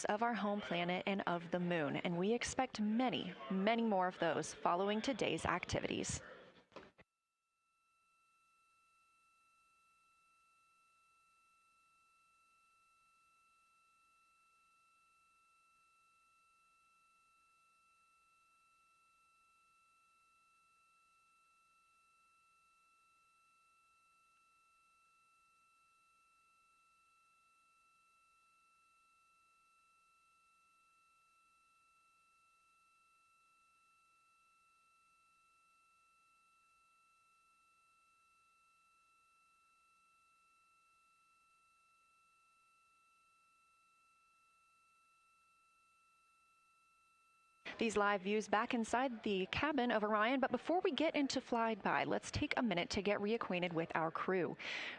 of our home planet and of the moon, and we expect many, many more of those following today's activities. These live views back inside the cabin of Orion, but before we get into flyby, let's take a minute to get reacquainted with our crew.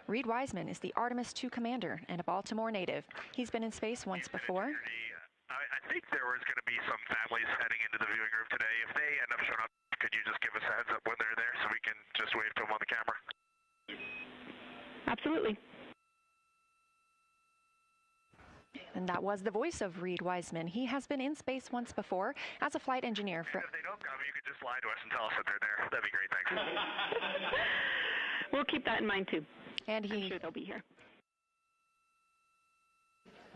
Reed Wiseman is the Artemis II commander and a Baltimore native. He's been in space once before. I think there was going to be some families heading into the viewing room today. If they end up showing up, could you just give us a heads up when they're there so we can just wave to them on the camera? Absolutely. And that was the voice of Reed Wiseman. He has been in space once before as a flight engineer. And if they don't come, you could just lie to us and tell us that they're there. That'd be great, thanks. We'll keep that in mind, too. And I'm sure they'll be here.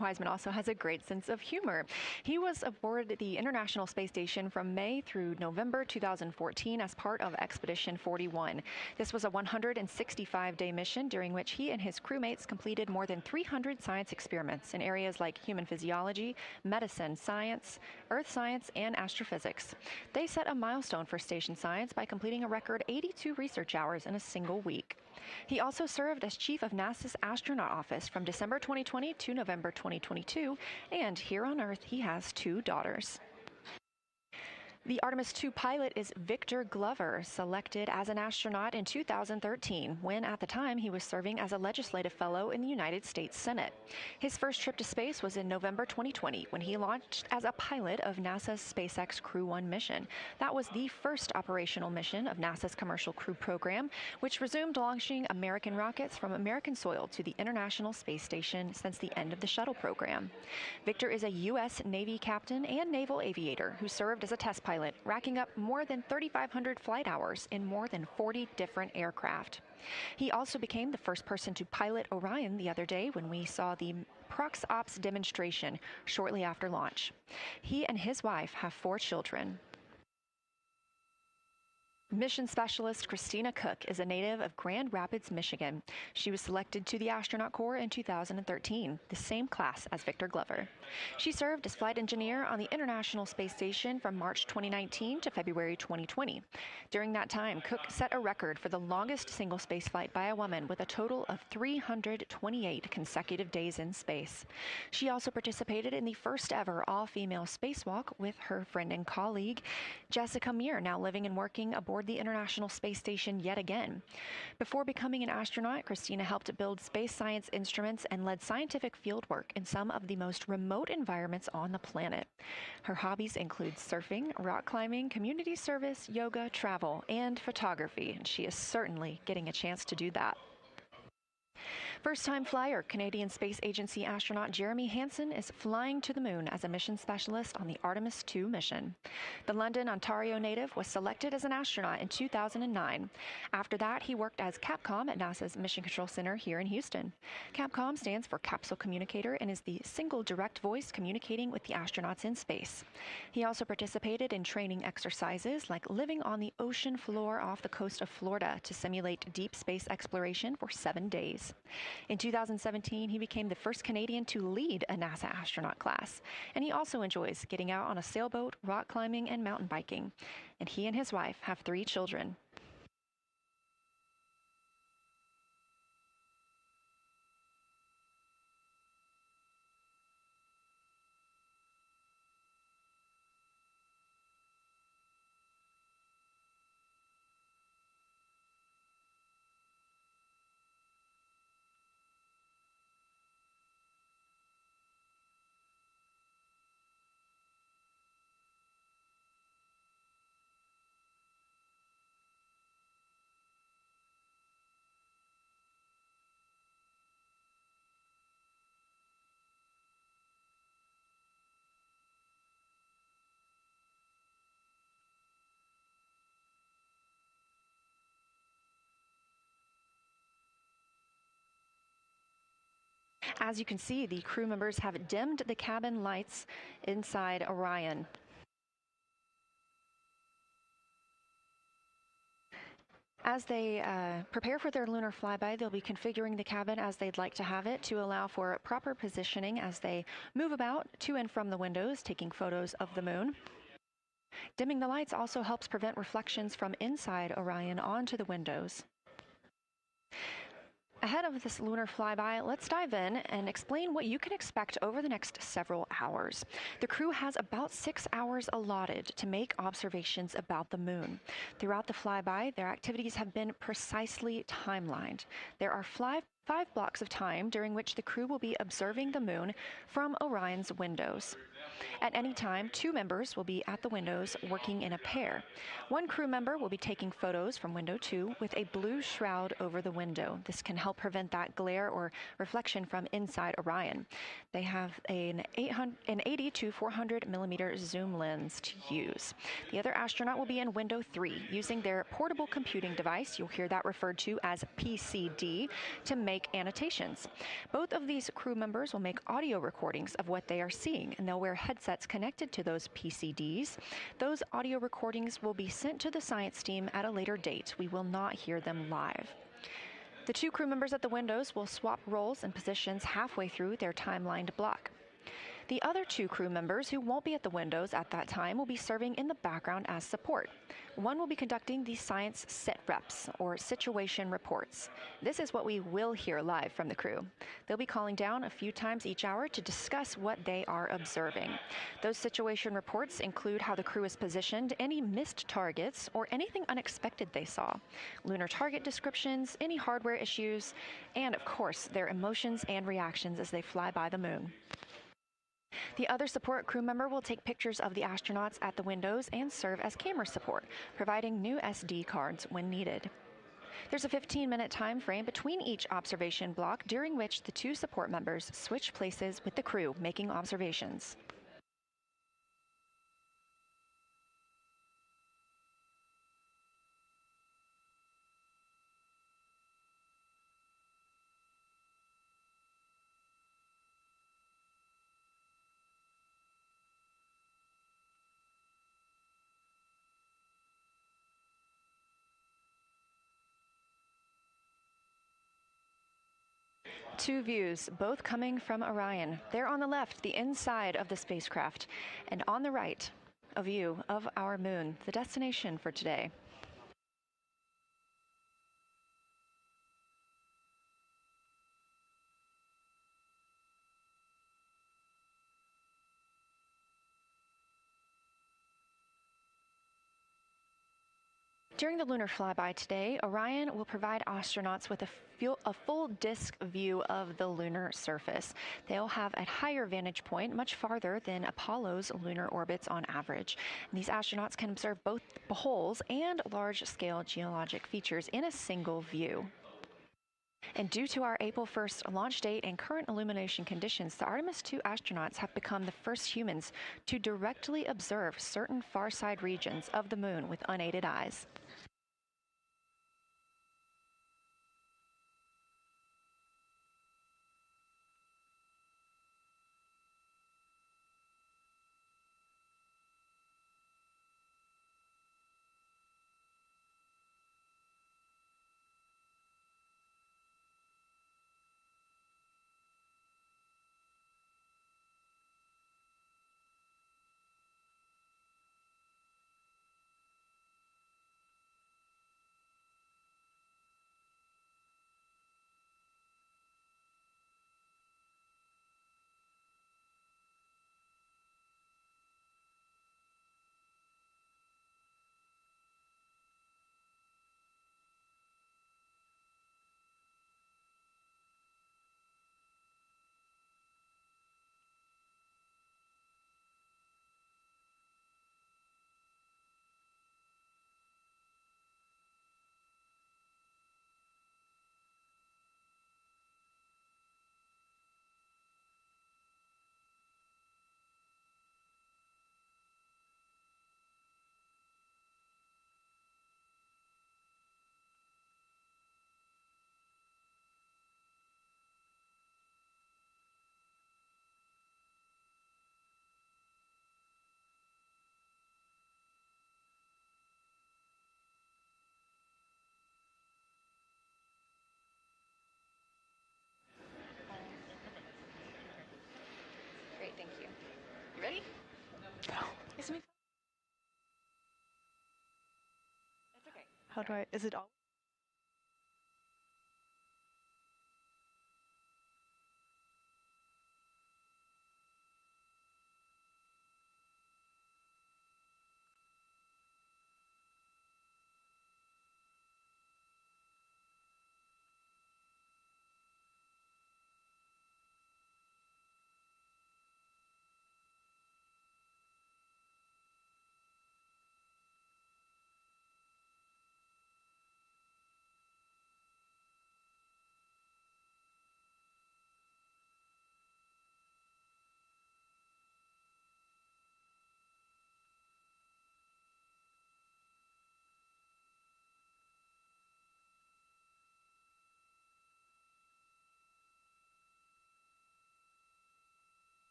Wiseman also has a great sense of humor. He was aboard the International Space Station from May through November 2014 as part of Expedition 41. This was a 165-day mission during which he and his crewmates completed more than 300 science experiments in areas like human physiology, medicine, science, earth science, and astrophysics. They set a milestone for station science by completing a record 82 research hours in a single week. He also served as chief of NASA's astronaut office from December 2020 to November 2022, and here on Earth he has 2 daughters. The Artemis II pilot is Victor Glover, selected as an astronaut in 2013, when at the time he was serving as a legislative fellow in the United States Senate. His first trip to space was in November 2020, when he launched as a pilot of NASA's SpaceX Crew 1 mission. That was the first operational mission of NASA's Commercial Crew program, which resumed launching American rockets from American soil to the International Space Station since the end of the shuttle program. Victor is a U.S. Navy captain and naval aviator who served as a test pilot, racking up more than 3,500 flight hours in more than 40 different aircraft. He also became the first person to pilot Orion the other day when we saw the Prox Ops demonstration shortly after launch. He and his wife have 4 children. Mission Specialist Christina Cook is a native of Grand Rapids, Michigan. She was selected to the Astronaut Corps in 2013, the same class as Victor Glover. She served as flight engineer on the International Space Station from March 2019 to February 2020. During that time, Cook set a record for the longest single spaceflight by a woman with a total of 328 consecutive days in space. She also participated in the first ever all-female spacewalk with her friend and colleague, Jessica Meir, now living and working aboard the International Space Station yet again. Before becoming an astronaut, Christina helped build space science instruments and led scientific fieldwork in some of the most remote environments on the planet. Her hobbies include surfing, rock climbing, community service, yoga, travel, and photography, and she is certainly getting a chance to do that. First-time flyer, Canadian Space Agency astronaut Jeremy Hansen is flying to the moon as a mission specialist on the Artemis II mission. The London, Ontario native was selected as an astronaut in 2009. After that, he worked as Capcom at NASA's Mission Control Center here in Houston. Capcom stands for Capsule Communicator and is the single direct voice communicating with the astronauts in space. He also participated in training exercises like living on the ocean floor off the coast of Florida to simulate deep space exploration for 7 days. In 2017, he became the first Canadian to lead a NASA astronaut class, and he also enjoys getting out on a sailboat, rock climbing, and mountain biking. And he and his wife have 3 children. As you can see, the crew members have dimmed the cabin lights inside Orion. As they prepare for their lunar flyby, they'll be configuring the cabin as they'd like to have it to allow for proper positioning as they move about to and from the windows, taking photos of the moon. Dimming the lights also helps prevent reflections from inside Orion onto the windows. Ahead of this lunar flyby, let's dive in and explain what you can expect over the next several hours. The crew has about 6 hours allotted to make observations about the moon. Throughout the flyby, their activities have been precisely timelined. There are five blocks of time during which the crew will be observing the moon from Orion's windows. At any time, 2 members will be at the windows working in a pair. One crew member will be taking photos from window 2 with a blue shroud over the window. This can help prevent that glare or reflection from inside Orion. They have an 80 to 400 millimeter zoom lens to use. The other astronaut will be in window 3 using their portable computing device, you'll hear that referred to as PCD, to make annotations. Both of these crew members will make audio recordings of what they are seeing, and they'll wear headsets connected to those PCDs. Those audio recordings will be sent to the science team at a later date. We will not hear them live. The 2 crew members at the windows will swap roles and positions halfway through their timelined block. The other 2 crew members who won't be at the windows at that time will be serving in the background as support. One will be conducting the science sit reps, or situation reports. This is what we will hear live from the crew. They'll be calling down a few times each hour to discuss what they are observing. Those situation reports include how the crew is positioned, any missed targets, or anything unexpected they saw, lunar target descriptions, any hardware issues, and of course, their emotions and reactions as they fly by the moon. The other support crew member will take pictures of the astronauts at the windows and serve as camera support, providing new SD cards when needed. There's a 15-minute time frame between each observation block during which the 2 support members switch places with the crew making observations. Two views, both coming from Orion. There on the left, the inside of the spacecraft, and on the right, a view of our moon, the destination for today. During the lunar flyby today, Orion will provide astronauts with a full disk view of the lunar surface. They'll have a higher vantage point, much farther than Apollo's lunar orbits on average. And these astronauts can observe both holes and large-scale geologic features in a single view. And due to our April 1st launch date and current illumination conditions, the Artemis II astronauts have become the first humans to directly observe certain far-side regions of the moon with unaided eyes. You ready? It's me. It's okay. How do I, is it all?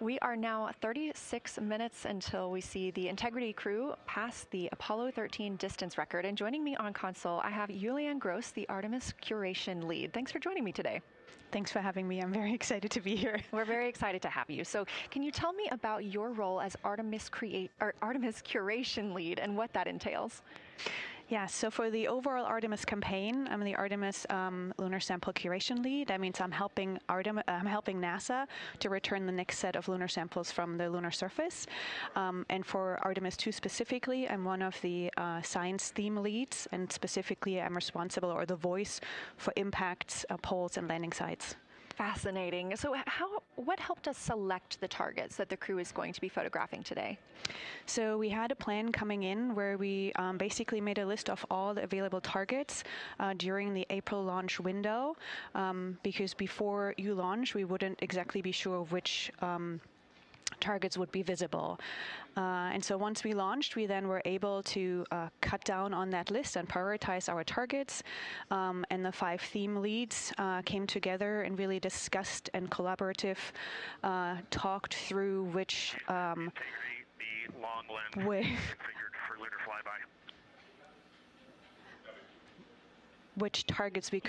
We are now 36 minutes until we see the Integrity crew pass the Apollo 13 distance record. And joining me on console, I have Julianne Gross, the Artemis curation lead. Thanks for joining me today. Thanks for having me. I'm very excited to be here. We're very excited to have you. So can you tell me about your role as Artemis curation lead and what that entails? Yeah, so for the overall Artemis campaign, I'm the Artemis lunar sample curation lead. That means I'm helping NASA to return the next set of lunar samples from the lunar surface. And for Artemis II specifically, I'm one of the science theme leads, and specifically I'm responsible, or the voice, for impacts, poles, and landing sites. Fascinating. So what helped us select the targets that the crew is going to be photographing today? So we had a plan coming in where we basically made a list of all the available targets during the April launch window, because before you launch, we wouldn't exactly be sure which targets would be visible. And so once we launched, we then were able to cut down on that list and prioritize our targets. And the 5 theme leads came together and really discussed and talked through which the long lens configured for lunar flyby. Which targets we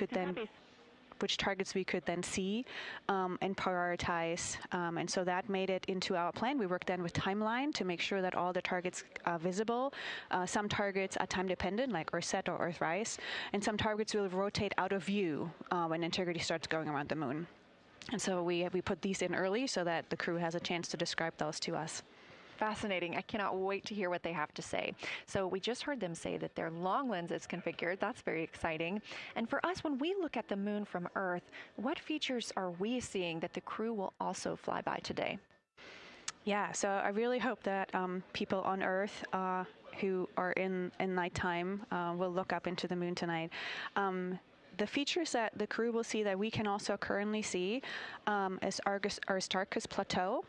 could then see and prioritize. And so that made it into our plan. We worked then with timeline to make sure that all the targets are visible. Some targets are time dependent, like Earthset or Earthrise, and some targets will rotate out of view when Integrity starts going around the moon. And so we put these in early so that the crew has a chance to describe those to us. Fascinating. I cannot wait to hear what they have to say. So we just heard them say that their long lens is configured. That's very exciting. And for us, when we look at the moon from Earth, what features are we seeing that the crew will also fly by today? Yeah, so I really hope that people on Earth who are in nighttime will look up into the moon tonight. The features that the crew will see that we can also currently see is Aristarchus Plateau.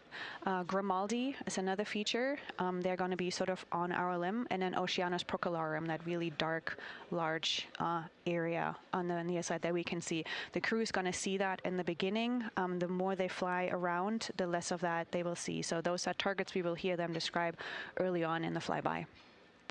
Grimaldi is another feature. They're going to be sort of on our limb. And then Oceanus Procellarum, that really dark, large area on the near side that we can see. The crew is going to see that in the beginning. The more they fly around, the less of that they will see. So those are targets we will hear them describe early on in the flyby.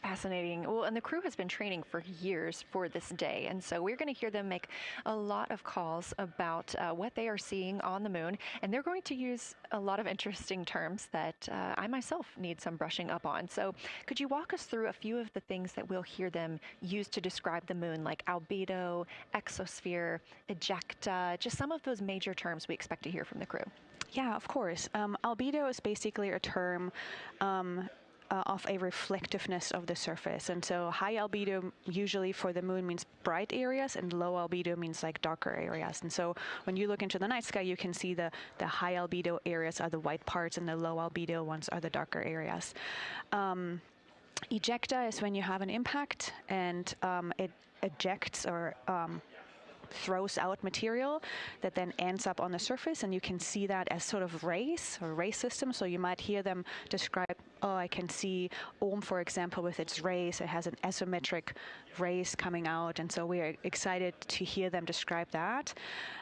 Fascinating. Well, and the crew has been training for years for this day. And so we're going to hear them make a lot of calls about what they are seeing on the moon. And they're going to use a lot of interesting terms that I myself need some brushing up on. So could you walk us through a few of the things that we'll hear them use to describe the moon, like albedo, exosphere, ejecta, just some of those major terms we expect to hear from the crew? Yeah, of course. Albedo is basically a term of a reflectiveness of the surface. And so high albedo usually for the moon means bright areas, and low albedo means like darker areas. And so when you look into the night sky, you can see the high albedo areas are the white parts, and the low albedo ones are the darker areas. Ejecta is when you have an impact and it ejects or throws out material that then ends up on the surface, and you can see that as sort of rays or ray systems. So you might hear them describe, oh, I can see Ohm, for example, with its rays. It has an asymmetric rays coming out, and so we're excited to hear them describe that.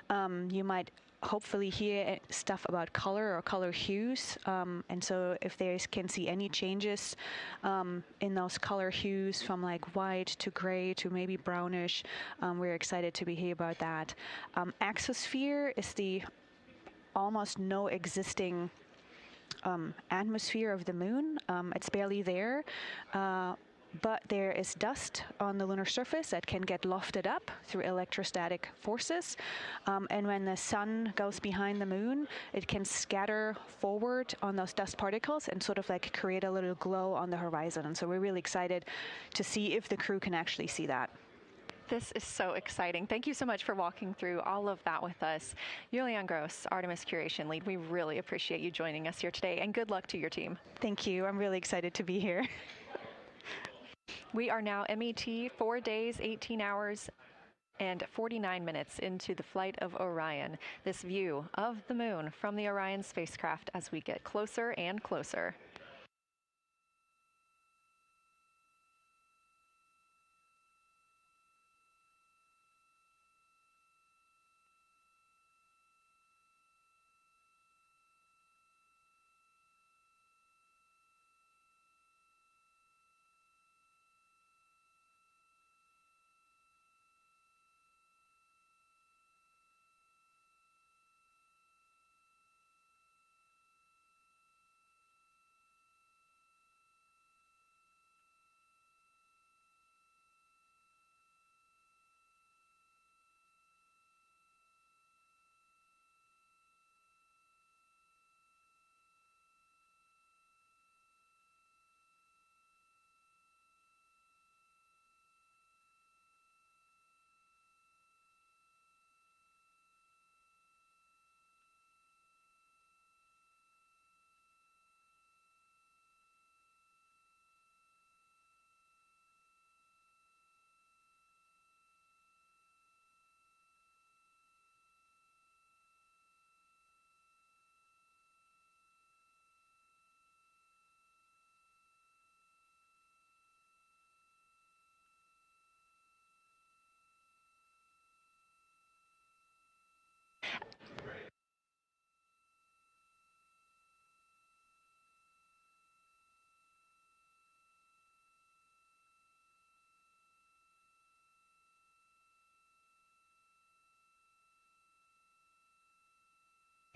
You might hopefully hear stuff about color or color hues, and so if they can see any changes in those color hues from like white to gray to maybe brownish, we're excited to hear about that. Axosphere is the almost no existing atmosphere of the moon. It's barely there. But there is dust on the lunar surface that can get lofted up through electrostatic forces. And when the sun goes behind the moon, it can scatter forward on those dust particles and sort of like create a little glow on the horizon. And so we're really excited to see if the crew can actually see that. This is so exciting. Thank you so much for walking through all of that with us. Julian Gross, Artemis Curation Lead, we really appreciate you joining us here today, and good luck to your team. Thank you. I'm really excited to be here. We are now MET 4 days, 18 hours, and 49 minutes into the flight of Orion. This view of the moon from the Orion spacecraft as we get closer and closer.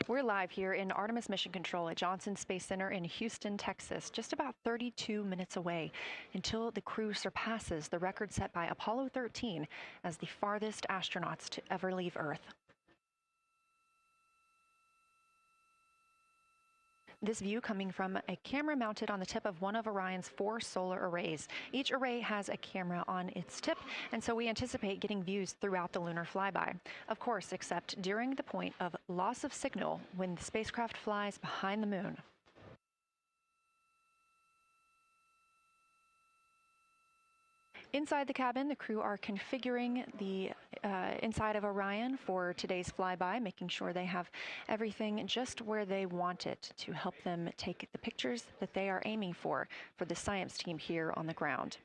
We're live here in Artemis Mission Control at Johnson Space Center in Houston, Texas, just about 32 minutes away until the crew surpasses the record set by Apollo 13 as the farthest astronauts to ever leave Earth. This view coming from a camera mounted on the tip of one of Orion's 4 solar arrays. Each array has a camera on its tip, and so we anticipate getting views throughout the lunar flyby. Of course, except during the point of loss of signal when the spacecraft flies behind the moon. Inside the cabin, the crew are configuring the inside of Orion for today's flyby, making sure they have everything just where they want it to help them take the pictures that they are aiming for the science team here on the ground.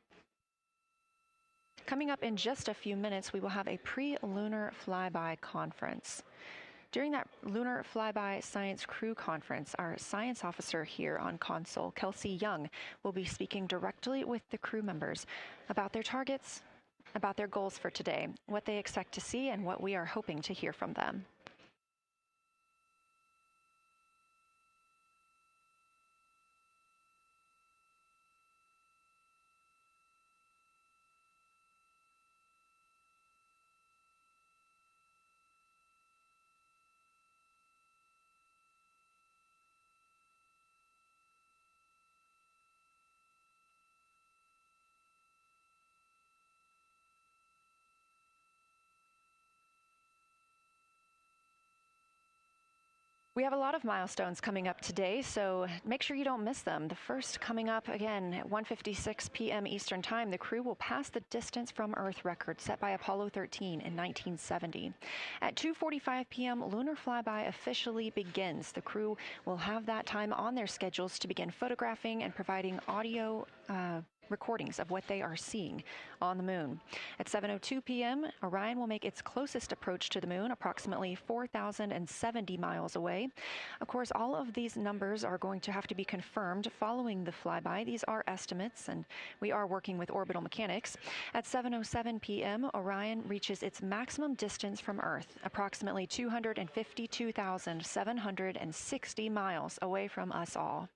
Coming up in just a few minutes, we will have a pre-lunar flyby conference. During that Lunar Flyby Science Crew Conference, our science officer here on console, Kelsey Young, will be speaking directly with the crew members about their targets, about their goals for today, what they expect to see, and what we are hoping to hear from them. We have a lot of milestones coming up today, so make sure you don't miss them. The first coming up again at 1:56 p.m. Eastern Time, the crew will pass the distance from Earth record set by Apollo 13 in 1970. At 2:45 p.m., lunar flyby officially begins. The crew will have that time on their schedules to begin photographing and providing audio recordings of what they are seeing on the moon. At 7:02 p.m., Orion will make its closest approach to the moon, approximately 4,070 miles away. Of course, all of these numbers are going to have to be confirmed following the flyby. These are estimates, and we are working with orbital mechanics. At 7:07 p.m., Orion reaches its maximum distance from Earth, approximately 252,760 miles away from us all.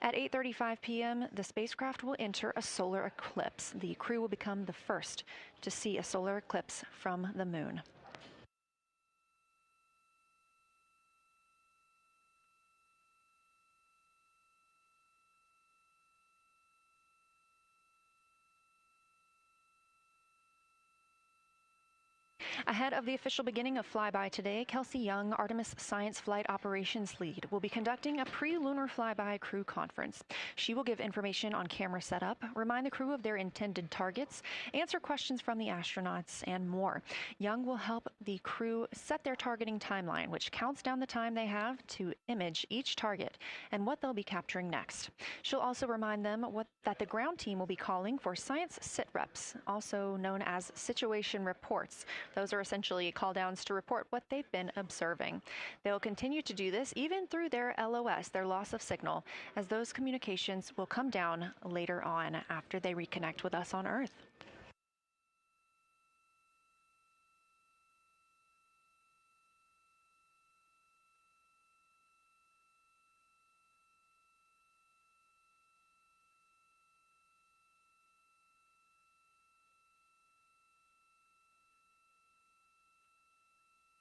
At 8:35 p.m., the spacecraft will enter a solar eclipse. The crew will become the first to see a solar eclipse from the moon. Ahead of the official beginning of flyby today, Kelsey Young, Artemis Science Flight Operations Lead, will be conducting a pre-lunar flyby crew conference. She will give information on camera setup, remind the crew of their intended targets, answer questions from the astronauts, and more. Young will help the crew set their targeting timeline, which counts down the time they have to image each target and what they'll be capturing next. She'll also remind them that the ground team will be calling for science sit reps, also known as situation reports. Those are essentially call-downs to report what they've been observing. They'll continue to do this even through their LOS, their loss of signal, as those communications will come down later on after they reconnect with us on Earth.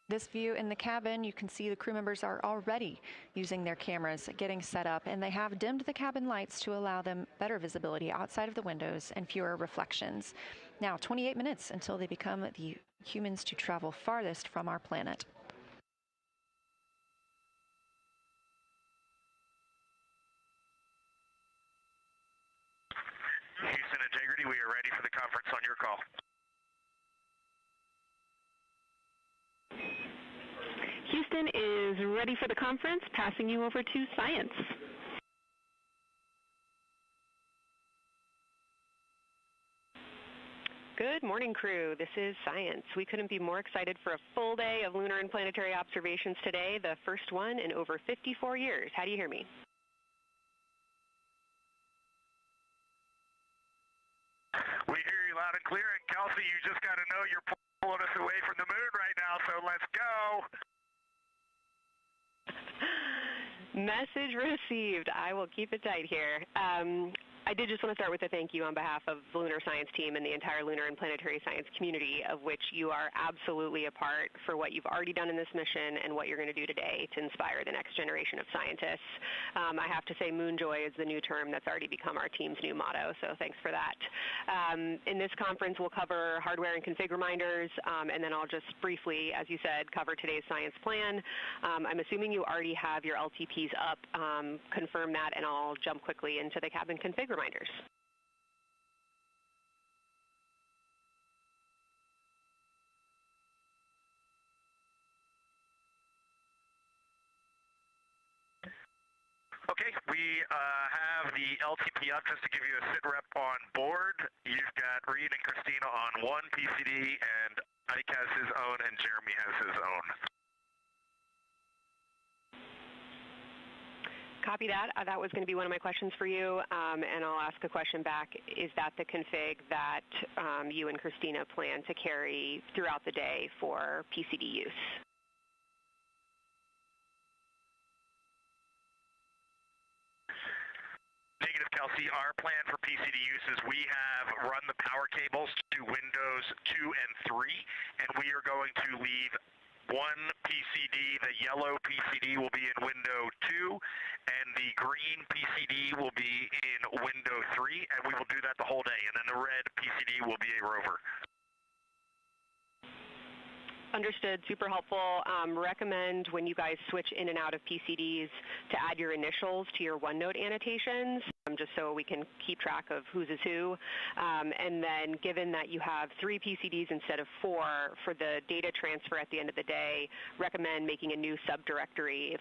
This view in the cabin, you can see the crew members are already using their cameras, getting set up, and they have dimmed the cabin lights to allow them better visibility outside of the windows and fewer reflections. Now, 28 minutes until they become the humans to travel farthest from our planet. Houston Integrity, we are ready for the conference on your call. Houston is ready for the conference, passing you over to Science. Good morning, crew. This is Science. We couldn't be more excited for a full day of lunar and planetary observations today, the first one in over 54 years. How do you hear me? We hear you loud and clear, and Kelsey, you just got to know you're pulling us away from the moon right now, so let's go. Message received. I will keep it tight here. I did just want to start with a thank you on behalf of the Lunar Science team and the entire lunar and planetary science community, of which you are absolutely a part, for what you've already done in this mission and what you're going to do today to inspire the next generation of scientists. I have to say Moon Joy is the new term that's already become our team's new motto, so thanks for that. In this conference, we'll cover hardware and config reminders, and then I'll just briefly, as you said, cover today's science plan. I'm assuming you already have your LTPs up. Confirm that, and I'll jump quickly into the cabin config reminders. Okay, we have the LTP up just to give you a sit rep on board. You've got Reed and Christina on one PCD, and Ike has his own, and Jeremy has his own. Copy that. That was going to be one of my questions for you, and I'll ask a question back. Is that the config that you and Christina plan to carry throughout the day for PCD use? Negative, Kelsey. Our plan for PCD use is we have run the power cables to Windows 2 and 3, and we are going to leave one PCD, the yellow PCD will be in window 2, and the green PCD will be in window 3, and we will do that the whole day, and then the red PCD will be a rover. Understood. Super helpful. Recommend when you guys switch in and out of PCDs to add your initials to your OneNote annotations, just so we can keep track of whose is who. And then given that you have 3 PCDs instead of 4, for the data transfer at the end of the day, recommend making a new subdirectory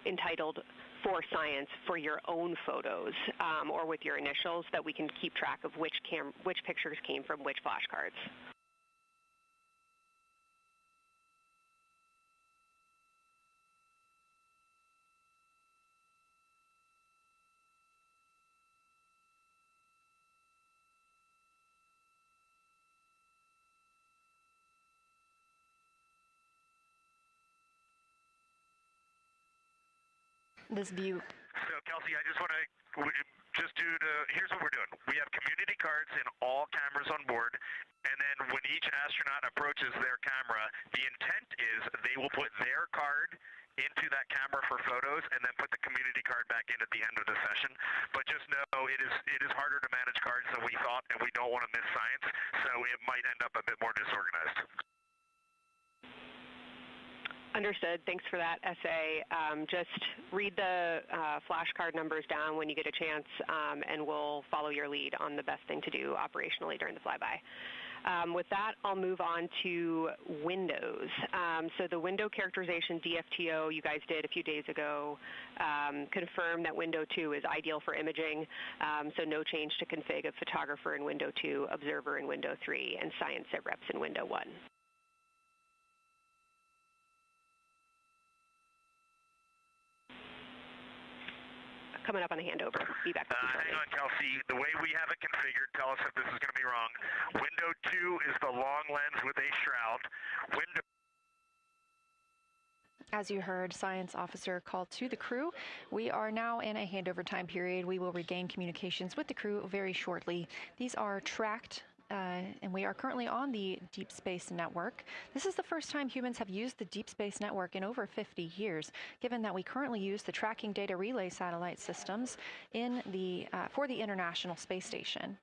entitled For Science for your own photos, or with your initials, that we can keep track of which pictures came from which flashcards. This view. So, Kelsey, I just want to here's what we're doing. We have community cards in all cameras on board, and then when each astronaut approaches their camera, the intent is they will put their card into that camera for photos and then put the community card back in at the end of the session. But just know it is harder to manage cards than we thought, and we don't want to miss science, so it might end up a bit more disorganized. Understood. Thanks for that essay. Just read the flashcard numbers down when you get a chance, and we'll follow your lead on the best thing to do operationally during the flyby. With that, I'll move on to windows. So the window characterization DFTO you guys did a few days ago confirmed that window 2 is ideal for imaging, so no change to config of photographer in window 2, observer in window 3, and science at reps in window 1. Coming up on the handover. Be back. Hang on, Kelsey. The way we have it configured, tell us if this is going to be wrong. Window 2 is the long lens with a shroud. Window. As you heard, science officer called to the crew. We are now in a handover time period. We will regain communications with the crew very shortly. These are tracked. And we are currently on the Deep Space Network. This is the first time humans have used the Deep Space Network in over 50 years, given that we currently use the tracking data relay satellite systems in for the International Space Station.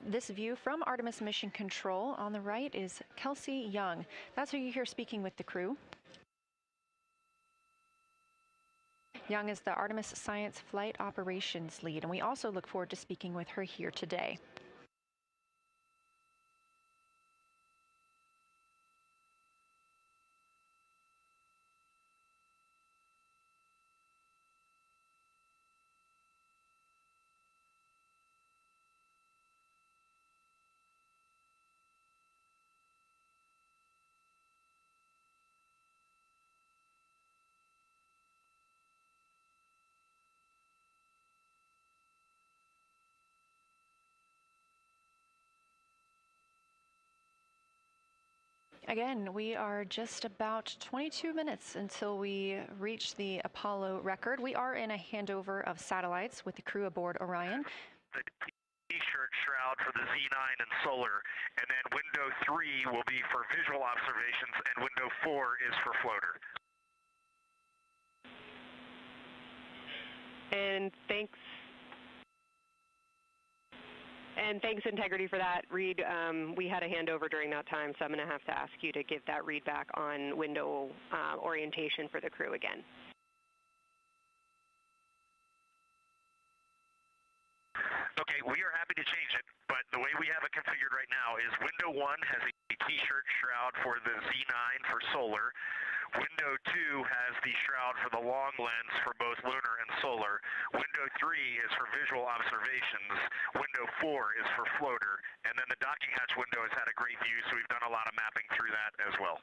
This view from Artemis Mission Control on the right is Kelsey Young. That's who you hear speaking with the crew. Young is the Artemis Science Flight Operations Lead, and we also look forward to speaking with her here today. Again, we are just about 22 minutes until we reach the Apollo record. We are in a handover of satellites with the crew aboard Orion. The T-shirt shroud for the Z9 and solar, and then window 3 will be for visual observations, and window 4 is for floater. And thanks, Integrity, for that. Reed, we had a handover during that time, so I'm going to have to ask you to give that read back on window orientation for the crew again. Okay, we are happy to change it, but the way we have it configured right now is window 1 has a T-shirt shroud for the Z9 for solar. Window 2 has the shroud for the long lens for both lunar and solar. Window 3 is for visual observations. Window 4 is for floater. And then the docking hatch window has had a great view, so we've done a lot of mapping through that as well.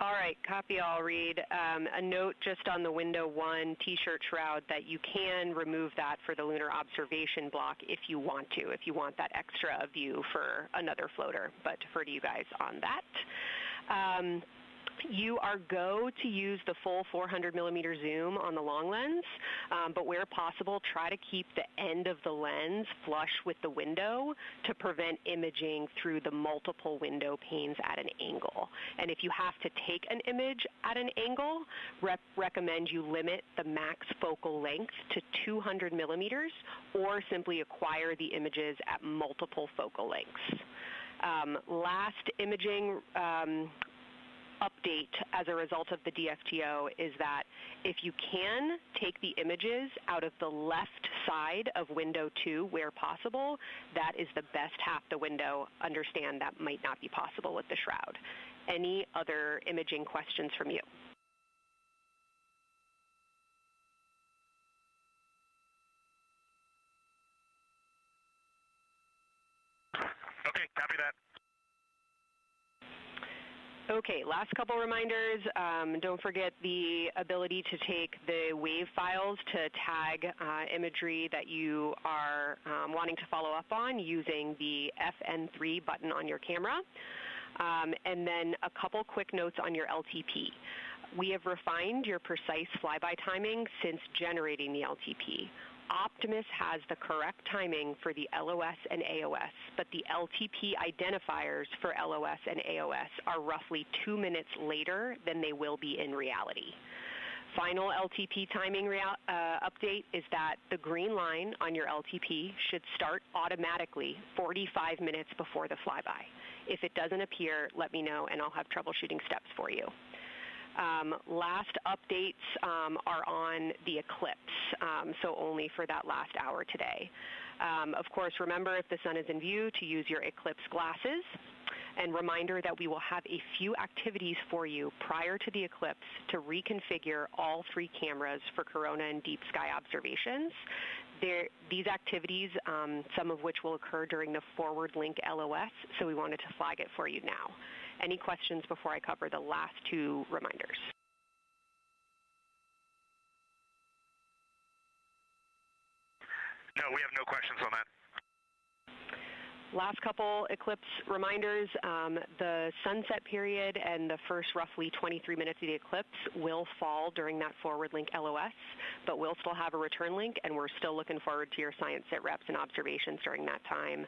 All right, copy all, Reed. A note just on the window 1 T-shirt shroud that you can remove that for the lunar observation block if you want that extra view for another floater, but defer to you guys on that. You are go to use the full 400 millimeter zoom on the long lens, but where possible, try to keep the end of the lens flush with the window to prevent imaging through the multiple window panes at an angle. And if you have to take an image at an angle, recommend you limit the max focal length to 200 millimeters or simply acquire the images at multiple focal lengths. Last imaging update as a result of the DFTO is that if you can take the images out of the left side of window 2 where possible, that is the best half the window. Understand that might not be possible with the shroud. Any other imaging questions from you? Okay, copy that. Okay, last couple reminders. Don't forget the ability to take the wave files to tag imagery that you are wanting to follow up on using the FN3 button on your camera. And then a couple quick notes on your LTP. We have refined your precise flyby timing since generating the LTP. Optimus has the correct timing for the LOS and AOS, but the LTP identifiers for LOS and AOS are roughly 2 minutes later than they will be in reality. Final LTP timing update is that the green line on your LTP should start automatically 45 minutes before the flyby. If it doesn't appear, let me know and I'll have troubleshooting steps for you. Last updates are on the Eclipse, so only for that last hour today. Of course, remember if the sun is in view to use your Eclipse glasses. And reminder that we will have a few activities for you prior to the eclipse to reconfigure all 3 cameras for corona and deep sky observations. These activities, some of which will occur during the forward link LOS, so we wanted to flag it for you now. Any questions before I cover the last 2 reminders? No, we have no questions on that. Last couple eclipse reminders, the sunset period and the first roughly 23 minutes of the eclipse will fall during that forward link LOS, but we'll still have a return link, and we're still looking forward to your science sit reps and observations during that time.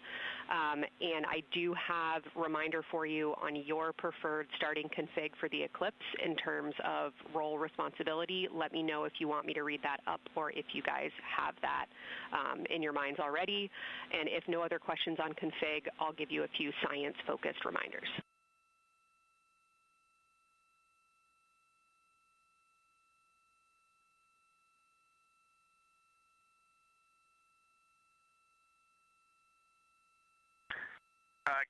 And I do have a reminder for you on your preferred starting config for the eclipse in terms of role responsibility. Let me know if you want me to read that up or if you guys have that in your minds already. And if no other questions on config, I'll give you a few science-focused reminders.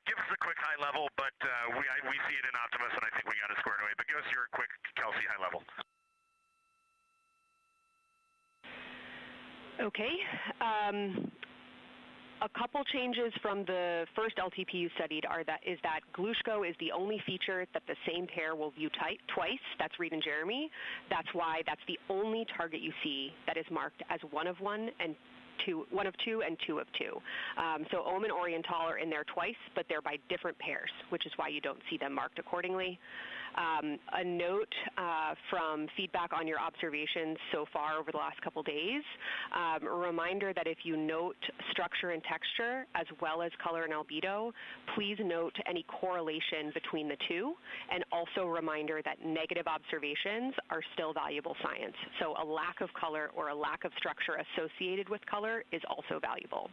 Give us a quick high level, but we see it in Optimus, and I think we got it squared away. But give us your quick, Kelsey, high level. Okay. A couple changes from the first LTP you studied is that Glushko is the only feature that the same pair will view twice. That's Reed and Jeremy. That's why that's the only target you see that is marked as 1 of 1 and 1 of 2 and 2 of 2. So Ohm and Oriental are in there twice, but they're by different pairs, which is why you don't see them marked accordingly. A note from feedback on your observations so far over the last couple days, a reminder that if you note structure and texture as well as color and albedo, please note any correlation between the 2, and also a reminder that negative observations are still valuable science. So a lack of color or a lack of structure associated with color is also valuable.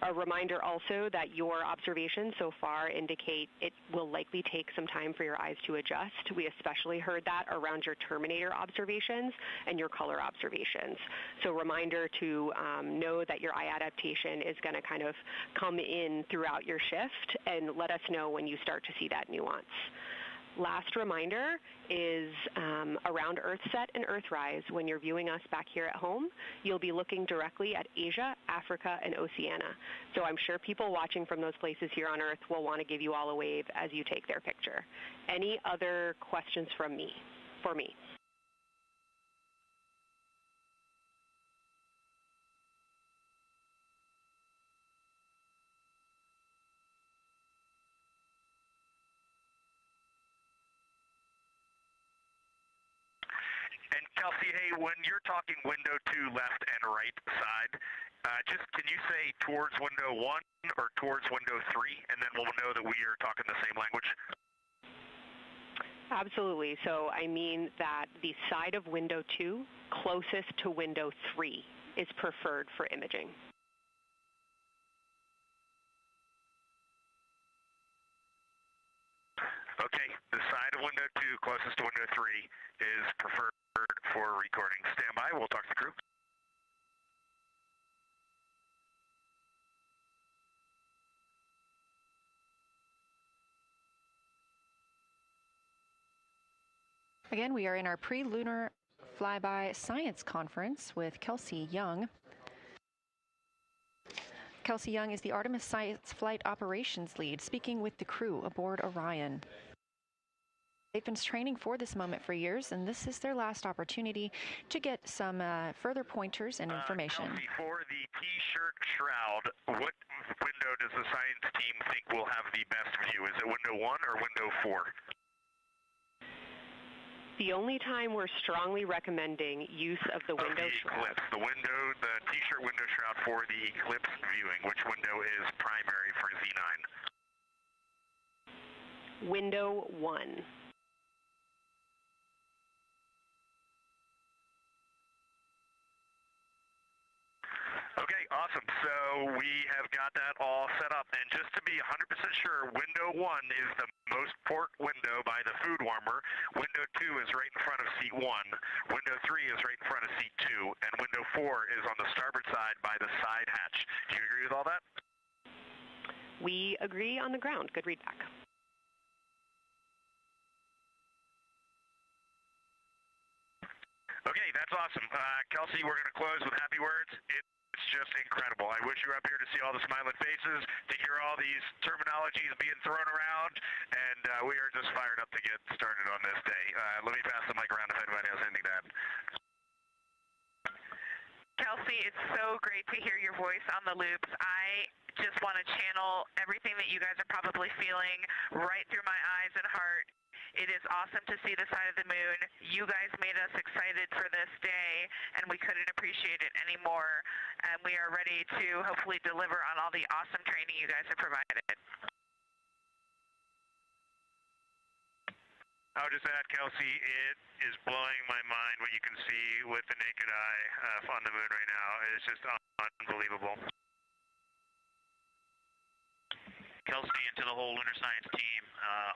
A reminder also that your observations so far indicate it will likely take some time for your eyes to adjust. We especially heard that around your terminator observations and your color observations. So reminder to know that your eye adaptation is going to kind of come in throughout your shift, and let us know when you start to see that nuance. Last reminder is around Earthset and Earthrise. When you're viewing us back here at home, you'll be looking directly at Asia, Africa, and Oceania. So I'm sure people watching from those places here on Earth will want to give you all a wave as you take their picture. Any other questions for me? And Kelsey, hey, when you're talking window 2 left and right side, just can you say towards window 1 or towards window 3, and then we'll know that we are talking the same language? absolutely. So I mean that the side of window 2 closest to window 3 is preferred for imaging. Okay, the side of window 2 closest to window 3 is preferred for recording. Stand by, we'll talk to the crew. Again, we are in our pre-lunar flyby science conference with Kelsey Young. Kelsey Young is the Artemis Science Flight Operations Lead, speaking with the crew aboard Orion. They've been training for this moment for years, and this is their last opportunity to get some further pointers and information. Kelsey, for the T-shirt shroud, what window does the science team think will have the best view? Is it window 1 or window 4? The only time we're strongly recommending use of the window shroud. The T-shirt window shroud for the Eclipse viewing. Which window is primary for Z9? Window 1. Okay, awesome. So we have got that all set up. And just to be 100% sure, window 1 is the most port window by the food warmer. Window 2 is right in front of seat 1. Window 3 is right in front of seat 2. And window 4 is on the starboard side by the side hatch. Do you agree with all that? We agree on the ground. Good readback. Okay, that's awesome. Kelsey, we're going to close with happy words. It's just incredible. I wish you were up here to see all the smiling faces, to hear all these terminologies being thrown around, and we are just fired up to get started on this day. Let me pass the mic around if anybody has anything to add. Kelsey, it's so great to hear your voice on the loops. I just want to channel everything that you guys are probably feeling right through my eyes and heart. It is awesome to see the side of the moon. You guys made us excited for this day, and we couldn't appreciate it anymore. And we are ready to hopefully deliver on all the awesome training you guys have provided. I'll just add, Kelsey, it is blowing my mind what you can see with the naked eye on the moon right now. It's just unbelievable. Kelsey, and to the whole Lunar Science team,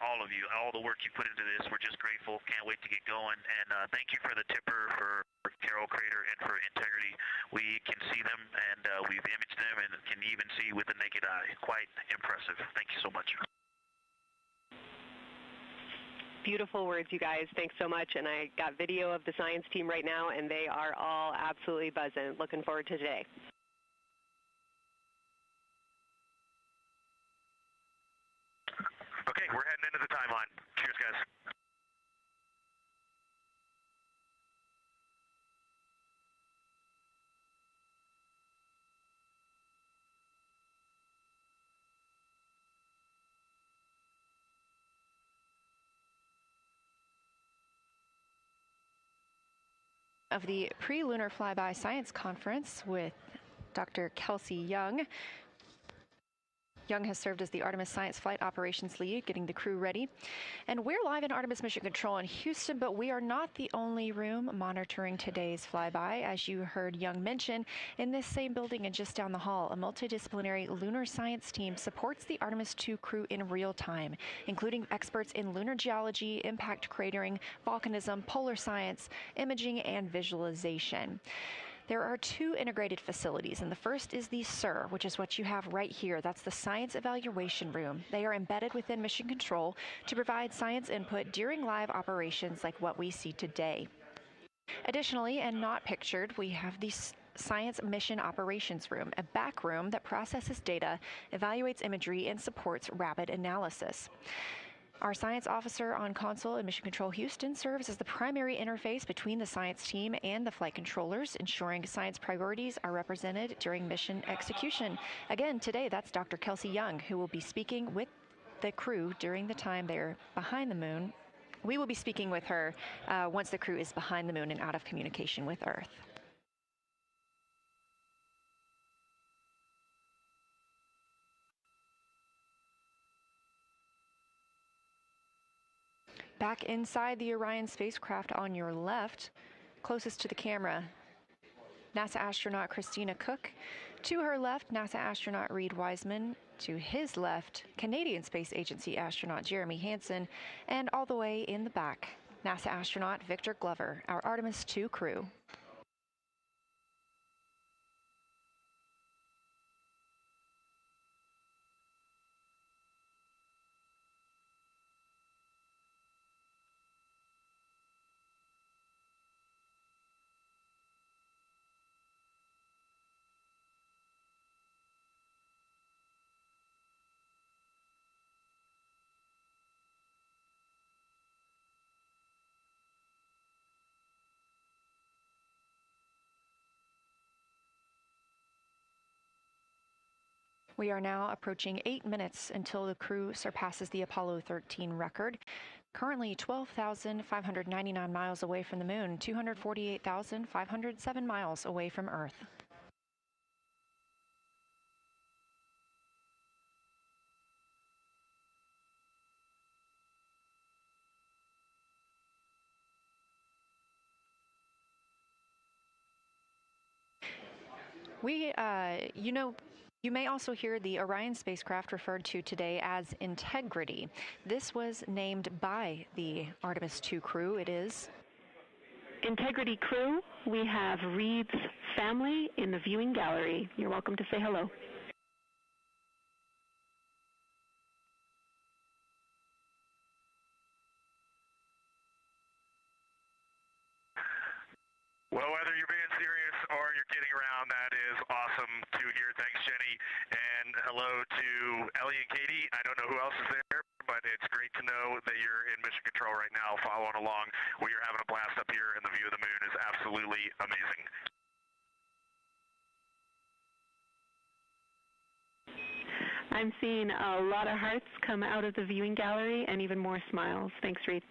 all of you, all the work you put into this, we're just grateful. Can't wait to get going. And thank you for the tipper, for Carroll Crater, and for Integrity. We can see them, and we've imaged them, and can even see with the naked eye. Quite impressive. Thank you so much. Beautiful words, you guys. Thanks so much. And I got video of the science team right now, and they are all absolutely buzzing. Looking forward to today. Okay, we're heading into the timeline. Cheers, guys. Of the pre-lunar flyby science conference with Dr. Kelsey Young. Young has served as the Artemis Science Flight Operations Lead, getting the crew ready. And we're live in Artemis Mission Control in Houston, but we are not the only room monitoring today's flyby. As you heard Young mention, in this same building and just down the hall, a multidisciplinary lunar science team supports the Artemis II crew in real time, including experts in lunar geology, impact cratering, volcanism, polar science, imaging, and visualization. There are two integrated facilities, and the first is the SIR, which is what you have right here. That's the Science Evaluation Room. They are embedded within Mission Control to provide science input during live operations like what we see today. Additionally, and not pictured, we have the Science Mission Operations Room, a back room that processes data, evaluates imagery, and supports rapid analysis. Our science officer on console in Mission Control Houston serves as the primary interface between the science team and the flight controllers, ensuring science priorities are represented during mission execution. Again, today, that's Dr. Kelsey Young, who will be speaking with the crew during the time they're behind the moon. We will be speaking with her once the crew is behind the moon and out of communication with Earth. Back inside the Orion spacecraft on your left, closest to the camera, NASA astronaut Christina Cook. To her left, NASA astronaut Reid Wiseman. To his left, Canadian Space Agency astronaut Jeremy Hansen. And all the way in the back, NASA astronaut Victor Glover, our Artemis II crew. We are now approaching 8 minutes until the crew surpasses the Apollo 13 record. Currently 12,599 miles away from the moon, 248,507 miles away from Earth. You may also hear the Orion spacecraft referred to today as Integrity. This was named by the Artemis II crew. It is Integrity crew, we have Reid's family in the viewing gallery. You're welcome to say hello. Well, whether you're being serious or you're kidding around, that is awesome to hear. Thanks, Jenny. And hello to Ellie and Katie. I don't know who else is there, but it's great to know that you're in mission control right now, following along. We are having a blast up here, and the view of the moon is absolutely amazing. I'm seeing a lot of hearts come out of the viewing gallery and even more smiles. Thanks, Reid.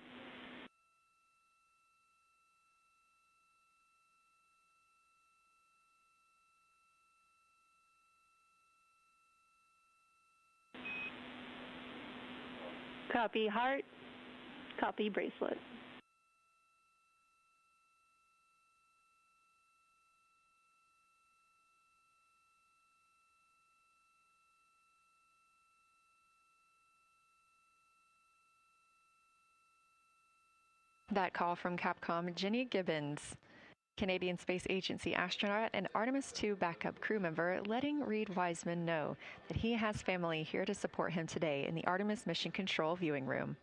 Copy heart, copy bracelet. that call from Capcom Jenny Gibbons, Canadian Space Agency astronaut and Artemis II backup crew member, letting Reid Wiseman know that he has family here to support him today in the Artemis Mission Control viewing room.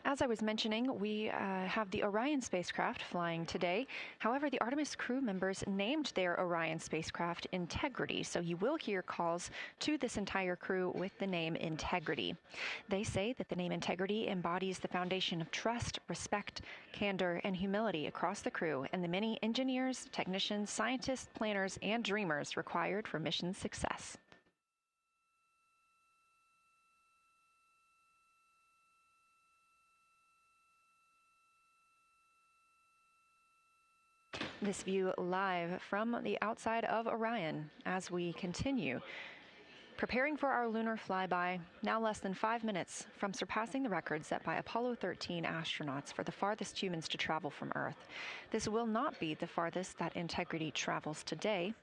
As I was mentioning, we have the Orion spacecraft flying today. However, the Artemis crew members named their Orion spacecraft Integrity, so you will hear calls to this entire crew with the name Integrity. They say that the name Integrity embodies the foundation of trust, respect, candor, and humility across the crew and the many engineers, technicians, scientists, planners, and dreamers required for mission success. This view live from the outside of Orion as we continue. Preparing for our lunar flyby, now less than 5 minutes from surpassing the record set by Apollo 13 astronauts for the farthest humans to travel from Earth. This will not be the farthest that Integrity travels today.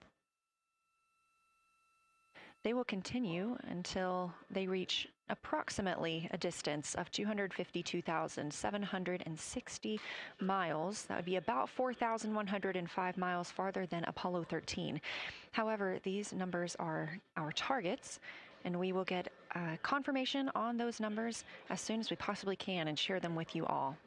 They will continue until they reach approximately a distance of 252,760 miles. That would be about 4,105 miles farther than Apollo 13. However, these numbers are our targets, and we will get confirmation on those numbers as soon as we possibly can and share them with you all.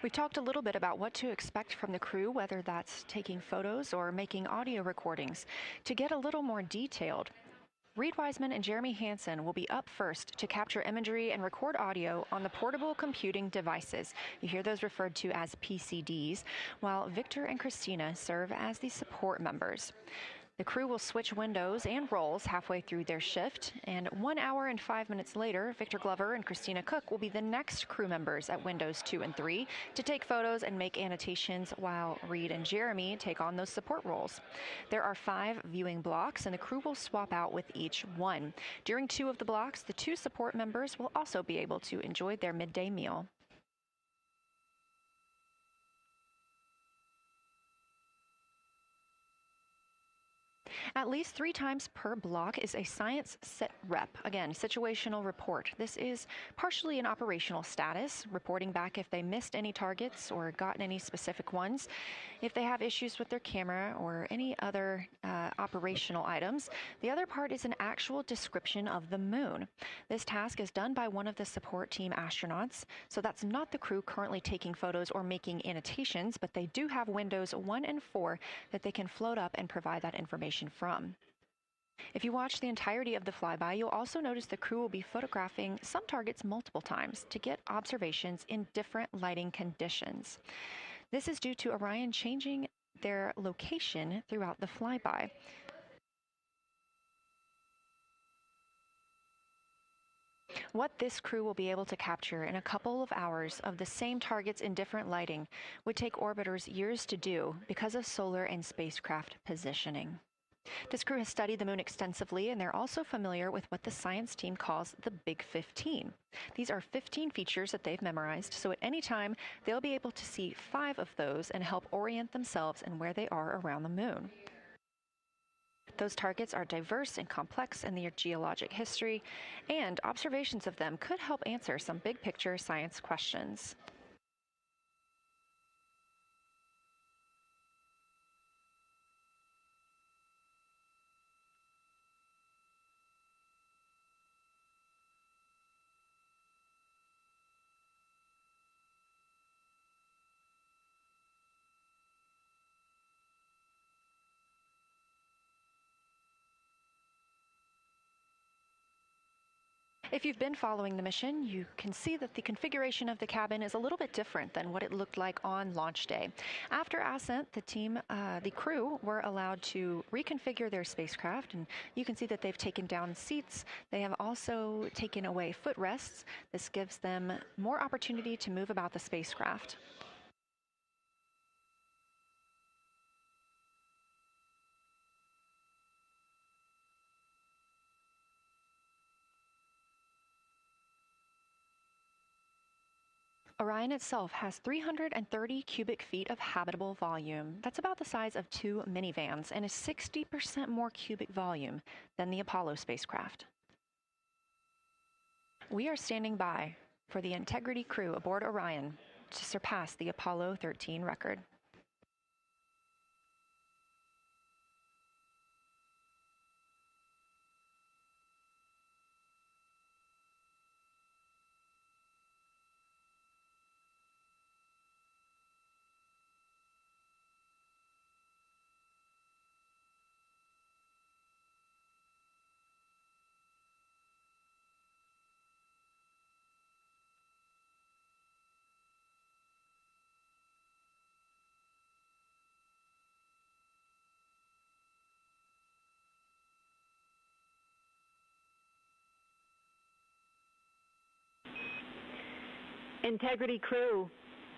We talked a little bit about what to expect from the crew, whether that's taking photos or making audio recordings. To get a little more detailed, Reed Wiseman and Jeremy Hansen will be up first to capture imagery and record audio on the portable computing devices. You hear those referred to as PCDs, while Victor and Christina serve as the support members. The crew will switch windows and roles halfway through their shift, and 1 hour and 5 minutes later, Victor Glover and Christina Cook will be the next crew members at windows 2 and 3 to take photos and make annotations, while Reed and Jeremy take on those support roles. There are 5 viewing blocks, and the crew will swap out with each one. During 2 of the blocks, the 2 support members will also be able to enjoy their midday meal. At least 3 times per block is a science sit rep. Again, situational report. This is partially an operational status, reporting back if they missed any targets or gotten any specific ones, if they have issues with their camera or any other operational items. The other part is an actual description of the moon. This task is done by one of the support team astronauts, so that's not the crew currently taking photos or making annotations, but they do have windows 1 and 4 that they can float up and provide that information from. If you watch the entirety of the flyby, you'll also notice the crew will be photographing some targets multiple times to get observations in different lighting conditions. This is due to Orion changing their location throughout the flyby. What this crew will be able to capture in a couple of hours of the same targets in different lighting would take orbiters years to do because of solar and spacecraft positioning. This crew has studied the moon extensively, and they're also familiar with what the science team calls the Big 15. These are 15 features that they've memorized, so at any time, they'll be able to see 5 of those and help orient themselves and where they are around the moon. Those targets are diverse and complex in their geologic history, and observations of them could help answer some big-picture science questions. If you've been following the mission, you can see that the configuration of the cabin is a little bit different than what it looked like on launch day. After ascent, the crew were allowed to reconfigure their spacecraft, and you can see that they've taken down seats. They have also taken away footrests. This gives them more opportunity to move about the spacecraft. Orion itself has 330 cubic feet of habitable volume. That's about the size of 2 minivans and is 60% more cubic volume than the Apollo spacecraft. We are standing by for the Integrity crew aboard Orion to surpass the Apollo 13 record. Integrity crew,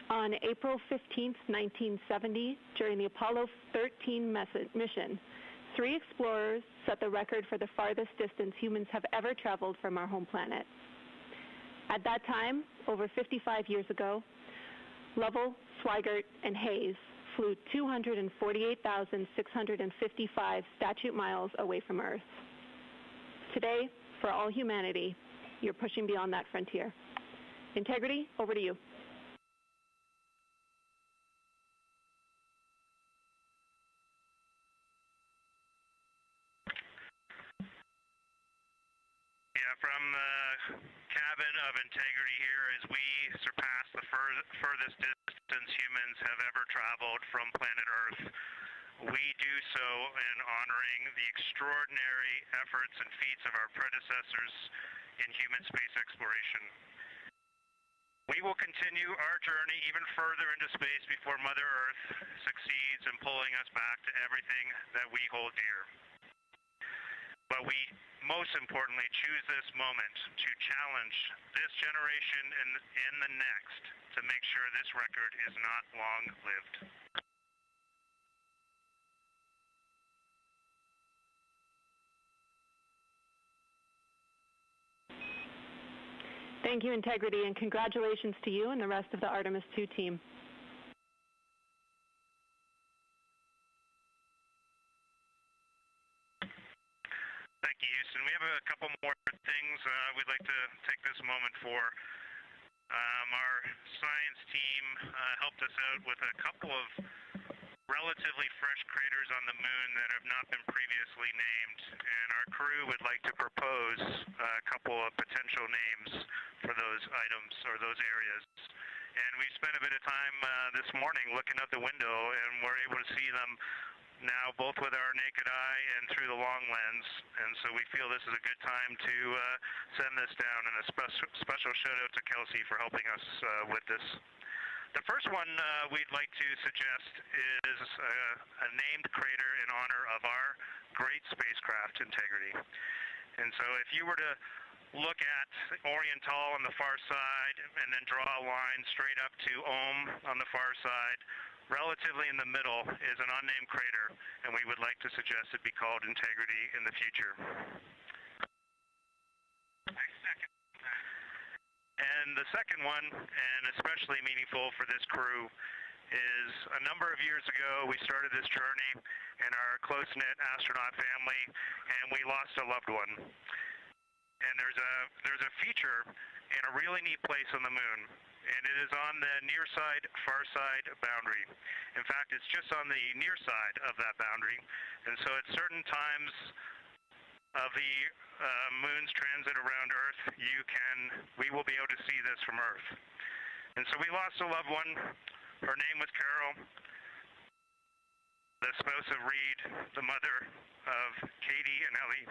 on April 15, 1970, during the Apollo 13 mission, 3 explorers set the record for the farthest distance humans have ever traveled from our home planet. At that time, over 55 years ago, Lovell, Swigert, and Hayes flew 248,655 statute miles away from Earth. Today, for all humanity, you're pushing beyond that frontier. Integrity, over to you. Yeah, from the cabin of integrity here as we surpass the furthest distance humans have ever traveled from planet Earth. We do so in honoring the extraordinary efforts and feats of our predecessors in human space exploration. We will continue our journey even further into space before Mother Earth succeeds in pulling us back to everything that we hold dear. But we, most importantly, choose this moment to challenge this generation and the next to make sure this record is not long-lived. Thank you, Integrity, and congratulations to you and the rest of the Artemis II team. Thank you, Houston. We have a couple more things we'd like to take this moment for. Our science team helped us out with a couple of relatively fresh craters on the moon that have not been previously named, and our crew would like to propose a couple of potential names for those items or those areas. And we spent a bit of time this morning looking out the window, and we're able to see them now both with our naked eye and through the long lens, and so we feel this is a good time to send this down, and a special shout out to Kelsey for helping us with this. The first one we'd like to suggest is a named crater in honor of our great spacecraft integrity. And so if you were to look at Oriental on the far side and then draw a line straight up to Ohm on the far side, relatively in the middle is an unnamed crater, and we would like to suggest it be called Integrity in the future. And the second one, and especially meaningful for this crew, is a number of years ago we started this journey in our close-knit astronaut family, and we lost a loved one. And there's a feature in a really neat place on the moon, and it is on the near side, far side boundary. In fact, it's just on the near side of that boundary, and so at certain times of the moon's transit around Earth, we will be able to see this from Earth. And so we lost a loved one. Her name was Carol, the spouse of Reed, the mother of Katie and Ellie.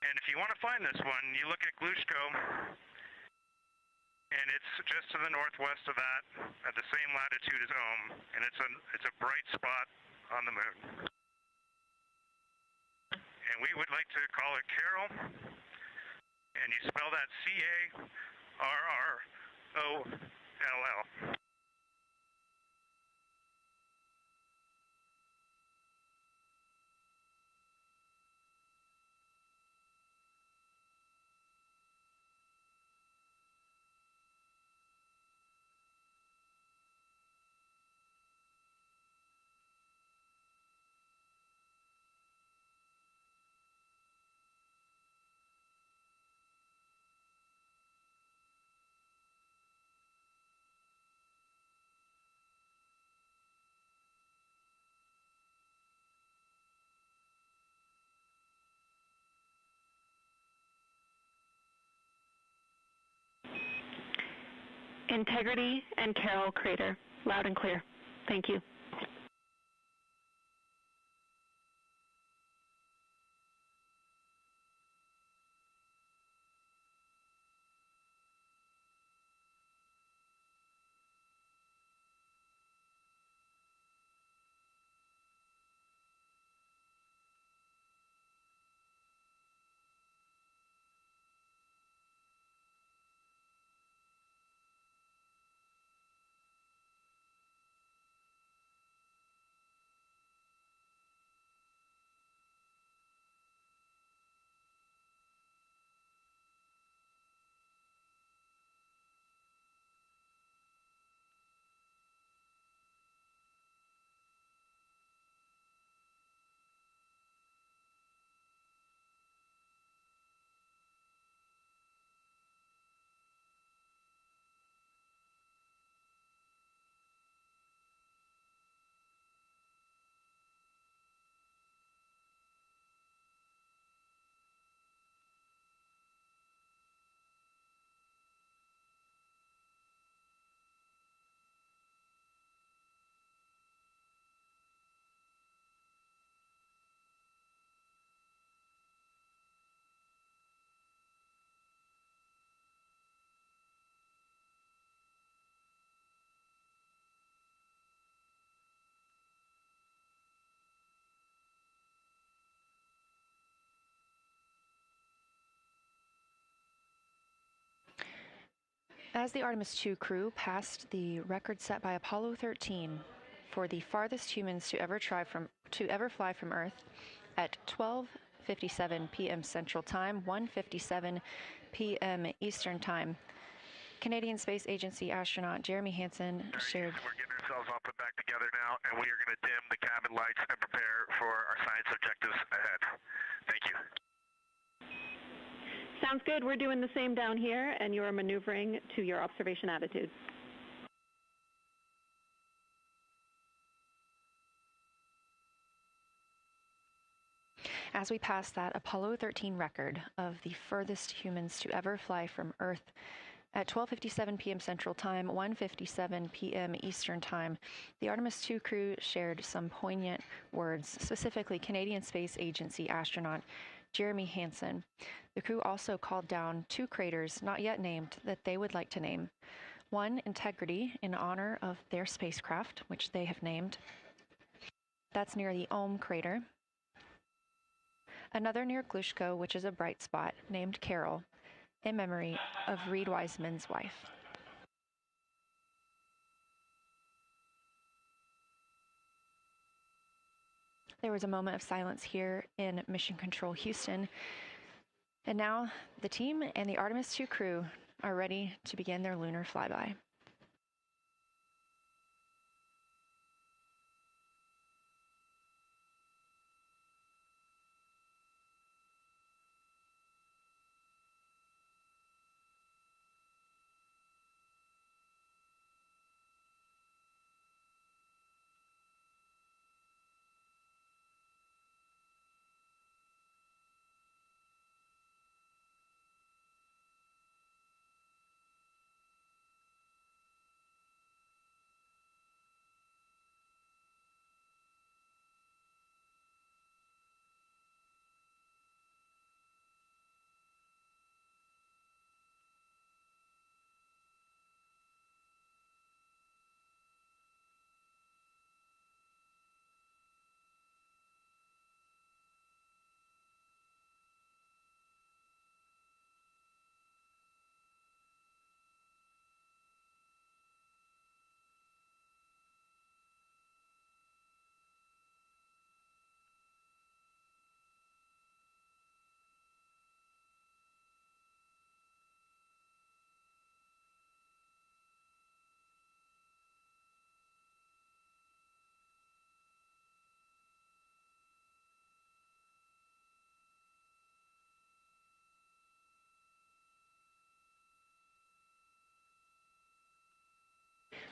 And if you want to find this one, you look at Glushko, and it's just to the northwest of that, at the same latitude as Ohm, and it's a bright spot on the moon. And we would like to call it Carol, and you spell that C-A-R-R-O-L-L. Integrity and Carol Crater, loud and clear. Thank you. As the Artemis II crew passed the record set by Apollo 13 for the farthest humans to ever fly from Earth at 12:57 p.m. Central Time, 1:57 p.m. Eastern Time, Canadian Space Agency astronaut Jeremy Hansen shared. We're getting ourselves all put back together now, and we are going to dim the cabin lights and prepare for our science objectives ahead. Thank you. Sounds good. We're doing the same down here, and you are maneuvering to your observation attitude. As we pass that Apollo 13 record of the furthest humans to ever fly from Earth at 12:57 p.m. Central Time, 1:57 p.m. Eastern Time, the Artemis II crew shared some poignant words, specifically Canadian Space Agency astronaut Jeremy Hansen. The crew also called down 2 craters not yet named that they would like to name. One, Integrity, in honor of their spacecraft, which they have named. That's near the Ohm crater. Another near Glushko, which is a bright spot, named Carol, in memory of Reed Wiseman's wife. There was a moment of silence here in Mission Control Houston. And now the team and the Artemis II crew are ready to begin their lunar flyby.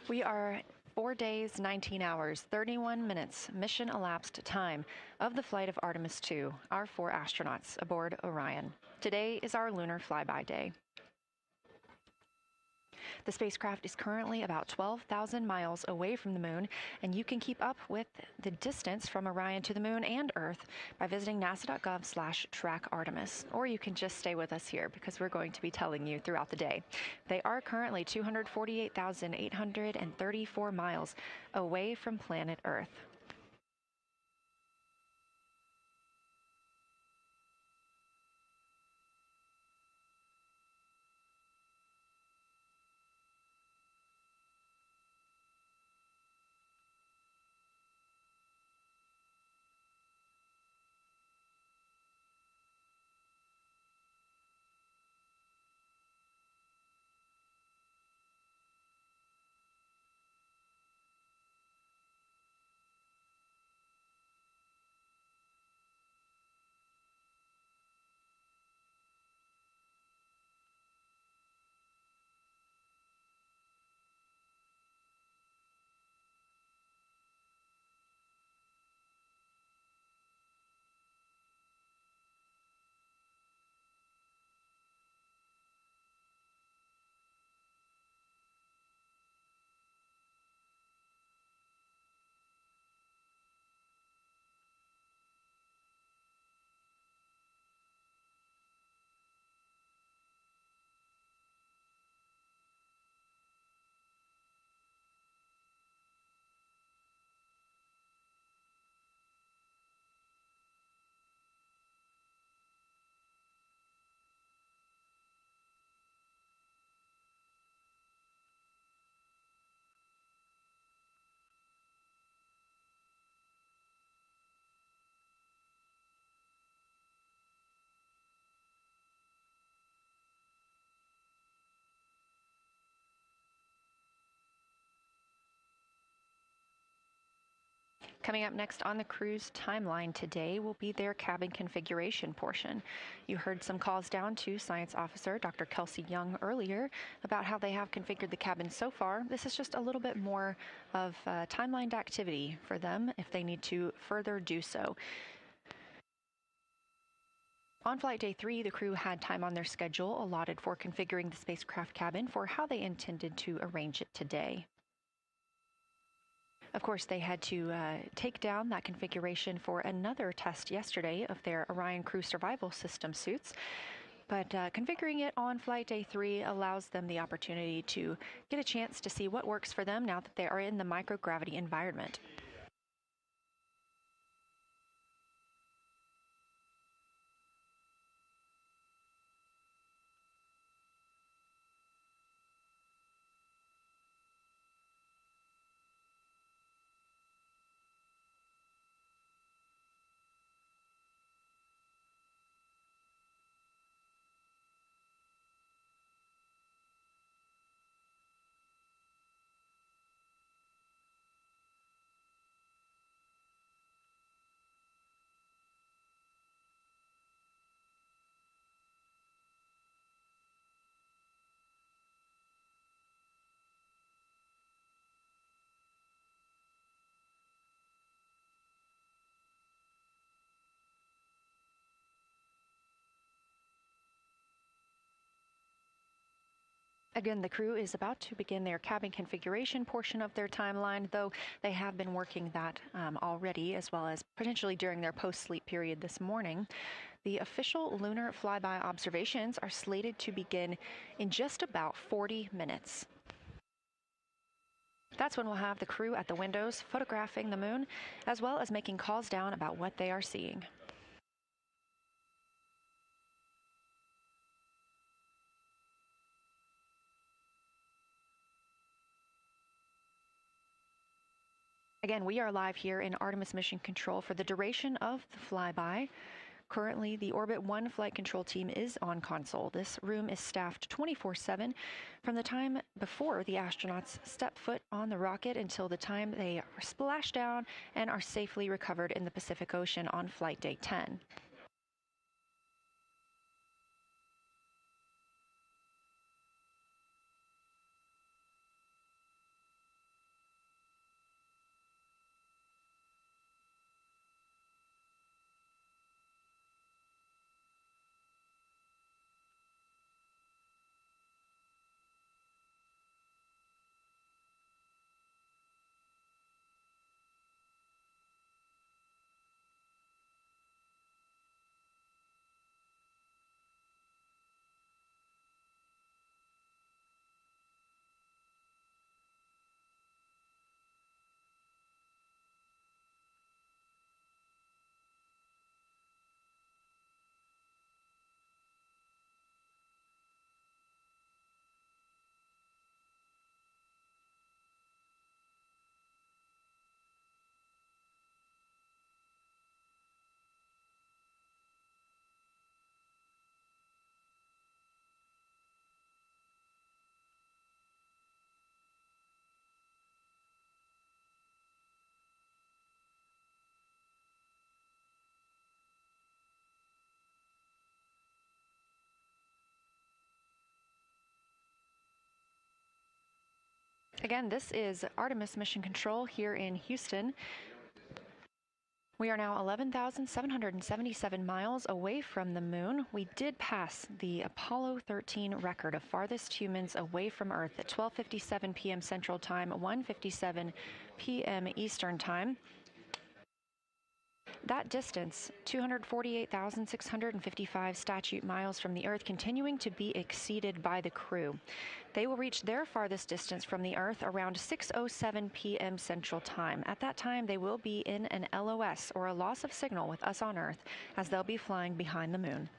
We are 4 days, 19 hours, 31 minutes mission elapsed time of the flight of Artemis II, our 4 astronauts aboard Orion. Today is our lunar flyby day. The spacecraft is currently about 12,000 miles away from the moon, and you can keep up with the distance from Orion to the moon and Earth by visiting nasa.gov/trackartemis, or you can just stay with us here because we're going to be telling you throughout the day. They are currently 248,834 miles away from planet Earth. Coming up next on the crew's timeline today will be their cabin configuration portion. You heard some calls down to Science Officer Dr. Kelsey Young earlier about how they have configured the cabin so far. This is just a little bit more of timelined activity for them if they need to further do so. On flight day 3, the crew had time on their schedule allotted for configuring the spacecraft cabin for how they intended to arrange it today. Of course, they had to take down that configuration for another test yesterday of their Orion Crew Survival System suits. But configuring it on flight day 3 allows them the opportunity to get a chance to see what works for them now that they are in the microgravity environment. Again, the crew is about to begin their cabin configuration portion of their timeline, though they have been working that already, as well as potentially during their post-sleep period this morning. The official lunar flyby observations are slated to begin in just about 40 minutes. That's when we'll have the crew at the windows photographing the moon, as well as making calls down about what they are seeing. Again, we are live here in Artemis Mission Control for the duration of the flyby. Currently, the Orbit 1 flight control team is on console. This room is staffed 24/7 from the time before the astronauts step foot on the rocket until the time they are splashed down and are safely recovered in the Pacific Ocean on flight day 10. Again, this is Artemis Mission Control here in Houston. We are now 11,777 miles away from the moon. We did pass the Apollo 13 record of farthest humans away from Earth at 12:57 p.m. Central Time, 1:57 p.m. Eastern Time. That distance, 248,655 statute miles from the Earth, continuing to be exceeded by the crew. They will reach their farthest distance from the Earth around 6:07 p.m. Central Time. At that time, they will be in an LOS, or a loss of signal, with us on Earth, as they'll be flying behind the moon.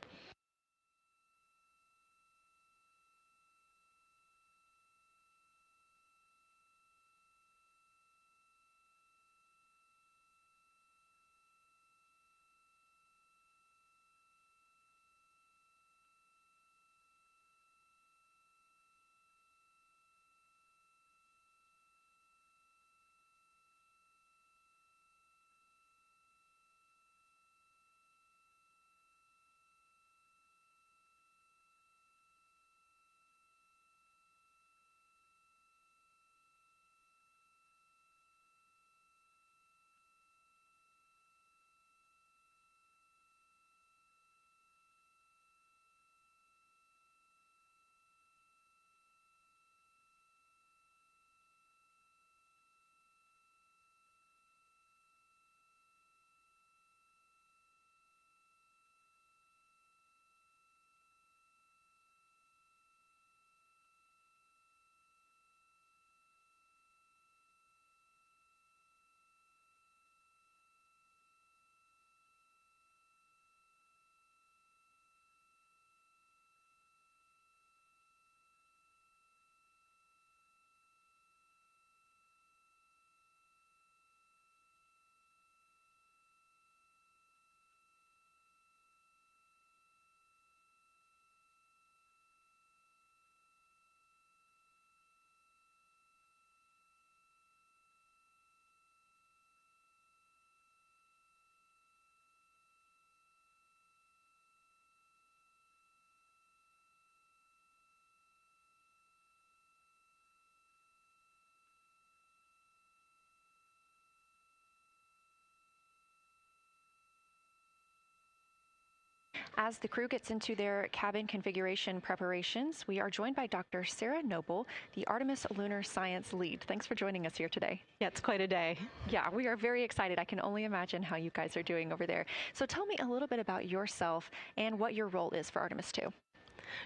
As the crew gets into their cabin configuration preparations, we are joined by Dr. Sarah Noble, the Artemis Lunar Science Lead. Thanks for joining us here today. Yeah, it's quite a day. Yeah, we are very excited. I can only imagine how you guys are doing over there. So tell me a little bit about yourself and what your role is for Artemis II.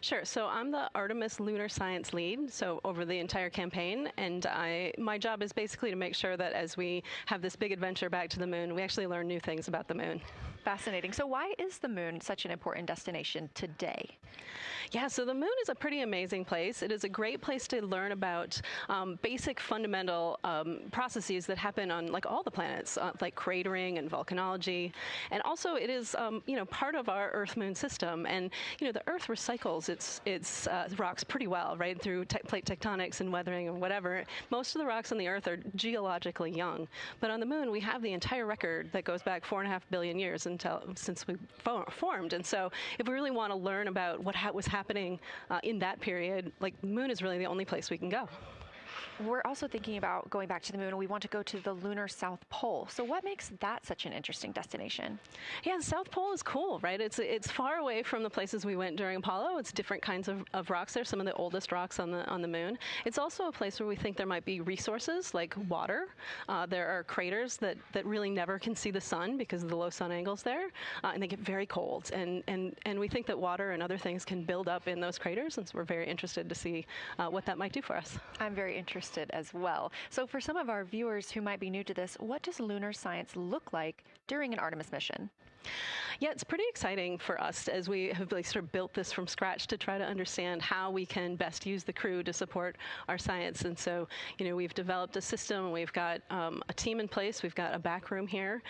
Sure. So I'm the Artemis Lunar Science Lead, so over the entire campaign, and my job is basically to make sure that as we have this big adventure back to the moon, we actually learn new things about the moon. Fascinating. So why is the moon such an important destination today? Yeah, so the moon is a pretty amazing place. It is a great place to learn about basic fundamental processes that happen on like all the planets, like cratering and volcanology. And also it is, part of our Earth-Moon system. And, the Earth recycles its rocks pretty well, right, through plate tectonics and weathering and whatever. Most of the rocks on the Earth are geologically young. But on the moon, we have the entire record that goes back 4.5 billion years since we formed. And so if we really want to learn about what was happening in that period, like the moon is really the only place we can go. We're also thinking about going back to the moon, and we want to go to the lunar South Pole. So what makes that such an interesting destination? Yeah, the South Pole is cool, right? It's far away from the places we went during Apollo. It's different kinds of rocks there, some of the oldest rocks on the moon. It's also a place where we think there might be resources like water. There are craters that really never can see the sun because of the low sun angles there, and they get very cold. And we think that water and other things can build up in those craters, and so we're very interested to see what that might do for us. I'm very interested as well. So for some of our viewers who might be new to this, what does lunar science look like during an Artemis mission? Yeah, it's pretty exciting for us as we have sort of built this from scratch to try to understand how we can best use the crew to support our science. And so, we've developed a system. We've got a team in place. We've got a back room here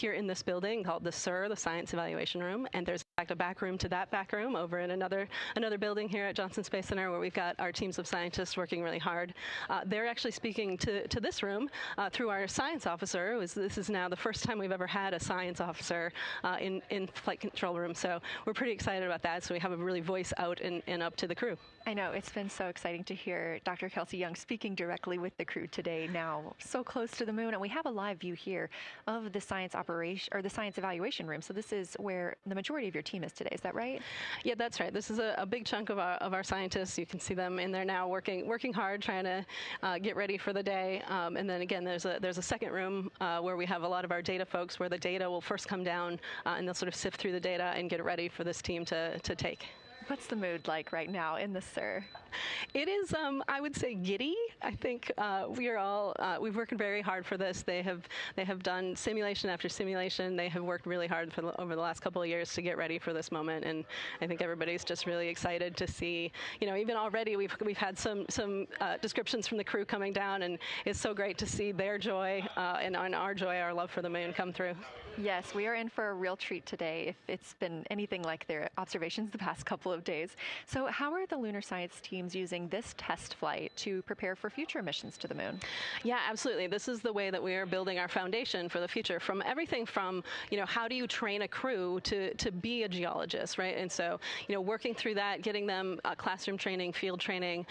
in this building called the SIR, the Science Evaluation Room. And there's in fact a back room to that back room over in another building here at Johnson Space Center where we've got our teams of scientists working really hard. They're actually speaking to this room through our science officer. This is now the first time we've ever had a science officer in flight control room. So we're pretty excited about that. So we have a really voice out and up to the crew. I know, it's been so exciting to hear Dr. Kelsey Young speaking directly with the crew today, now so close to the moon. And we have a live view here of the science operation, or the science evaluation room. So this is where the majority of your team is today. Is that right? Yeah, that's right. This is a big chunk of our scientists. You can see them in there now working hard, trying to get ready for the day. And then again, there's a second room where we have a lot of our data folks, where the data will first come down and they'll sort of sift through the data and get it ready for this team to take. What's the mood like right now in the SIR? It is, I would say, giddy. I think we've worked very hard for this. They have done simulation after simulation. They have worked really hard over the last couple of years to get ready for this moment, and I think everybody's just really excited to see. Even already we've had some descriptions from the crew coming down, and it's so great to see their joy and our joy, our love for the moon come through. Yes, we are in for a real treat today if it's been anything like their observations the past couple of days. So how are the lunar science teams using this test flight to prepare for future missions to the moon? Yeah, absolutely. This is the way that we are building our foundation for the future, from everything from, how do you train a crew to be a geologist, right? And so, working through that, getting them classroom training, field training,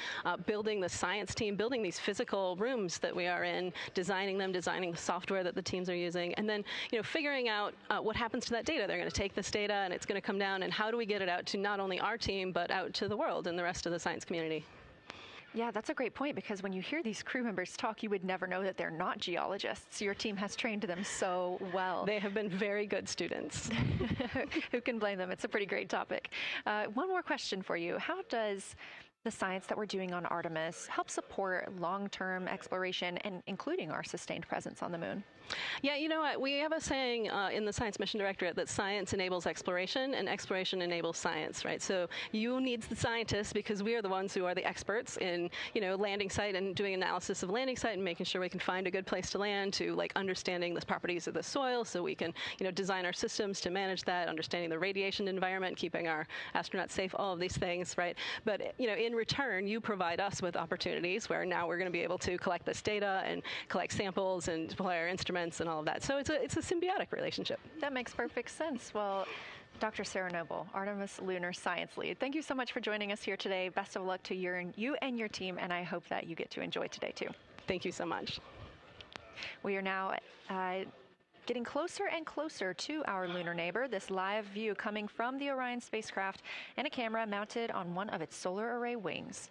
building the science team, building these physical rooms that we are in, designing the software that the teams are using, and then, figuring out what happens to that data. They're going to take this data and it's going to come down, and how do we get it out to not only our team, but out to the world and the rest of the science community? Yeah, that's a great point, because when you hear these crew members talk, you would never know that they're not geologists. Your team has trained them so well. They have been very good students. Who can blame them? It's a pretty great topic. One more question for you. How does the science that we're doing on Artemis help support long-term exploration and including our sustained presence on the moon? Yeah, you know what? We have a saying in the Science Mission Directorate that science enables exploration and exploration enables science, right? So you need the scientists because we are the ones who are the experts in, landing site and doing analysis of landing site and making sure we can find a good place to land, to understanding the properties of the soil so we can, design our systems to manage that, understanding the radiation environment, keeping our astronauts safe, all of these things, right? But, in return, you provide us with opportunities where now we're going to be able to collect this data and collect samples and deploy our instruments and all of that. So it's a symbiotic relationship. That makes perfect sense. Well, Dr. Sarah Noble, Artemis Lunar Science Lead, thank you so much for joining us here today. Best of luck to you and your team, and I hope that you get to enjoy today too. Thank you so much. We are now Getting closer and closer to our lunar neighbor, this live view coming from the Orion spacecraft and a camera mounted on one of its solar array wings.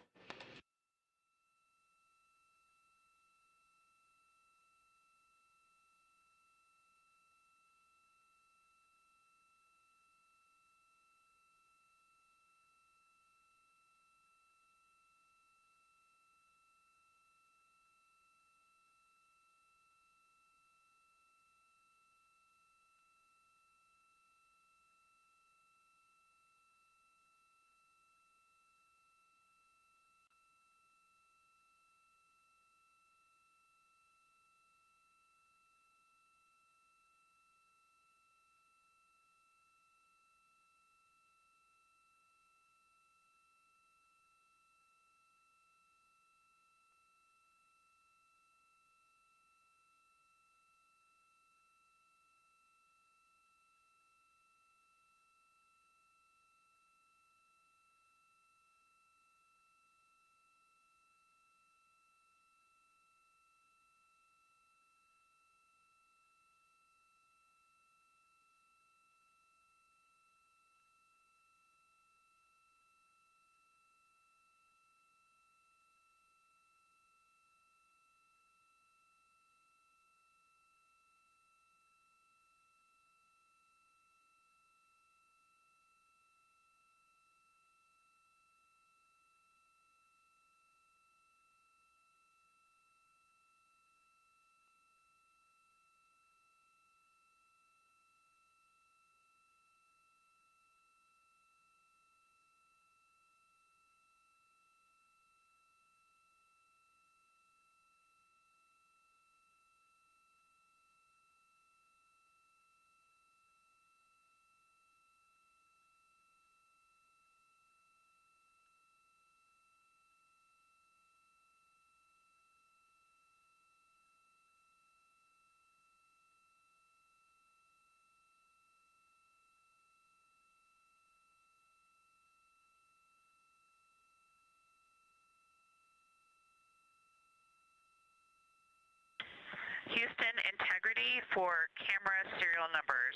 Houston, integrity for camera serial numbers.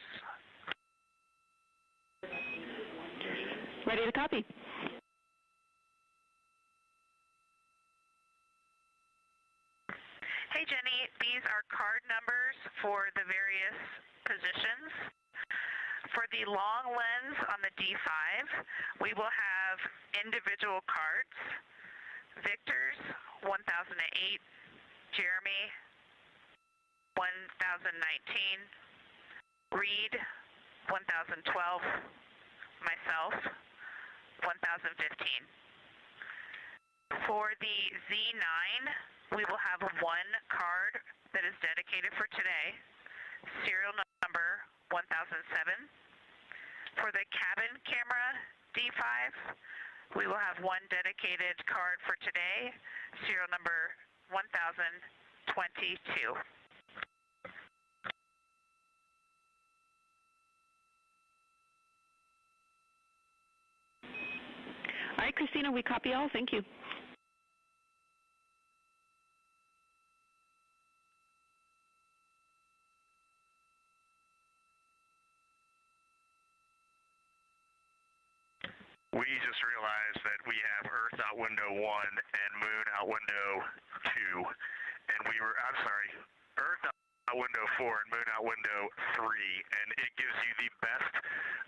Ready to copy. Hey Jenny, these are card numbers for the various positions. For the long lens on the D5, we will have individual cards. Victor's 1008, Jeremy 1019, Reed 1012, myself 1015. For the Z9, we will have one card that is dedicated for today, serial number 1007. For the cabin camera D5, we will have one dedicated card for today, serial number 1022. All right, Christina, we copy all. Thank you. We just realized that we have Earth out window 1 and Moon out window 2, and Earth out window 4 and Moon out window 3, and it gives you the best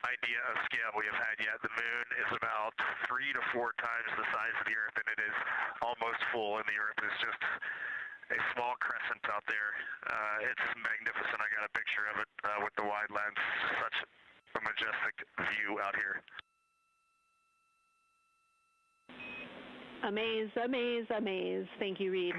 idea of scale we have had yet. The Moon is about 3 to 4 times the size of the Earth, and it is almost full, and the Earth is just a small crescent out there. It's magnificent. I got a picture of it with the wide lens. Such a majestic view out here. Amaze, amaze, amaze. Thank you, Reed.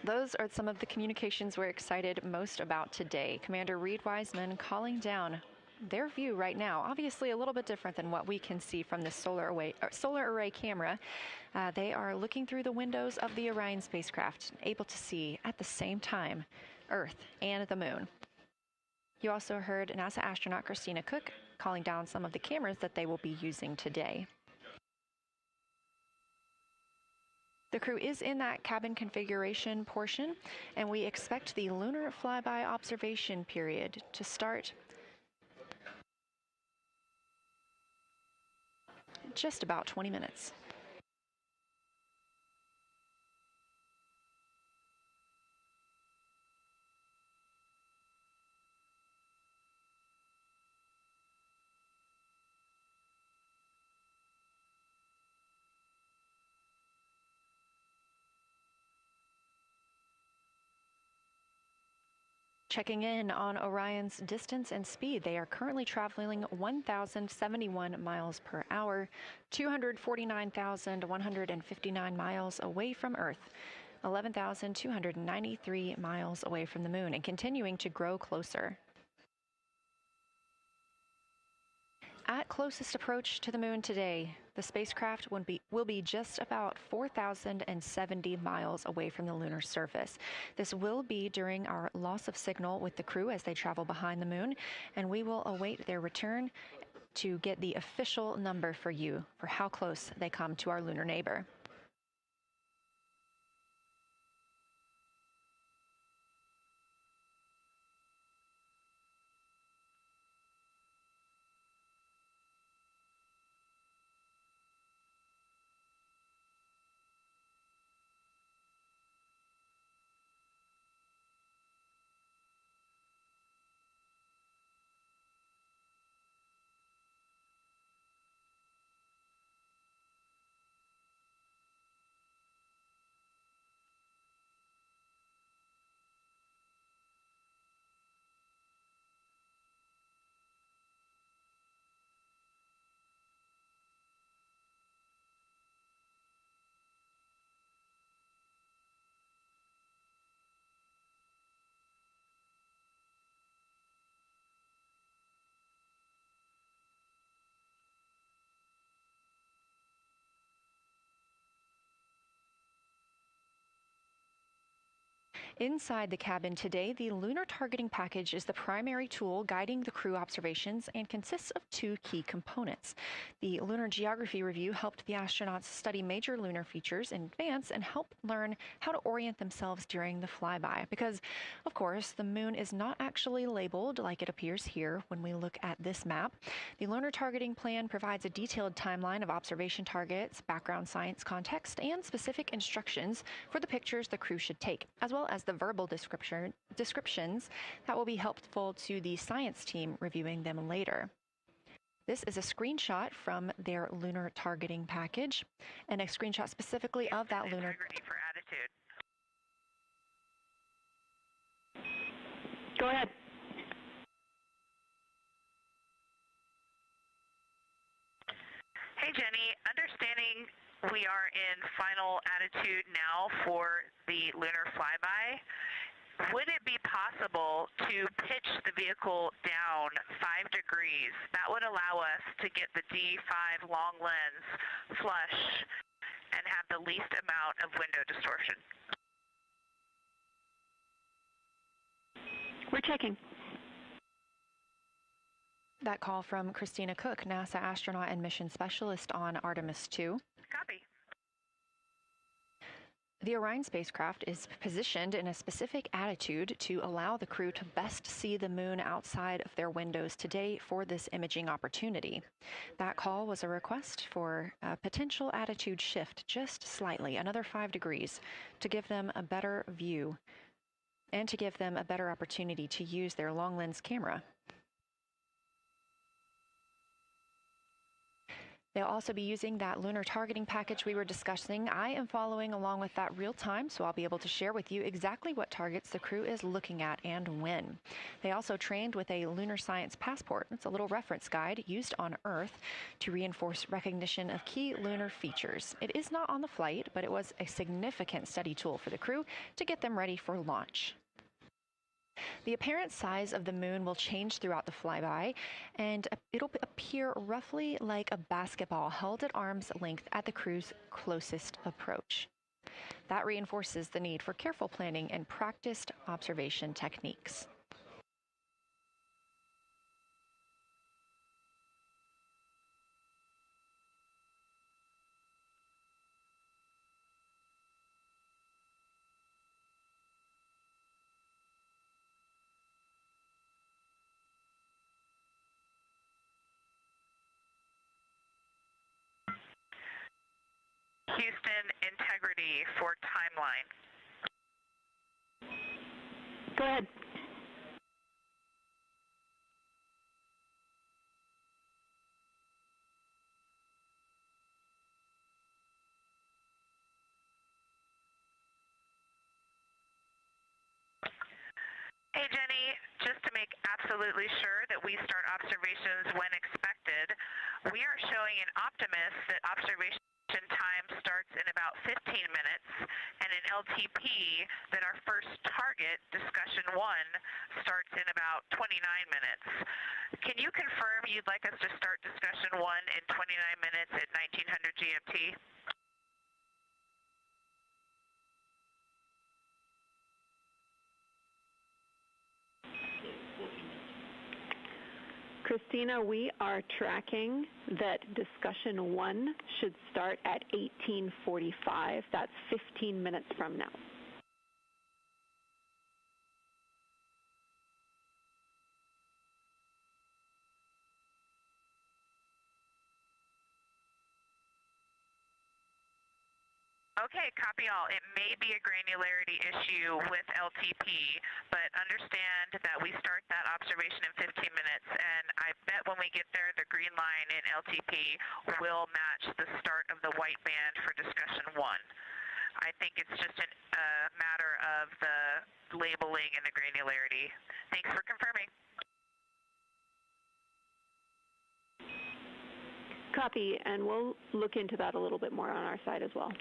Those are some of the communications we're excited most about today. Commander Reed Wiseman calling down their view right now, obviously a little bit different than what we can see from this solar array camera. They are looking through the windows of the Orion spacecraft, able to see at the same time Earth and the Moon. You also heard NASA astronaut Christina Cook calling down some of the cameras that they will be using today. The crew is in that cabin configuration portion, and we expect the lunar flyby observation period to start in just about 20 minutes. Checking in on Orion's distance and speed, they are currently traveling 1,071 miles per hour, 249,159 miles away from Earth, 11,293 miles away from the moon, and continuing to grow closer. At closest approach to the moon today, the spacecraft will be just about 4,070 miles away from the lunar surface. This will be during our loss of signal with the crew as they travel behind the moon, and we will await their return to get the official number for you for how close they come to our lunar neighbor. Inside the cabin today, the lunar targeting package is the primary tool guiding the crew observations and consists of two key components. The lunar geography review helped the astronauts study major lunar features in advance and help learn how to orient themselves during the flyby. Because, of course, the moon is not actually labeled like it appears here when we look at this map. The lunar targeting plan provides a detailed timeline of observation targets, background science context, and specific instructions for the pictures the crew should take, as well as the verbal descriptions that will be helpful to the science team reviewing them later. This is a screenshot from their lunar targeting package, and a screenshot specifically of that lunar. For attitude. Go ahead. Hey, Jenny. Understanding we are in final attitude now for the lunar flyby, would it be possible to pitch the vehicle down 5 degrees? That would allow us to get the D5 long lens flush and have the least amount of window distortion. We're checking. That call from Christina Cook, NASA astronaut and mission specialist on Artemis II. Copy. The Orion spacecraft is positioned in a specific attitude to allow the crew to best see the moon outside of their windows today for this imaging opportunity. That call was a request for a potential attitude shift just slightly, another 5 degrees, to give them a better view and to give them a better opportunity to use their long lens camera. They'll also be using that lunar targeting package we were discussing. I am following along with that real time, so I'll be able to share with you exactly what targets the crew is looking at and when. They also trained with a lunar science passport. It's a little reference guide used on Earth to reinforce recognition of key lunar features. It is not on the flight, but it was a significant study tool for the crew to get them ready for launch. The apparent size of the moon will change throughout the flyby, and it'll appear roughly like a basketball held at arm's length at the crew's closest approach. That reinforces the need for careful planning and practiced observation techniques. Houston, integrity for timeline. Go ahead. Hey, Jenny, just to make absolutely sure that we start observations when expected, we are showing in Optimus that observation time starts in about 15 minutes, and in LTP that our first target, discussion 1, starts in about 29 minutes. Can you confirm you'd like us to start discussion 1 in 29 minutes at 1900 GMT? Christina, we are tracking that discussion 1 should start at 18:45. That's 15 minutes from now. Okay, copy all. It may be a granularity issue with LTP, but understand that we start that observation in 15 minutes, and I bet when we get there, the green line in LTP will match the start of the white band for discussion 1. I think it's just a matter of the labeling and the granularity. Thanks for confirming. Copy, and we'll look into that a little bit more on our side as well.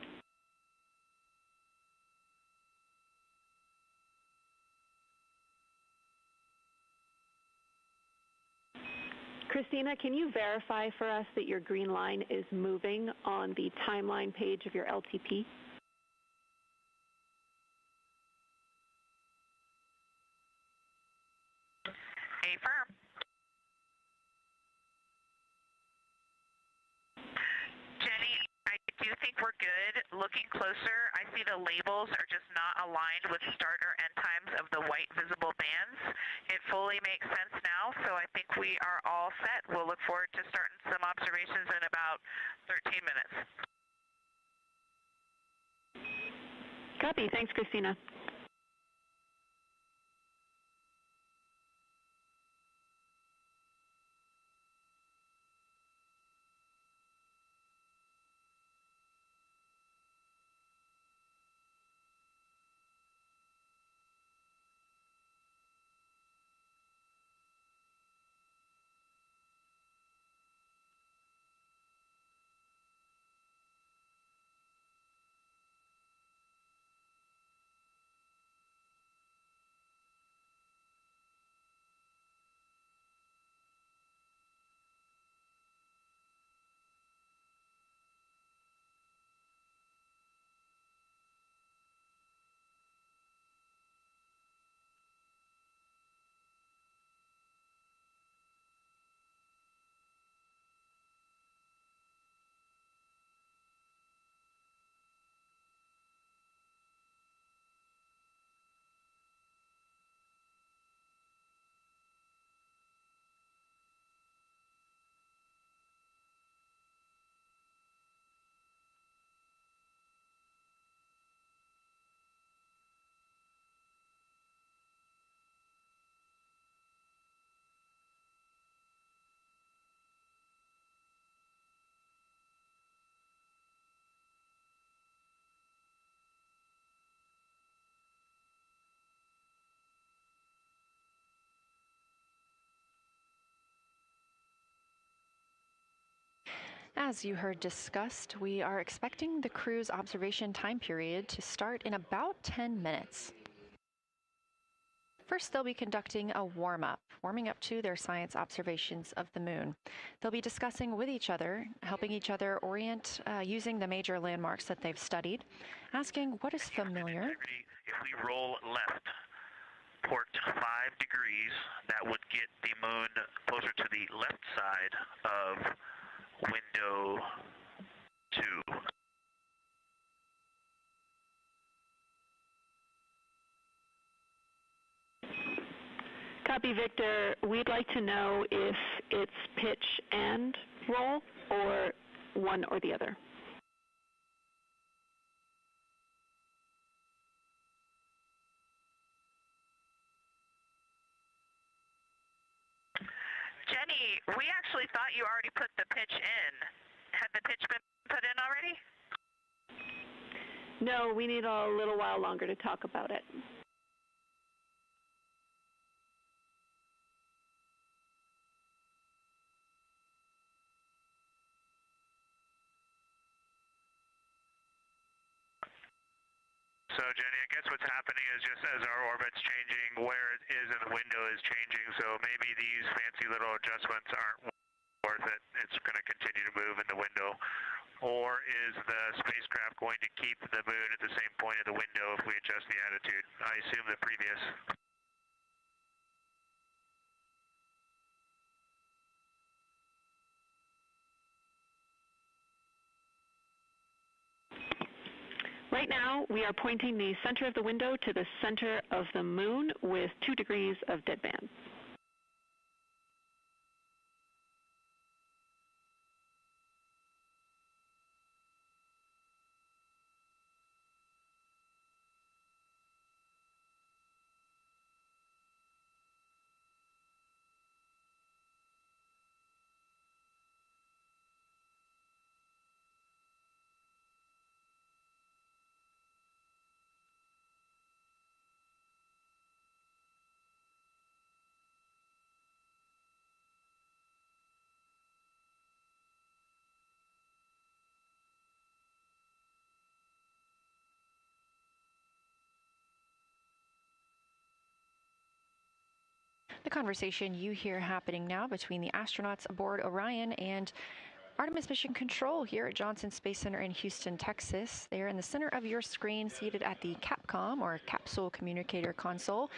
Christina, can you verify for us that your green line is moving on the timeline page of your LTP? Affirm. Jenny, I do think we're good. Looking closer, I see the labels are just not aligned with start or end times of the white visible bands. It fully makes sense now, so I think we are all set. We'll look forward to starting some observations in about 13 minutes. Copy. Thanks, Christina. As you heard discussed, we are expecting the crew's observation time period to start in about 10 minutes. First, they'll be conducting a warm-up, warming up to their science observations of the moon. They'll be discussing with each other, helping each other orient using the major landmarks that they've studied, asking what is familiar. If we roll left, port 5 degrees, that would get the moon closer to the left side of window 2. Copy, Victor. We'd like to know if it's pitch and roll or one or the other. We actually thought you already put the pitch in. Had the pitch been put in already? No, we need a little while longer to talk about it. So, Jenny, I guess what's happening is just as our orbit's changing, where it is in the window is changing, so maybe these fancy little adjustments aren't worth it. It's going to continue to move in the window. Or is the spacecraft going to keep the moon at the same point of the window if we adjust the attitude? I assume the previous. Right now, we are pointing the center of the window to the center of the moon with 2 degrees of deadband. The conversation you hear happening now between the astronauts aboard Orion and Artemis Mission Control here at Johnson Space Center in Houston, Texas. They are in the center of your screen, seated at the CAPCOM, or Capsule Communicator Console.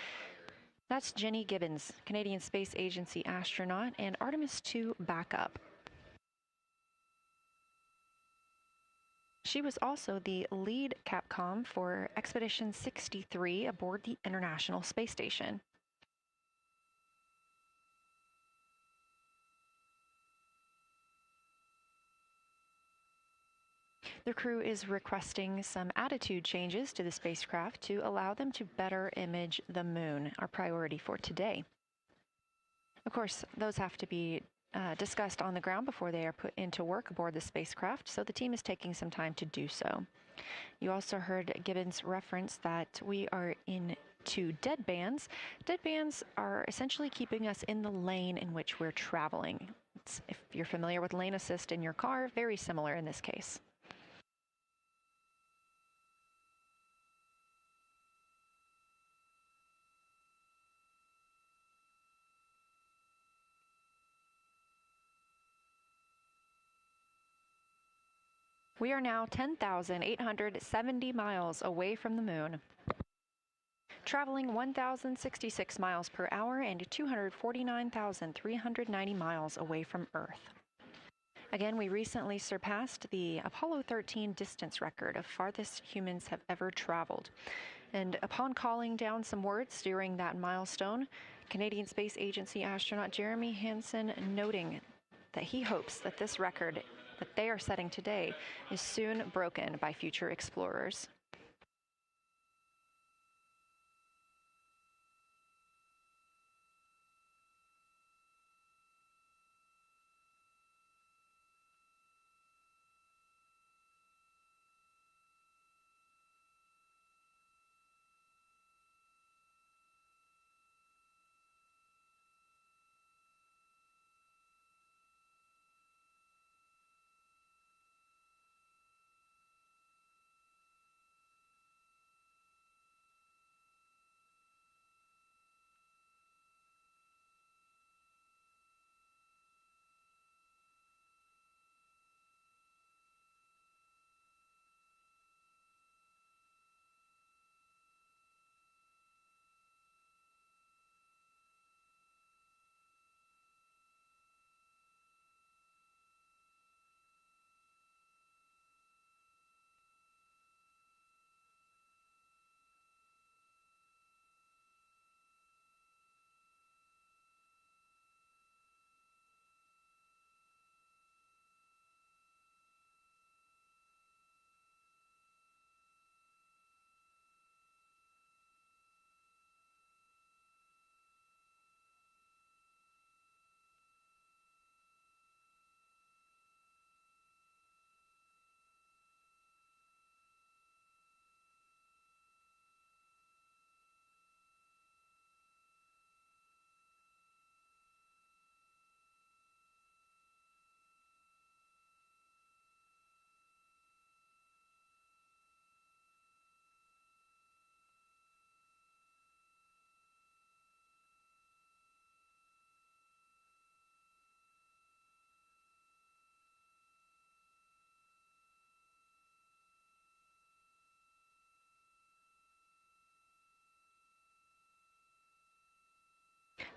That's Jenny Gibbons, Canadian Space Agency astronaut and Artemis II backup. She was also the lead CAPCOM for Expedition 63 aboard the International Space Station. The crew is requesting some attitude changes to the spacecraft to allow them to better image the moon, our priority for today. Of course, those have to be discussed on the ground before they are put into work aboard the spacecraft, so the team is taking some time to do so. You also heard Gibbons reference that we are in 2 deadbands. Deadbands are essentially keeping us in the lane in which we're traveling. If you're familiar with lane assist in your car, very similar in this case. We are now 10,870 miles away from the moon, traveling 1,066 miles per hour and 249,390 miles away from Earth. Again, we recently surpassed the Apollo 13 distance record of farthest humans have ever traveled. And upon calling down some words during that milestone, Canadian Space Agency astronaut Jeremy Hansen noting that he hopes that this record that they are setting today is soon broken by future explorers.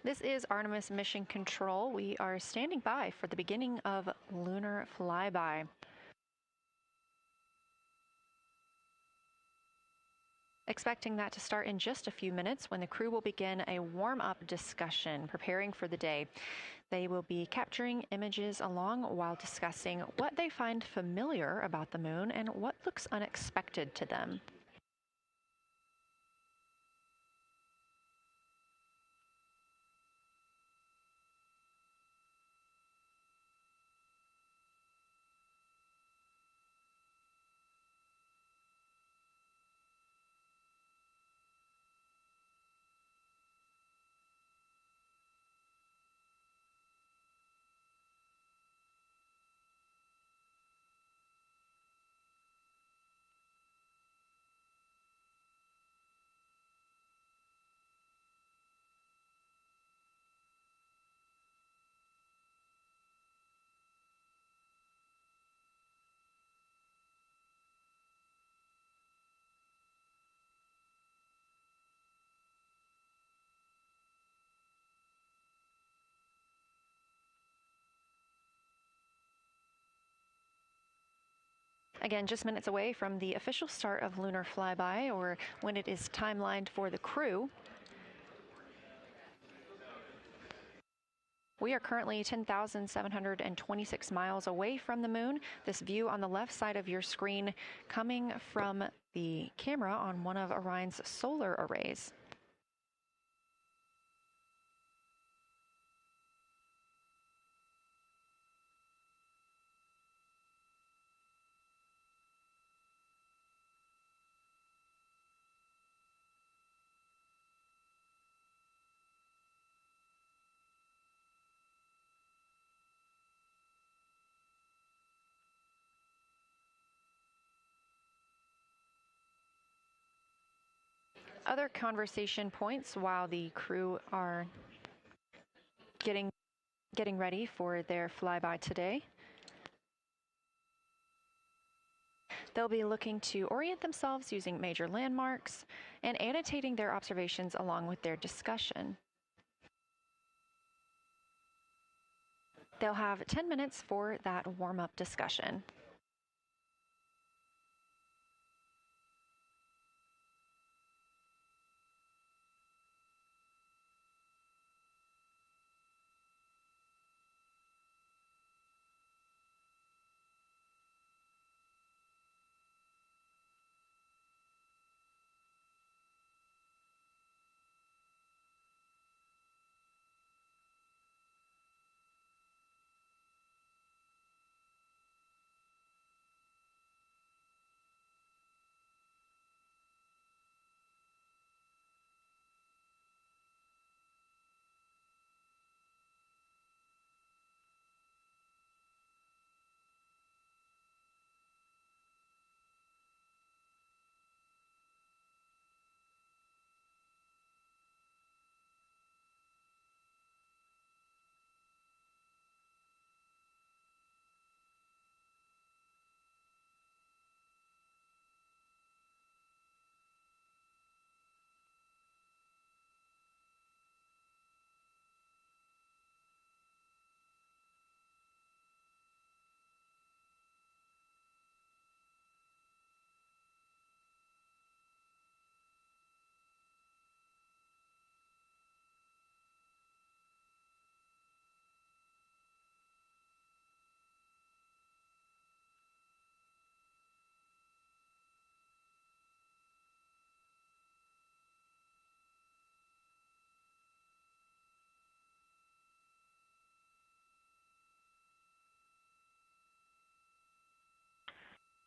This is Artemis Mission Control. We are standing by for the beginning of lunar flyby. Expecting that to start in just a few minutes when the crew will begin a warm-up discussion, preparing for the day. They will be capturing images along while discussing what they find familiar about the moon and what looks unexpected to them. Again, just minutes away from the official start of lunar flyby, or when it is timelined for the crew. We are currently 10,726 miles away from the moon. This view on the left side of your screen coming from the camera on one of Orion's solar arrays. Other conversation points while the crew are getting ready for their flyby today. They'll be looking to orient themselves using major landmarks and annotating their observations along with their discussion. They'll have 10 minutes for that warm-up discussion.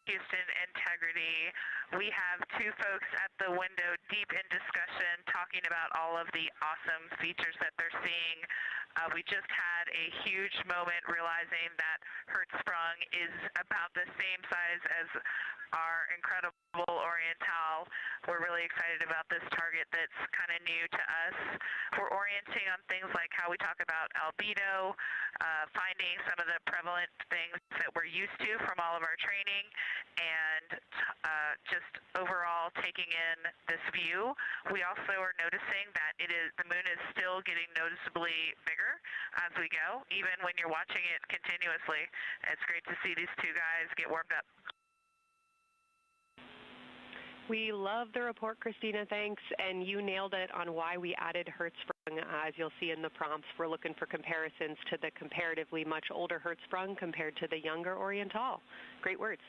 Houston integrity. We have two folks at the window deep in discussion talking about all of the awesome features that they're seeing. We just had a huge moment realizing that Hertzsprung is about the same size as our incredible Oriental. We're really excited about this target that's kind of new to us. We're orienting on things like how we talk about albedo, finding some of the prevalent things that we're used to from all of our training, and just overall taking in this view. We also are noticing that the moon is still getting noticeably bigger as we go, even when you're watching it continuously. It's great to see these two guys get warmed up. We love the report, Christina, thanks. And you nailed it on why we added Hertzsprung. As you'll see in the prompts, we're looking for comparisons to the comparatively much older Hertzsprung compared to the younger Oriental. Great words.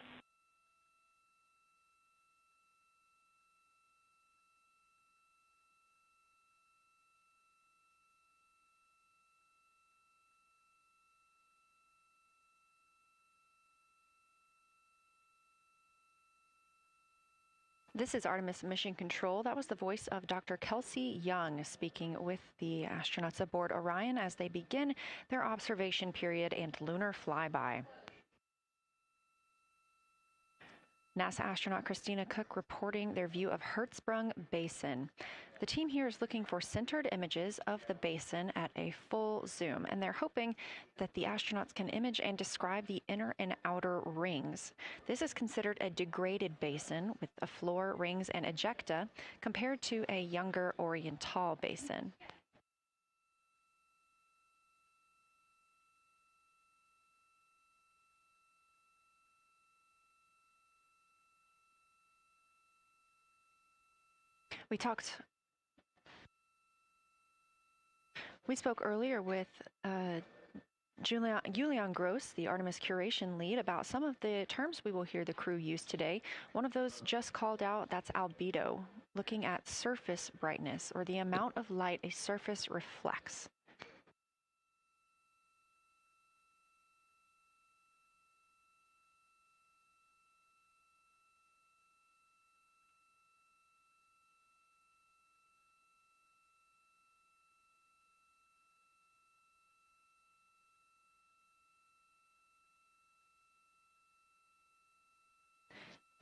This is Artemis Mission Control. That was the voice of Dr. Kelsey Young speaking with the astronauts aboard Orion as they begin their observation period and lunar flyby. NASA astronaut Christina Cook reporting their view of Hertzsprung Basin. The team here is looking for centered images of the basin at a full zoom, and they're hoping that the astronauts can image and describe the inner and outer rings. This is considered a degraded basin with a floor, rings, and ejecta compared to a younger Oriental basin. We spoke earlier with Julian Gross, the Artemis curation lead, about some of the terms we will hear the crew use today. One of those just called out, that's albedo, looking at surface brightness, or the amount of light a surface reflects.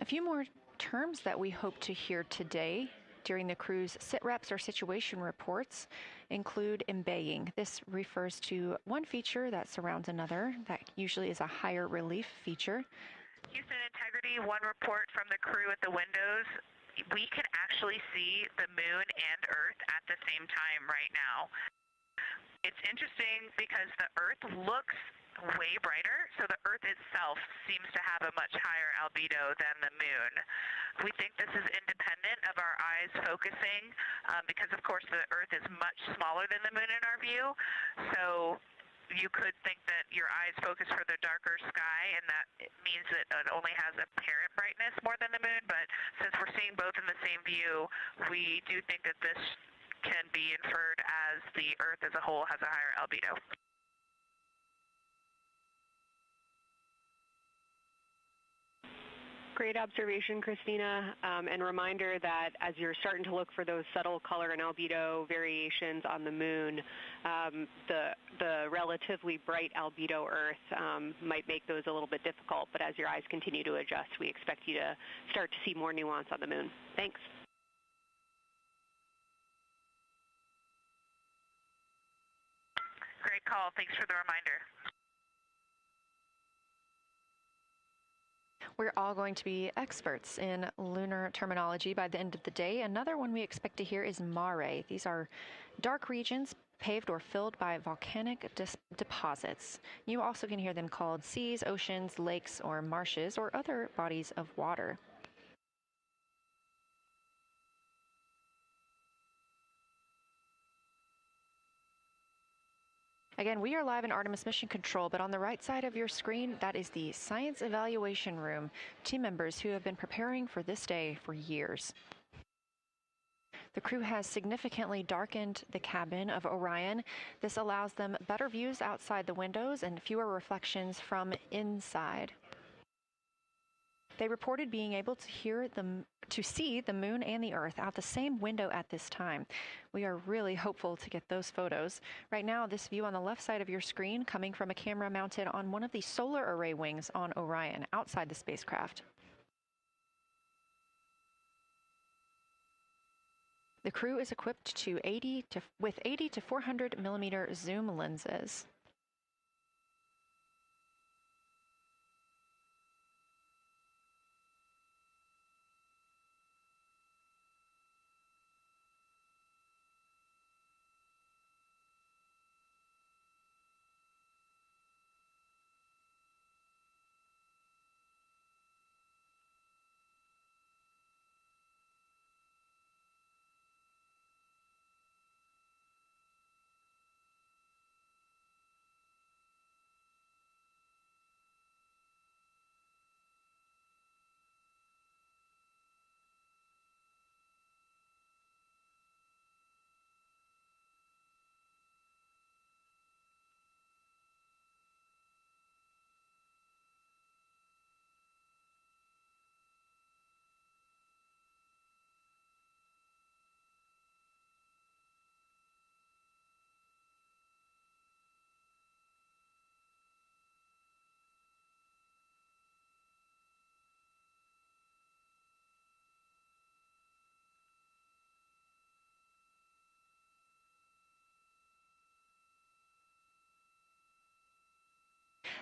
A few more terms that we hope to hear today during the crew's sit reps or situation reports include embaying. This refers to one feature that surrounds another. That usually is a higher relief feature. Houston Integrity, one report from the crew at the windows. We can actually see the moon and Earth at the same time right now. It's interesting because the Earth looks way brighter, so the Earth itself seems to have a much higher albedo than the moon. We think this is independent of our eyes focusing because, of course, the Earth is much smaller than the moon in our view, so you could think that your eyes focus for the darker sky, and that means that it only has apparent brightness more than the moon, but since we're seeing both in the same view, we do think that this can be inferred as the Earth as a whole has a higher albedo. Great observation, Christina, and reminder that as you're starting to look for those subtle color and albedo variations on the moon, the relatively bright albedo Earth might make those a little bit difficult, but as your eyes continue to adjust, we expect you to start to see more nuance on the moon. Thanks. Great call. Thanks for the reminder. We're all going to be experts in lunar terminology by the end of the day. Another one we expect to hear is mare. These are dark regions paved or filled by volcanic deposits. You also can hear them called seas, oceans, lakes, or marshes, or other bodies of water. Again, we are live in Artemis Mission Control, but on the right side of your screen, that is the Science Evaluation Room, team members who have been preparing for this day for years. The crew has significantly darkened the cabin of Orion. This allows them better views outside the windows and fewer reflections from inside. They reported being able to see the moon and the Earth out the same window at this time. We are really hopeful to get those photos. Right now, this view on the left side of your screen coming from a camera mounted on one of the solar array wings on Orion outside the spacecraft. The crew is equipped with 80 to 400 millimeter zoom lenses.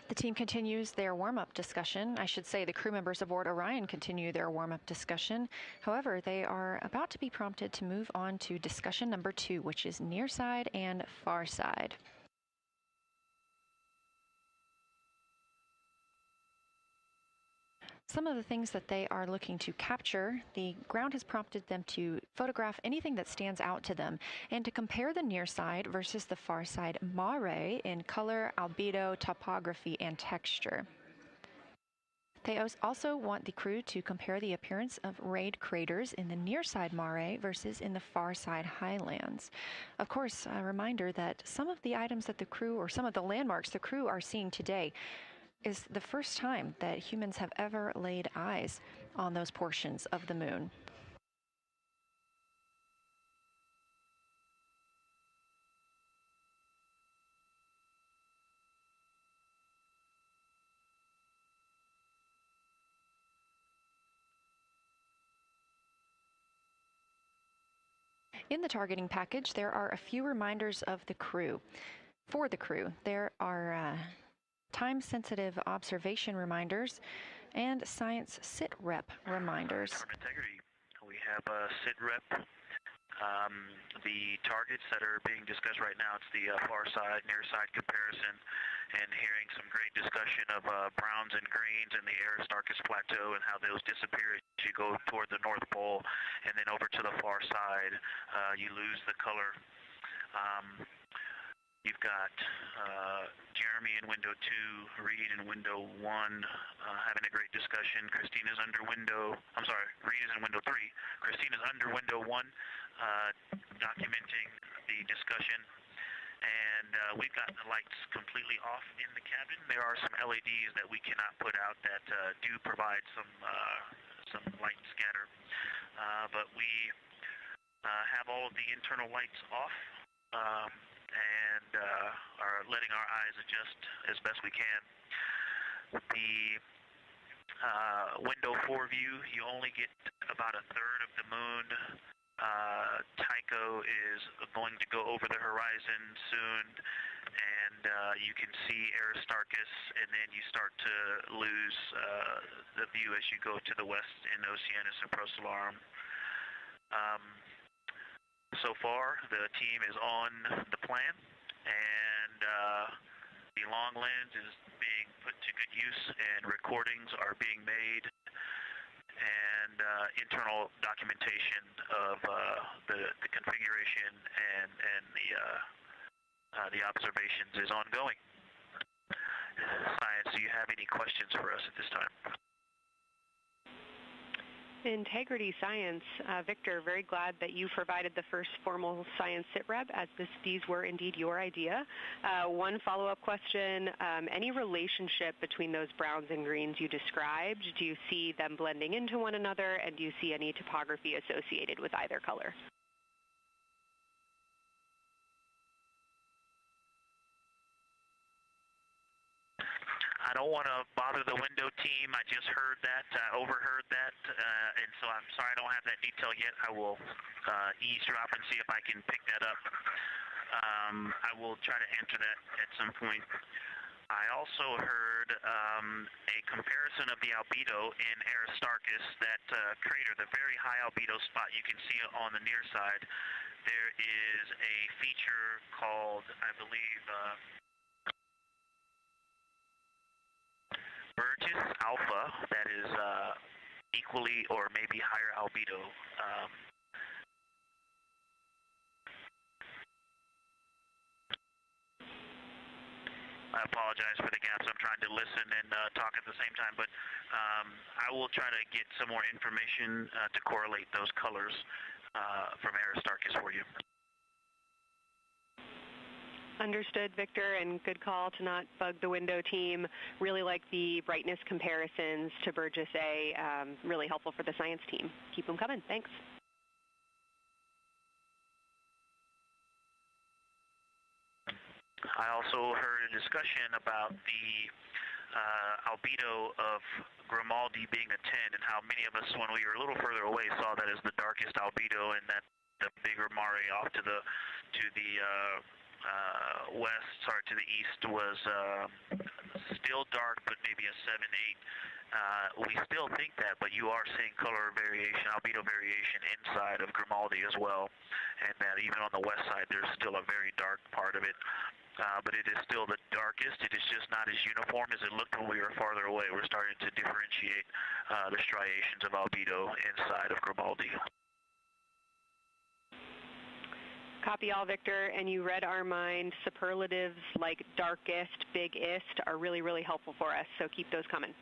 The team continues their warm-up discussion. I should say the crew members aboard Orion continue their warm-up discussion. However, they are about to be prompted to move on to discussion number 2, which is near side and far side. Some of the things that they are looking to capture, the ground has prompted them to photograph anything that stands out to them and to compare the near side versus the far side mare in color, albedo, topography, and texture. They also want the crew to compare the appearance of rayed craters in the near side mare versus in the far side highlands. Of course, a reminder that some of the items that the crew, or some of the landmarks the crew are seeing today, is the first time that humans have ever laid eyes on those portions of the moon. In the targeting package, there are a few reminders of the crew. For the crew, there are time-sensitive observation reminders and science sit-rep reminders. Integrity. We have a sit-rep. The targets that are being discussed right now, it's the far side, near side comparison, and hearing some great discussion of browns and greens in the Aristarchus Plateau and how those disappear as you go toward the North Pole, and then over to the far side, you lose the color. You've got Jeremy in window 2, Reed in window 1, having a great discussion. Christina's under window, I'm sorry, Reed is in window 3. Christina's under window 1, documenting the discussion. And we've got the lights completely off in the cabin. There are some LEDs that we cannot put out that do provide some light scatter. But we have all of the internal lights off. And are letting our eyes adjust as best we can. The window 4 view, you only get about a third of the moon. Tycho is going to go over the horizon soon, and you can see Aristarchus, and then you start to lose the view as you go to the west in Oceanus and Procellarum. So far, the team is on the plan, and the long lens is being put to good use, and recordings are being made, and internal documentation of the configuration and the observations is ongoing. Science, do you have any questions for us at this time? Integrity Science. Victor, very glad that you provided the first formal science sit-rep, as these were indeed your idea. One follow-up question, any relationship between those browns and greens you described? Do you see them blending into one another, and do you see any topography associated with either color? I don't want to bother the window team. I just heard that, overheard that, and so I'm sorry I don't have that detail yet. I will eavesdrop and see if I can pick that up. I will try to answer that at some point. I also heard a comparison of the albedo in Aristarchus, that crater, the very high albedo spot you can see on the near side. There is a feature called, I believe, Burgess alpha, that is equally or maybe higher albedo. I apologize for the gaps. I'm trying to listen and talk at the same time, but I will try to get some more information to correlate those colors from Aristarchus for you. Understood, Victor, and good call to not bug the window team. Really like the brightness comparisons to Burgess A. Really helpful for the science team. Keep them coming. Thanks. I also heard a discussion about the albedo of Grimaldi being a 10, and how many of us, when we were a little further away, saw that as the darkest albedo, and that the bigger mare off to the west, sorry, to the east was still dark, but maybe a 7, 8. We still think that, but you are seeing color variation, albedo variation inside of Grimaldi as well, and that even on the west side, there's still a very dark part of it. But it is still the darkest. It is just not as uniform as it looked when we were farther away. We're starting to differentiate the striations of albedo inside of Grimaldi. Copy all, Victor, and you read our mind. Superlatives like darkest, biggest are really, really helpful for us, so keep those coming.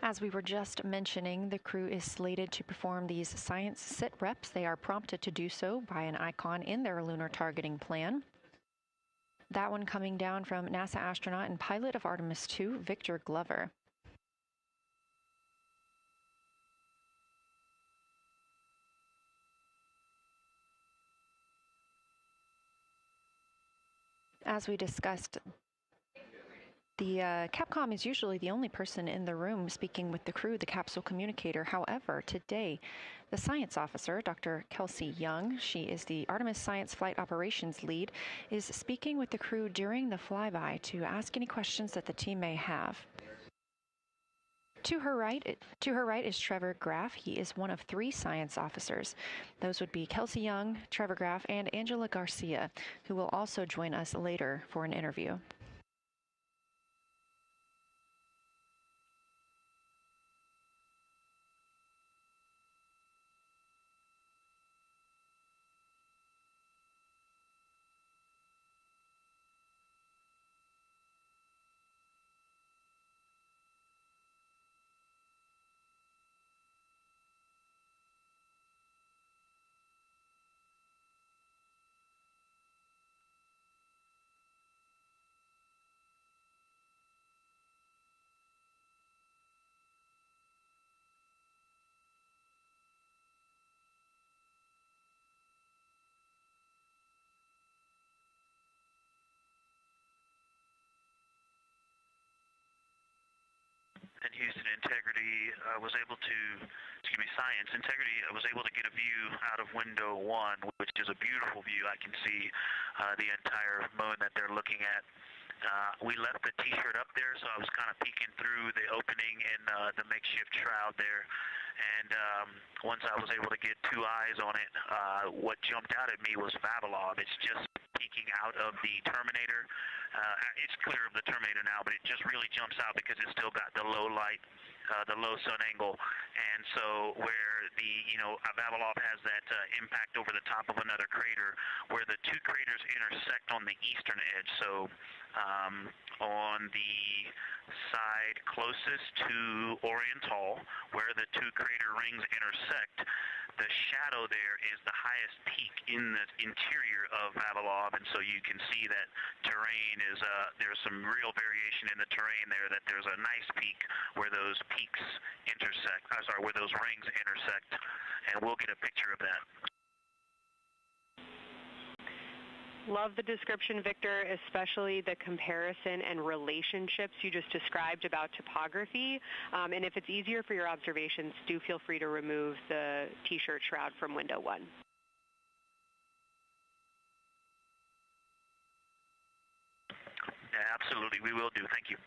As we were just mentioning, the crew is slated to perform these science sit reps. They are prompted to do so by an icon in their lunar targeting plan. That one coming down from NASA astronaut and pilot of Artemis II, Victor Glover. As we discussed, the Capcom is usually the only person in the room speaking with the crew, the capsule communicator. However, today, the science officer, Dr. Kelsey Young, she is the Artemis Science Flight Operations Lead, is speaking with the crew during the flyby to ask any questions that the team may have. To her right is Trevor Graff. He is one of 3 science officers. Those would be Kelsey Young, Trevor Graff, and Angela Garcia, who will also join us later for an interview. And Houston Integrity Science Integrity was able to get a view out of window 1, which is a beautiful view. I can see the entire moon that they're looking at. We left the T-shirt up there, so I was kind of peeking through the opening in the makeshift shroud there. And once I was able to get 2 eyes on it, what jumped out at me was Vavilov. It's just peeking out of the Terminator. It's clear of the Terminator now, but it just really jumps out because it's still got the low light, the low sun angle. And so where the, Vavilov has that impact over the top of another crater, where the 2 craters intersect on the eastern edge. So on the side closest to Oriental, where the 2 crater rings intersect, the shadow there is the highest peak in the interior of Vavilov, and so you can see that terrain is, there's some real variation in the terrain there, that there's a nice peak where those peaks intersect, where those rings intersect, and we'll get a picture of that. Love the description, Victor, especially the comparison and relationships you just described about topography. And if it's easier for your observations, do feel free to remove the T-shirt shroud from window 1. Yeah, absolutely, we will do. Thank you.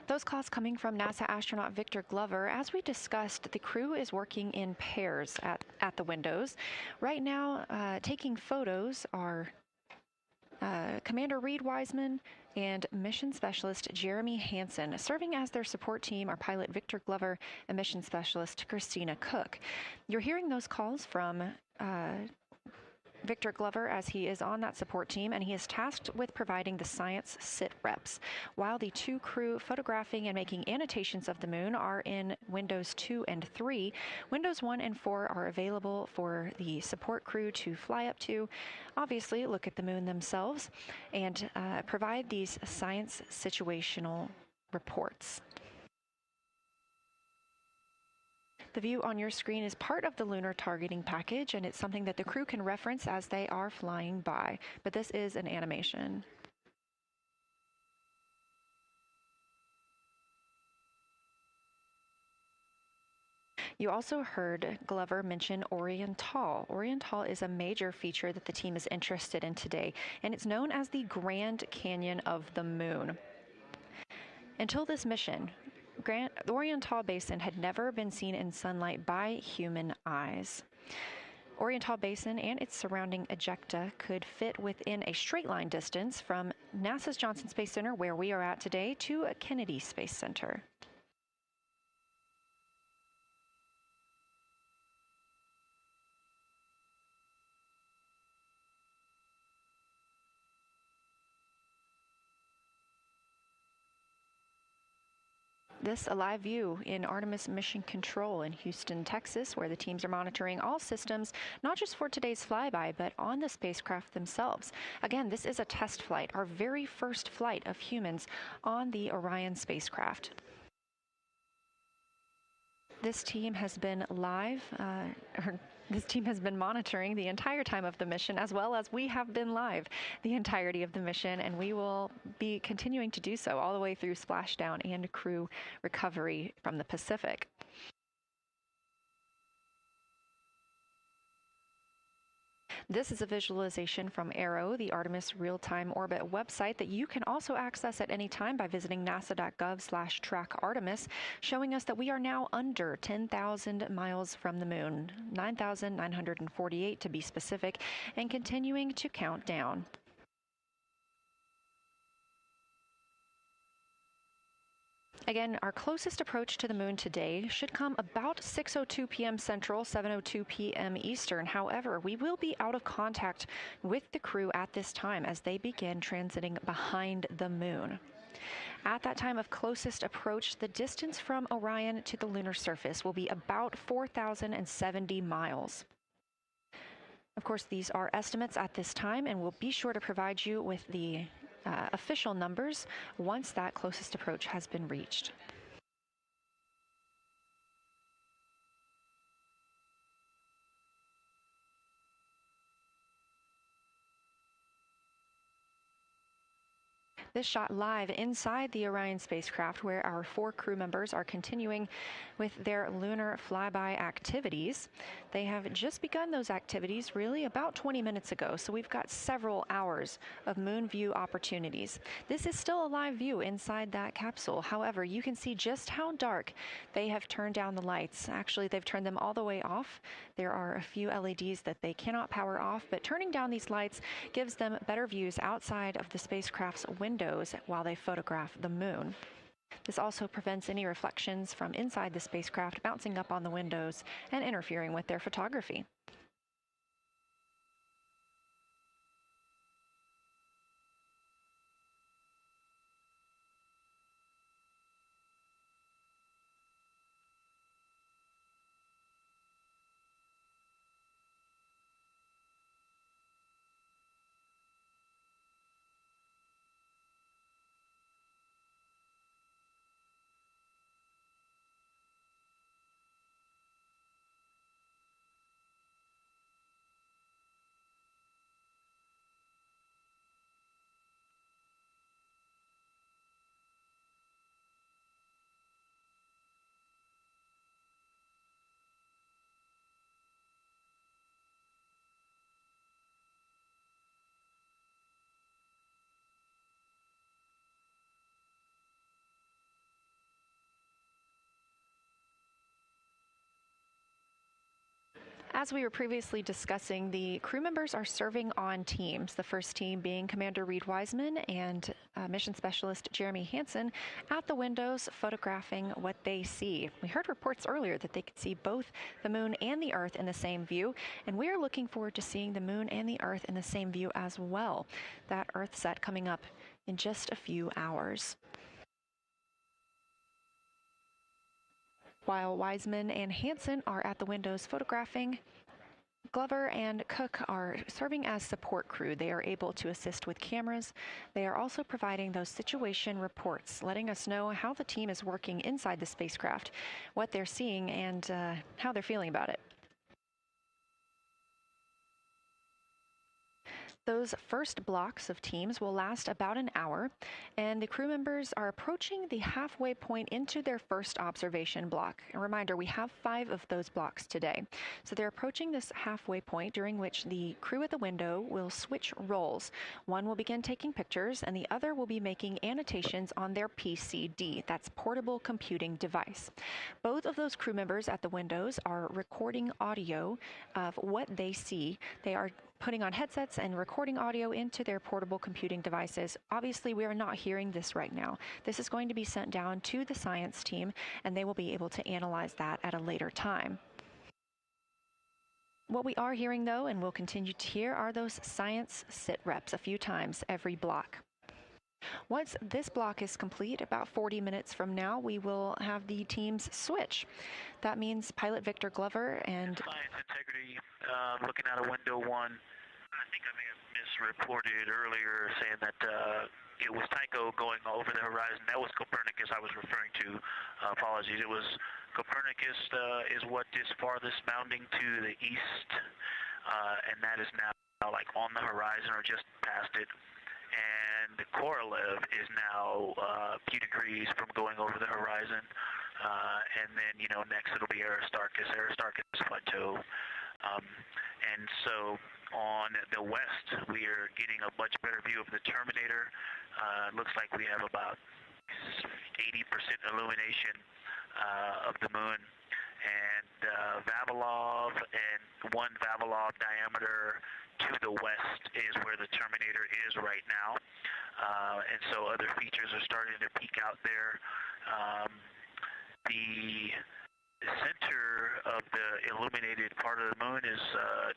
Those calls coming from NASA astronaut Victor Glover. As we discussed, the crew is working in pairs at the windows. Right now, taking photos are Commander Reed Wiseman and mission specialist Jeremy Hansen. Serving as their support team are pilot Victor Glover and mission specialist Christina Cook. You're hearing those calls from Victor Glover as he is on that support team, and he is tasked with providing the science sit reps, while the two crew photographing and making annotations of the moon are in windows 2 and 3. Windows 1 and 4 are available for the support crew to fly up to, obviously look at the moon themselves, and provide these science situational reports. The view on your screen is part of the lunar targeting package, and it's something that the crew can reference as they are flying by, but this is an animation. You also heard Glover mention Oriental. Oriental is a major feature that the team is interested in today, and it's known as the Grand Canyon of the Moon. Until this mission, the Oriental Basin had never been seen in sunlight by human eyes. Oriental Basin and its surrounding ejecta could fit within a straight line distance from NASA's Johnson Space Center, where we are at today, to Kennedy Space Center. This a live view in Artemis Mission Control in Houston, Texas, where the teams are monitoring all systems, not just for today's flyby, but on the spacecraft themselves. Again, this is a test flight, our very first flight of humans on the Orion spacecraft. This team has been monitoring the entire time of the mission, as well as we have been live the entirety of the mission, and we will be continuing to do so all the way through splashdown and crew recovery from the Pacific. This is a visualization from ARROW, the Artemis Real-Time Orbit website that you can also access at any time by visiting nasa.gov/trackartemis, showing us that we are now under 10,000 miles from the moon, 9,948 to be specific, and continuing to count down. Again, our closest approach to the moon today should come about 6:02 p.m. Central, 7:02 p.m. Eastern. However, we will be out of contact with the crew at this time as they begin transiting behind the moon. At that time of closest approach, the distance from Orion to the lunar surface will be about 4,070 miles. Of course, these are estimates at this time, and we'll be sure to provide you with the official numbers once that closest approach has been reached. This shot live inside the Orion spacecraft, where our 4 crew members are continuing with their lunar flyby activities. They have just begun those activities really about 20 minutes ago, so we've got several hours of moon view opportunities. This is still a live view inside that capsule. However, you can see just how dark they have turned down the lights. Actually, they've turned them all the way off. There are a few LEDs that they cannot power off, but turning down these lights gives them better views outside of the spacecraft's windows while they photograph the moon. This also prevents any reflections from inside the spacecraft bouncing up on the windows and interfering with their photography. As we were previously discussing, the crew members are serving on teams, the first team being Commander Reed Wiseman and Mission Specialist Jeremy Hansen at the windows photographing what they see. We heard reports earlier that they could see both the moon and the Earth in the same view, and we are looking forward to seeing the moon and the Earth in the same view as well. That Earth set coming up in just a few hours. While Wiseman and Hansen are at the windows photographing, Glover and Cook are serving as support crew. They are able to assist with cameras. They are also providing those situation reports, letting us know how the team is working inside the spacecraft, what they're seeing, and how they're feeling about it. Those first blocks of teams will last about an hour, and the crew members are approaching the halfway point into their first observation block. A reminder, we have 5 of those blocks today. So they're approaching this halfway point, during which the crew at the window will switch roles. One will begin taking pictures, and the other will be making annotations on their PCD, that's portable computing device. Both of those crew members at the windows are recording audio of what they see. They are putting on headsets and recording audio into their portable computing devices. Obviously, we are not hearing this right now. This is going to be sent down to the science team, and they will be able to analyze that at a later time. What we are hearing, though, and will continue to hear, are those science sit reps a few times every block. Once this block is complete, about 40 minutes from now, we will have the teams switch. That means pilot Victor Glover and Science integrity, looking out of window 1. I think I may have misreported earlier saying that it was Tycho going over the horizon. That was Copernicus I was referring to. Apologies. It was Copernicus is what is farthest bounding to the east, and that is now like on the horizon or just past it. And Korolev is now a few degrees from going over the horizon. And then, next it'll be Aristarchus Plateau. And so on the west, we are getting a much better view of the Terminator. It looks like we have about 80% illumination of the moon. And Vavilov and 1 Vavilov diameter to the west is where the Terminator is right now. And so other features are starting to peek out there. The center of the illuminated part of the moon is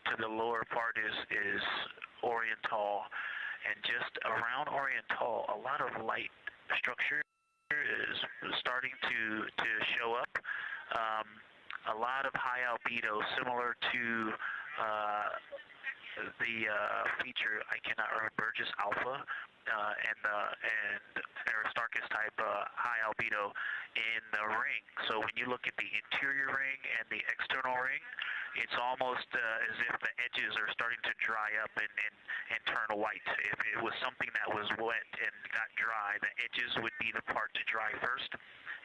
to the lower part is Oriental, and just around Oriental, a lot of light structure is starting to show up. A lot of high albedo, similar to the feature, I cannot remember, Burgess Alpha and Aristarchus type high albedo in the ring. So when you look at the interior ring and the external ring, it's almost as if the edges are starting to dry up and turn white. If it was something that was wet and got dry, the edges would be the part to dry first.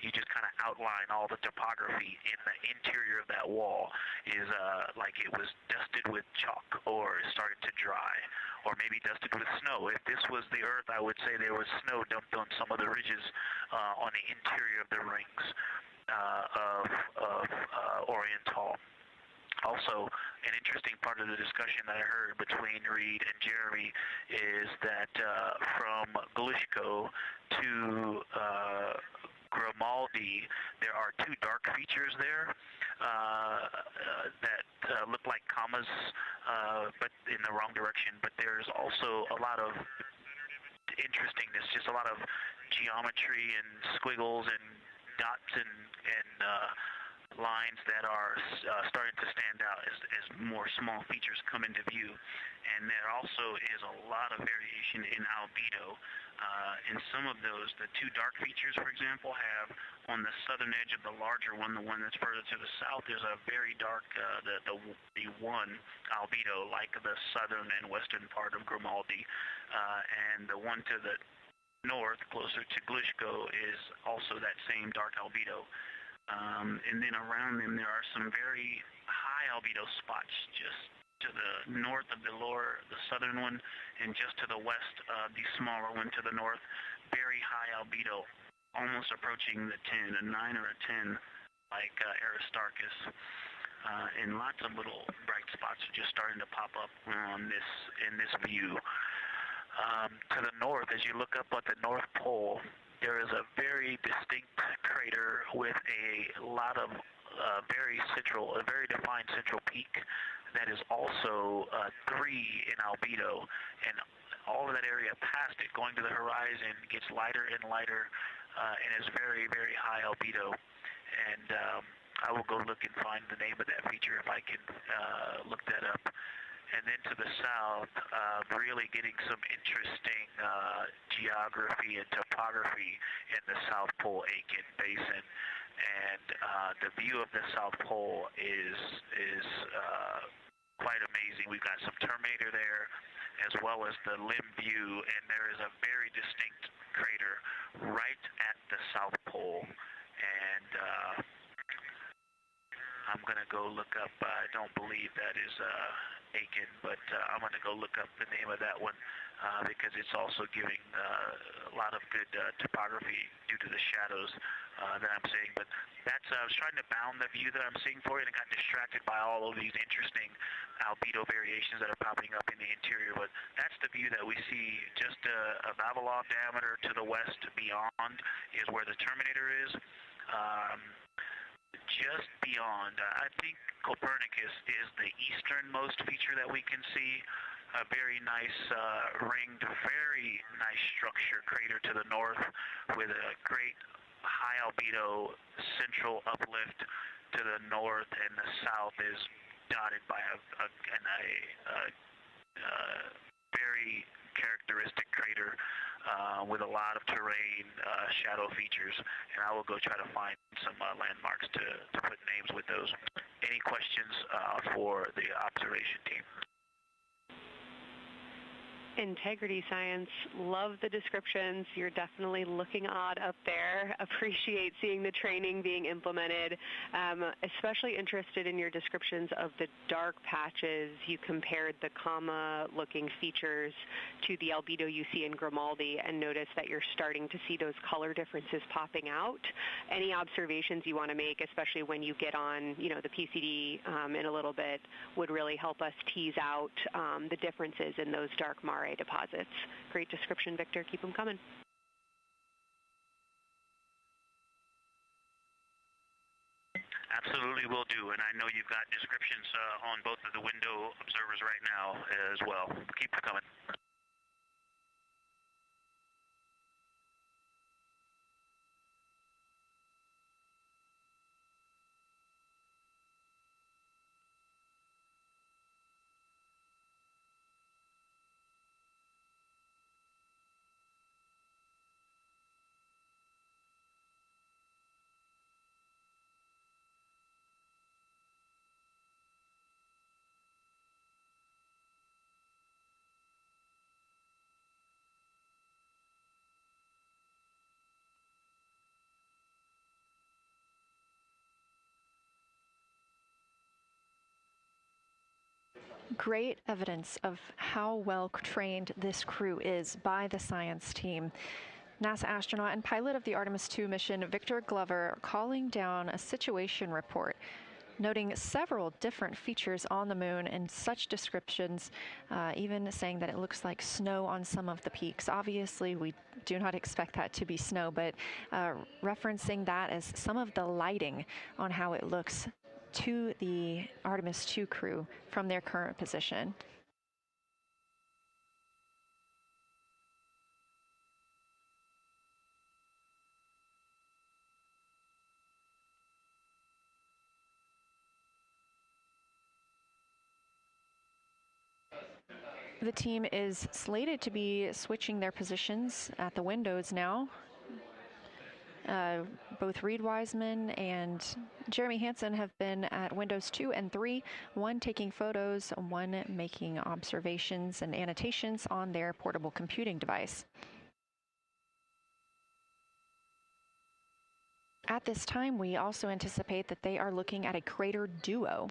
You just kind of outline all the topography in the interior of that wall is like it was dusted with chalk or is starting to dry, or maybe dusted with snow. If this was the Earth, I would say there was snow dumped on some of the ridges on the interior of the rings of Oriental. Also, an interesting part of the discussion that I heard between Reed and Jeremy is that from Glushko to Grimaldi, there are 2 dark features there that look like commas, but in the wrong direction. But there's also a lot of interestingness, just a lot of geometry and squiggles and dots and lines that are starting to stand out as more small features come into view. And there also is a lot of variation in albedo. And some of those, the 2 dark features, for example, have on the southern edge of the larger one, the one that's further to the south, there's a very dark, the 1 albedo, like the southern and western part of Grimaldi. And the one to the north, closer to Glushko, is also that same dark albedo. And then around them, there are some very high albedo spots just to the north of the southern one, and just to the west of the smaller one to the north. Very high albedo, almost approaching the 10, a 9 or a 10, like Aristarchus. and lots of little bright spots are just starting to pop up on in this view. To the north, as you look up at the North Pole, there is a very distinct crater with a lot of a very defined central peak that is also 3 in albedo, and all of that area past it, going to the horizon, gets lighter and lighter, and is very, very high albedo. And I will go look and find the name of that feature if I can look that up. And then to the south, really getting some interesting geography and topography in the South Pole Aitken Basin. And the view of the South Pole is quite amazing. We've got some Terminator there, as well as the limb view, and there is a very distinct crater right at the South Pole. And I'm going to go look up, I don't believe that is Aiken, but I'm going to go look up the name of that one because it's also giving a lot of good topography due to the shadows that I'm seeing. But that's, I was trying to bound the view that I'm seeing for it and got distracted by all of these interesting albedo variations that are popping up in the interior. But that's the view that we see just a Vavilov diameter to the west beyond is where the Terminator is. Just beyond, I think Copernicus is the easternmost feature that we can see. A very nice ringed, very nice structure crater to the north with a great high albedo central uplift to the north, and the south is dotted by a very characteristic crater with a lot of terrain, shadow features, and I will go try to find some landmarks to put names with those. Any questions for the observation team? Integrity Science, love the descriptions. You're definitely looking odd up there. Appreciate seeing the training being implemented. Especially interested in your descriptions of the dark patches. You compared the comma-looking features to the albedo you see in Grimaldi and noticed that you're starting to see those color differences popping out. Any observations you want to make, especially when you get on, the PCD in a little bit, would really help us tease out the differences in those dark mare deposits. Great description, Victor. Keep them coming. Absolutely will do, and I know you've got descriptions on both of the window observers right now as well. Keep them coming. Great evidence of how well trained this crew is by the science team. NASA astronaut and pilot of the Artemis II mission, Victor Glover, calling down a situation report, noting several different features on the moon and such descriptions, even saying that it looks like snow on some of the peaks. Obviously, we do not expect that to be snow, but referencing that as some of the lighting on how it looks to the Artemis II crew from their current position. The team is slated to be switching their positions at the windows now. Both Reed Wiseman and Jeremy Hansen have been at windows 2 and 3, one taking photos, one making observations and annotations on their portable computing device. At this time, we also anticipate that they are looking at a crater duo.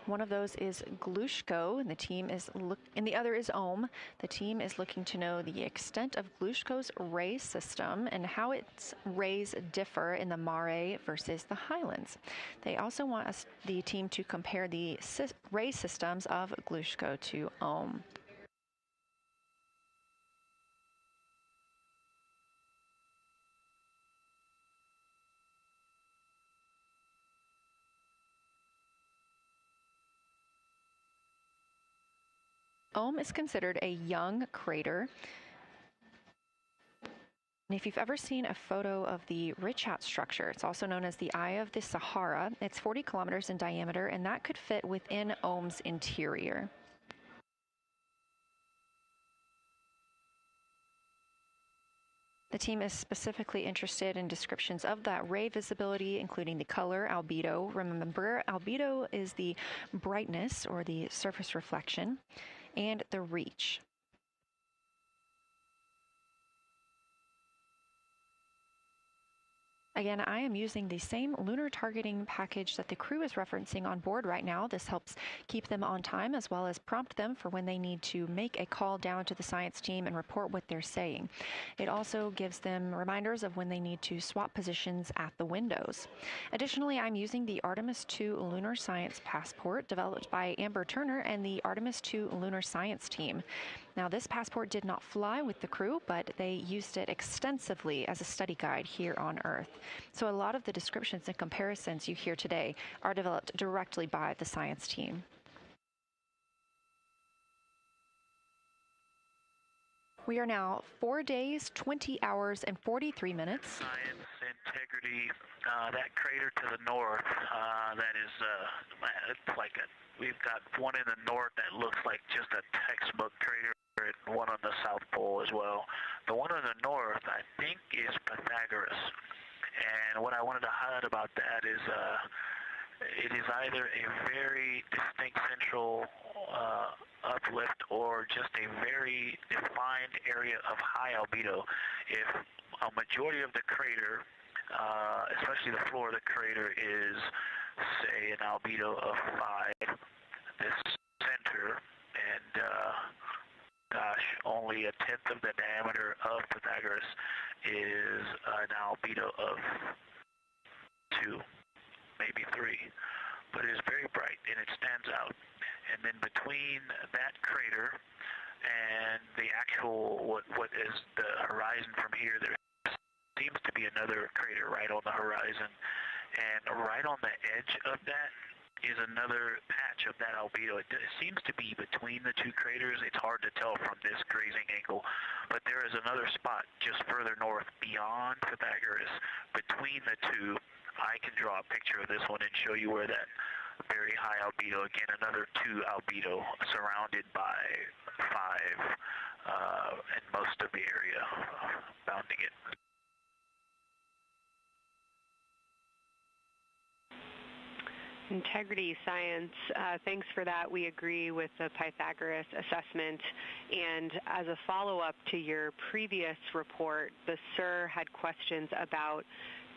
One of those is Glushko, and the other is Ohm. The team is looking to know the extent of Glushko's ray system and how its rays differ in the mare versus the highlands. They also want the team to compare the ray systems of Glushko to Ohm. Ohm is considered a young crater. And if you've ever seen a photo of the Richat structure, it's also known as the Eye of the Sahara. It's 40 kilometers in diameter, and that could fit within Ohm's interior. The team is specifically interested in descriptions of that ray visibility, including the color, albedo. Remember, albedo is the brightness or the surface reflection, and the reach. Again, I am using the same lunar targeting package that the crew is referencing on board right now. This helps keep them on time as well as prompt them for when they need to make a call down to the science team and report what they're saying. It also gives them reminders of when they need to swap positions at the windows. Additionally, I'm using the Artemis II Lunar Science Passport developed by Amber Turner and the Artemis II Lunar Science team. Now, this passport did not fly with the crew, but they used it extensively as a study guide here on Earth. So a lot of the descriptions and comparisons you hear today are developed directly by the science team. We are now 4 days, 20 hours, and 43 minutes. Science, integrity, that crater to the north, that is, it's like we've got one in the north that looks like just a textbook crater, and one on the South Pole as well. The one on the north, I think, is Pythagoras. And what I wanted to highlight about that is it is either a very distinct central uplift or just a very defined area of high albedo. If a majority of the crater, especially the floor of the crater, is, say, an albedo of 5, this center, and gosh, only a tenth of the diameter of Pythagoras is an albedo of 2, maybe 3, but it is very bright and it stands out. And then between that crater and the actual, what is the horizon from here, there seems to be another crater right on the horizon, and right on the edge of that is another patch of that albedo. It seems to be between the two craters. It's hard to tell from this grazing angle, but there is another spot just further north beyond Pythagoras. Between the two, I can draw a picture of this one and show you where that very high albedo, again, another 2 albedo surrounded by 5 and most of the area bounding it. Integrity science, thanks for that. We agree with the Pythagoras assessment. And as a follow-up to your previous report, the SIR had questions about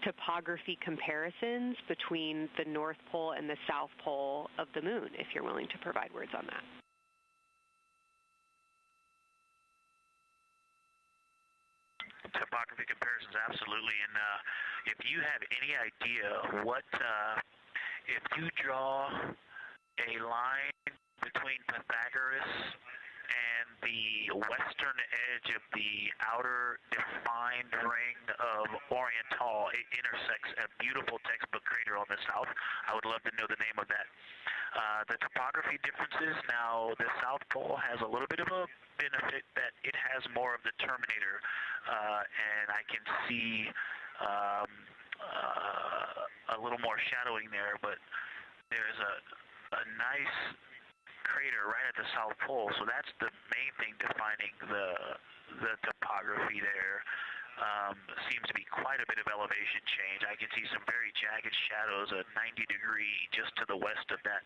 topography comparisons between the North Pole and the South Pole of the Moon, if you're willing to provide words on that. Topography comparisons, absolutely. And if you have any idea what... if you draw a line between Pythagoras and the western edge of the outer defined ring of Oriental, it intersects a beautiful textbook crater on the south. I would love to know the name of that. The topography differences, now the South Pole has a little bit of a benefit that it has more of the terminator, and I can see a little more shadowing there, but there's a nice crater right at the South Pole, so that's the main thing defining the topography there. Seems to be quite a bit of elevation change. I can see some very jagged shadows, a 90-degree just to the west of that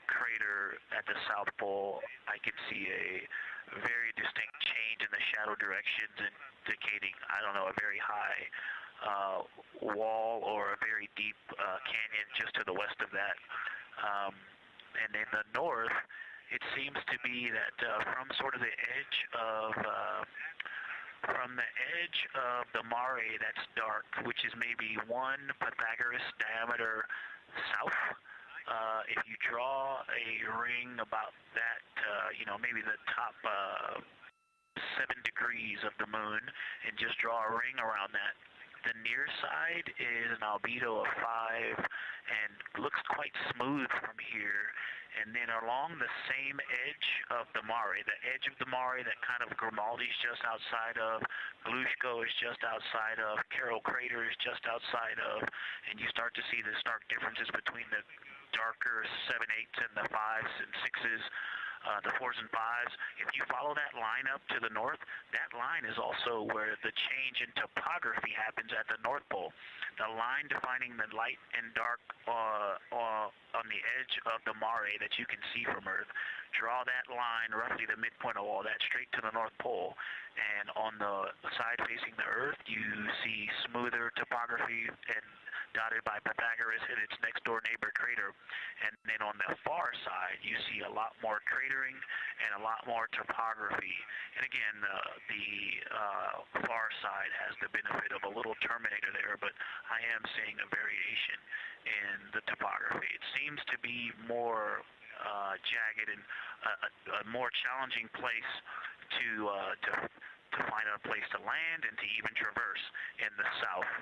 crater at the South Pole. I can see a very distinct change in the shadow directions, indicating, I don't know, a very high wall or a very deep canyon just to the west of that. And in the north, it seems to be that from sort of the edge of the mare that's dark, which is maybe 1 Pythagoras diameter south. If you draw a ring about that, maybe the top 7 degrees of the moon, and just draw a ring around that, the near side is an albedo of 5 and looks quite smooth from here. And then along the same edge of the mare, the edge of the mare that kind of Grimaldi's just outside of, Glushko is just outside of, Carroll Crater is just outside of, and you start to see the stark differences between the darker 7/8 and the 5s and 6s, the 4s and 5s. If you follow that line up to the north, that line is also where the change in topography happens at the North Pole. The line defining the light and dark on the edge of the mare that you can see from Earth. Draw that line, roughly the midpoint of all that, straight to the North Pole. And on the side facing the Earth, you see smoother topography and dotted by Pythagoras and its next door neighbor crater. And then on the far side, you see a lot more cratering and a lot more topography. And again, the far side has the benefit of a little terminator there, but I am seeing a variation in the topography. It seems to be more jagged and a more challenging place to find a place to land and to even traverse in the south,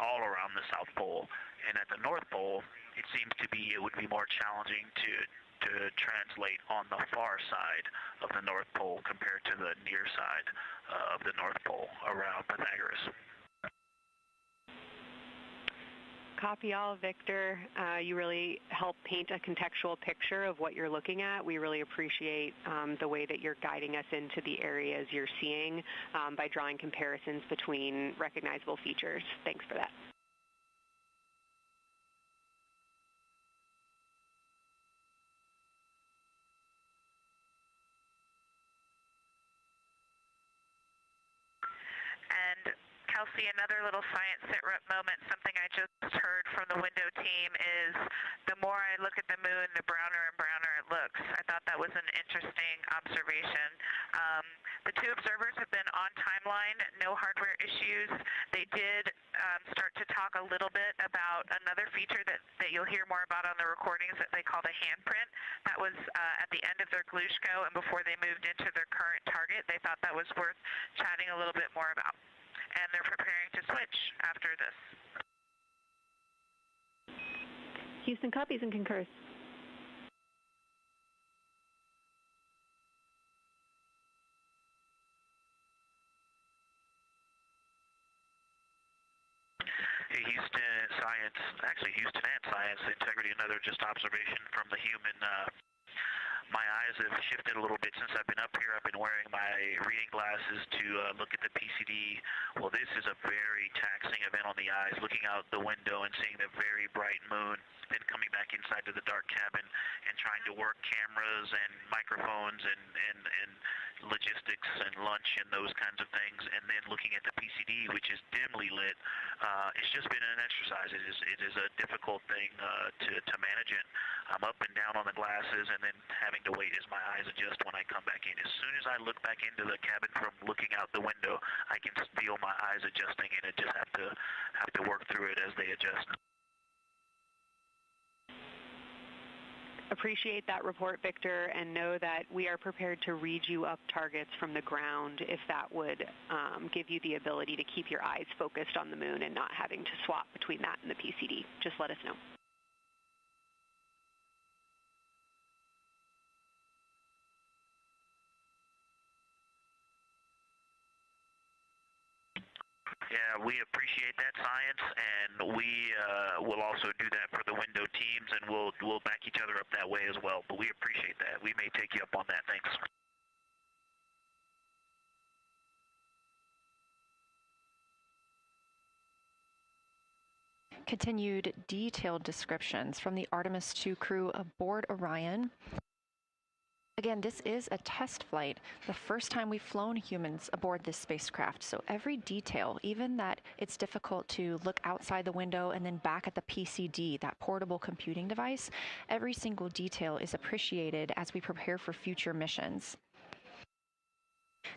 all around the South Pole. And at the North Pole, it seems to be, it would be more challenging to translate on the far side of the North Pole compared to the near side of the North Pole around Pythagoras. Copy all, Victor. You really help paint a contextual picture of what you're looking at. We really appreciate the way that you're guiding us into the areas you're seeing by drawing comparisons between recognizable features. Thanks for that. And Kelsey, another little science sit rep moment, something I just heard from the window team is the more I look at the moon, the browner and browner it looks. I thought that was an interesting observation. The 2 observers have been on timeline, no hardware issues. They did start to talk a little bit about another feature that you'll hear more about on the recordings that they call the handprint. That was at the end of their Glushko and before they moved into their current target. They thought that was worth chatting a little bit more about. And they're preparing to switch after this. Houston copies and concurs. Hey, Houston and Science Integrity, another just observation from the human. My eyes have shifted a little bit since I've been up here. I've been wearing my reading glasses to look at the PCD. Well, this is a very taxing event on the eyes, looking out the window and seeing the very bright moon, then coming back inside to the dark cabin and trying to work cameras and microphones and logistics and lunch and those kinds of things, and then looking at the PCD, which is dimly lit. It's just been an exercise. It is a difficult thing to manage it. I'm up and down on the glasses and then having to wait as my eyes adjust when I come back in. As soon as I look back into the cabin from looking out the window, I can feel my eyes adjusting, and I just have to work through it as they adjust. Appreciate that report, Victor, and know that we are prepared to read you up targets from the ground if that would give you the ability to keep your eyes focused on the moon and not having to swap between that and the PCD. Just let us know. Yeah, we appreciate that, Science, and we will also do that for the window teams, and we'll back each other up that way as well. But we appreciate that. We may take you up on that. Thanks. Continued detailed descriptions from the Artemis II crew aboard Orion. Again, this is a test flight, the first time we've flown humans aboard this spacecraft, so every detail, even that it's difficult to look outside the window and then back at the PCD, that portable computing device, every single detail is appreciated as we prepare for future missions.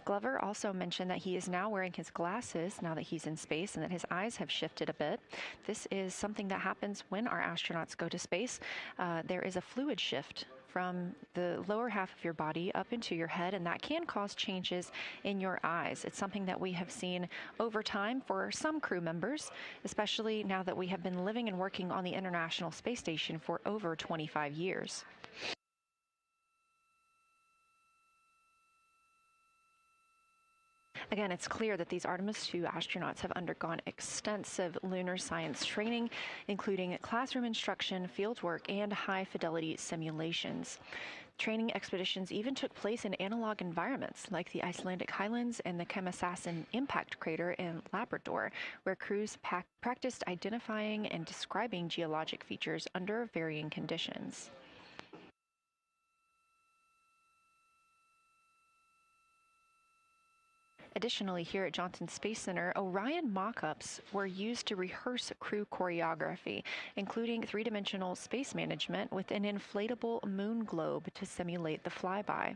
Glover also mentioned that he is now wearing his glasses now that he's in space and that his eyes have shifted a bit. This is something that happens when our astronauts go to space. There is a fluid shift from the lower half of your body up into your head, and that can cause changes in your eyes. It's something that we have seen over time for some crew members, especially now that we have been living and working on the International Space Station for over 25 years. Again, it's clear that these Artemis II astronauts have undergone extensive lunar science training, including classroom instruction, fieldwork, and high-fidelity simulations. Training expeditions even took place in analog environments like the Icelandic Highlands and the Kemasassen impact crater in Labrador, where crews practiced identifying and describing geologic features under varying conditions. Additionally, here at Johnson Space Center, Orion mock-ups were used to rehearse crew choreography, including three-dimensional space management with an inflatable moon globe to simulate the flyby.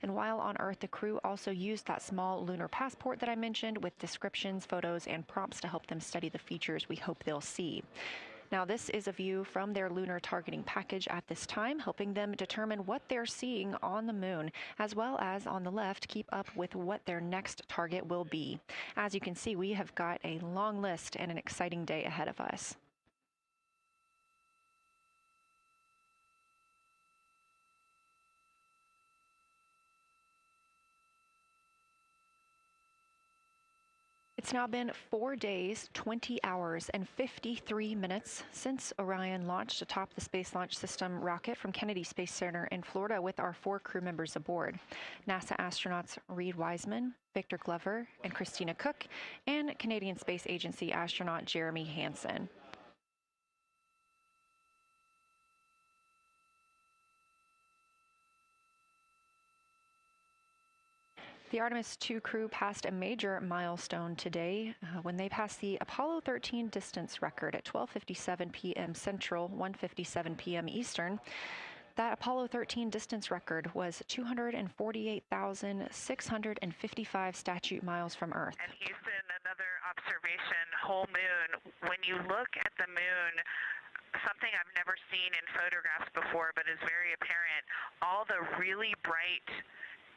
And while on Earth, the crew also used that small lunar passport that I mentioned with descriptions, photos, and prompts to help them study the features we hope they'll see. Now, this is a view from their lunar targeting package at this time, helping them determine what they're seeing on the moon, as well as on the left, keep up with what their next target will be. As you can see, we have got a long list and an exciting day ahead of us. It's now been 4 days, 20 hours, and 53 minutes since Orion launched atop the Space Launch System rocket from Kennedy Space Center in Florida with our 4 crew members aboard. NASA astronauts Reed Wiseman, Victor Glover, and Christina Cook, and Canadian Space Agency astronaut Jeremy Hansen. The Artemis II crew passed a major milestone today when they passed the Apollo 13 distance record at 12:57 p.m. Central, 1:57 p.m. Eastern. That Apollo 13 distance record was 248,655 statute miles from Earth. And Houston, another observation, whole moon. When you look at the moon, something I've never seen in photographs before but is very apparent, all the really bright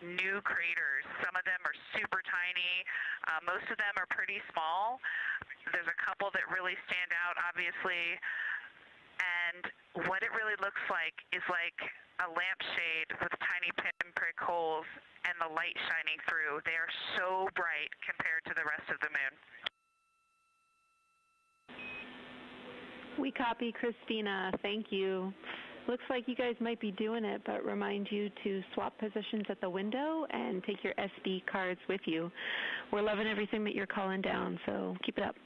new craters. Some of them are super tiny. Most of them are pretty small. There's a couple that really stand out, obviously. And what it really looks like is like a lampshade with tiny pinprick holes and the light shining through. They are so bright compared to the rest of the moon. We copy, Christina. Thank you. Looks like you guys might be doing it, but remind you to swap positions at the window and take your SD cards with you. We're loving everything that you're calling down, so keep it up.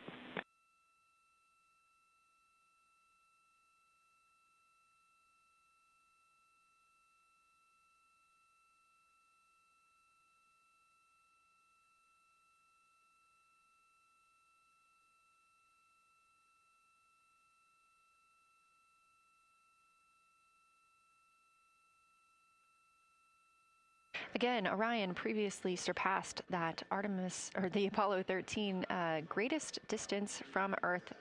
Again, Orion previously surpassed that the Apollo 13 greatest distance from Earth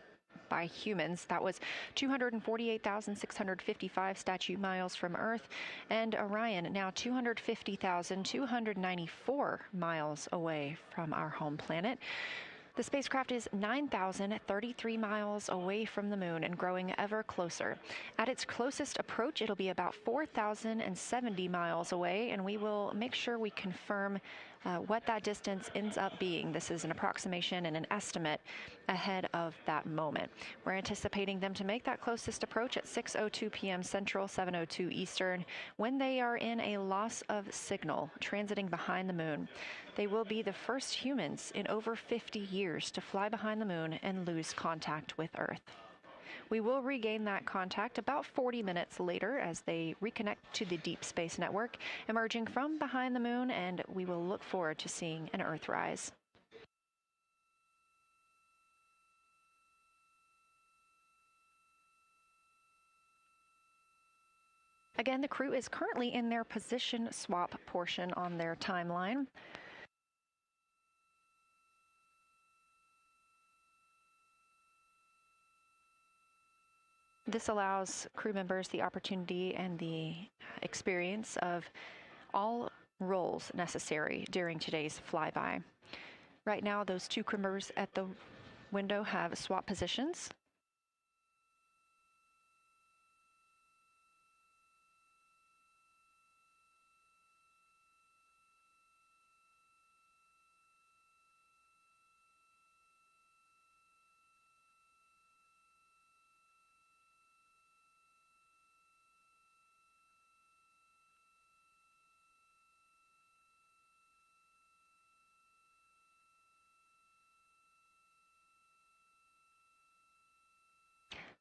by humans. That was 248,655 statute miles from Earth, and Orion now 250,294 miles away from our home planet. The spacecraft is 9,033 miles away from the moon and growing ever closer. At its closest approach, it'll be about 4,070 miles away, and we will make sure we confirm what that distance ends up being. This is an approximation and an estimate ahead of that moment. We're anticipating them to make that closest approach at 6:02 p.m. Central, 7:02 Eastern, when they are in a loss of signal, transiting behind the moon. They will be the first humans in over 50 years to fly behind the moon and lose contact with Earth. We will regain that contact about 40 minutes later as they reconnect to the deep space network, emerging from behind the moon, and we will look forward to seeing an Earthrise. Again, the crew is currently in their position swap portion on their timeline. This allows crew members the opportunity and the experience of all roles necessary during today's flyby. Right now, those two crew members at the window have swap positions.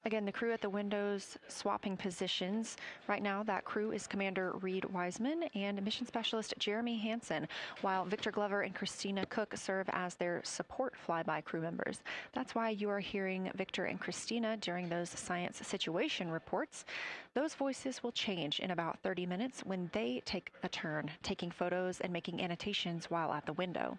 Again, the crew at the windows swapping positions. Right now, that crew is Commander Reed Wiseman and Mission Specialist Jeremy Hansen, while Victor Glover and Christina Cook serve as their support flyby crew members. That's why you are hearing Victor and Christina during those science situation reports. Those voices will change in about 30 minutes when they take a turn taking photos and making annotations while at the window.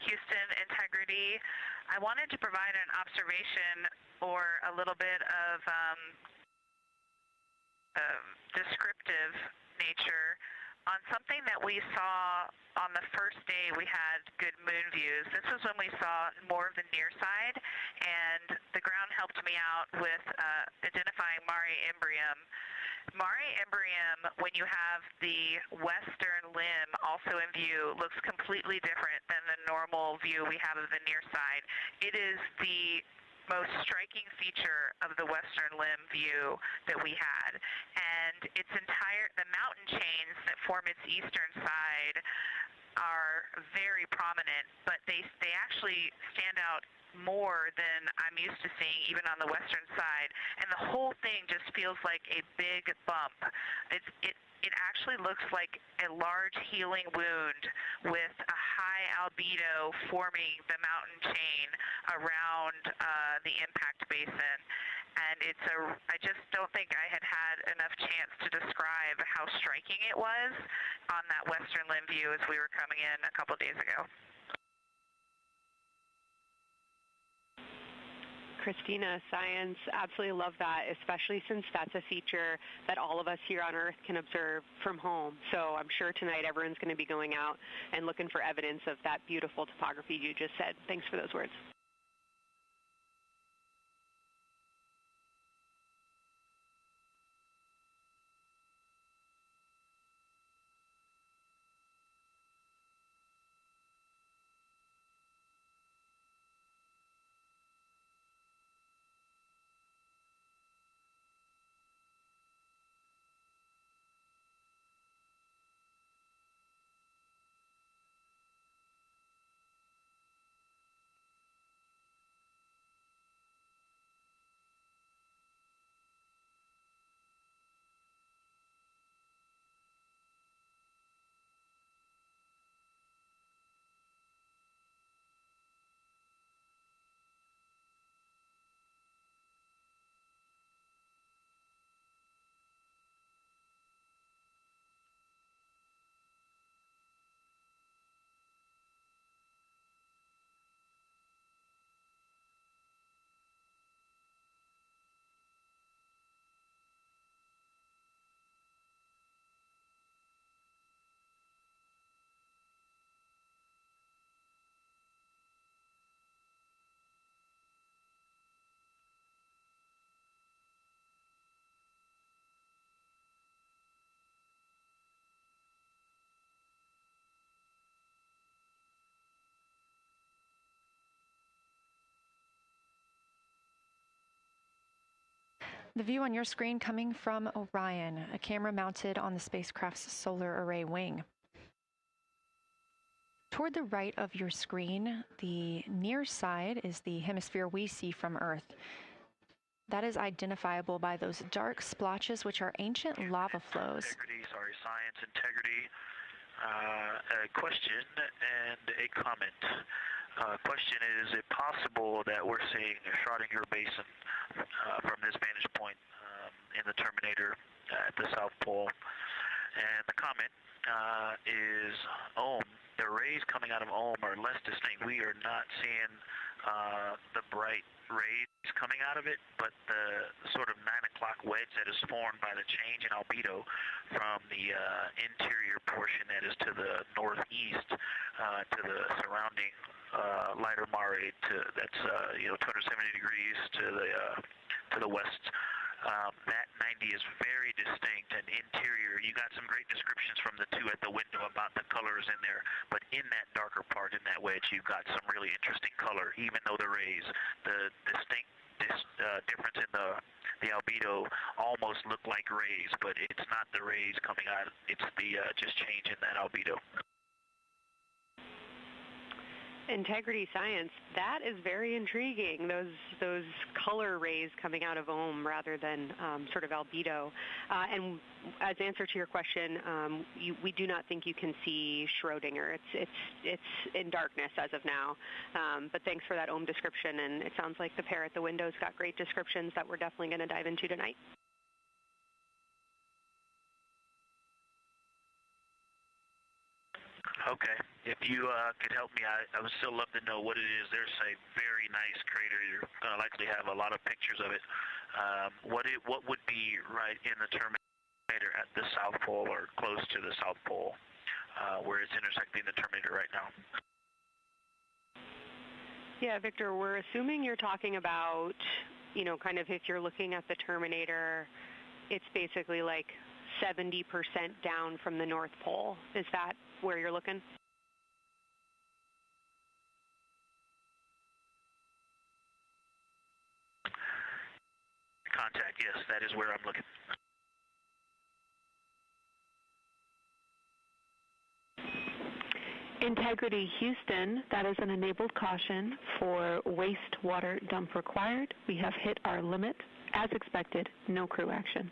Houston, integrity. I wanted to provide an observation or a little bit of descriptive nature on something that we saw on the first day we had good moon views. This was when we saw more of the near side, and the ground helped me out with identifying Mare Imbrium. Mare Imbrium, when you have the western limb also in view, looks completely different than the normal view we have of the near side. It is the most striking feature of the western limb view that we had. And the mountain chains that form its eastern side are very prominent, but they actually stand out more than I'm used to seeing even on the western side, and the whole thing just feels like a big bump. It actually looks like a large healing wound with a high albedo forming the mountain chain around the impact basin. And I just don't think I had enough chance to describe how striking it was on that western limb view as we were coming in a couple days ago. Christina, science, absolutely love that, especially since that's a feature that all of us here on Earth can observe from home. So I'm sure tonight everyone's going to be going out and looking for evidence of that beautiful topography you just said. Thanks for those words. The view on your screen coming from Orion, a camera mounted on the spacecraft's solar array wing. Toward the right of your screen, the near side is the hemisphere we see from Earth. That is identifiable by those dark splotches, which are ancient lava flows. Science integrity. A question and a comment. Question is it possible that we're seeing a Schrodinger basin from this vantage point in the Terminator at the South Pole? And the comment is the rays coming out of are less distinct. We are not seeing the bright rays coming out of it, but the sort of 9 o'clock wedge that is formed by the change in albedo from the interior portion that is to the northeast to the surrounding lighter mare that's 270 degrees to the west. That 90 is very distinct and interior. You got some great descriptions from the two at the window about the colors in there, but in that darker part, in that wedge, you've got some really interesting color, even though the rays, the distinct difference in the albedo almost look like rays, but it's not the rays coming out. It's the just change in that albedo. Integrity science, that is very intriguing, those color rays coming out of rather than sort of albedo. And as answer to your question, we do not think you can see Schrodinger. It's in darkness as of now. But thanks for that description, and it sounds like the pair at the window's got great descriptions that we're definitely going to dive into tonight. Okay. If you could help me, I would still love to know what it is. There's a very nice crater. You're going to likely have a lot of pictures of it. What would be right in the Terminator at the South Pole or close to the South Pole where it's intersecting the Terminator right now? Yeah, Victor, we're assuming you're talking about, kind of if you're looking at the Terminator, it's basically like 70% down from the North Pole. Is that where you're looking? Contact, yes, that is where I'm looking. Integrity Houston, that is an enabled caution for wastewater dump required. We have hit our limit. As expected, no crew action.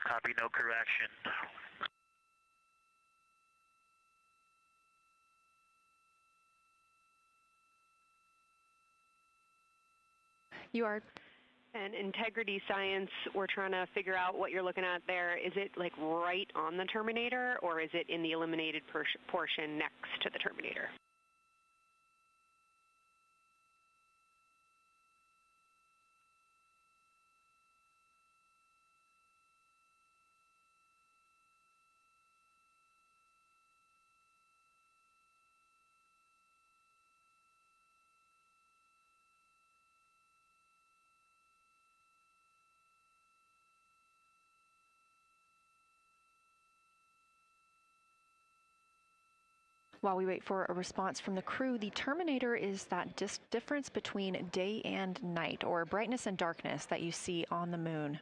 Copy, no crew action. You are. And integrity science, we're trying to figure out what you're looking at there. Is it like right on the Terminator, or is it in the eliminated portion next to the Terminator? While we wait for a response from the crew, the Terminator is that difference between day and night, or brightness and darkness, that you see on the moon.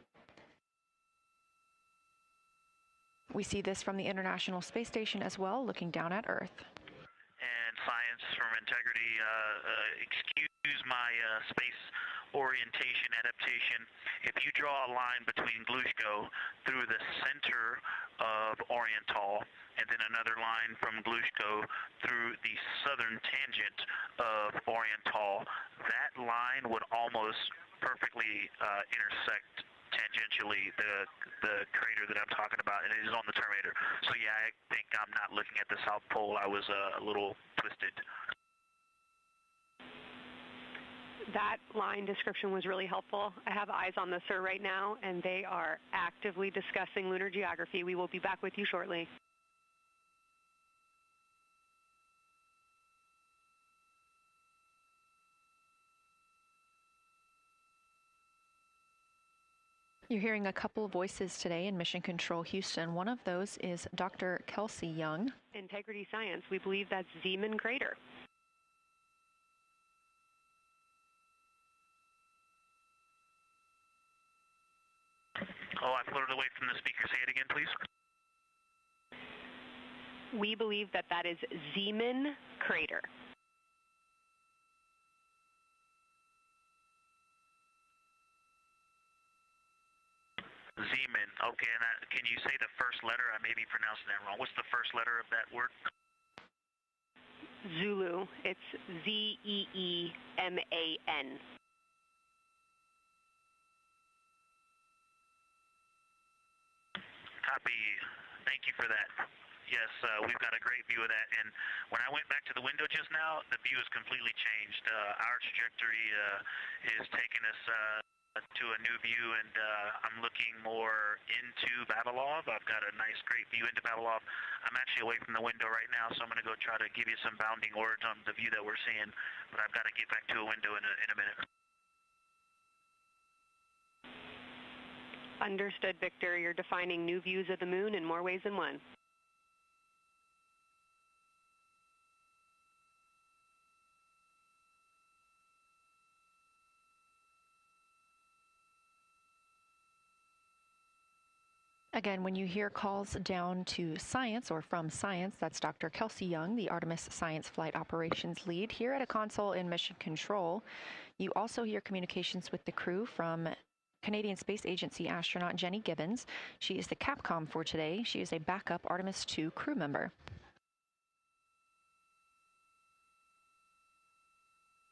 We see this from the International Space Station as well, looking down at Earth. And science from integrity, excuse my space orientation adaptation. If you draw a line between Glushko through the center of Oriental, and then another line from Glushko through the southern tangent of Oriental, that line would almost perfectly intersect tangentially the crater that I'm talking about, and it is on the Terminator. So yeah, I think I'm not looking at the South Pole. I was a little twisted. That line description was really helpful. I have eyes on the SIR right now, and they are actively discussing lunar geography. We will be back with you shortly. You're hearing a couple of voices today in Mission Control Houston. One of those is Dr. Kelsey Young. Integrity Science, we believe that's Zeeman Crater. Oh, I floated away from the speaker. Say it again, please. We believe that that is Zeeman crater. Zeeman. Okay, and can you say the first letter? I may be pronouncing that wrong. What's the first letter of that word? Zulu. It's Z-E-E-M-A-N. Copy. Thank you for that. Yes, we've got a great view of that. And when I went back to the window just now, the view has completely changed. Our trajectory is taking us to a new view, and I'm looking more into Vavilov. I've got a nice, great view into Vavilov. I'm actually away from the window right now, so I'm going to go try to give you some bounding words on the view that we're seeing, but I've got to get back to a window in a minute. Understood, Victor. You're defining new views of the moon in more ways than one. Again, when you hear calls down to science or from science, that's Dr. Kelsey Young, the Artemis Science Flight Operations Lead here at a console in Mission Control. You also hear communications with the crew from Canadian Space Agency astronaut Jenny Gibbons. She is the Capcom for today. She is a backup Artemis II crew member.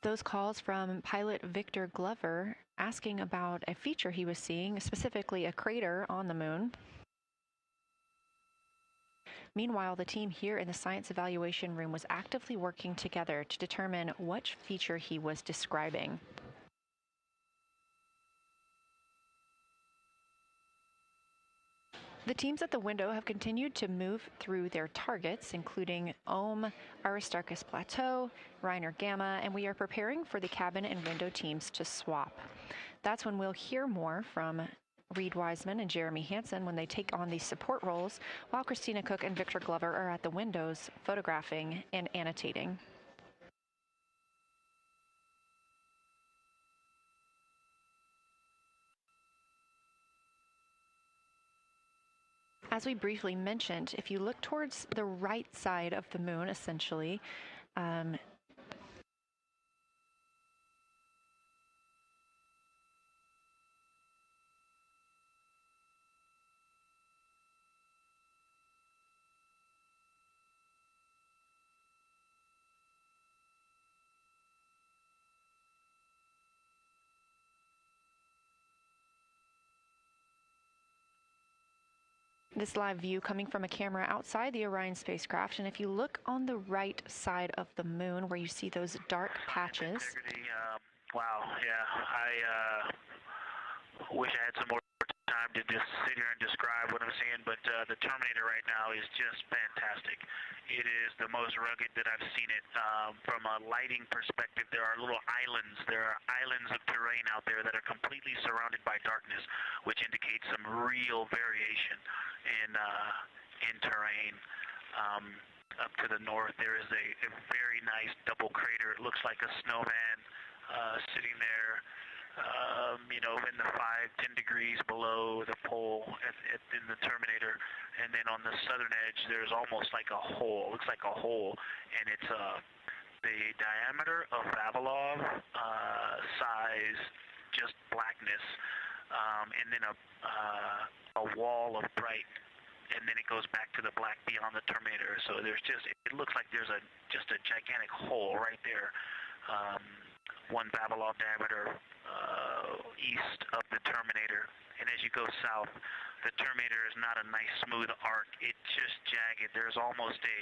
Those calls from pilot Victor Glover asking about a feature he was seeing, specifically a crater on the moon. Meanwhile, the team here in the science evaluation room was actively working together to determine which feature he was describing. The teams at the window have continued to move through their targets, including Ohm, Aristarchus Plateau, Reiner Gamma, and we are preparing for the cabin and window teams to swap. That's when we'll hear more from Reed Wiseman and Jeremy Hansen when they take on these support roles, while Christina Cook and Victor Glover are at the windows photographing and annotating. As we briefly mentioned, if you look towards the right side of the moon, essentially, this live view coming from a camera outside the Orion spacecraft, and if you look on the right side of the moon where you see those dark patches. Wow, yeah, I wish I had some more time to just sit here and describe what I'm seeing, but the Terminator right now is just fantastic. It is the most rugged that I've seen it. From a lighting perspective, there are little islands. There are islands of terrain out there that are completely surrounded by darkness, which indicates some real variation in terrain. Up to the north, there is a very nice double crater. It looks like a snowman sitting there. In the 5-10 degrees below the pole in the Terminator, and then on the southern edge there's almost like a hole. Looks like a hole, and it's the diameter of Vavilov size, just blackness, and then a wall of bright, and then it goes back to the black beyond the Terminator. So there's it looks like there's just a gigantic hole right there. 1 Vavilov diameter east of the Terminator, and as you go south, the Terminator is not a nice smooth arc. It's just jagged. There's almost a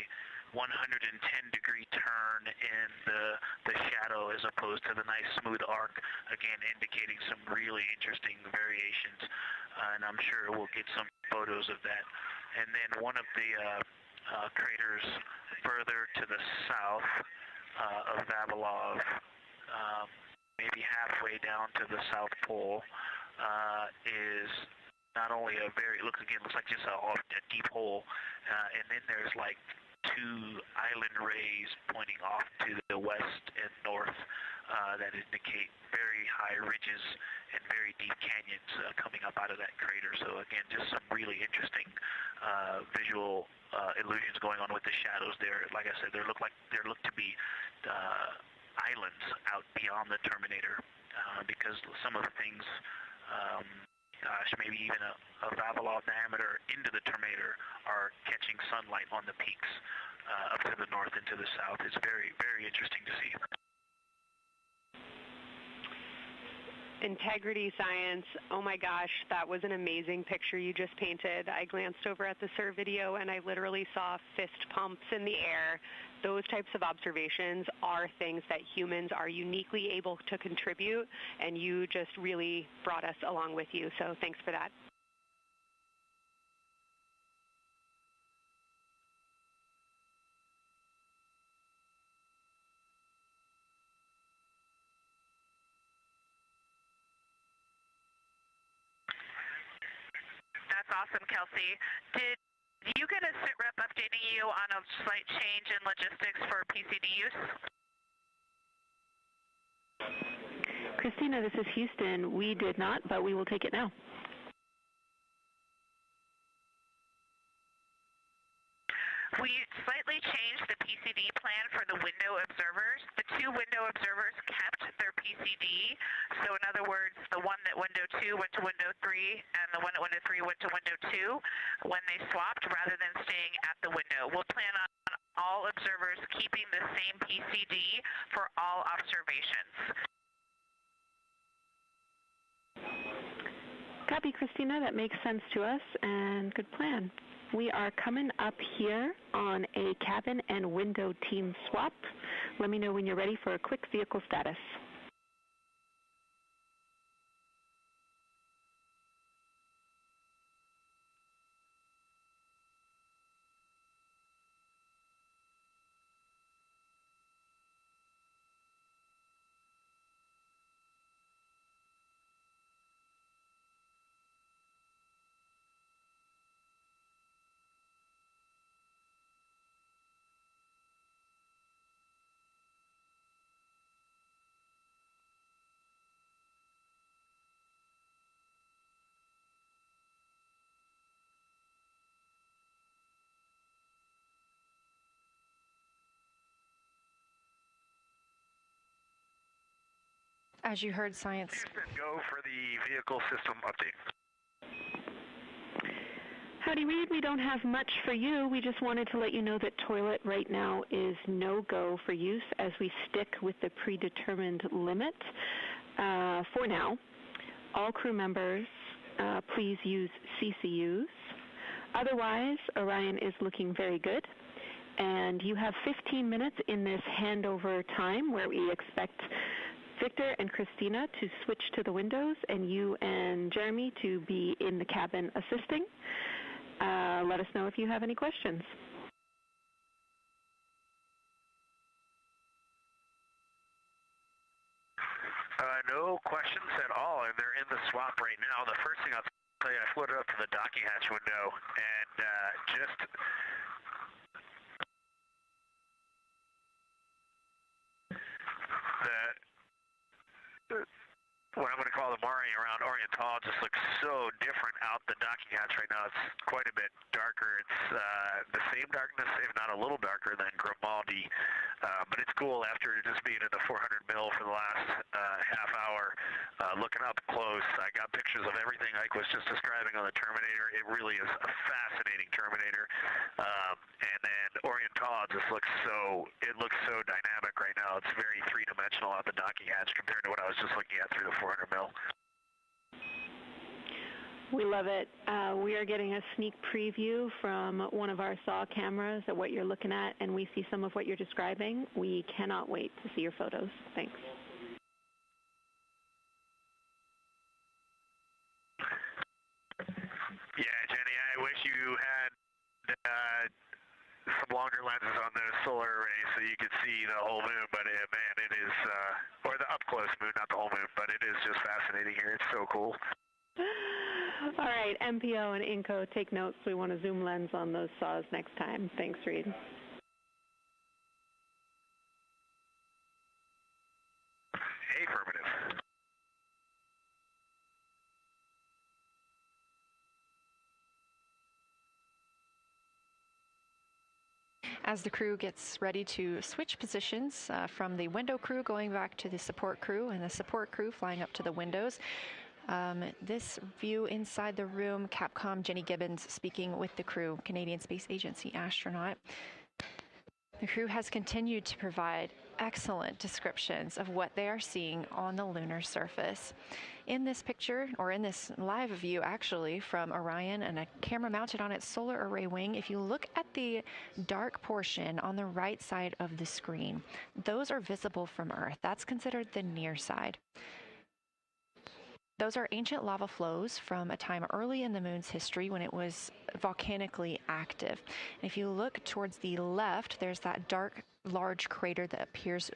110-degree turn in the shadow as opposed to the nice smooth arc, again indicating some really interesting variations, and I'm sure we'll get some photos of that. And then one of the craters further to the south of Vavilov, maybe halfway down to the South Pole, is not only looks like just a deep hole, and then there's like two island rays pointing off to the west and north that indicate very high ridges and very deep canyons coming up out of that crater. So again, just some really interesting visual illusions going on with the shadows there. Like I said, there look to be islands out beyond the terminator because some of the things, maybe even a Vavilov diameter into the terminator are catching sunlight on the peaks up to the north and to the south. It's very, very interesting to see. Integrity science, oh my gosh, that was an amazing picture you just painted. I glanced over at the SIR video and I literally saw fist pumps in the air. Those types of observations are things that humans are uniquely able to contribute, and you just really brought us along with you, so thanks for that. That's awesome, Kelsey. Did you get a sit rep updating you on a slight change in logistics for PCD use? Christina, this is Houston. We did not, but we will take it now. We slightly changed the PCD plan for the window observers. The two window observers kept their PCD. So in other words, the one that window 2 went to window 3 and the one at window 3 went to window 2 when they swapped rather than staying at the window. We'll plan on all observers keeping the same PCD for all observations. Copy, Christina. That makes sense to us, and good plan. We are coming up here on a cabin and window team swap. Let me know when you're ready for a quick vehicle status. As you heard, science. Houston, go for the vehicle system update. Howdy, Reed. We don't have much for you. We just wanted to let you know that toilet right now is no-go for use as we stick with the predetermined limit for now. All crew members, please use CCUs. Otherwise, Orion is looking very good. And you have 15 minutes in this handover time where we expect Victor and Christina to switch to the windows and you and Jeremy to be in the cabin assisting. Let us know if you have any questions. No questions at all, and they're in the swap right now. The first thing I'll tell you, I floated up to the docking hatch window and just what I'm going to call the Mari around Oriental just looks so different out the docking hatch right now. It's quite a bit darker. It's the same darkness, if not a little darker than Grimaldi, but it's cool after just being in the 400 mil for the last half hour. Looking up close, I got pictures of everything Ike was just describing on the Terminator. It really is a fascinating Terminator. And then Oriental just looks so dynamic right now. It's very three-dimensional out the docking hatch compared to what I was just looking at through the 400 mil. We love it. We are getting a sneak preview from one of our SAW cameras at what you're looking at, and we see some of what you're describing. We cannot wait to see your photos. Thanks. Yeah, Jenny, I wish you had some longer lenses on the solar array so you could see the whole moon, but man, it is, or the up-close moon, not the whole moon, but it is just fascinating here. It's so cool. All right, MPO and INCO, take notes. We want a zoom lens on those saws next time. Thanks, Reed. As the crew gets ready to switch positions from the window crew going back to the support crew and the support crew flying up to the windows. This view inside the room, Capcom Jenny Gibbons speaking with the crew, Canadian Space Agency astronaut. The crew has continued to provide excellent descriptions of what they are seeing on the lunar surface. In this picture, or in this live view actually, from Orion and a camera mounted on its solar array wing, if you look at the dark portion on the right side of the screen, those are visible from Earth. That's considered the near side. Those are ancient lava flows from a time early in the moon's history when it was volcanically active. And if you look towards the left, there's that dark, large crater that appears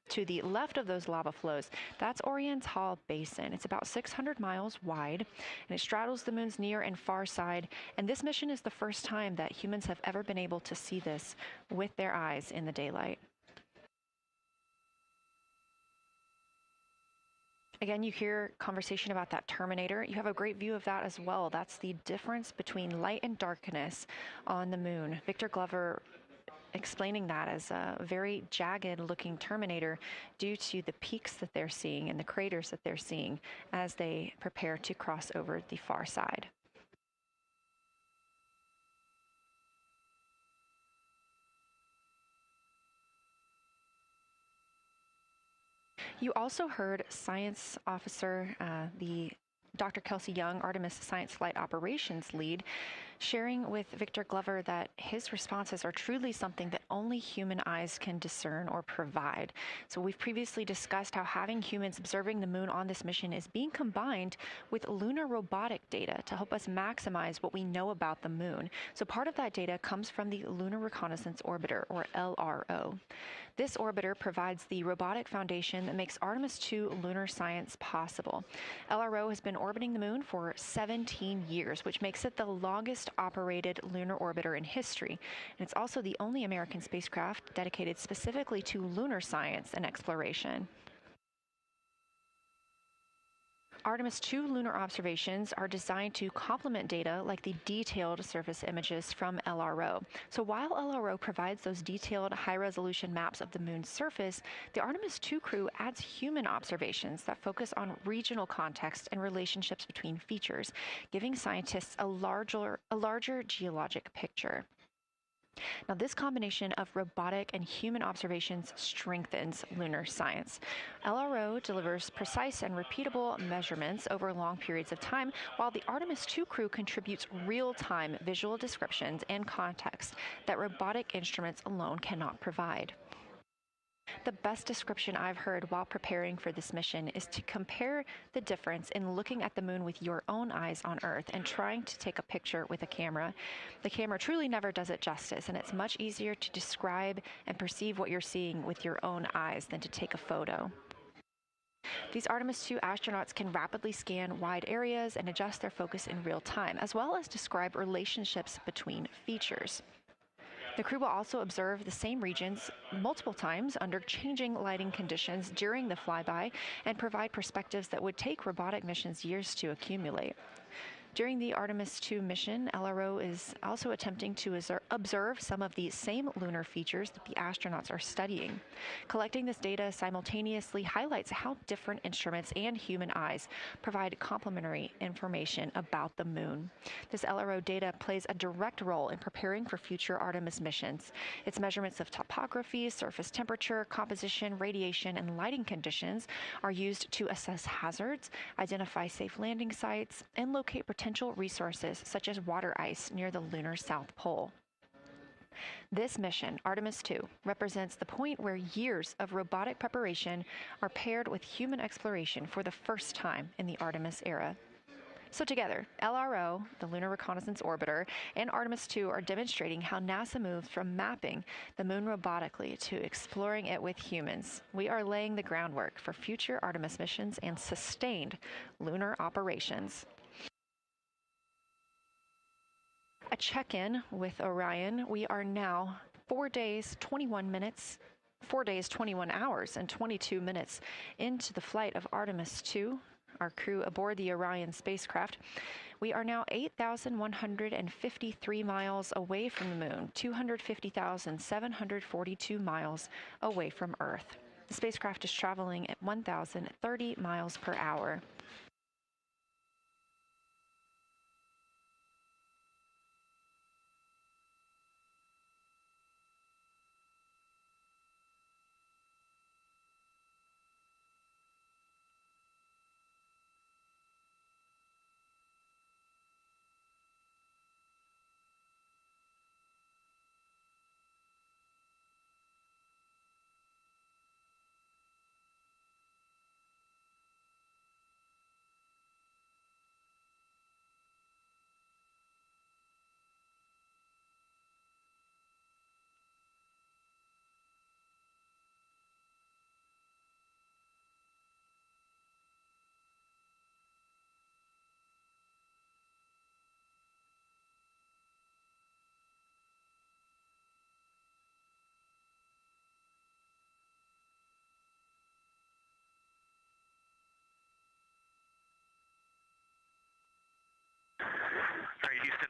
to the left of those lava flows. That's Oriental Basin. It's about 600 miles wide, and it straddles the moon's near and far side. And this mission is the first time that humans have ever been able to see this with their eyes in the daylight. Again, you hear conversation about that terminator. You have a great view of that as well. That's the difference between light and darkness on the moon. Victor Glover explaining that as a very jagged looking terminator due to the peaks that they're seeing and the craters that they're seeing as they prepare to cross over the far side. You also heard science officer, the Dr. Kelsey Young, Artemis Science Flight Operations lead, sharing with Victor Glover that his responses are truly something that only human eyes can discern or provide. So we've previously discussed how having humans observing the moon on this mission is being combined with lunar robotic data to help us maximize what we know about the moon. So part of that data comes from the Lunar Reconnaissance Orbiter, or LRO. This orbiter provides the robotic foundation that makes Artemis II lunar science possible. LRO has been orbiting the moon for 17 years, which makes it the longest operated lunar orbiter in history. And it's also the only American spacecraft dedicated specifically to lunar science and exploration. Artemis II lunar observations are designed to complement data like the detailed surface images from LRO. So while LRO provides those detailed high-resolution maps of the moon's surface, the Artemis II crew adds human observations that focus on regional context and relationships between features, giving scientists a larger geologic picture. Now, this combination of robotic and human observations strengthens lunar science. LRO delivers precise and repeatable measurements over long periods of time, while the Artemis II crew contributes real-time visual descriptions and context that robotic instruments alone cannot provide. The best description I've heard while preparing for this mission is to compare the difference in looking at the moon with your own eyes on Earth and trying to take a picture with a camera. The camera truly never does it justice, and it's much easier to describe and perceive what you're seeing with your own eyes than to take a photo. These Artemis II astronauts can rapidly scan wide areas and adjust their focus in real time, as well as describe relationships between features. The crew will also observe the same regions multiple times under changing lighting conditions during the flyby and provide perspectives that would take robotic missions years to accumulate. During the Artemis II mission, LRO is also attempting to observe some of the same lunar features that the astronauts are studying. Collecting this data simultaneously highlights how different instruments and human eyes provide complementary information about the moon. This LRO data plays a direct role in preparing for future Artemis missions. Its measurements of topography, surface temperature, composition, radiation, and lighting conditions are used to assess hazards, identify safe landing sites, and locate potential resources such as water ice near the lunar South Pole. This mission, Artemis II, represents the point where years of robotic preparation are paired with human exploration for the first time in the Artemis era. So together, LRO, the Lunar Reconnaissance Orbiter, and Artemis II are demonstrating how NASA moved from mapping the moon robotically to exploring it with humans. We are laying the groundwork for future Artemis missions and sustained lunar operations. A check-in with Orion. We are now 4 days, 21 hours, and 22 minutes into the flight of Artemis II. our crew aboard the Orion spacecraft. We are now 8,153 miles away from the moon, 250,742 miles away from Earth. The spacecraft is traveling at 1,030 miles per hour. Great, Houston.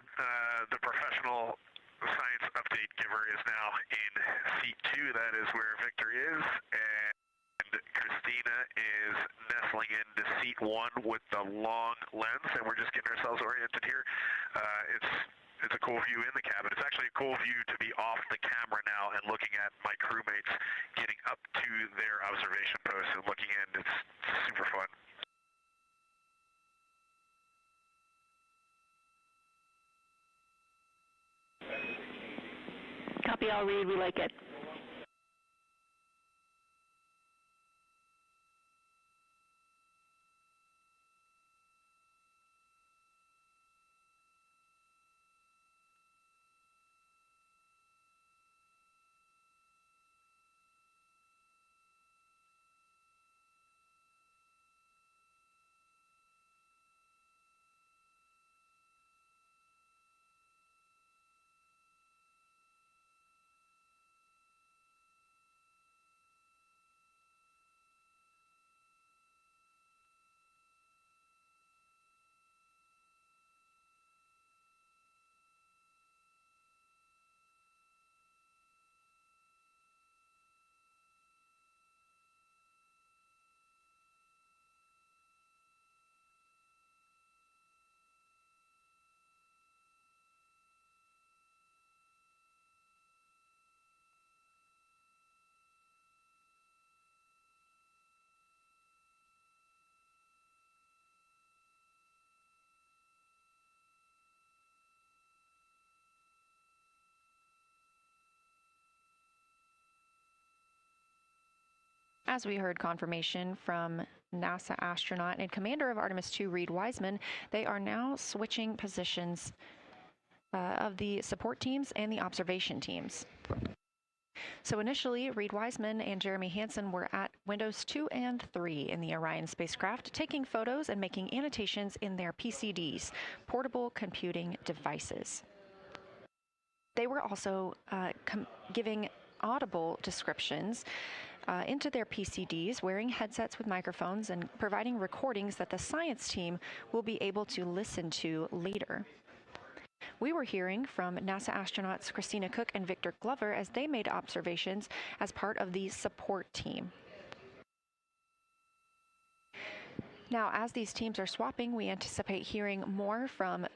The professional science update giver is now in seat 2. That is where Victor is, and Christina is nestling into seat 1 with the long lens, and we're just getting ourselves oriented here. It's a cool view in the cabin. It's actually a cool view to be off the camera now and looking at my crewmates getting up to their observation post and looking in. It's super fun. Copy, I'll read. We like it. As we heard confirmation from NASA astronaut and commander of Artemis II, Reid Wiseman, they are now switching positions of the support teams and the observation teams. So initially, Reid Wiseman and Jeremy Hansen were at windows 2 and 3 in the Orion spacecraft, taking photos and making annotations in their PCDs, portable computing devices. They were also giving audible descriptions into their PCDs, wearing headsets with microphones and providing recordings that the science team will be able to listen to later. We were hearing from NASA astronauts Christina Cook and Victor Glover as they made observations as part of the support team. Now, as these teams are swapping, we anticipate hearing more from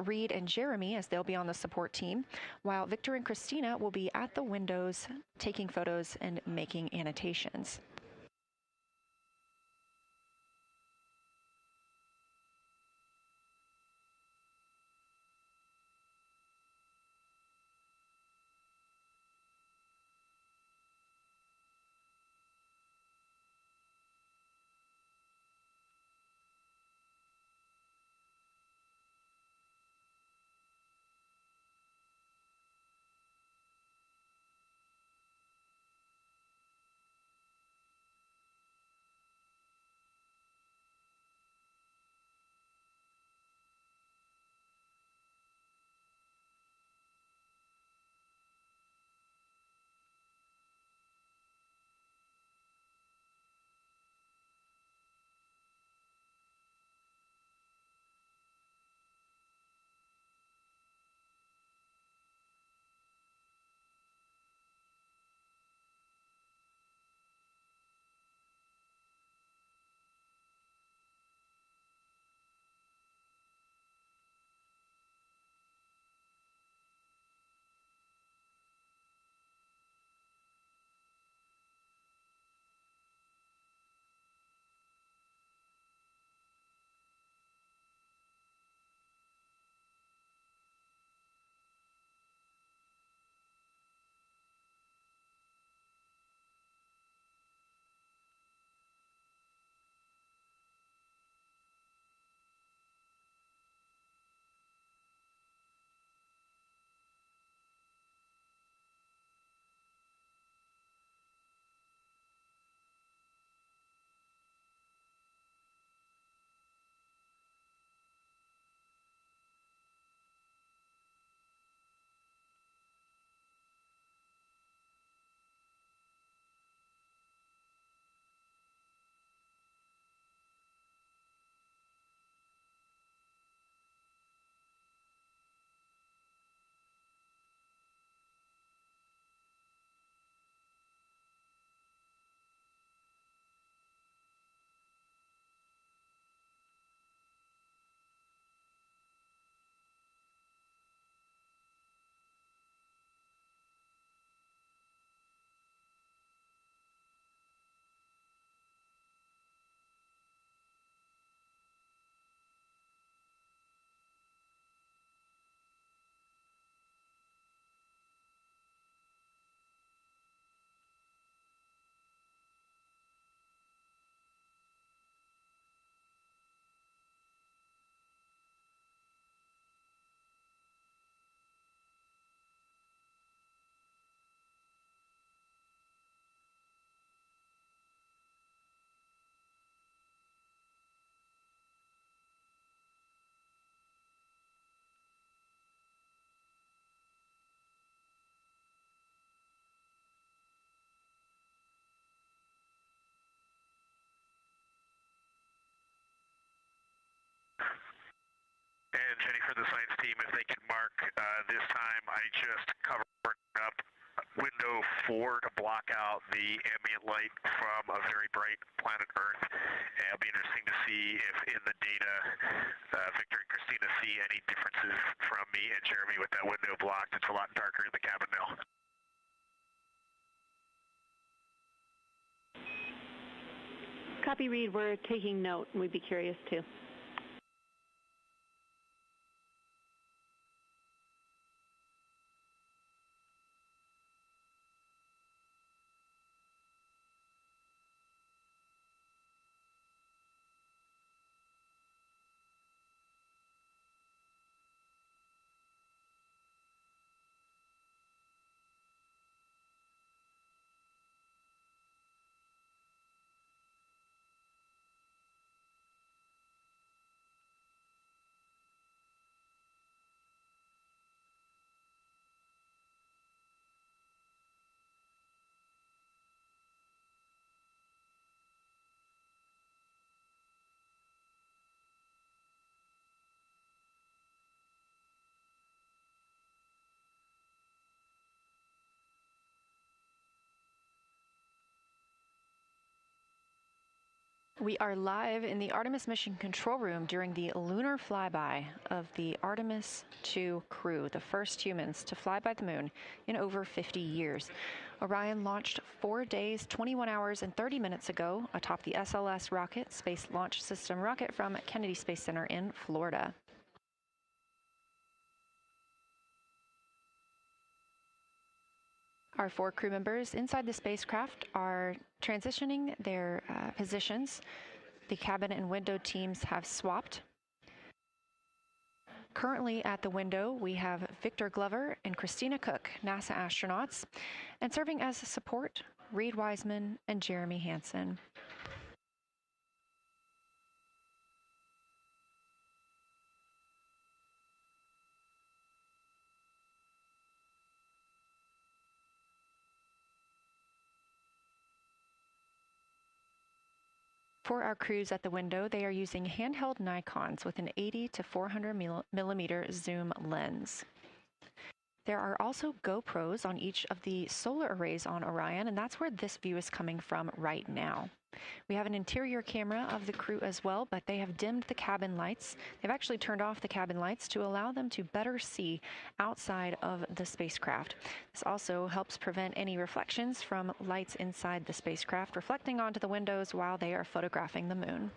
Reid and Jeremy as they'll be on the support team, while Victor and Christina will be at the windows taking photos and making annotations. Jenny for the science team, if they could mark this time, I just covered up window 4 to block out the ambient light from a very bright planet Earth. And it'll be interesting to see if in the data Victor and Christina see any differences from me and Jeremy with that window blocked. It's a lot darker in the cabin now. Copy, Reed. We're taking note, and we'd be curious too. We are live in the Artemis mission control room during the lunar flyby of the Artemis II crew, the first humans to fly by the moon in over 50 years. Orion launched 4 days, 21 hours, and 30 minutes ago atop the SLS rocket, Space Launch System rocket from Kennedy Space Center in Florida. Our 4 crew members inside the spacecraft are transitioning their positions. The cabin and window teams have swapped. Currently at the window, we have Victor Glover and Christina Cook, NASA astronauts, and serving as support, Reed Wiseman and Jeremy Hansen. For our crews at the window, they are using handheld Nikons with an 80 to 400 millimeter zoom lens. There are also GoPros on each of the solar arrays on Orion, and that's where this view is coming from right now. We have an interior camera of the crew as well, but they have dimmed the cabin lights. They've actually turned off the cabin lights to allow them to better see outside of the spacecraft. This also helps prevent any reflections from lights inside the spacecraft reflecting onto the windows while they are photographing the moon.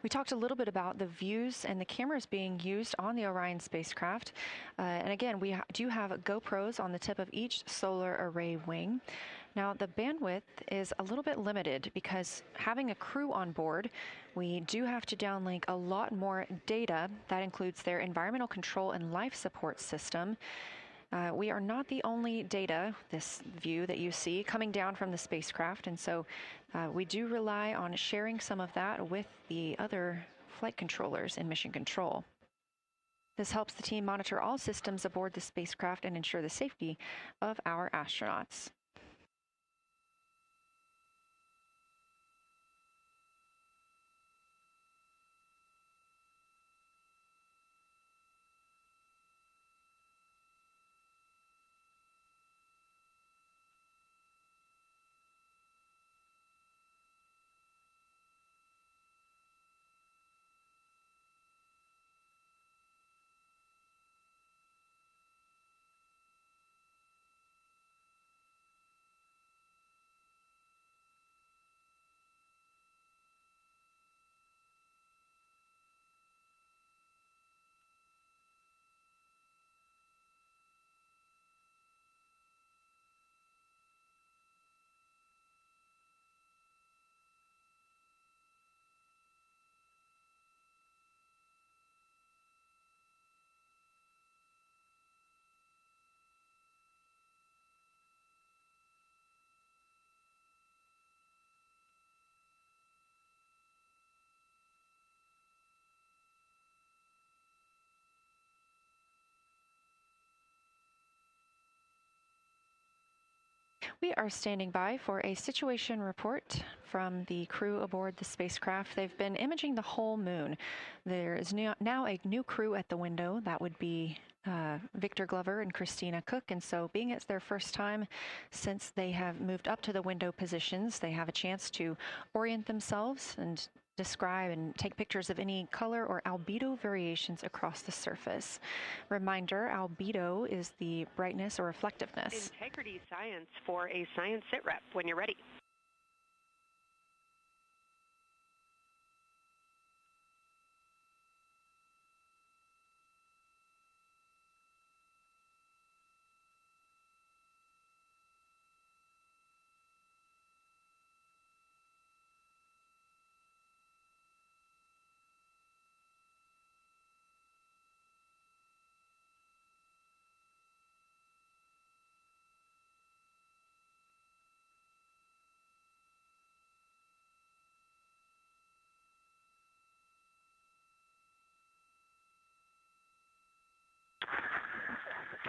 We talked a little bit about the views and the cameras being used on the Orion spacecraft. And again, we do have GoPros on the tip of each solar array wing. Now, the bandwidth is a little bit limited because having a crew on board, we do have to downlink a lot more data. That includes their environmental control and life support system. We are not the only data, this view that you see, coming down from the spacecraft, and so we do rely on sharing some of that with the other flight controllers in mission control. This helps the team monitor all systems aboard the spacecraft and ensure the safety of our astronauts. We are standing by for a situation report from the crew aboard the spacecraft. They've been imaging the whole moon. There is now a new crew at the window. That would be Victor Glover and Christina Cook. And so being it's their first time since they have moved up to the window positions, they have a chance to orient themselves and describe and take pictures of any color or albedo variations across the surface. Reminder, albedo is the brightness or reflectiveness. Integrity science for a science sit rep when you're ready.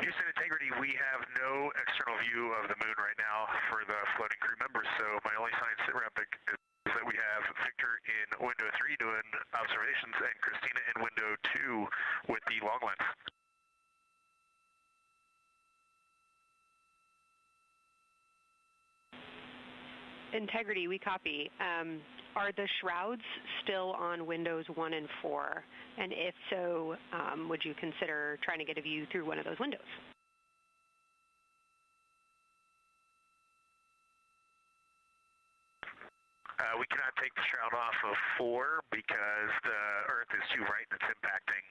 Houston Integrity, we have no external view of the moon right now for the floating crew members, so my only science sit rep is that we have Victor in window 3 doing observations and Christina in window 2 with the long lens. Integrity, we copy. Are the shrouds still on windows 1 and 4? And if so, would you consider trying to get a view through one of those windows? We cannot take the shroud off of 4 because the Earth is too bright and it's impacting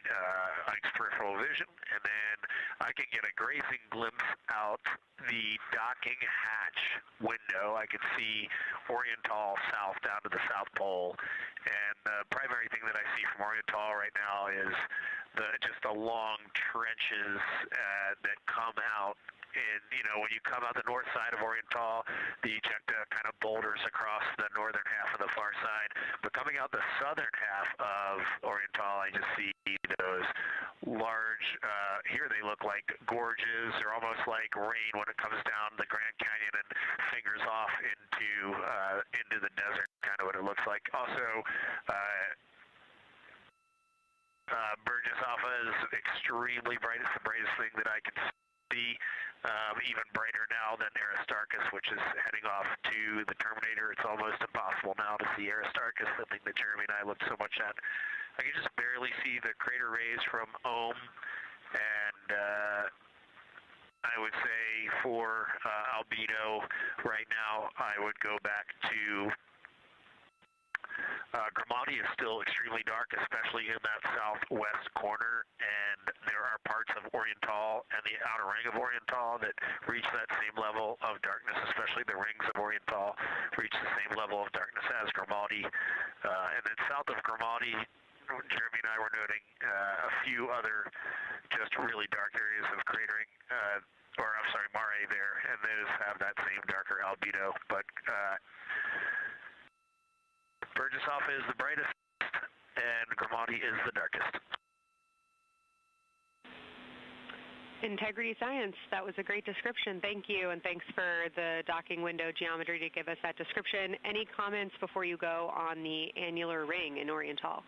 Ike's peripheral vision. And then I can get a grazing glimpse out the docking hatch window. I can see Oriental south down to the South Pole. And the primary thing that I see from Oriental right now is just the long trenches that come out. And, you know, when you come out the north side of Oriental, the ejecta kind of boulders across the northern half of the far side. But coming out the southern half of Oriental, I just see those large, here they look like gorges. They're almost like rain when it comes down the Grand Canyon and fingers off into the desert, kind of what it looks like. Also, Burgess Alpha is extremely bright. It's the brightest thing that I can see. Even brighter now than Aristarchus, which is heading off to the Terminator. It's almost impossible now to see Aristarchus, the thing that Jeremy and I looked so much at. I can just barely see the crater rays from Ohm, and I would say for albedo right now, I would go back to Grimati is still extremely dark, especially in that southwest corner, and there are parts of Oriental and the outer ring of Oriental that reach that same level of darkness, especially the rings of Oriental reach the same level of darkness as Grimati. And then south of Grimati, Jeremy and I were noting a few other just really dark areas of cratering, mare there, and those have that same darker albedo. But Burgesshoff is the brightest, and Grimati is the darkest. Integrity Science, that was a great description. Thank you, and thanks for the docking window geometry to give us that description. Any comments before you go on the annular ring in Oriental?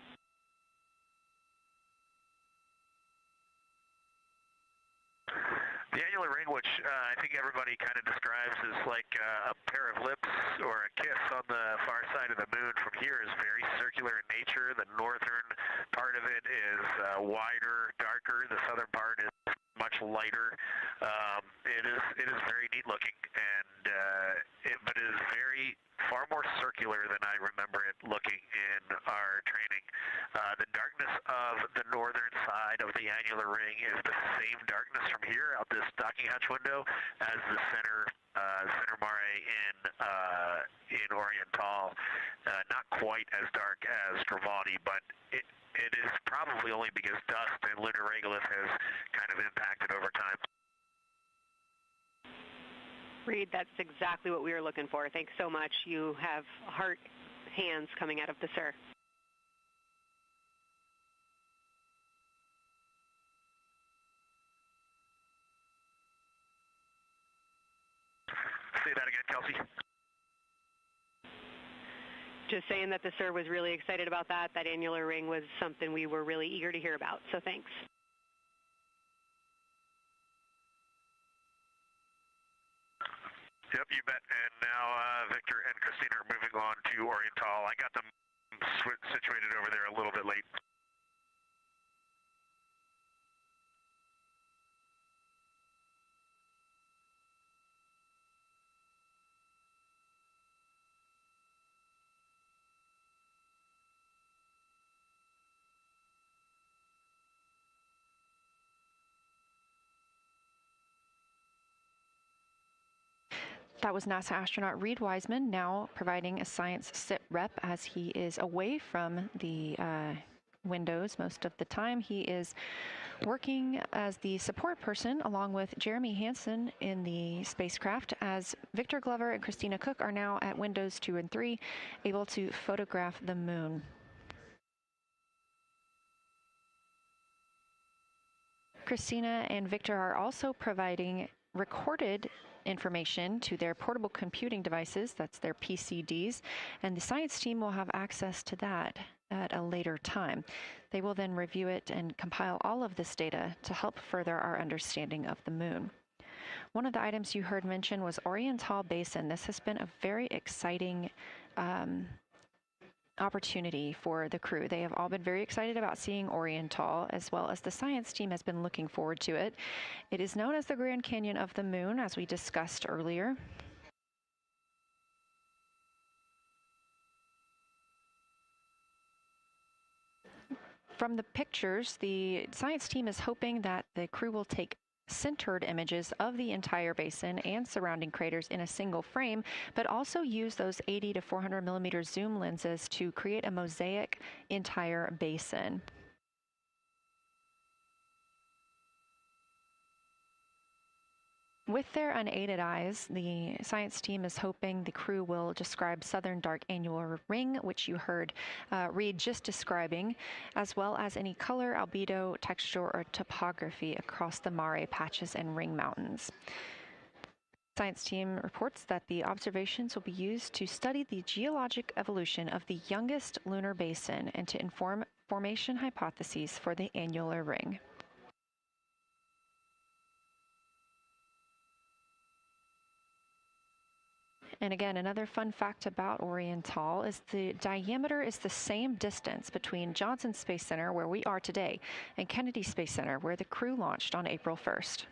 The annular ring, which I think everybody kind of describes as like a pair of lips or a kiss on the far side of the moon from here, is very circular in nature. The northern part of it is wider, darker. The southern part is much lighter. It is very neat looking, and but it is far more circular than I remember it looking in our training. The darkness of the northern side of the annular ring is the same darkness from here out this docking hatch window as the center mare in Oriental. Not quite as dark as Grimati, but it is probably only because dust and lunar regolith has kind of impacted over time. Reed, that's exactly what we were looking for. Thanks so much. You have heart hands coming out of the SIR. Say that again, Kelsey. Just saying that the SIR was really excited about that. That annular ring was something we were really eager to hear about, so thanks. Yep, you bet. And now Victor and Christina are moving on to Oriental. I got them situated over there a little bit late. That was NASA astronaut Reed Wiseman, now providing a science sit rep as he is away from the windows most of the time. He is working as the support person along with Jeremy Hansen in the spacecraft, as Victor Glover and Christina Cook are now at windows 2 and 3, able to photograph the moon. Christina and Victor are also providing recorded information to their portable computing devices, that's their PCDs, and the science team will have access to that at a later time. They will then review it and compile all of this data to help further our understanding of the moon. One of the items you heard mentioned was Oriental Basin. This has been a very exciting opportunity for the crew. They have all been very excited about seeing Oriental, as well as the science team has been looking forward to it. It is known as the Grand Canyon of the Moon, as we discussed earlier. From the pictures, the science team is hoping that the crew will take centered images of the entire basin and surrounding craters in a single frame, but also use those 80 to 400 millimeter zoom lenses to create a mosaic entire basin. With their unaided eyes, the science team is hoping the crew will describe southern dark annular ring, which you heard Reed just describing, as well as any color, albedo, texture, or topography across the mare patches and ring mountains. Science team reports that the observations will be used to study the geologic evolution of the youngest lunar basin and to inform formation hypotheses for the annular ring. And again, another fun fact about Oriental is the diameter is the same distance between Johnson Space Center, where we are today, and Kennedy Space Center, where the crew launched on April 1st.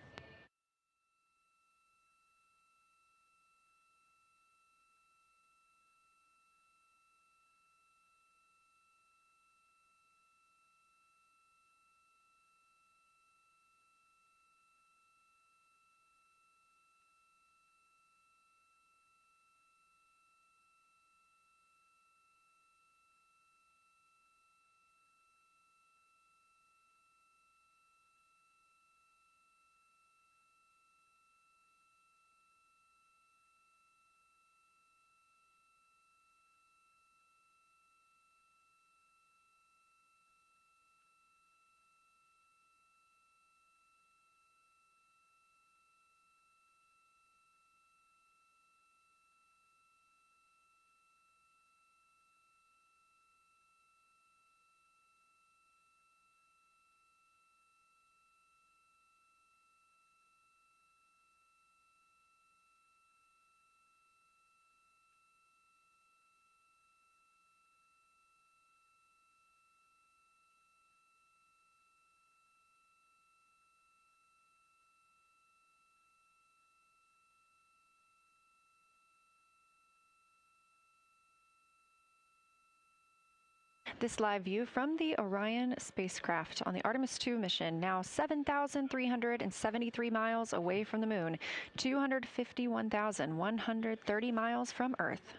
This live view from the Orion spacecraft on the Artemis II mission, now 7,373 miles away from the moon, 251,130 miles from Earth.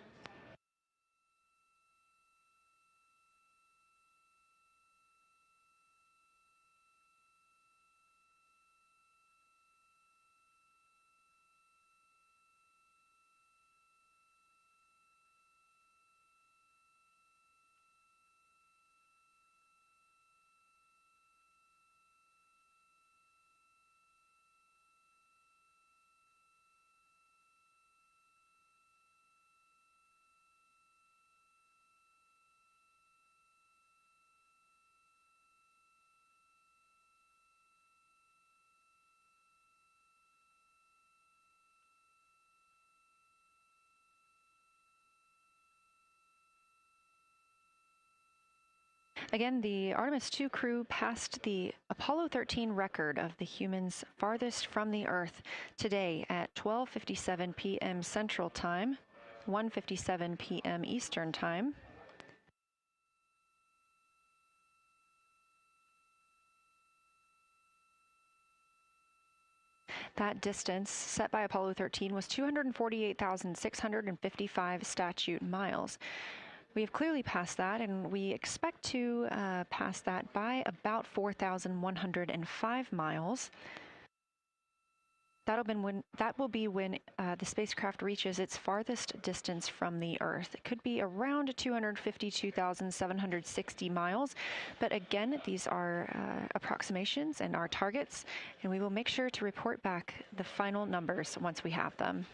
Again, the Artemis II crew passed the Apollo 13 record of the humans farthest from the Earth today at 12:57 p.m. Central Time, 1:57 p.m. Eastern Time. That distance set by Apollo 13 was 248,655 statute miles. We have clearly passed that, and we expect to pass that by about 4,105 miles. That will be when the spacecraft reaches its farthest distance from the Earth. It could be around 252,760 miles, but again, these are approximations and our targets, and we will make sure to report back the final numbers once we have them.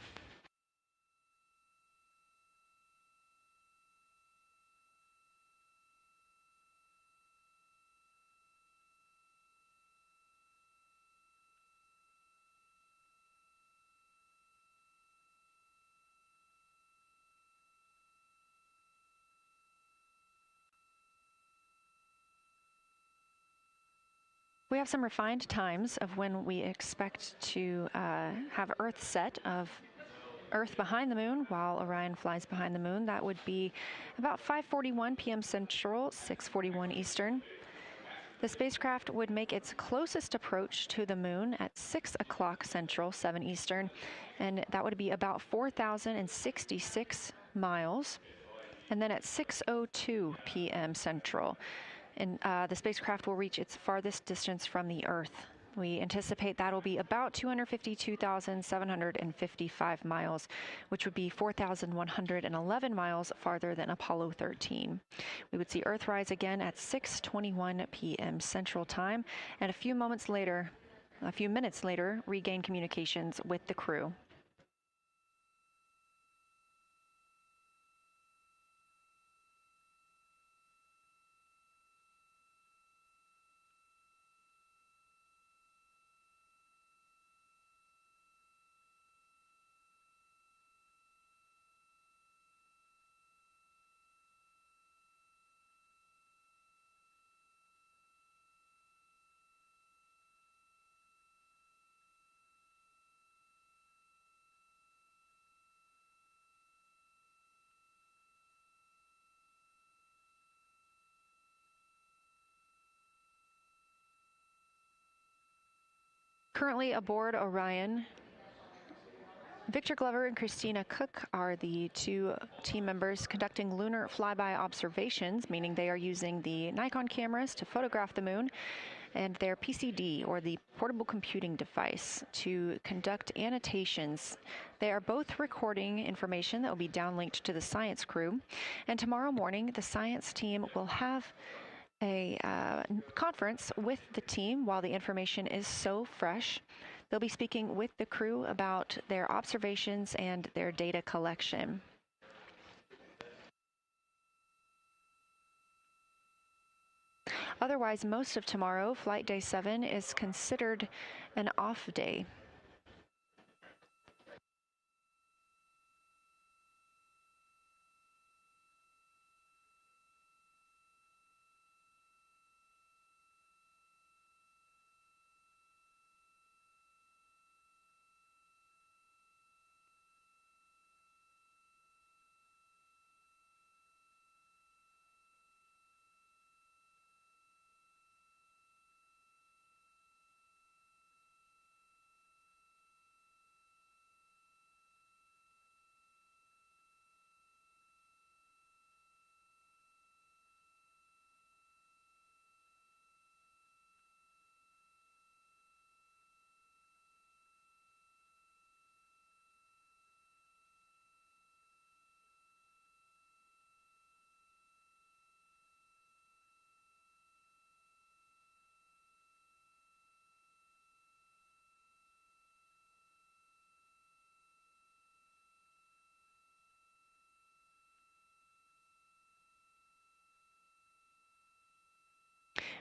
We have some refined times of when we expect to have Earth set of Earth behind the moon while Orion flies behind the moon. That would be about 5:41 p.m. Central, 6:41 Eastern. The spacecraft would make its closest approach to the moon at 6 o'clock Central, 7 Eastern, and that would be about 4,066 miles. And then at 6:02 p.m. Central, and the spacecraft will reach its farthest distance from the Earth. We anticipate that'll be about 252,755 miles, which would be 4,111 miles farther than Apollo 13. We would see Earthrise again at 6:21 p.m. Central Time, and a few minutes later, regain communications with the crew. Currently aboard Orion, Victor Glover and Christina Cook are the two team members conducting lunar flyby observations, meaning they are using the Nikon cameras to photograph the moon, and their PCD, or the portable computing device, to conduct annotations. They are both recording information that will be downlinked to the science crew, and tomorrow morning the science team will have a conference with the team while the information is so fresh. They'll be speaking with the crew about their observations and their data collection. Otherwise, most of tomorrow, flight day 7, is considered an off day.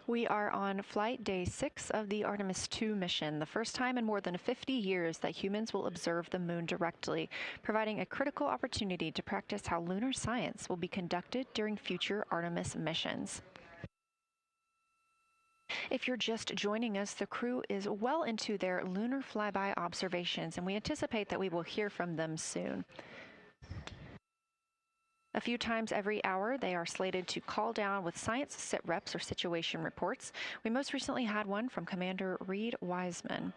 We are on flight day 6 of the Artemis II mission, the first time in more than 50 years that humans will observe the moon directly, providing a critical opportunity to practice how lunar science will be conducted during future Artemis missions. If you're just joining us, the crew is well into their lunar flyby observations, and we anticipate that we will hear from them soon. A few times every hour, they are slated to call down with science sit reps or situation reports. We most recently had one from Commander Reed Wiseman.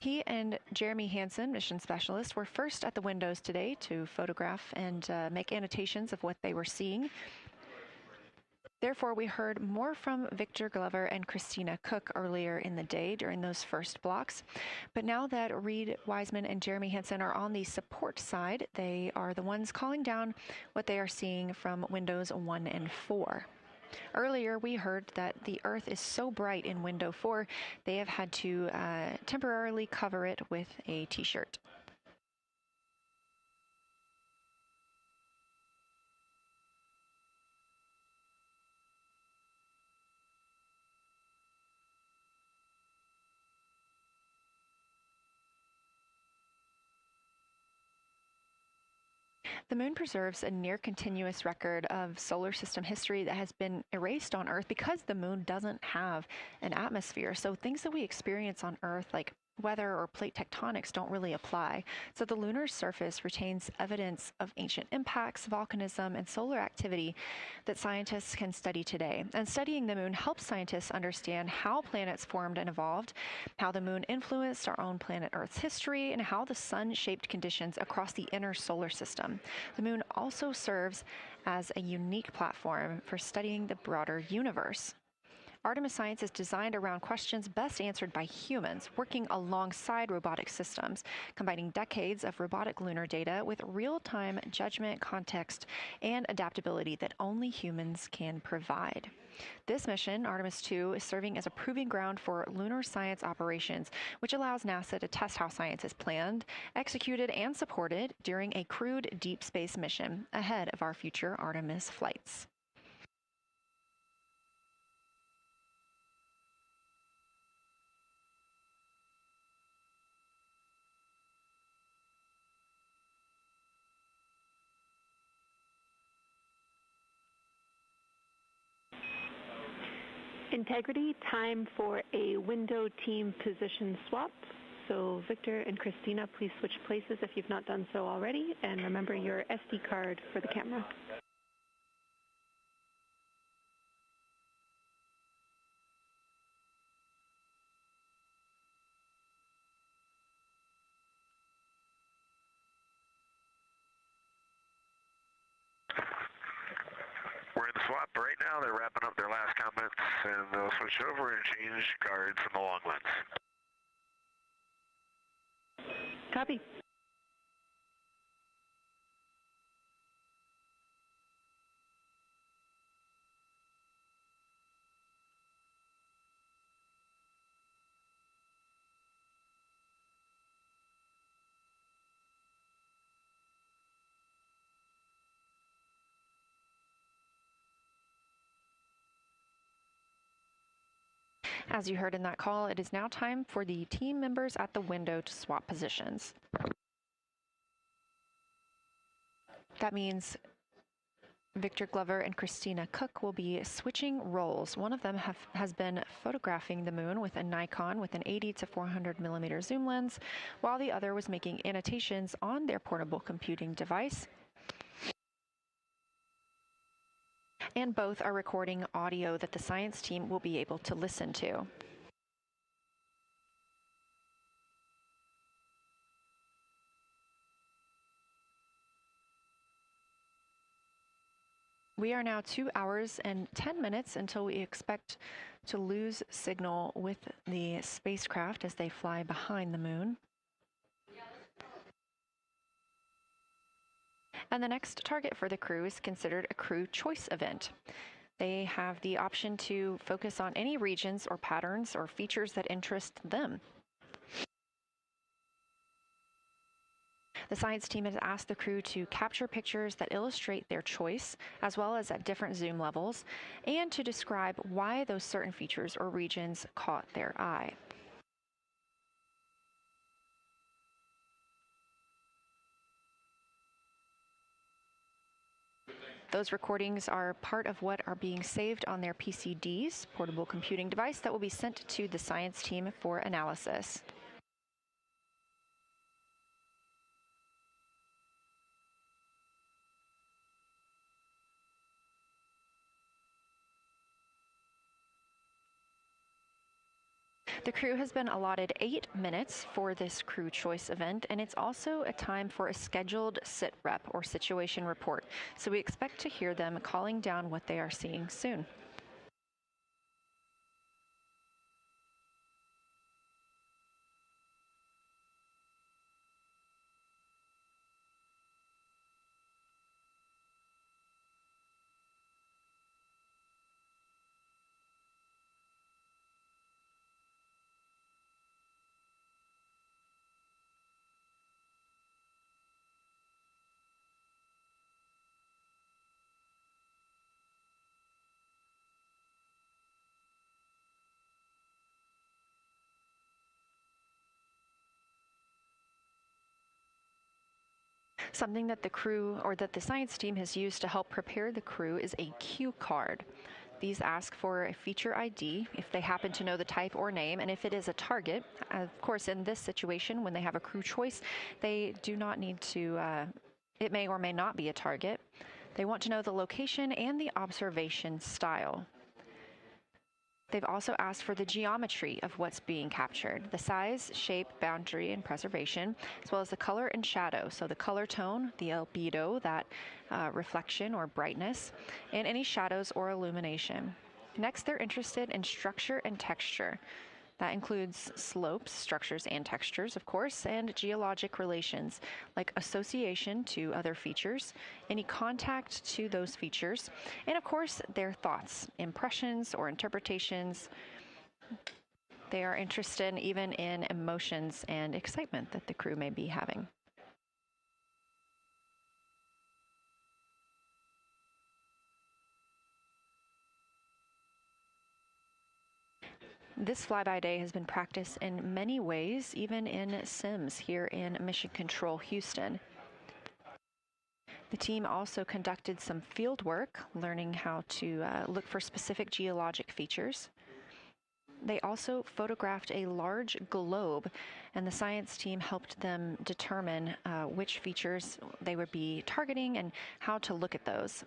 He and Jeremy Hansen, mission specialist, were first at the windows today to photograph and make annotations of what they were seeing. Therefore, we heard more from Victor Glover and Christina Cook earlier in the day during those first blocks. But now that Reed Wiseman and Jeremy Hansen are on the support side, they are the ones calling down what they are seeing from windows 1 and 4. Earlier, we heard that the Earth is so bright in window 4, they have had to temporarily cover it with a t-shirt. The moon preserves a near-continuous record of solar system history that has been erased on Earth because the moon doesn't have an atmosphere. So things that we experience on Earth, like weather or plate tectonics, don't really apply. So the lunar surface retains evidence of ancient impacts, volcanism, and solar activity that scientists can study today. And studying the moon helps scientists understand how planets formed and evolved, how the moon influenced our own planet Earth's history, and how the sun shaped conditions across the inner solar system. The moon also serves as a unique platform for studying the broader universe. Artemis science is designed around questions best answered by humans, working alongside robotic systems, combining decades of robotic lunar data with real-time judgment, context, and adaptability that only humans can provide. This mission, Artemis II, is serving as a proving ground for lunar science operations, which allows NASA to test how science is planned, executed, and supported during a crewed deep space mission ahead of our future Artemis flights. Integrity, time for a window team position swap. So Victor and Christina, please switch places if you've not done so already, and remember your SD card for the camera. We're in the swap right now. They're wrapping up their last comments, and they'll switch over and change cards from the long lens. Copy. As you heard in that call, it is now time for the team members at the window to swap positions. That means Victor Glover and Christina Cook will be switching roles. One of them has been photographing the moon with a Nikon with an 80 to 400 millimeter zoom lens, while the other was making annotations on their portable computing device. And both are recording audio that the science team will be able to listen to. We are now 2 hours and 10 minutes until we expect to lose signal with the spacecraft as they fly behind the moon. And the next target for the crew is considered a crew choice event. They have the option to focus on any regions or patterns or features that interest them. The science team has asked the crew to capture pictures that illustrate their choice, as well as at different zoom levels, and to describe why those certain features or regions caught their eye. Those recordings are part of what are being saved on their PCDs, portable computing device, that will be sent to the science team for analysis. The crew has been allotted 8 minutes for this crew choice event, and it's also a time for a scheduled sit rep or situation report. So we expect to hear them calling down what they are seeing soon. Something that the crew or that the science team has used to help prepare the crew is a cue card. These ask for a feature ID if they happen to know the type or name, and if it is a target. Of course, in this situation, when they have a crew choice, they do not need to, it may or may not be a target. They want to know the location and the observation style. They've also asked for the geometry of what's being captured, the size, shape, boundary, and preservation, as well as the color and shadow. So the color tone, the albedo, that reflection or brightness, and any shadows or illumination. Next, they're interested in structure and texture. That includes slopes, structures, and textures, of course, and geologic relations, like association to other features, any contact to those features, and of course, their thoughts, impressions, or interpretations. They are interested even in emotions and excitement that the crew may be having. This flyby day has been practiced in many ways, even in sims here in Mission Control Houston. The team also conducted some field work, learning how to look for specific geologic features. They also photographed a large globe, and the science team helped them determine which features they would be targeting and how to look at those.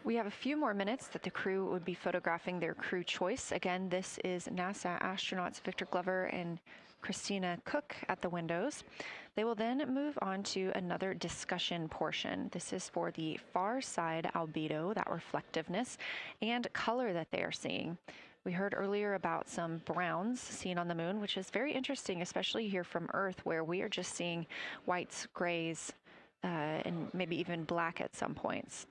We have a few more minutes that the crew would be photographing their crew choice. Again, this is NASA astronauts Victor Glover and Christina Cook at the windows. They will then move on to another discussion portion. This is for the far side albedo, that reflectiveness, and color that they are seeing. We heard earlier about some browns seen on the moon, which is very interesting, especially here from Earth, where we are just seeing whites, grays, and maybe even black at some points.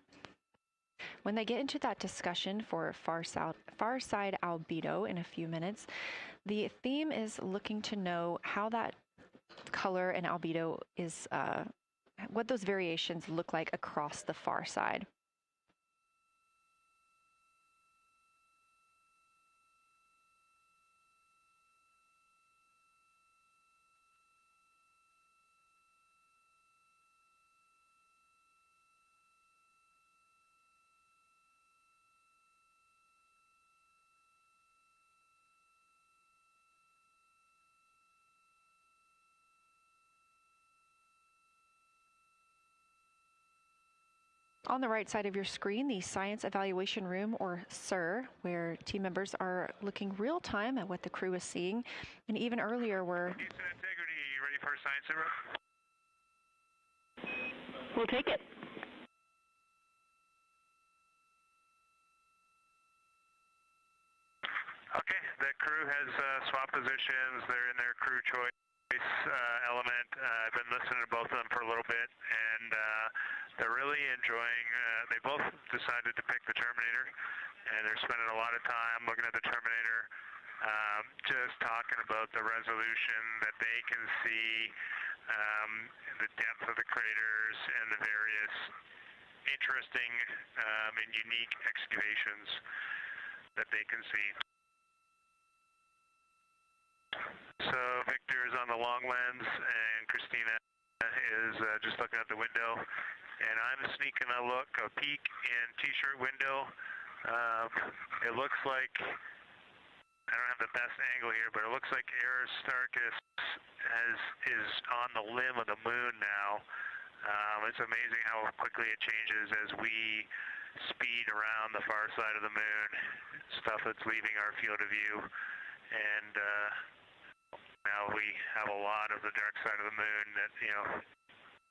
When they get into that discussion for far side albedo in a few minutes, the theme is looking to know how that color and albedo is, what those variations look like across the far side. On the right side of your screen, the Science Evaluation Room, or SIR, where team members are looking real time at what the crew is seeing. And even earlier, we're... Houston Integrity, you ready for a science zero? We'll take it. Okay, the crew has swapped positions. They're in their crew choice. element. I've been listening to both of them for a little bit, and they're really enjoying, they both decided to pick the Terminator, and they're spending a lot of time looking at the Terminator, just talking about the resolution that they can see, the depth of the craters, and the various interesting and unique excavations that they can see. So Victor is on the long lens, and Christina is just looking out the window, and I'm sneaking a peek in T-shirt window. It looks like, I don't have the best angle here, but it looks like Aristarchus is on the limb of the moon now. It's amazing how quickly it changes as we speed around the far side of the moon, stuff that's leaving our field of view, and now we have a lot of the dark side of the moon that, you know,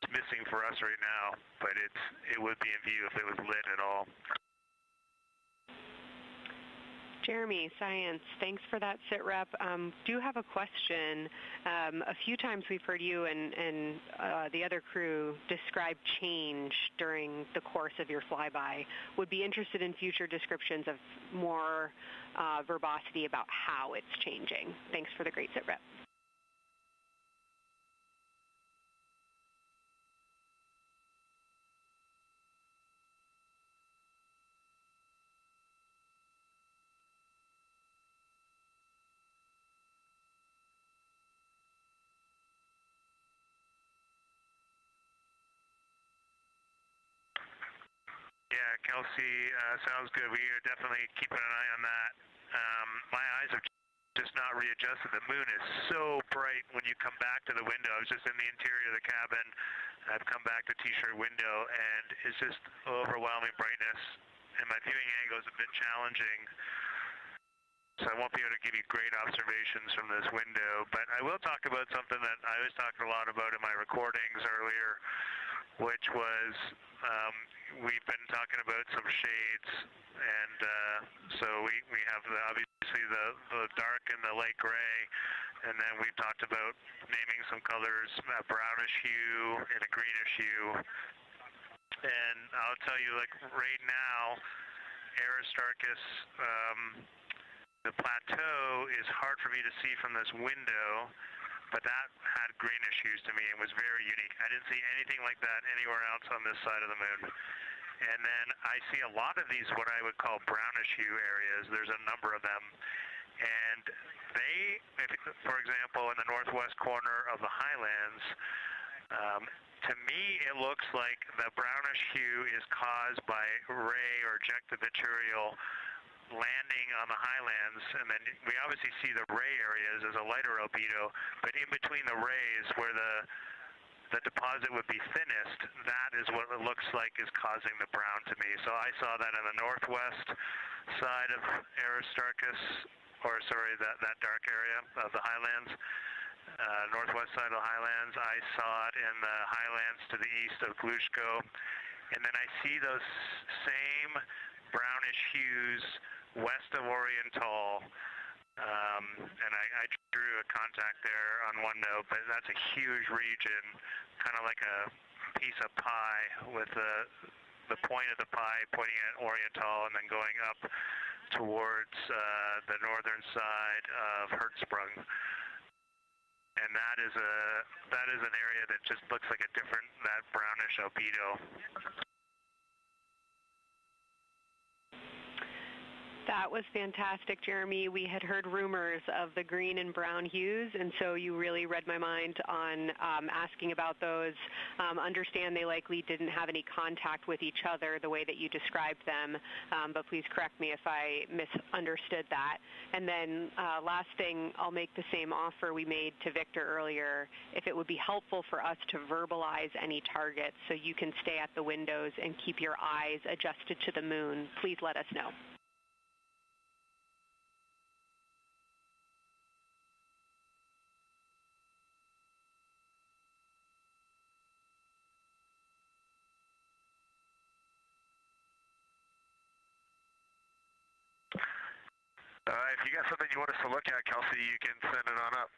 it's missing for us right now, but it would be in view if it was lit at all. Jeremy, Science, thanks for that sit rep. Do have a question. A few times we've heard you and the other crew describe change during the course of your flyby. Would be interested in future descriptions of more verbosity about how it's changing. Thanks for the great sit rep. Yeah, Kelsey, sounds good. We are definitely keeping an eye on that. My eyes have just not readjusted. The moon is so bright when you come back to the window. I was just in the interior of the cabin. I've come back to T-shirt window, and it's just overwhelming brightness. And my viewing angle is a bit challenging, so I won't be able to give you great observations from this window. But I will talk about something that I was talking a lot about in my recordings earlier, which was we've been talking about some shades, and so we have obviously the dark and the light gray, and then we've talked about naming some colors, a brownish hue and a greenish hue. And I'll tell you, like right now, Aristarchus, the plateau is hard for me to see from this window, but that had greenish hues to me and was very unique. I didn't see anything like that anywhere else on this side of the moon. And then I see a lot of these, what I would call brownish hue areas. There's a number of them. And they, for example, in the northwest corner of the highlands, to me it looks like the brownish hue is caused by ray or ejected material landing on the highlands, and then we obviously see the ray areas as a lighter albedo, but in between the rays where the deposit would be thinnest, that is what it looks like is causing the brown to me. So I saw that in the northwest side of Aristarchus, or sorry, that dark area of the highlands, northwest side of the highlands. I saw it in the highlands to the east of Glushko, and then I see those same brownish hues west of Oriental, and I drew a contact there on OneNote, but that's a huge region, kind of like a piece of pie with the point of the pie pointing at Oriental and then going up towards the northern side of Hertzsprung. And that is an area that just looks like a different, that brownish albedo. That was fantastic, Jeremy. We had heard rumors of the green and brown hues, and so you really read my mind on asking about those. Understand they likely didn't have any contact with each other the way that you described them, but please correct me if I misunderstood that. And then last thing, I'll make the same offer we made to Victor earlier. If it would be helpful for us to verbalize any targets so you can stay at the windows and keep your eyes adjusted to the moon, please let us know. If you got something you want us to look at, Kelsey, you can send it on up.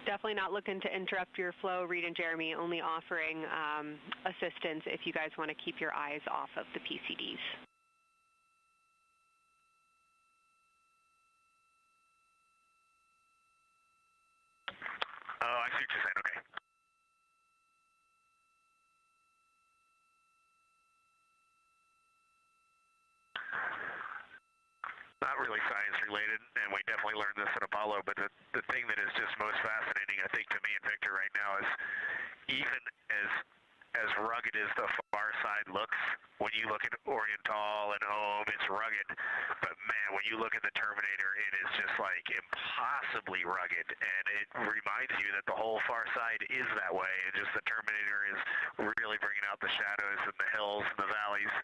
Definitely not looking to interrupt your flow, Reed and Jeremy, only offering assistance if you guys want to keep your eyes off of the PCDs. Oh, I see what you're saying, okay. Not really science related, and we definitely learned this at Apollo, but the thing that is just most fascinating, I think, to me and Victor right now is even as rugged as the far side looks, when you look at Oriental and Home, it's rugged, but man, when you look at the Terminator, it is just like impossibly rugged, and it reminds you that the whole far side is that way, and just the Terminator is really bringing out the shadows and the hills and the valleys,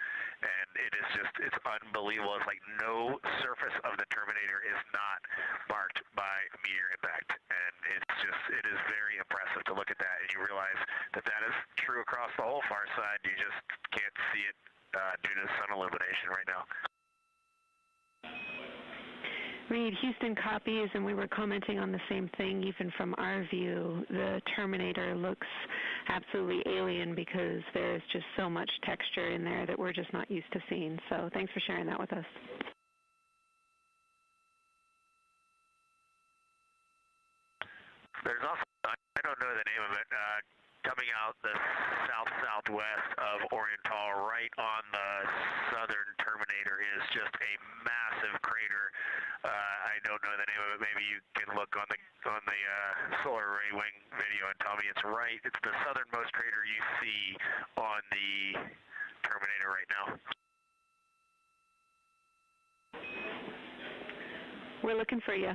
and it is just, it's unbelievable. It's like no surface of the Terminator is not marked by meteor impact, and it's just, it is very impressive to look at that, and you realize that that is true across the whole far side. You just can't see it due to sun illumination right now. Reed, Houston copies, and we were commenting on the same thing. Even from our view, the Terminator looks absolutely alien because there's just so much texture in there that we're just not used to seeing. So thanks for sharing that with us. There's also, I don't know the name of it, coming out the south-southwest of Oriental, right on the southern Terminator, is just a massive crater. I don't know the name of it. Maybe you can look on the solar array wing video and tell me it's right. It's the southernmost crater you see on the Terminator right now. We're looking for you.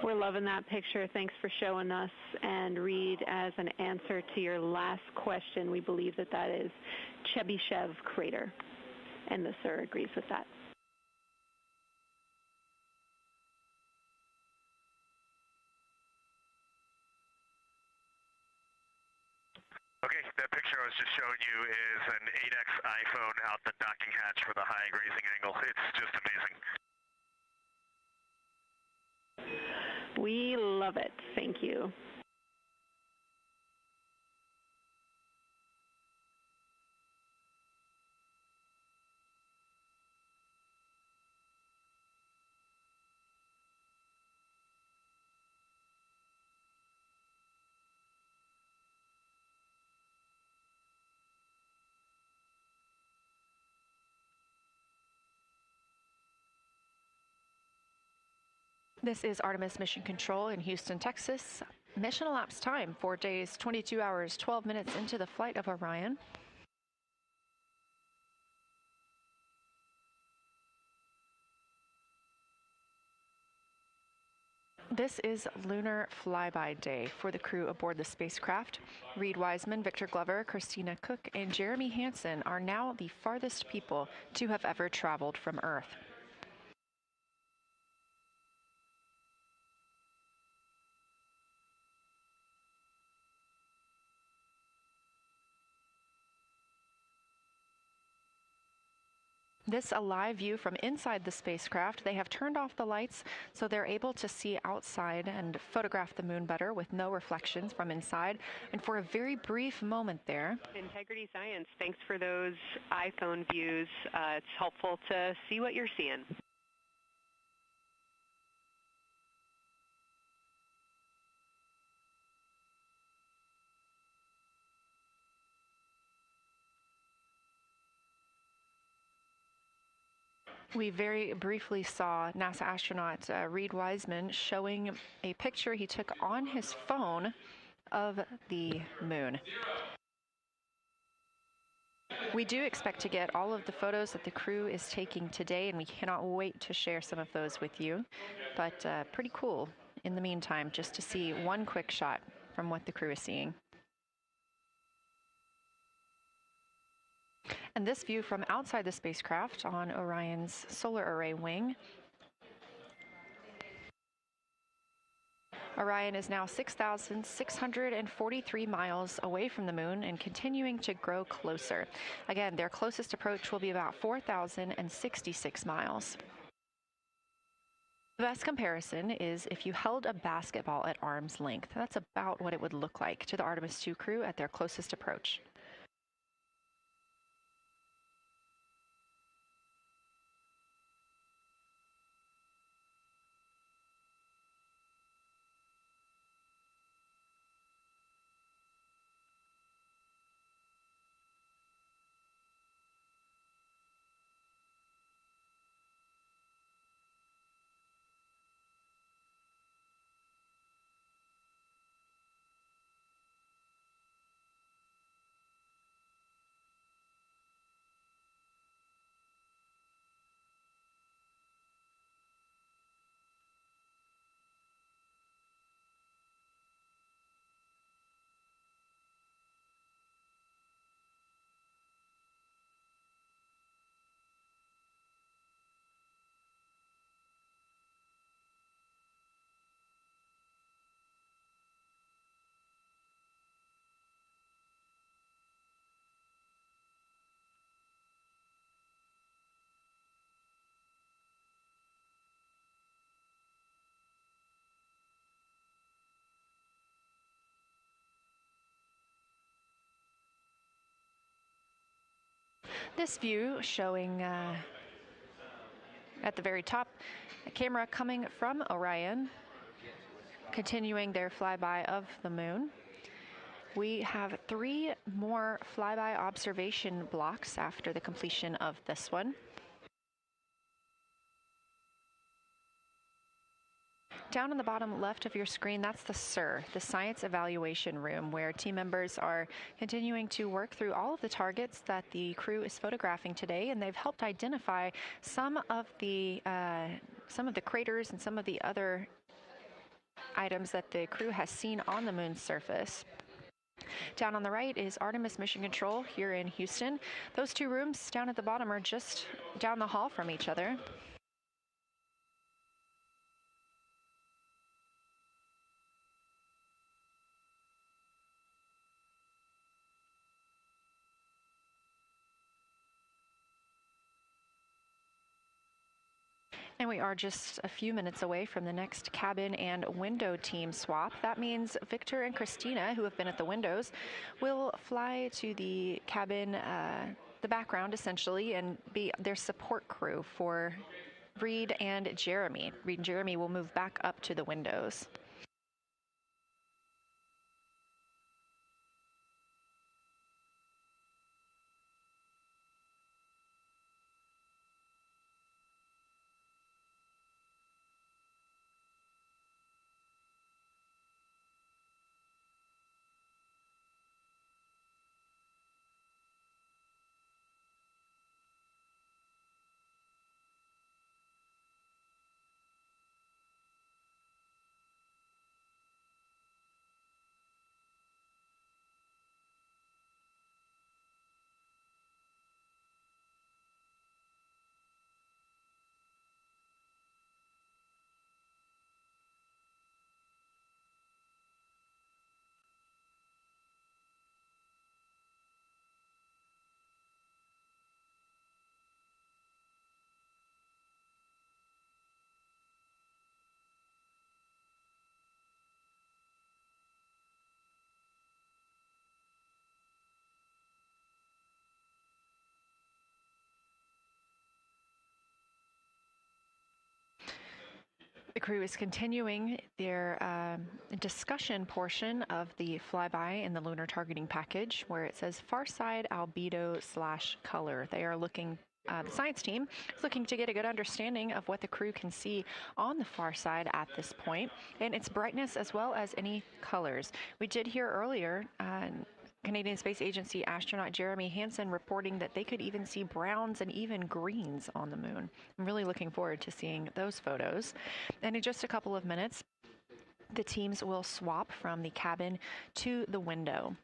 We're loving that picture. Thanks for showing us. And Reed, as an answer to your last question, we believe that that is Chebyshev crater. And the sir agrees with that. Okay, that picture I was just showing you is an 8X iPhone out the docking hatch for the high grazing angle. It's just amazing. We love it. Thank you. This is Artemis Mission Control in Houston, Texas. Mission elapsed time, 4 days, 22 hours, 12 minutes into the flight of Orion. This is Lunar Flyby Day for the crew aboard the spacecraft. Reed Wiseman, Victor Glover, Christina Cook, and Jeremy Hansen are now the farthest people to have ever traveled from Earth. This a live view from inside the spacecraft. They have turned off the lights so they're able to see outside and photograph the moon better with no reflections from inside. And for a very brief moment there. Integrity Science, thanks for those iPhone views. It's helpful to see what you're seeing. We very briefly saw NASA astronaut Reed Wiseman showing a picture he took on his phone of the moon. We do expect to get all of the photos that the crew is taking today, and we cannot wait to share some of those with you. But pretty cool in the meantime, just to see one quick shot from what the crew is seeing. And this view from outside the spacecraft on Orion's solar array wing. Orion is now 6,643 miles away from the moon and continuing to grow closer. Again, their closest approach will be about 4,066 miles. The best comparison is if you held a basketball at arm's length. That's about what it would look like to the Artemis II crew at their closest approach. This view showing at the very top, a camera coming from Orion, continuing their flyby of the moon. We have 3 more flyby observation blocks after the completion of this one. Down on the bottom left of your screen, that's the SIR, the Science Evaluation Room, where team members are continuing to work through all of the targets that the crew is photographing today, and they've helped identify some of the craters and some of the other items that the crew has seen on the moon's surface. Down on the right is Artemis Mission Control here in Houston. Those 2 rooms down at the bottom are just down the hall from each other. And we are just a few minutes away from the next cabin and window team swap. That means Victor and Christina, who have been at the windows, will fly to the cabin, the background essentially, and be their support crew for Reed and Jeremy. Reed and Jeremy will move back up to the windows. crew is continuing their discussion portion of the flyby in the lunar targeting package, where it says far side albedo/color. They are looking, the science team is looking to get a good understanding of what the crew can see on the far side at this point, and its brightness as well as any colors. We did hear earlier Canadian Space Agency astronaut Jeremy Hansen reporting that they could even see browns and even greens on the moon. I'm really looking forward to seeing those photos. And in just a couple of minutes, the teams will swap from the cabin to the window.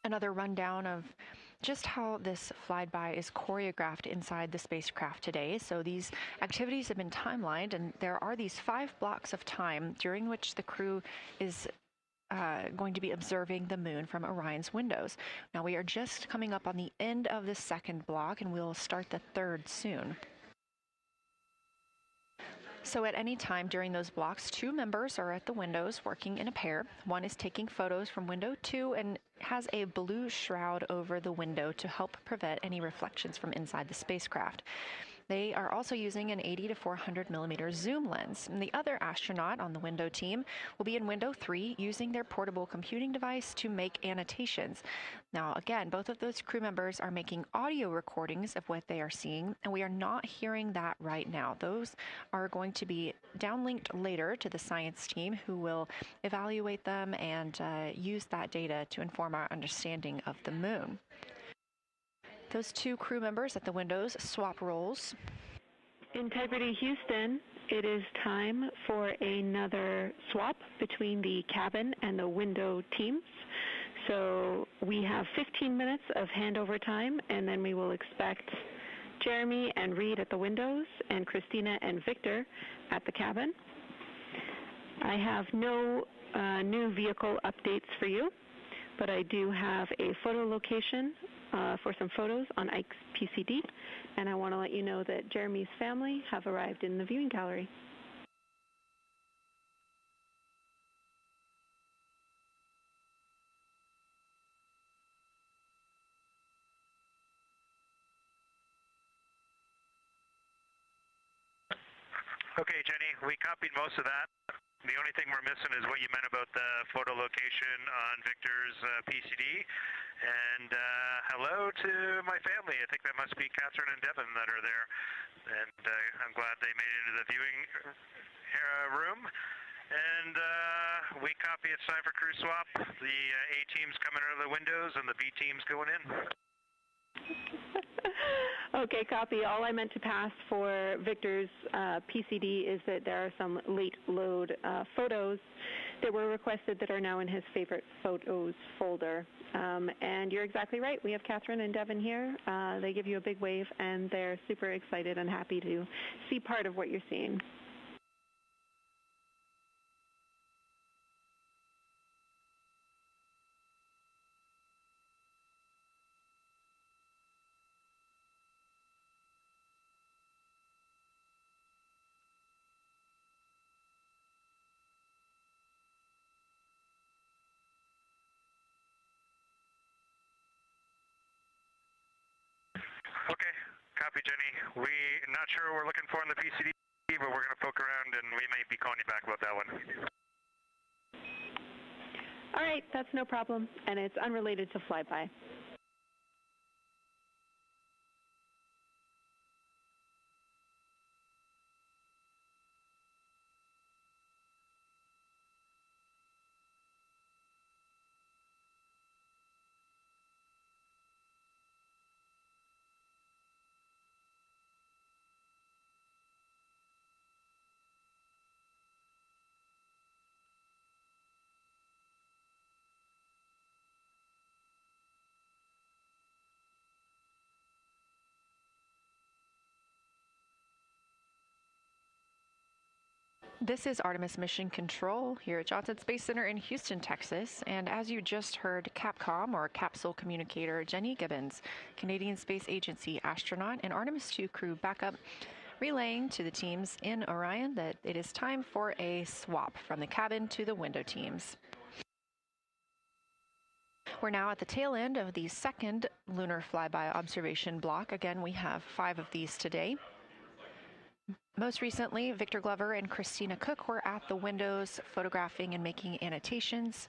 Another rundown of just how this flyby is choreographed inside the spacecraft today. So these activities have been timelined, and there are these 5 blocks of time during which the crew is going to be observing the moon from Orion's windows. Now we are just coming up on the end of the second block, and we'll start the third soon. So at any time during those blocks, 2 members are at the windows working in a pair. One is taking photos from window 2 and has a blue shroud over the window to help prevent any reflections from inside the spacecraft. They are also using an 80 to 400 millimeter zoom lens. And the other astronaut on the window team will be in window 3 using their portable computing device to make annotations. Now, again, both of those crew members are making audio recordings of what they are seeing, and we are not hearing that right now. Those are going to be downlinked later to the science team, who will evaluate them and use that data to inform our understanding of the moon. Those 2 crew members at the windows swap roles. Integrity Houston, it is time for another swap between the cabin and the window teams. So we have 15 minutes of handover time, and then we will expect Jeremy and Reed at the windows and Christina and Victor at the cabin. I have no new vehicle updates for you, but I do have a photo location for some photos on Ike's PCD, and I want to let you know that Jeremy's family have arrived in the viewing gallery. Okay, Jenny, we copied most of that. The only thing we're missing is what you meant about the photo location on Victor's PCD. And hello to my family. I think that must be Catherine and Devin that are there. And I'm glad they made it into the viewing room. And we copy, it's time for crew swap. The A team's coming out of the windows and the B team's going in. Okay, copy. All I meant to pass for Victor's PCD is that there are some late load photos that were requested that are now in his favorite photos folder. And you're exactly right. We have Catherine and Devin here. They give you a big wave, and they're super excited and happy to see part of what you're seeing. Okay, copy, Jenny. We're not sure what we're looking for in the PCD, but we're going to poke around, and we may be calling you back about that one. All right, that's no problem, and it's unrelated to flyby. This is Artemis Mission Control here at Johnson Space Center in Houston, Texas. And as you just heard, Capcom, or Capsule Communicator Jenny Gibbons, Canadian Space Agency astronaut and Artemis II crew backup, relaying to the teams in Orion that it is time for a swap from the cabin to the window teams. We're now at the tail end of the second lunar flyby observation block. Again, we have 5 of these today. Most recently, Victor Glover and Christina Cook were at the windows photographing and making annotations,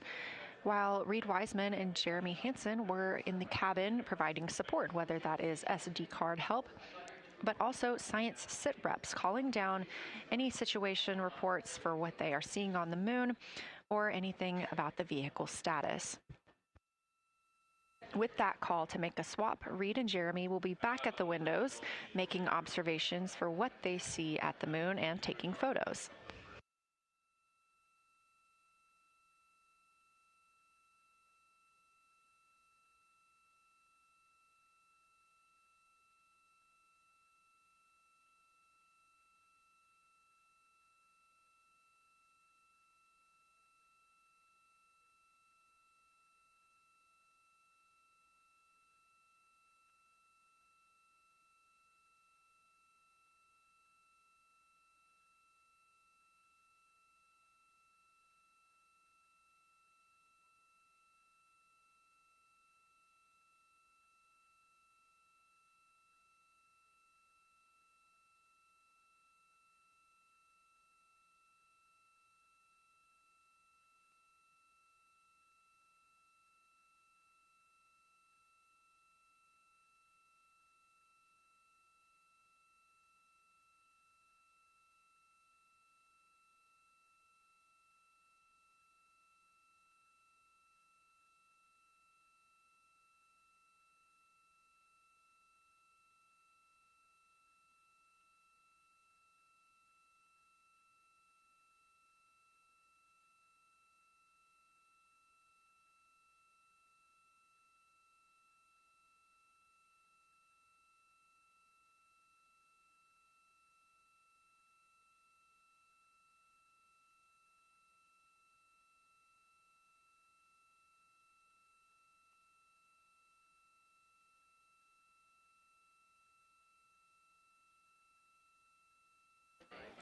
while Reed Wiseman and Jeremy Hansen were in the cabin providing support, whether that is SD card help, but also science sit reps, calling down any situation reports for what they are seeing on the moon or anything about the vehicle status. With that call to make a swap, Reed and Jeremy will be back at the windows, making observations for what they see at the moon and taking photos.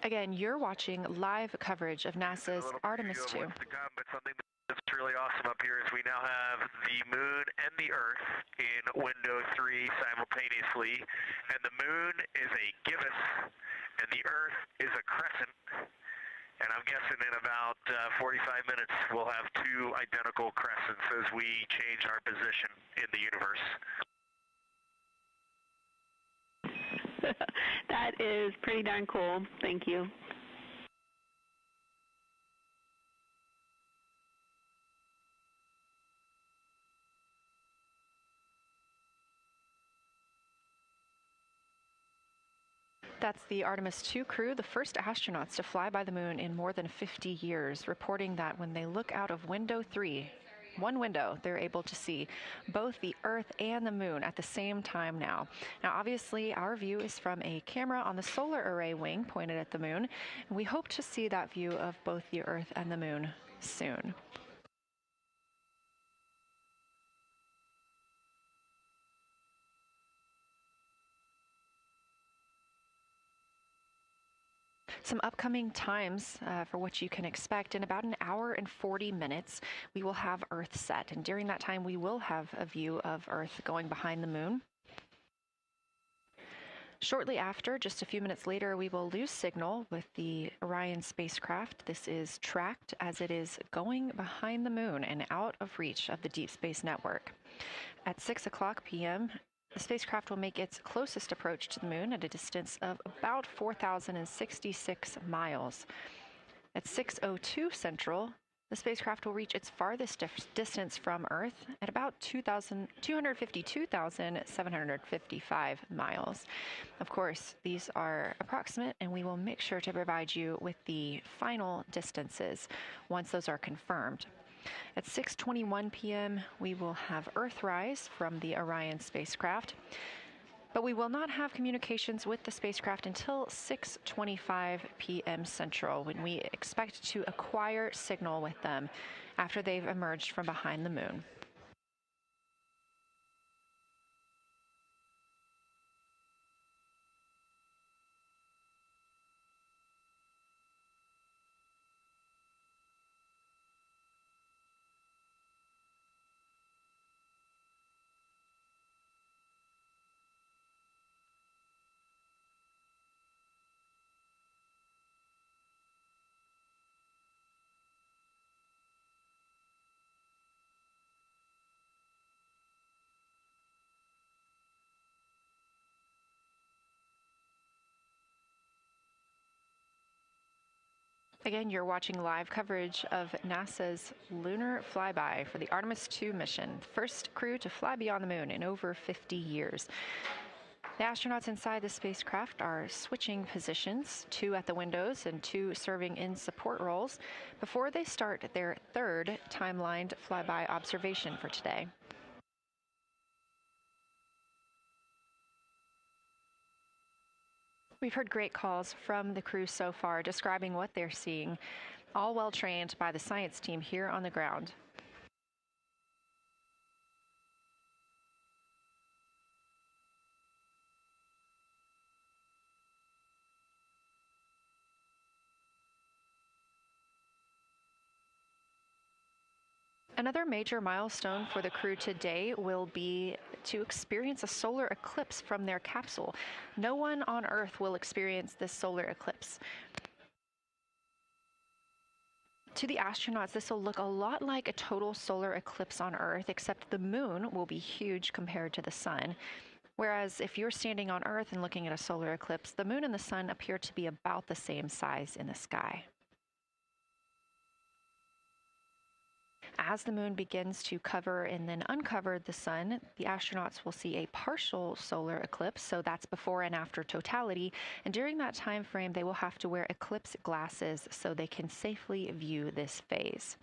Again, you're watching live coverage of NASA's Artemis II. But something that's really awesome up here is we now have the moon and the Earth in window 3 simultaneously, and the moon is a gibbous, and the Earth is a crescent. And I'm guessing in about 45 minutes we'll have 2 identical crescents as we change our position in the universe. That is pretty darn cool. Thank you. That's the Artemis II crew, the first astronauts to fly by the moon in more than 50 years, reporting that when they look out of window 3, one window, they're able to see both the Earth and the moon at the same time now. Now, obviously, our view is from a camera on the solar array wing pointed at the moon, and we hope to see that view of both the Earth and the moon soon. Some upcoming times for what you can expect. In about an hour and 40 minutes, we will have Earth set. And during that time, we will have a view of Earth going behind the moon. Shortly after, just a few minutes later, we will lose signal with the Orion spacecraft. This is tracked as it is going behind the moon and out of reach of the Deep Space Network. At 6 o'clock p.m., the spacecraft will make its closest approach to the moon at a distance of about 4,066 miles. At 6:02 Central, the spacecraft will reach its farthest distance from Earth at about 252,755 miles. Of course, these are approximate, and we will make sure to provide you with the final distances once those are confirmed. At 6:21 p.m., we will have Earthrise from the Orion spacecraft, but we will not have communications with the spacecraft until 6:25 p.m. Central, when we expect to acquire signal with them after they've emerged from behind the moon. Again, you're watching live coverage of NASA's lunar flyby for the Artemis II mission, first crew to fly beyond the moon in over 50 years. The astronauts inside the spacecraft are switching positions, 2 at the windows and 2 serving in support roles, before they start their third timelined flyby observation for today. We've heard great calls from the crew so far describing what they're seeing, all well trained by the science team here on the ground. Another major milestone for the crew today will be to experience a solar eclipse from their capsule. No one on Earth will experience this solar eclipse. To the astronauts, this will look a lot like a total solar eclipse on Earth, except the moon will be huge compared to the sun. Whereas if you're standing on Earth and looking at a solar eclipse, the moon and the sun appear to be about the same size in the sky. As the moon begins to cover and then uncover the sun, the astronauts will see a partial solar eclipse, so that's before and after totality, and during that time frame they will have to wear eclipse glasses so they can safely view this phase.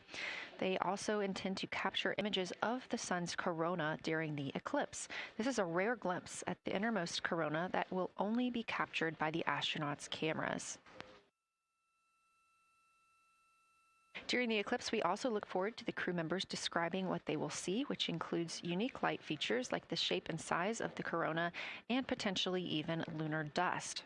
They also intend to capture images of the sun's corona during the eclipse. This is a rare glimpse at the innermost corona that will only be captured by the astronauts' cameras. During the eclipse, we also look forward to the crew members describing what they will see, which includes unique light features like the shape and size of the corona and potentially even lunar dust.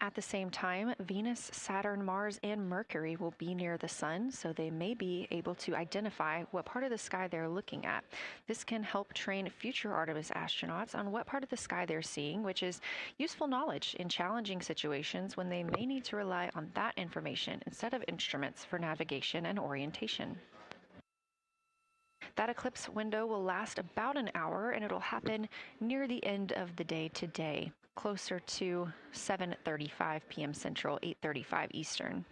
At the same time, Venus, Saturn, Mars, and Mercury will be near the sun, so they may be able to identify what part of the sky they're looking at. This can help train future Artemis astronauts on what part of the sky they're seeing, which is useful knowledge in challenging situations when they may need to rely on that information instead of instruments for navigation and orientation. That eclipse window will last about an hour, and it'll happen near the end of the day today, closer to 7:35 p.m. Central, 8:35 Eastern.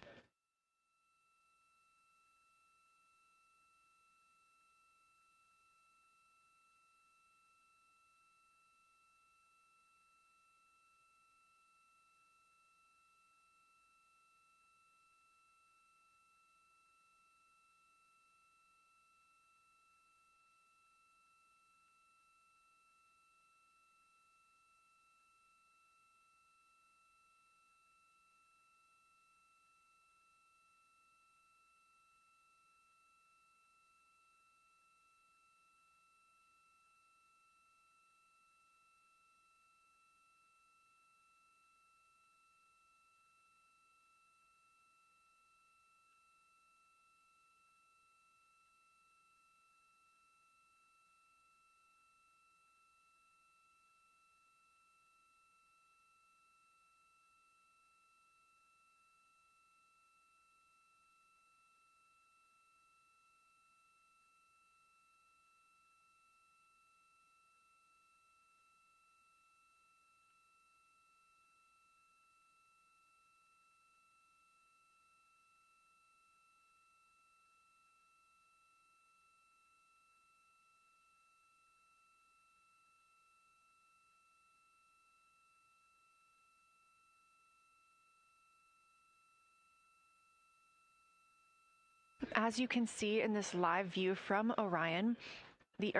As you can see in this live view from Orion, the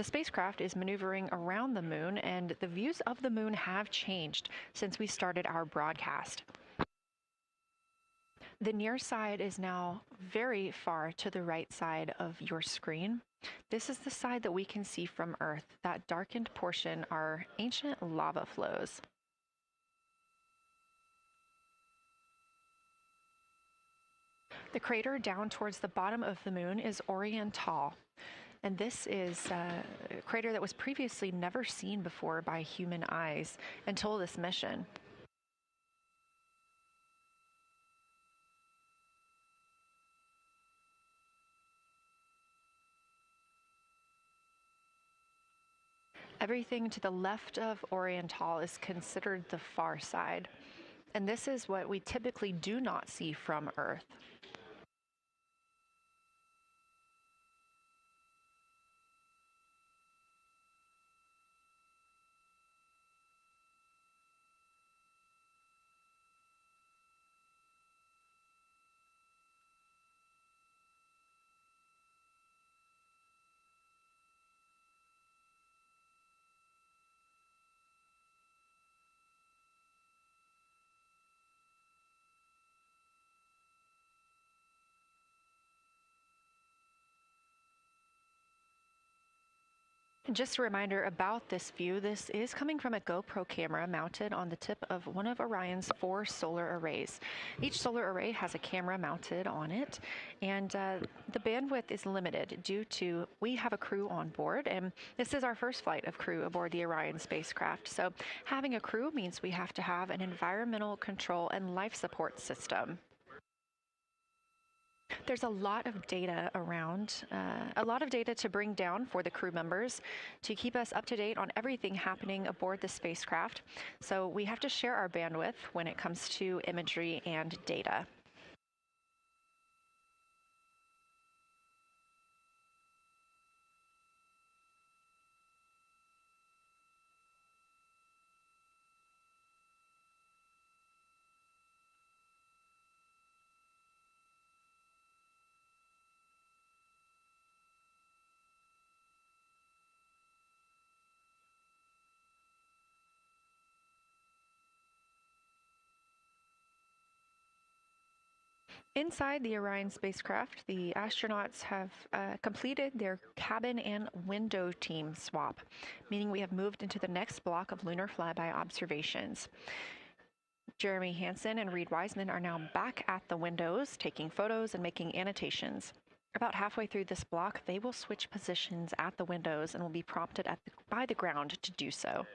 spacecraft is maneuvering around the moon, and the views of the moon have changed since we started our broadcast. The near side is now very far to the right side of your screen. This is the side that we can see from Earth. That darkened portion are ancient lava flows. The crater down towards the bottom of the moon is Oriental, and this is a crater that was previously never seen before by human eyes until this mission. Everything to the left of Oriental is considered the far side. and this is what we typically do not see from Earth. Just a reminder about this view. This is coming from a GoPro camera mounted on the tip of one of Orion's 4 solar arrays. Each solar array has a camera mounted on it, and the bandwidth is limited due to we have a crew on board, and this is our first flight of crew aboard the Orion spacecraft. So having a crew means we have to have an environmental control and life support system. There's a lot of data around, a lot of data to bring down for the crew members to keep us up to date on everything happening aboard the spacecraft. So we have to share our bandwidth when it comes to imagery and data. Inside the Orion spacecraft, the astronauts have completed their cabin and window team swap, meaning we have moved into the next block of lunar flyby observations. Jeremy Hansen and Reed Wiseman are now back at the windows, taking photos and making annotations. About halfway through this block, they will switch positions at the windows and will be prompted by the ground to do so.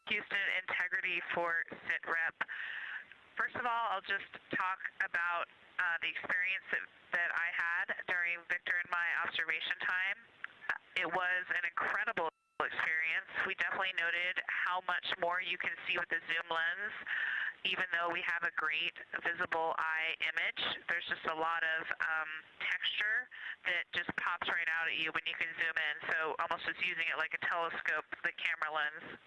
Houston integrity for SITREP. First of all, I'll just talk about the experience that I had during Victor and my observation time. It was an incredible experience. We definitely noted how much more you can see with the zoom lens. Even though we have a great visible eye image, there's just a lot of texture that just pops right out at you when you can zoom in. So almost just using it like a telescope, the camera lens.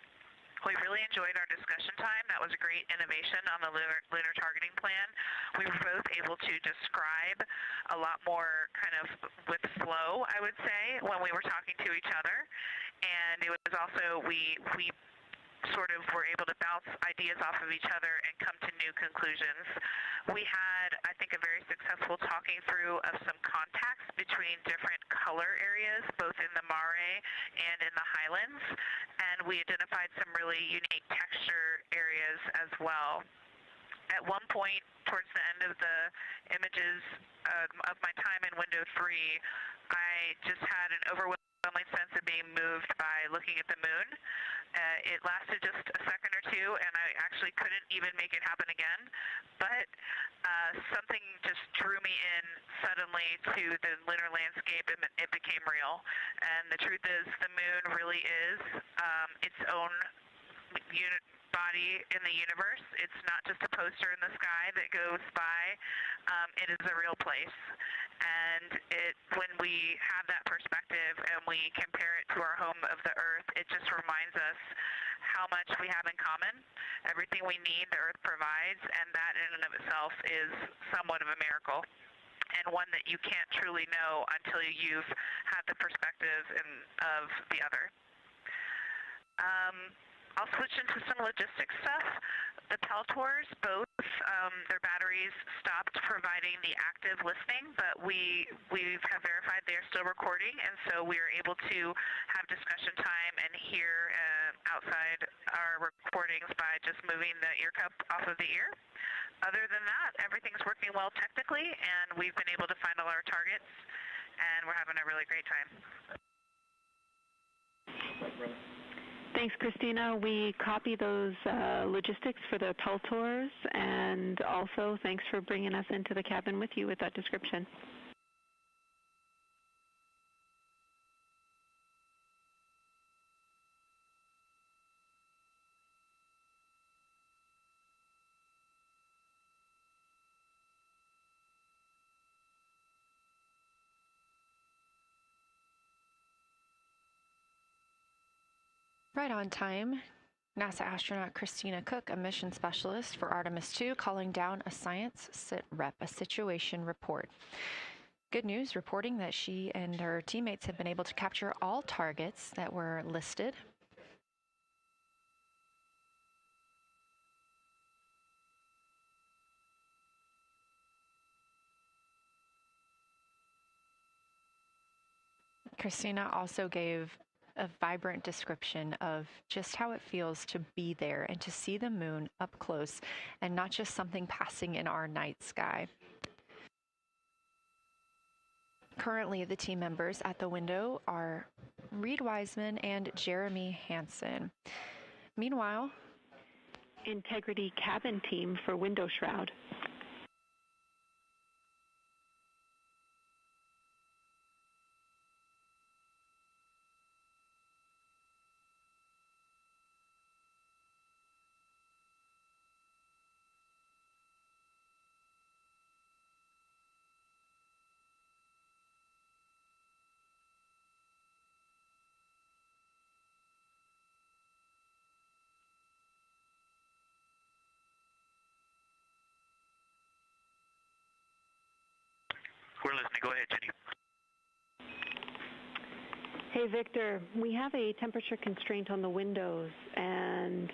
We really enjoyed our discussion time. That was a great innovation on the lunar targeting plan. We were both able to describe a lot more kind of with flow, I would say, when we were talking to each other. And it was also, we sort of were able to bounce ideas off of each other and come to new conclusions. We had, I think, a very successful talking through of some contacts between different color areas, both in the mare and in the highlands, and we identified some really unique texture areas as well. At one point, towards the end of the images of my time in window 3, I just had an overwhelming sense of being moved by looking at the moon. It lasted just a second or two, and I actually couldn't even make it happen again. But something just drew me in suddenly to the lunar landscape, and it became real. And the truth is, the moon really is its own body in the universe. It's not just a poster in the sky that goes by. It is a real place. And when we have that perspective and we compare it to our home of the Earth, it just reminds us how much we have in common. Everything we need, the Earth provides, and that in and of itself is somewhat of a miracle, and one that you can't truly know until you've had the perspective of the other. I'll switch into some logistics stuff. The Peltors, both their batteries stopped providing the active listening, but we have verified they are still recording, and so we are able to have discussion time and hear outside our recordings by just moving the ear cup off of the ear. Other than that, everything's working well technically, and we've been able to find all our targets, and we're having a really great time. Thanks, Christina. We copy those logistics for the Peltors, and also thanks for bringing us into the cabin with you with that description. Right on time, NASA astronaut Christina Cook, a mission specialist for Artemis II, calling down a science sit rep, a situation report. Good news, reporting that she and her teammates have been able to capture all targets that were listed. Christina also gave a vibrant description of just how it feels to be there and to see the moon up close and not just something passing in our night sky. Currently, the team members at the window are Reed Wiseman and Jeremy Hansen. Meanwhile, Integrity cabin team for window shroud. We're listening. Go ahead, Jenny. Hey, Victor, we have a temperature constraint on the windows, and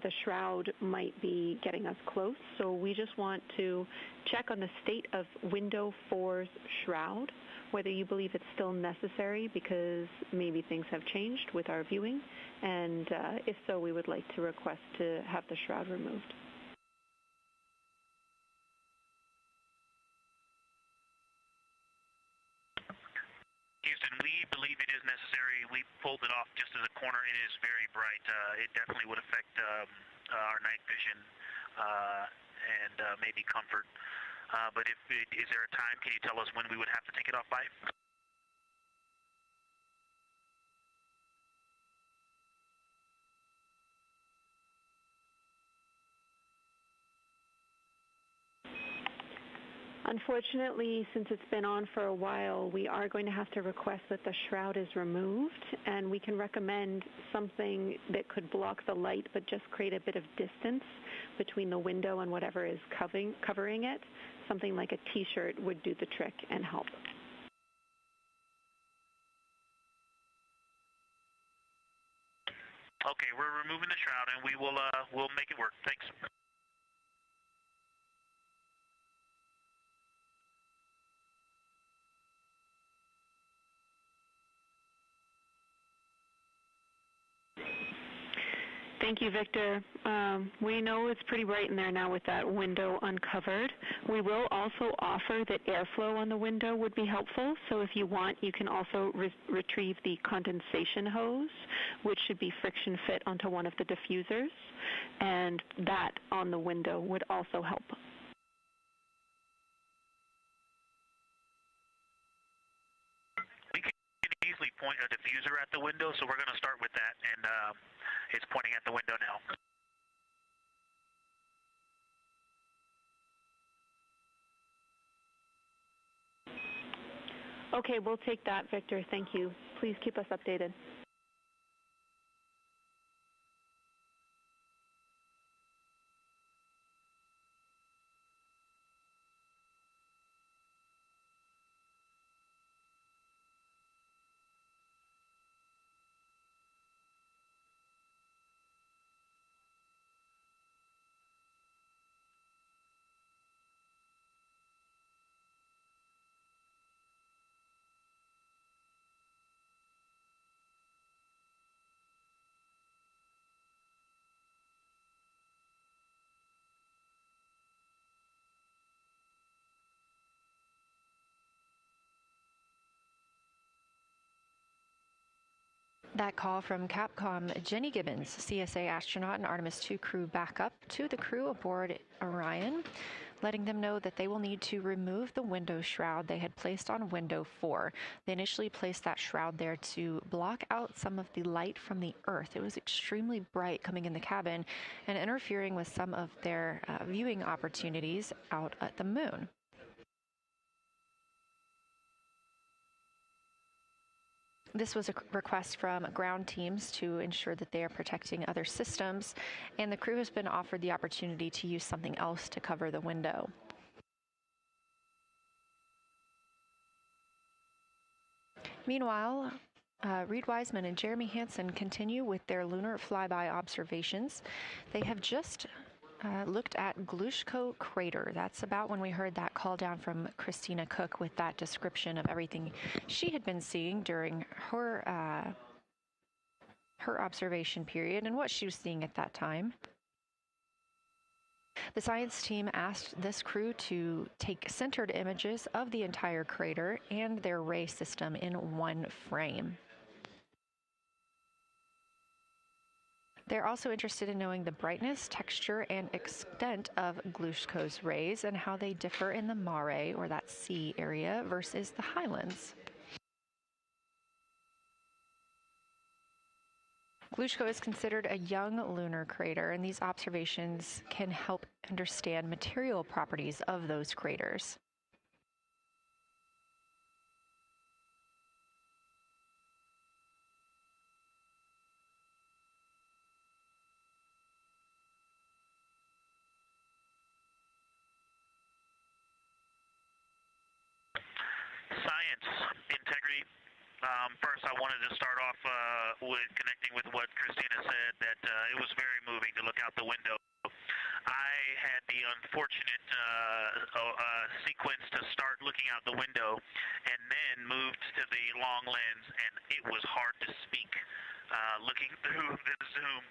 the shroud might be getting us close, so we just want to check on the state of window 4's shroud, whether you believe it's still necessary because maybe things have changed with our viewing, and if so, we would like to request to have the shroud removed. Houston, we believe it is necessary. We pulled it off just as a corner. It is very bright. It definitely would affect our night vision and maybe comfort. But is there a time? Can you tell us when we would have to take it off by? Unfortunately, since it's been on for a while, we are going to have to request that the shroud is removed, and we can recommend something that could block the light but just create a bit of distance between the window and whatever is covering it. Something like a t-shirt would do the trick and help. Okay, we're removing the shroud, and we'll make it work. Thanks. Thank you, Victor. We know it's pretty bright in there now with that window uncovered. We will also offer that airflow on the window would be helpful. So if you want, you can also retrieve the condensation hose, which should be friction fit onto one of the diffusers. And that on the window would also help. We can easily point a diffuser at the window, so we're going to start with that. And it's pointing at the window now. Okay, we'll take that, Victor. Thank you. Please keep us updated. That call from Capcom Jenny Gibbons, CSA astronaut and Artemis II crew backup, to the crew aboard Orion, letting them know that they will need to remove the window shroud they had placed on window 4. They initially placed that shroud there to block out some of the light from the Earth. It was extremely bright coming in the cabin and interfering with some of their viewing opportunities out at the moon. This was a request from ground teams to ensure that they are protecting other systems, and the crew has been offered the opportunity to use something else to cover the window. Meanwhile, Reed Wiseman and Jeremy Hansen continue with their lunar flyby observations. They have just looked at Glushko crater. That's about when we heard that call down from Christina Cook with that description of everything she had been seeing during her observation period and what she was seeing at that time. The science team asked this crew to take centered images of the entire crater and their ray system in one frame. They're also interested in knowing the brightness, texture, and extent of Glushko's rays and how they differ in the mare, or that sea area, versus the highlands. Glushko is considered a young lunar crater, and these observations can help understand material properties of those craters. Science, integrity. First, I wanted to start off with connecting with what Christina said, that it was very moving to look out the window. I had the unfortunate sequence to start looking out the window and then moved to the long lens, and it was hard to speak looking through the zoom.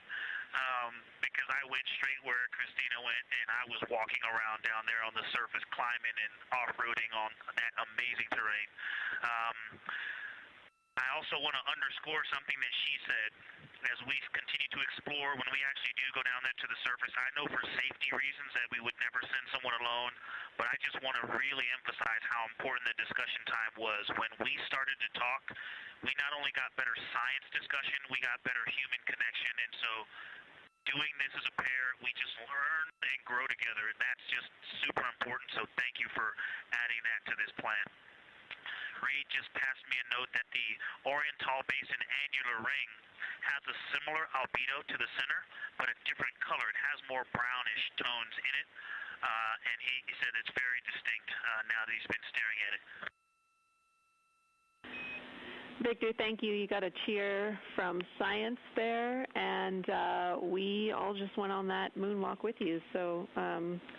Because I went straight where Christina went, and I was walking around down there on the surface, climbing and off-roading on that amazing terrain. I also want to underscore something that she said. As we continue to explore, when we actually do go down there to the surface, I know for safety reasons that we would never send someone alone, but I just want to really emphasize how important the discussion time was. When we started to talk, we not only got better science discussion, we got better human connection, and so doing this as a pair, we just learn and grow together, and that's just super important, so thank you for adding that to this plan. Reed just passed me a note that the Oriental Basin annular ring has a similar albedo to the center, but a different color. It has more brownish tones in it, and he said it's very distinct now that he's been staring at it. Victor, thank you. You got a cheer from science there, and we all just went on that moonwalk with you, so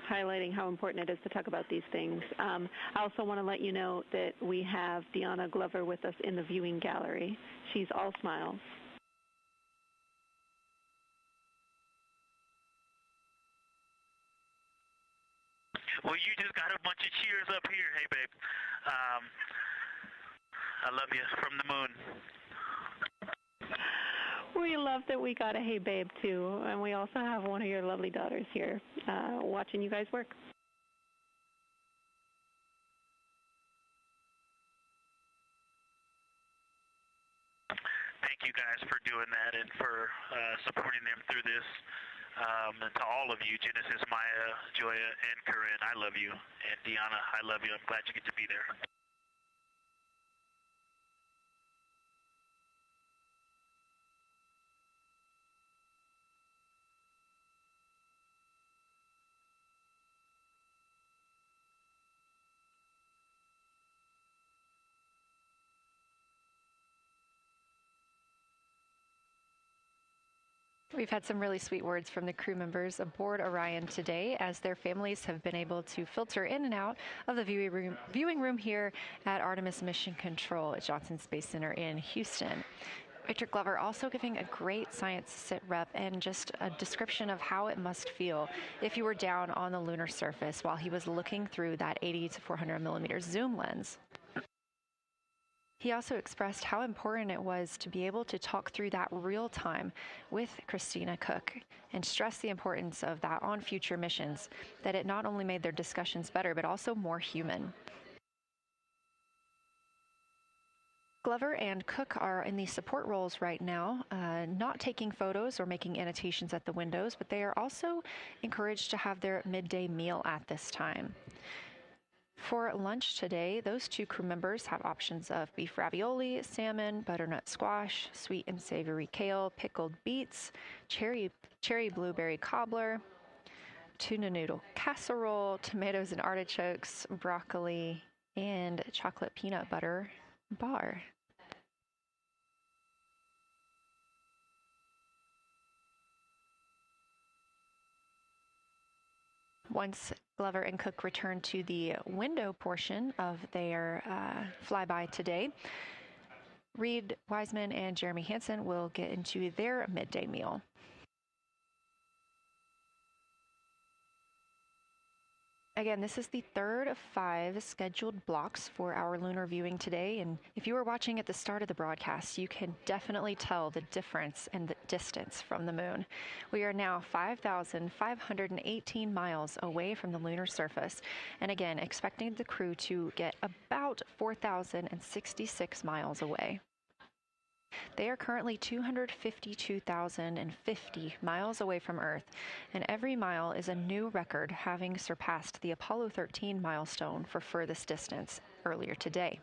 highlighting how important it is to talk about these things. I also want to let you know that we have Deanna Glover with us in the viewing gallery. She's all smiles. Well, you just got a bunch of cheers up here. Hey, babe. I love you from the moon. We love that we got a hey babe too, and we also have one of your lovely daughters here watching you guys work. Thank you guys for doing that and for supporting them through this. And to all of you, Genesis, Maya, Joya, and Corinne, I love you. And Deanna, I love you. I'm glad you get to be there. We've had some really sweet words from the crew members aboard Orion today, as their families have been able to filter in and out of the viewing room here at Artemis Mission Control at Johnson Space Center in Houston. Victor Glover also giving a great science sit rep and just a description of how it must feel if you were down on the lunar surface while he was looking through that 80 to 400 millimeter zoom lens. He also expressed how important it was to be able to talk through that real time with Christina Cook and stressed the importance of that on future missions, that it not only made their discussions better, but also more human. Glover and Cook are in the support roles right now, not taking photos or making annotations at the windows, but they are also encouraged to have their midday meal at this time. For lunch today, those two crew members have options of beef ravioli, salmon, butternut squash, sweet and savory kale, pickled beets, cherry blueberry cobbler, tuna noodle casserole, tomatoes and artichokes, broccoli, and chocolate peanut butter bar. Once Glover and Cook return to the window portion of their flyby today, Reed Wiseman and Jeremy Hansen will get into their midday meal. Again, this is the third of 5 scheduled blocks for our lunar viewing today, and if you were watching at the start of the broadcast, you can definitely tell the difference in the distance from the moon. We are now 5,518 miles away from the lunar surface, and again, expecting the crew to get about 4,066 miles away. They are currently 252,050 miles away from Earth, and every mile is a new record, having surpassed the Apollo 13 milestone for furthest distance earlier today.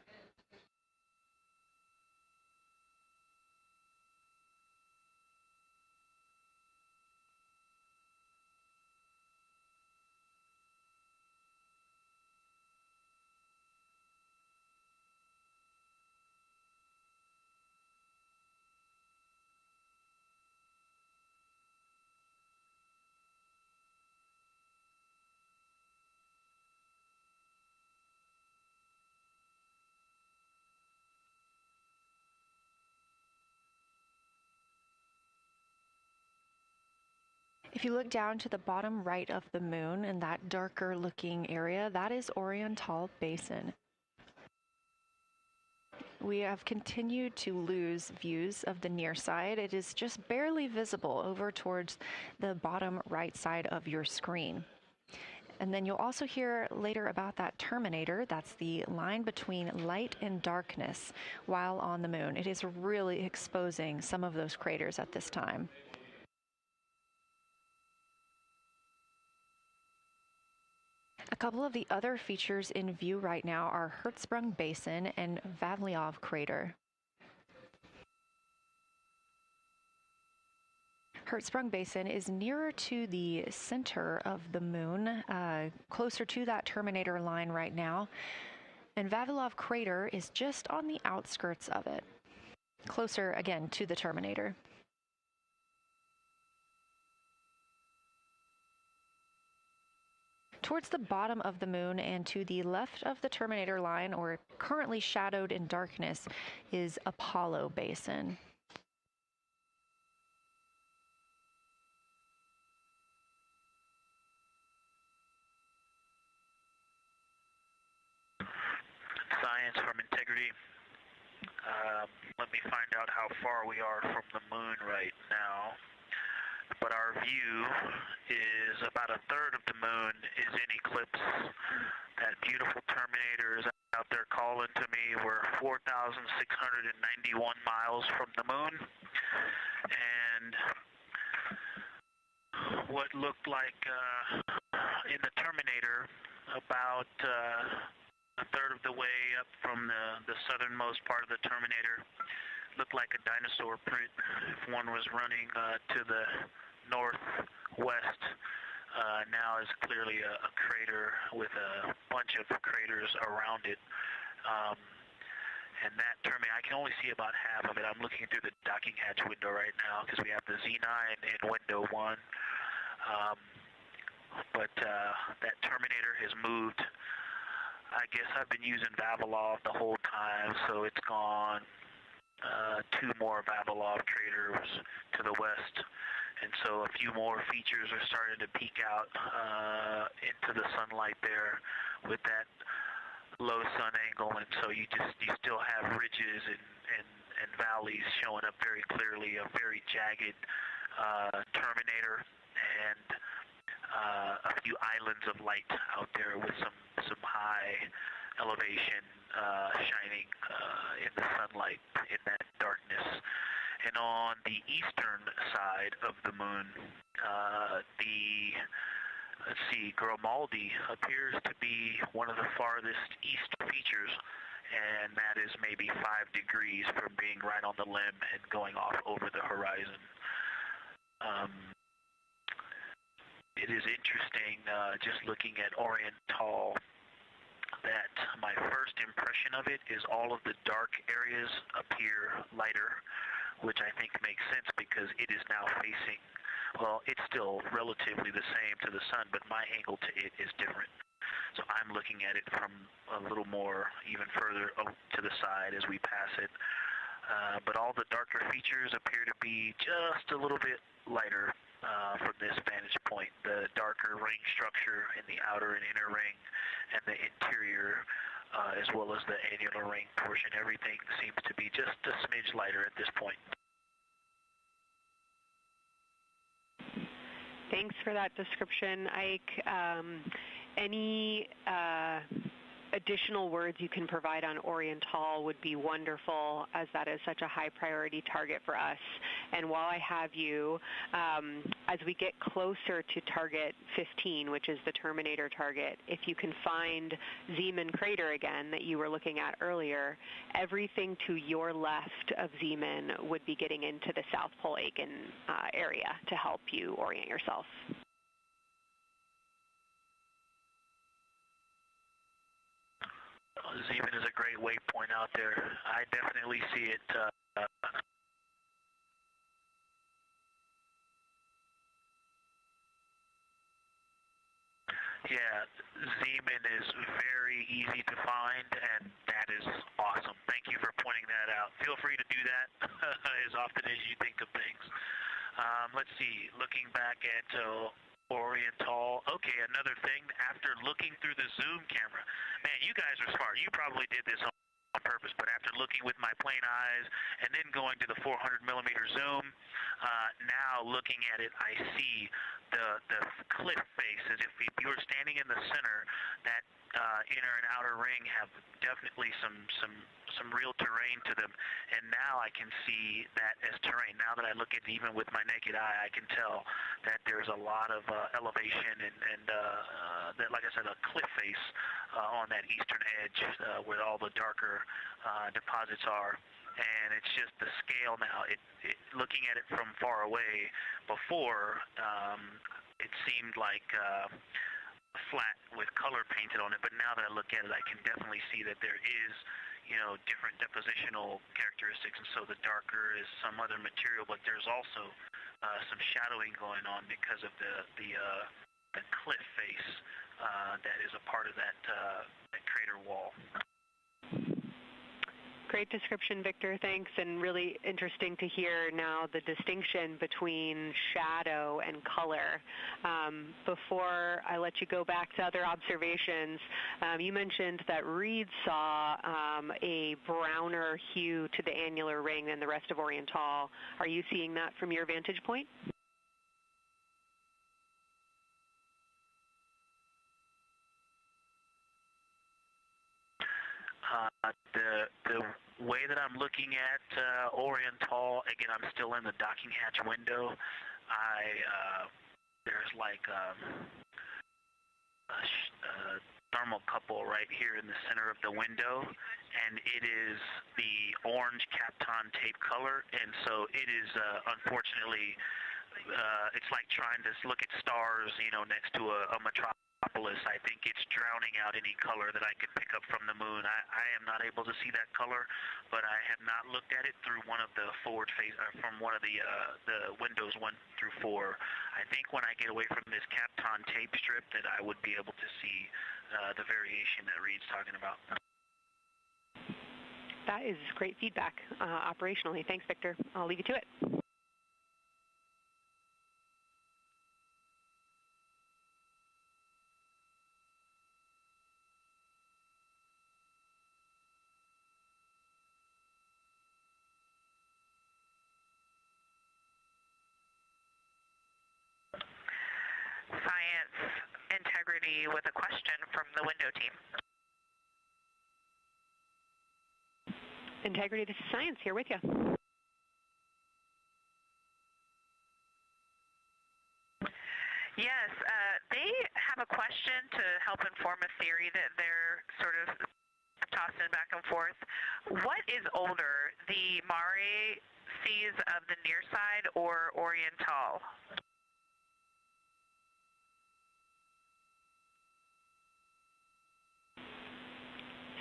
If you look down to the bottom right of the moon in that darker looking area, that is Oriental Basin. We have continued to lose views of the near side. It is just barely visible over towards the bottom right side of your screen. And then you'll also hear later about that terminator. That's the line between light and darkness while on the moon. It is really exposing some of those craters at this time. A couple of the other features in view right now are Hertzsprung Basin and Vavilov Crater. Hertzsprung Basin is nearer to the center of the moon, closer to that terminator line right now, and Vavilov Crater is just on the outskirts of it, closer again to the terminator. Towards the bottom of the moon and to the left of the terminator line, or currently shadowed in darkness, is Apollo Basin. Science from integrity. Let me find out how far we are from the moon right now. But our view is about a third of the moon is in eclipse. That beautiful terminator is out there calling to me. We're 4,691 miles from the moon. And what looked like in the terminator, about a third of the way up from the southernmost part of the terminator, looked like a dinosaur print if one was running to the northwest. Now is clearly a crater with a bunch of craters around it. And that terminator, I can only see about half of it. I'm looking through the docking hatch window right now because we have the Z9 in window 1. But that terminator has moved. I guess I've been using Vavilov the whole time, so it's gone 2 more Vavilov craters to the west, and so a few more features are starting to peek out into the sunlight there with that low sun angle, and so you still have ridges and valleys showing up very clearly, a very jagged terminator, and a few islands of light out there with some high elevation shining in the sunlight in that darkness. And on the eastern side of the moon, let's see, Grimaldi appears to be one of the farthest east features, and that is maybe 5 degrees from being right on the limb and going off over the horizon. It is interesting, just looking at Oriental, that my first impression of it is all of the dark areas appear lighter, which I think makes sense because it is now facing, well, it's still relatively the same to the sun, but my angle to it is different. So I'm looking at it from a little more, even further to the side as we pass it. But all the darker features appear to be just a little bit lighter from this vantage point. The darker ring structure in the outer and inner ring and the interior, as well as the annular ring portion, everything seems to be just a smidge lighter at this point. Thanks for that description, Ike. Any additional words you can provide on Oriental would be wonderful, as that is such a high priority target for us. And while I have you, as we get closer to target 15, which is the terminator target, if you can find Zeeman crater again that you were looking at earlier, everything to your left of Zeeman would be getting into the South Pole Aiken area to help you orient yourself. Zeeman is a great waypoint out there. I definitely see it. Yeah, Zeeman is very easy to find, and that is awesome. Thank you for pointing that out. Feel free to do that as often as you think of things. Let's see, looking back at Oriental. Okay, another thing, after looking through the zoom camera, man, you guys are smart. You probably did this on purpose, but after looking with my plain eyes and then going to the 400 millimeter zoom, now looking at it, I see the cliff face as if you were standing in the center. That inner and outer ring have definitely some real terrain to them, and now I can see that as terrain. Now that I look at it even with my naked eye, I can tell that there's a lot of elevation and that, like I said, a cliff face on that eastern edge where all the darker deposits are. And it's just the scale now. Looking at it from far away, before it seemed like flat with color painted on it, but now that I look at it, I can definitely see that there is, different depositional characteristics, and so the darker is some other material, but there's also some shadowing going on because of the cliff face that is a part of that crater wall. Great description, Victor. Thanks, and really interesting to hear now the distinction between shadow and color. Before I let you go back to other observations, you mentioned that Reed saw a browner hue to the annular ring than the rest of Oriental. Are you seeing that from your vantage point? The way that I'm looking at Oriental, again, I'm still in the docking hatch window. There's like a thermocouple right here in the center of the window, and it is the orange Kapton tape color, and so it is unfortunately, it's like trying to look at stars, next to a metropolis. I think it's drowning out any color that I could pick up from the moon. I am not able to see that color, but I have not looked at it through one of the forward face, from one of the windows 1 through 4. I think when I get away from this Kapton tape strip that I would be able to see the variation that Reed's talking about. That is great feedback operationally. Thanks, Victor. I'll leave you to it. science integrity with a question from the window team. Integrity, this is science, here with you. Yes, they have a question to help inform a theory that they're sort of tossing back and forth. What is older, the Mare seas of the near side or Oriental?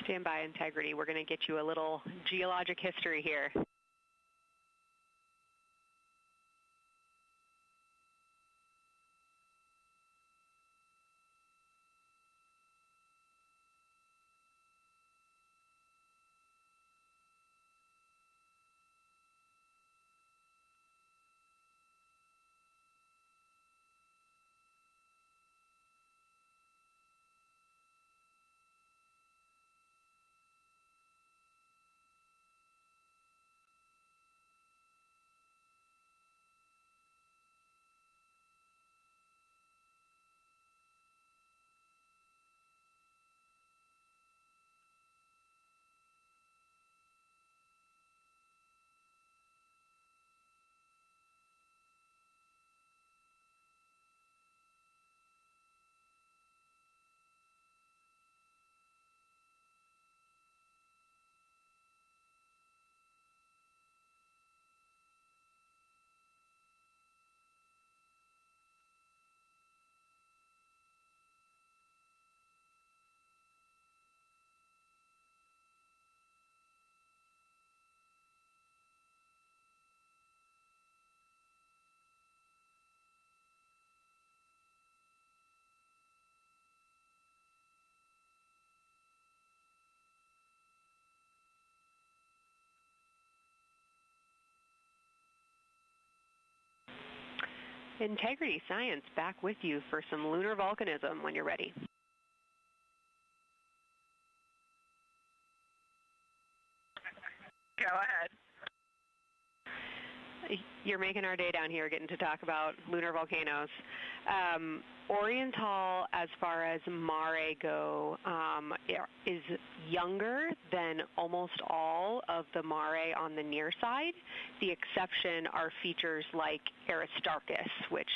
Stand by, Integrity. We're going to get you a little geologic history here. Integrity Science back with you for some lunar volcanism when you're ready. Go ahead. You're making our day down here getting to talk about lunar volcanoes. Oriental, as far as Mare go, is younger than almost all of the Mare on the near side. The exception are features like Aristarchus, which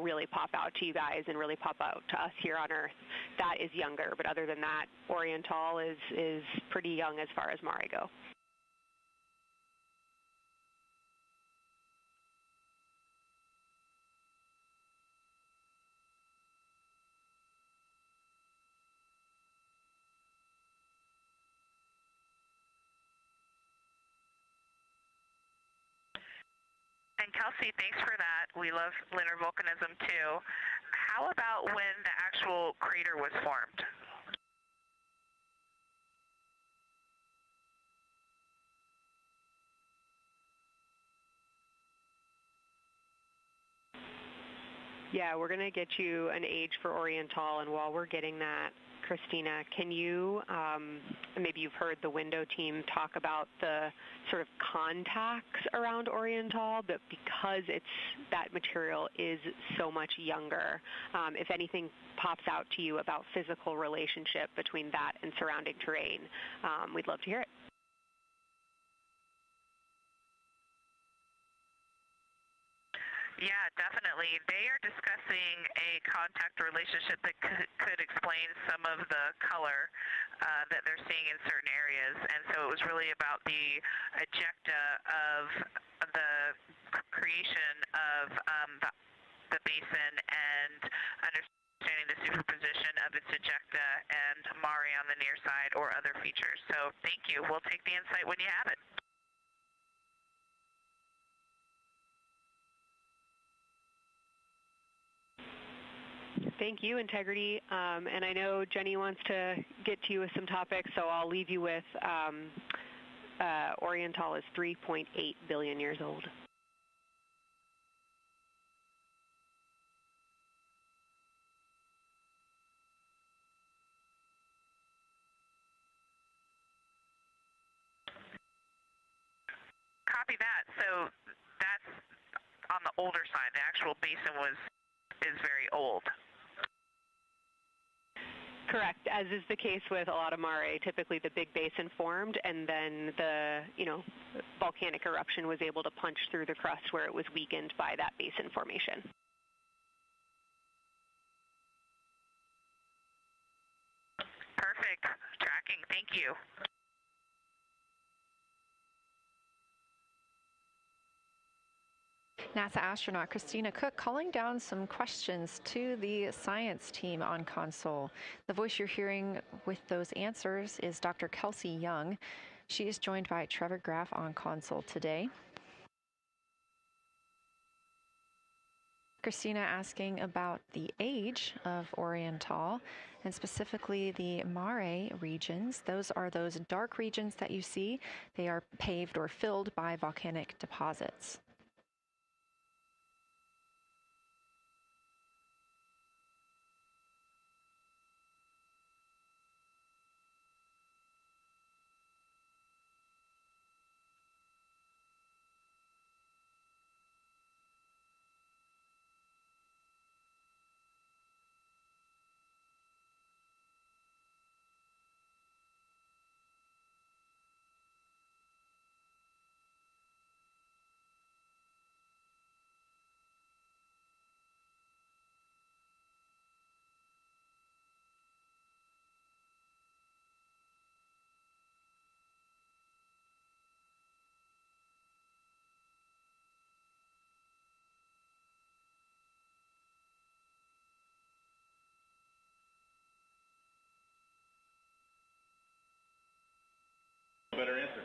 really pop out to you guys and really pop out to us here on Earth. That is younger, but other than that, Oriental is pretty young as far as Mare go. And Kelsey, thanks for that. We love lunar volcanism too. How about when the actual crater was formed? Yeah, we're going to get you an age for Oriental, and while we're getting that, Christina, can you, maybe you've heard the window team talk about the sort of contacts around Oriental, but because that material is so much younger, if anything pops out to you about physical relationship between that and surrounding terrain, we'd love to hear it. Yeah, definitely. They are discussing a contact relationship that could explain some of the color that they're seeing in certain areas. And so it was really about the ejecta of the creation of the basin and understanding the superposition of its ejecta and Mare on the near side or other features. So thank you. We'll take the insight when you have it. Thank you, Integrity. And I know Jenny wants to get to you with some topics, so I'll leave you with Oriental is 3.8 billion years old. Copy that. So that's on the older side. The actual basin is very old. Correct. As is the case with a lot of mare, typically the big basin formed, and then the volcanic eruption was able to punch through the crust where it was weakened by that basin formation. Perfect. Tracking. Thank you. NASA astronaut Christina Cook calling down some questions to the science team on console. The voice you're hearing with those answers is Dr. Kelsey Young. She is joined by Trevor Graff on console today. Christina asking about the age of Oriental, and specifically the mare regions. Those are those dark regions that you see. They are paved or filled by volcanic deposits. Better answer.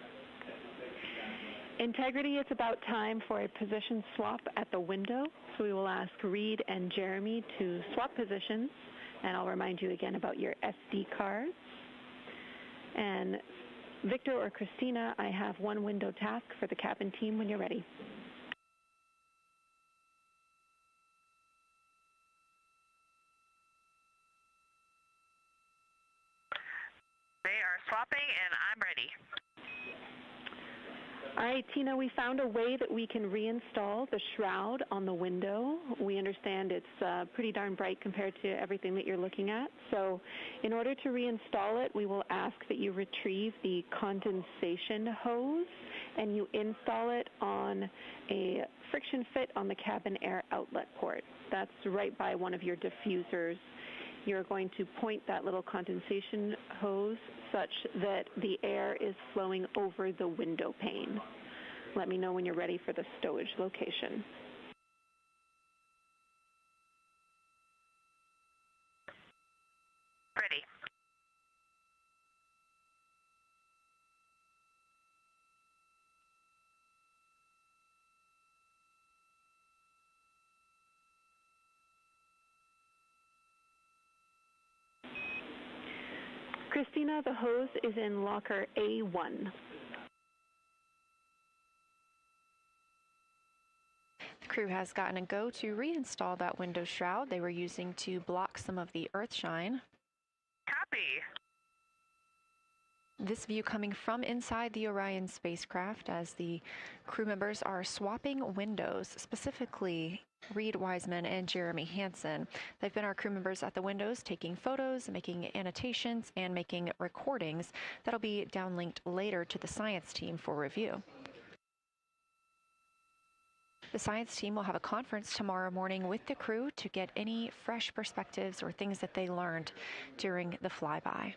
Integrity, it's about time for a position swap at the window. So we will ask Reed and Jeremy to swap positions, and I'll remind you again about your SD cards. And Victor or Christina, I have one window task for the cabin team when you're ready. They are swapping, and I'm ready. All right, Tina, we found a way that we can reinstall the shroud on the window. We understand it's pretty darn bright compared to everything that you're looking at. So in order to reinstall it, we will ask that you retrieve the condensation hose and you install it on a friction fit on the cabin air outlet port. That's right by one of your diffusers. You're going to point that little condensation hose such that the air is flowing over the window pane. Let me know when you're ready for the stowage location. Ready. Christina, the hose is in locker A1. The crew has gotten a go to reinstall that window shroud they were using to block some of the earth shine. Copy. This view coming from inside the Orion spacecraft as the crew members are swapping windows, specifically Reed Wiseman and Jeremy Hansen. They've been our crew members at the windows taking photos, making annotations, and making recordings that'll be downlinked later to the science team for review. The science team will have a conference tomorrow morning with the crew to get any fresh perspectives or things that they learned during the flyby.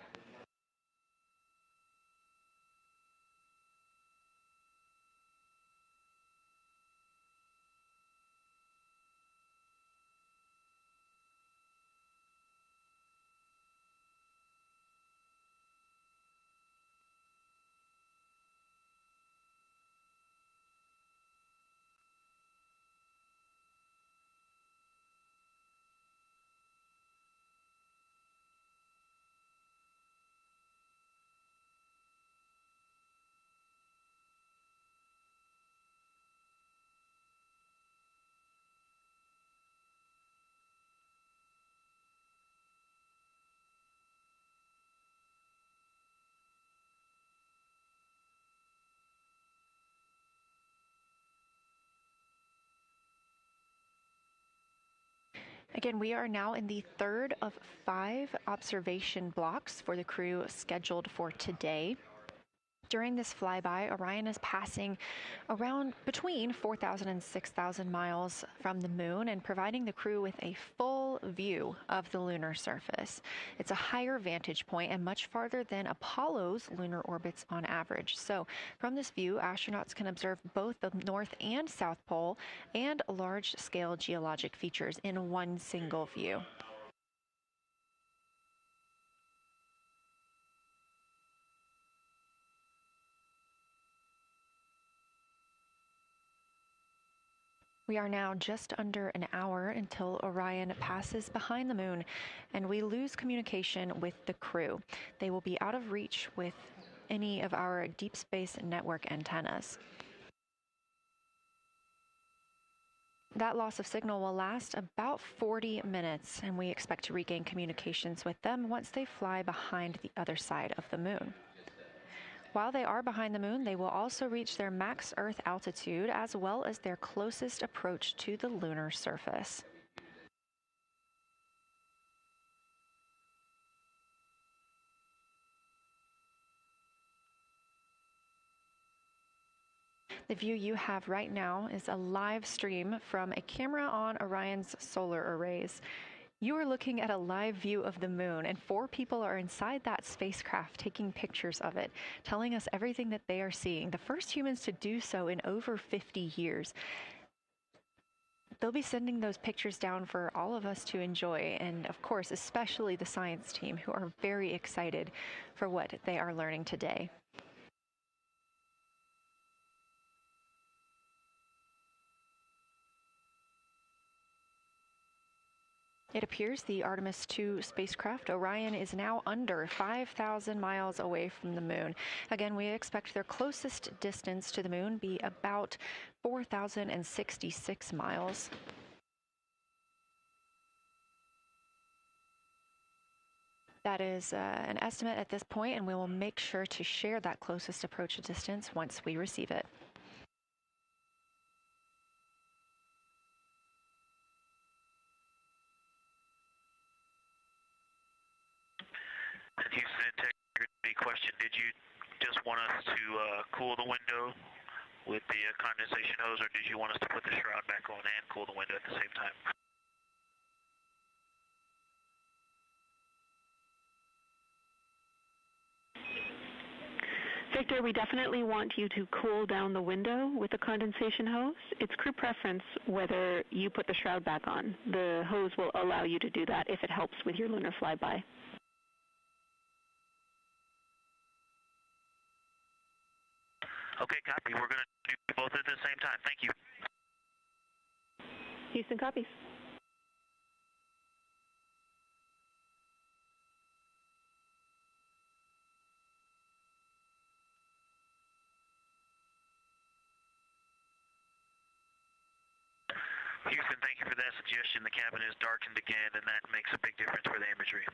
Again, we are now in the third of 5 observation blocks for the crew scheduled for today. During this flyby, Orion is passing around between 4,000 and 6,000 miles from the moon and providing the crew with a full view of the lunar surface. It's a higher vantage point and much farther than Apollo's lunar orbits on average. So from this view, astronauts can observe both the North and South Pole and large-scale geologic features in one single view. We are now just under an hour until Orion passes behind the moon, and we lose communication with the crew. They will be out of reach with any of our deep space network antennas. That loss of signal will last about 40 minutes, and we expect to regain communications with them once they fly behind the other side of the moon. While they are behind the moon, they will also reach their max Earth altitude as well as their closest approach to the lunar surface. The view you have right now is a live stream from a camera on Orion's solar arrays. You are looking at a live view of the moon, and 4 people are inside that spacecraft taking pictures of it, telling us everything that they are seeing. The first humans to do so in over 50 years. They'll be sending those pictures down for all of us to enjoy, and of course, especially the science team, who are very excited for what they are learning today. It appears the Artemis II spacecraft, Orion, is now under 5,000 miles away from the moon. Again, we expect their closest distance to the moon be about 4,066 miles. That is an estimate at this point, and we will make sure to share that closest approach distance once we receive it. Houston integrity question, did you just want us to cool the window with the condensation hose, or did you want us to put the shroud back on and cool the window at the same time? Victor, we definitely want you to cool down the window with the condensation hose. It's crew preference whether you put the shroud back on. The hose will allow you to do that if it helps with your lunar flyby. Okay, copy. We're going to do both at the same time. Thank you. Houston copies. Houston, thank you for that suggestion. The cabin is darkened again, and that makes a big difference for the imagery.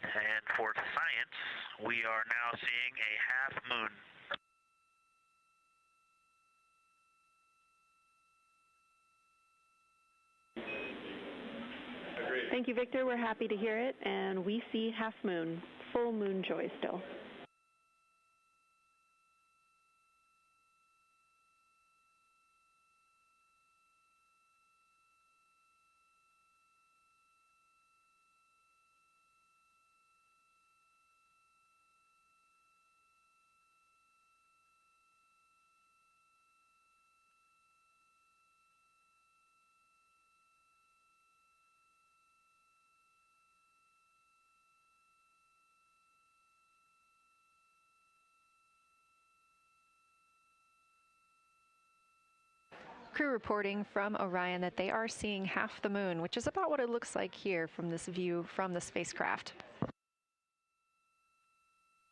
And for science, we are now seeing a half moon. Thank you, Victor. We're happy to hear it, and we see half moon, full moon joy still. Crew reporting from Orion that they are seeing half the moon, which is about what it looks like here from this view from the spacecraft.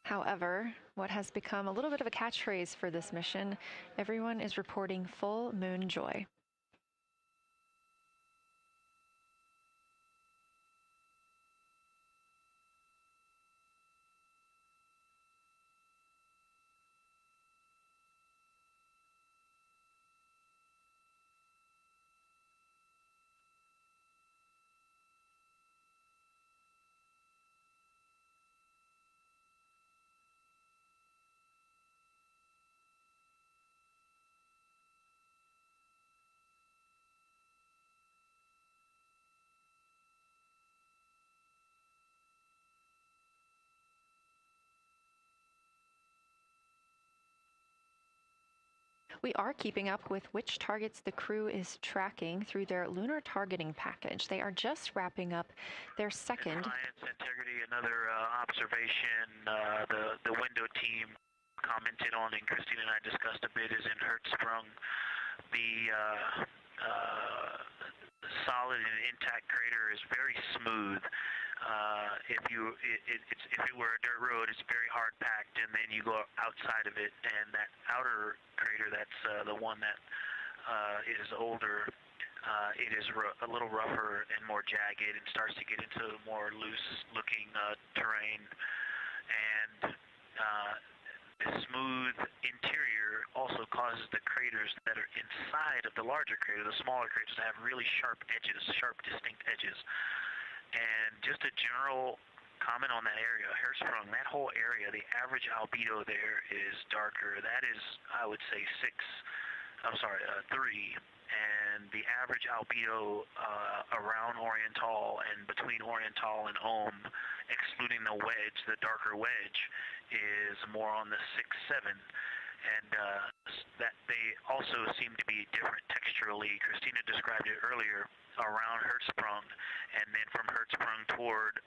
However, what has become a little bit of a catchphrase for this mission, everyone is reporting full moon joy. We are keeping up with which targets the crew is tracking through their lunar targeting package. They are just wrapping up their second. Science integrity, another observation the window team commented on and Christina and I discussed a bit is in Hertzsprung. The solid and intact crater is very smooth. If it were a dirt road, it's very hard packed, and then you go outside of it, and that outer crater, that's the one that is older. It is a little rougher and more jagged, and starts to get into more loose-looking terrain. And the smooth interior also causes the craters that are inside of the larger crater, the smaller craters, to have really sharp edges, sharp, distinct edges. And just a general comment on that area, Hertzsprung, that whole area, the average albedo there is darker. That is, I would say, 3. And the average albedo around Oriental and between Oriental and Ohm, excluding the wedge, the darker wedge, is more on the 6-7. And that they also seem to be different texturally. Christina described it earlier around Hertzsprung, and then from Hertzsprung toward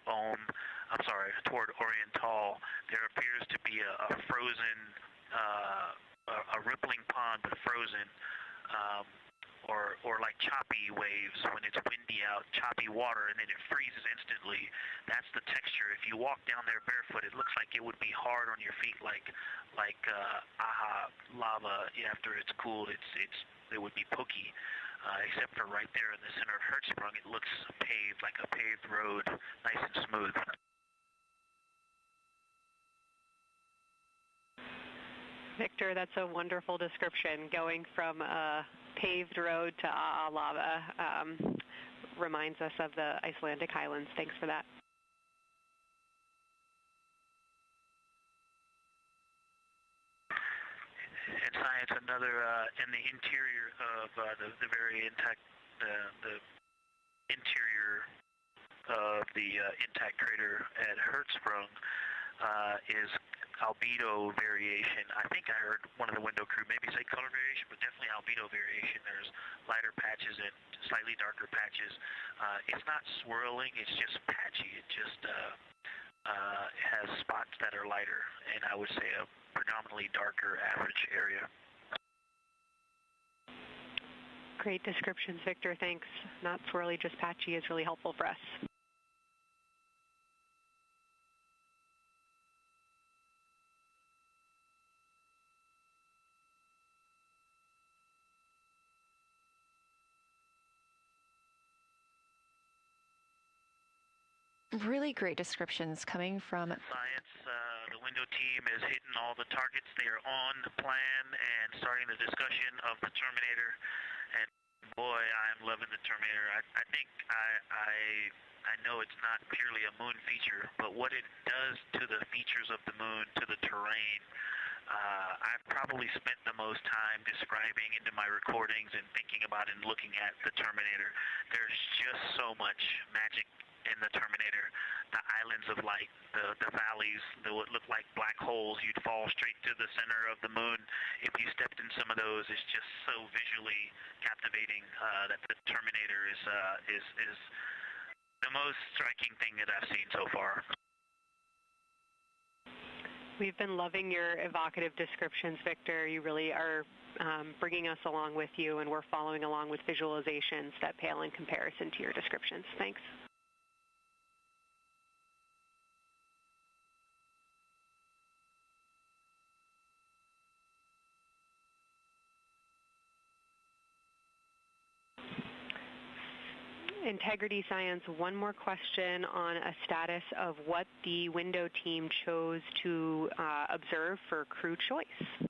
Oriental, there appears to be a frozen, a rippling pond, but frozen, or like choppy waves when it's windy out, choppy water, and then it freezes instantly. That's the texture. If you walk down there barefoot, it looks like it would be hard on your feet, like lava. After it's cooled, it would be pokey. Except for right there in the center of Hertzsprung, it looks paved, like a paved road, nice and smooth. Victor, that's a wonderful description. Going from a paved road to lava reminds us of the Icelandic highlands. Thanks for that. In science, another in the interior of the very intact, the interior of the intact crater at Hertzsprung is albedo variation. I think I heard one of the window crew maybe say color variation, but definitely albedo variation. There's lighter patches and slightly darker patches. It's not swirling, it's just patchy. It just has spots that are lighter, and I would say a predominantly darker average area. Great descriptions, Victor. Thanks. Not swirly, just patchy is really helpful for us. Really great descriptions coming from Science. The window team is hitting all the targets. They are on the plan and starting the discussion of the Terminator. And boy, I'm loving the Terminator. I think I know it's not purely a moon feature, but what it does to the features of the moon, to the terrain, I've probably spent the most time describing into my recordings and thinking about and looking at the Terminator. There's just so much magic in the Terminator. The islands of light, the valleys that would look like black holes. You'd fall straight to the center of the moon if you stepped in some of those. It's just so visually captivating that the Terminator is the most striking thing that I've seen so far. We've been loving your evocative descriptions, Victor. You really are bringing us along with you, and we're following along with visualizations that pale in comparison to your descriptions. Thanks. Integrity Science, one more question on a status of what the window team chose to observe for crew choice.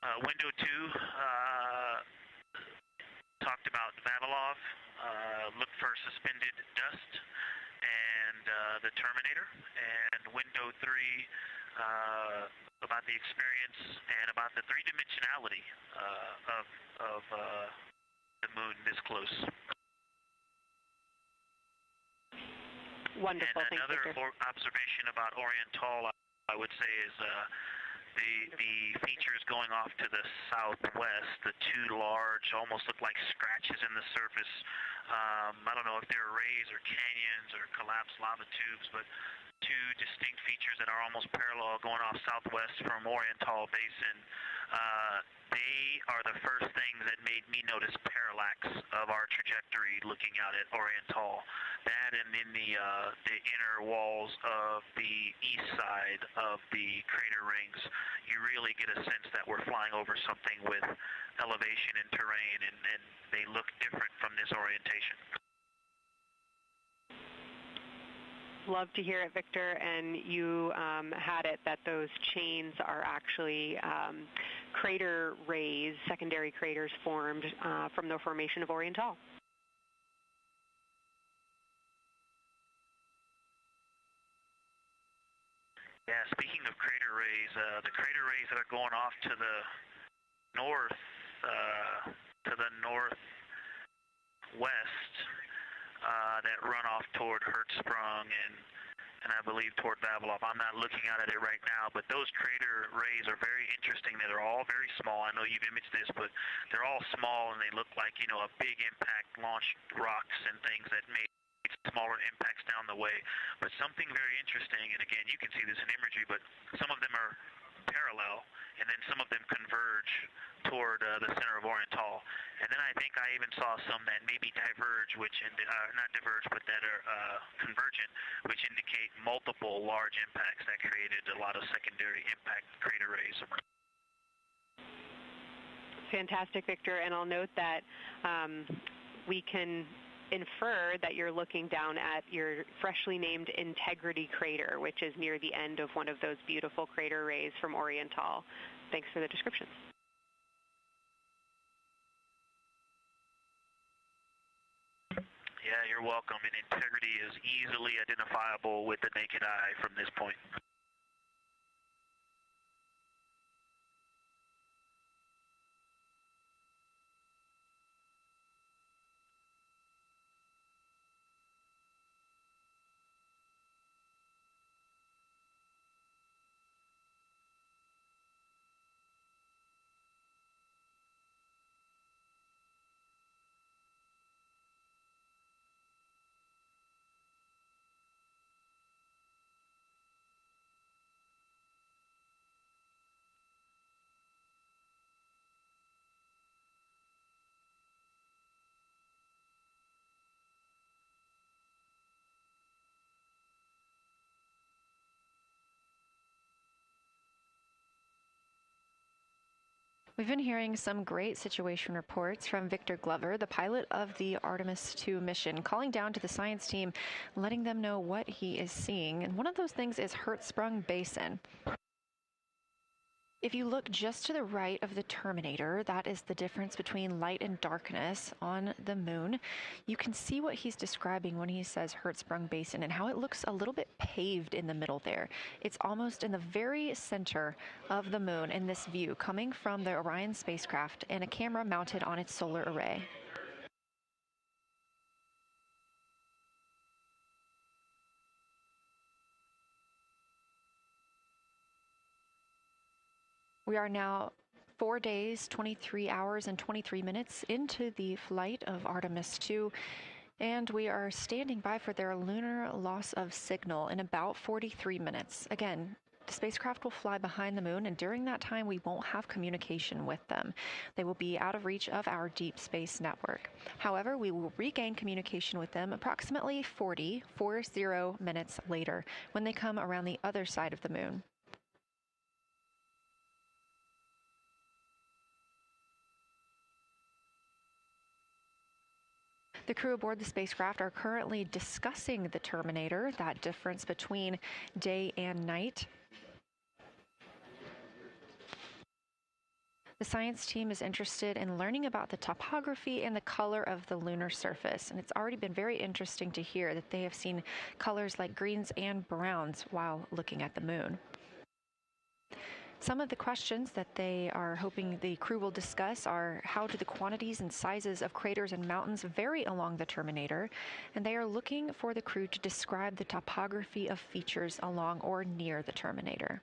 Window 2 talked about Vavilov, looked for suspended dust, and the Terminator. And window 3 about the experience and about the three-dimensionality of the moon this close. Wonderful. And Thanks, another Victor. observation about Oriental, I would say, is the features going off to the southwest, the two large, almost look like scratches in the surface. I don't know if they're rays or canyons or collapsed lava tubes, but two distinct features that are almost parallel going off southwest from Oriental Basin. They are the first things that made me notice parallax of our trajectory looking out at Oriental. That and in the inner walls of the east side of the crater rings, you really get a sense that we're flying over something with elevation and terrain, and they look different from this orientation. Love to hear it, Victor, and you had it that those chains are actually crater rays, secondary craters formed from the formation of Oriental. Yeah, speaking of crater rays, the crater rays that are going off to the northwest, that run off toward Hertzsprung and I believe toward Vavilov. I'm not looking at it right now, but those crater rays are very interesting. They're all very small. I know you've imaged this, but they're all small and they look like, you know, a big impact launched rocks and things that made smaller impacts down the way. But something very interesting, and again, you can see this in imagery, but some of them are parallel, and then some of them converge toward the center of Oriental. And then I think I even saw some that maybe diverge, which not diverge, but that are convergent, which indicate multiple large impacts that created a lot of secondary impact crater rays. Fantastic, Victor, and I'll note that we can infer that you're looking down at your freshly named Integrity crater, which is near the end of one of those beautiful crater rays from Oriental. Thanks for the description. Yeah, you're welcome. And Integrity is easily identifiable with the naked eye from this point. We've been hearing some great situation reports from Victor Glover, the pilot of the Artemis II mission, calling down to the science team, letting them know what he is seeing. And one of those things is Hertzsprung Basin. If you look just to the right of the Terminator, that is the difference between light and darkness on the moon. You can see what he's describing when he says Hertzsprung Basin and how it looks a little bit paved in the middle there. It's almost in the very center of the moon in this view, coming from the Orion spacecraft and a camera mounted on its solar array. We are now 4 days, 23 hours, and 23 minutes into the flight of Artemis II, and we are standing by for their lunar loss of signal in about 43 minutes. Again, the spacecraft will fly behind the moon, and during that time, we won't have communication with them. They will be out of reach of our deep space network. However, we will regain communication with them approximately 40 minutes later when they come around the other side of the moon. The crew aboard the spacecraft are currently discussing the Terminator, that difference between day and night. The science team is interested in learning about the topography and the color of the lunar surface, and it's already been very interesting to hear that they have seen colors like greens and browns while looking at the moon. Some of the questions that they are hoping the crew will discuss are how do the quantities and sizes of craters and mountains vary along the terminator, and they are looking for the crew to describe the topography of features along or near the terminator.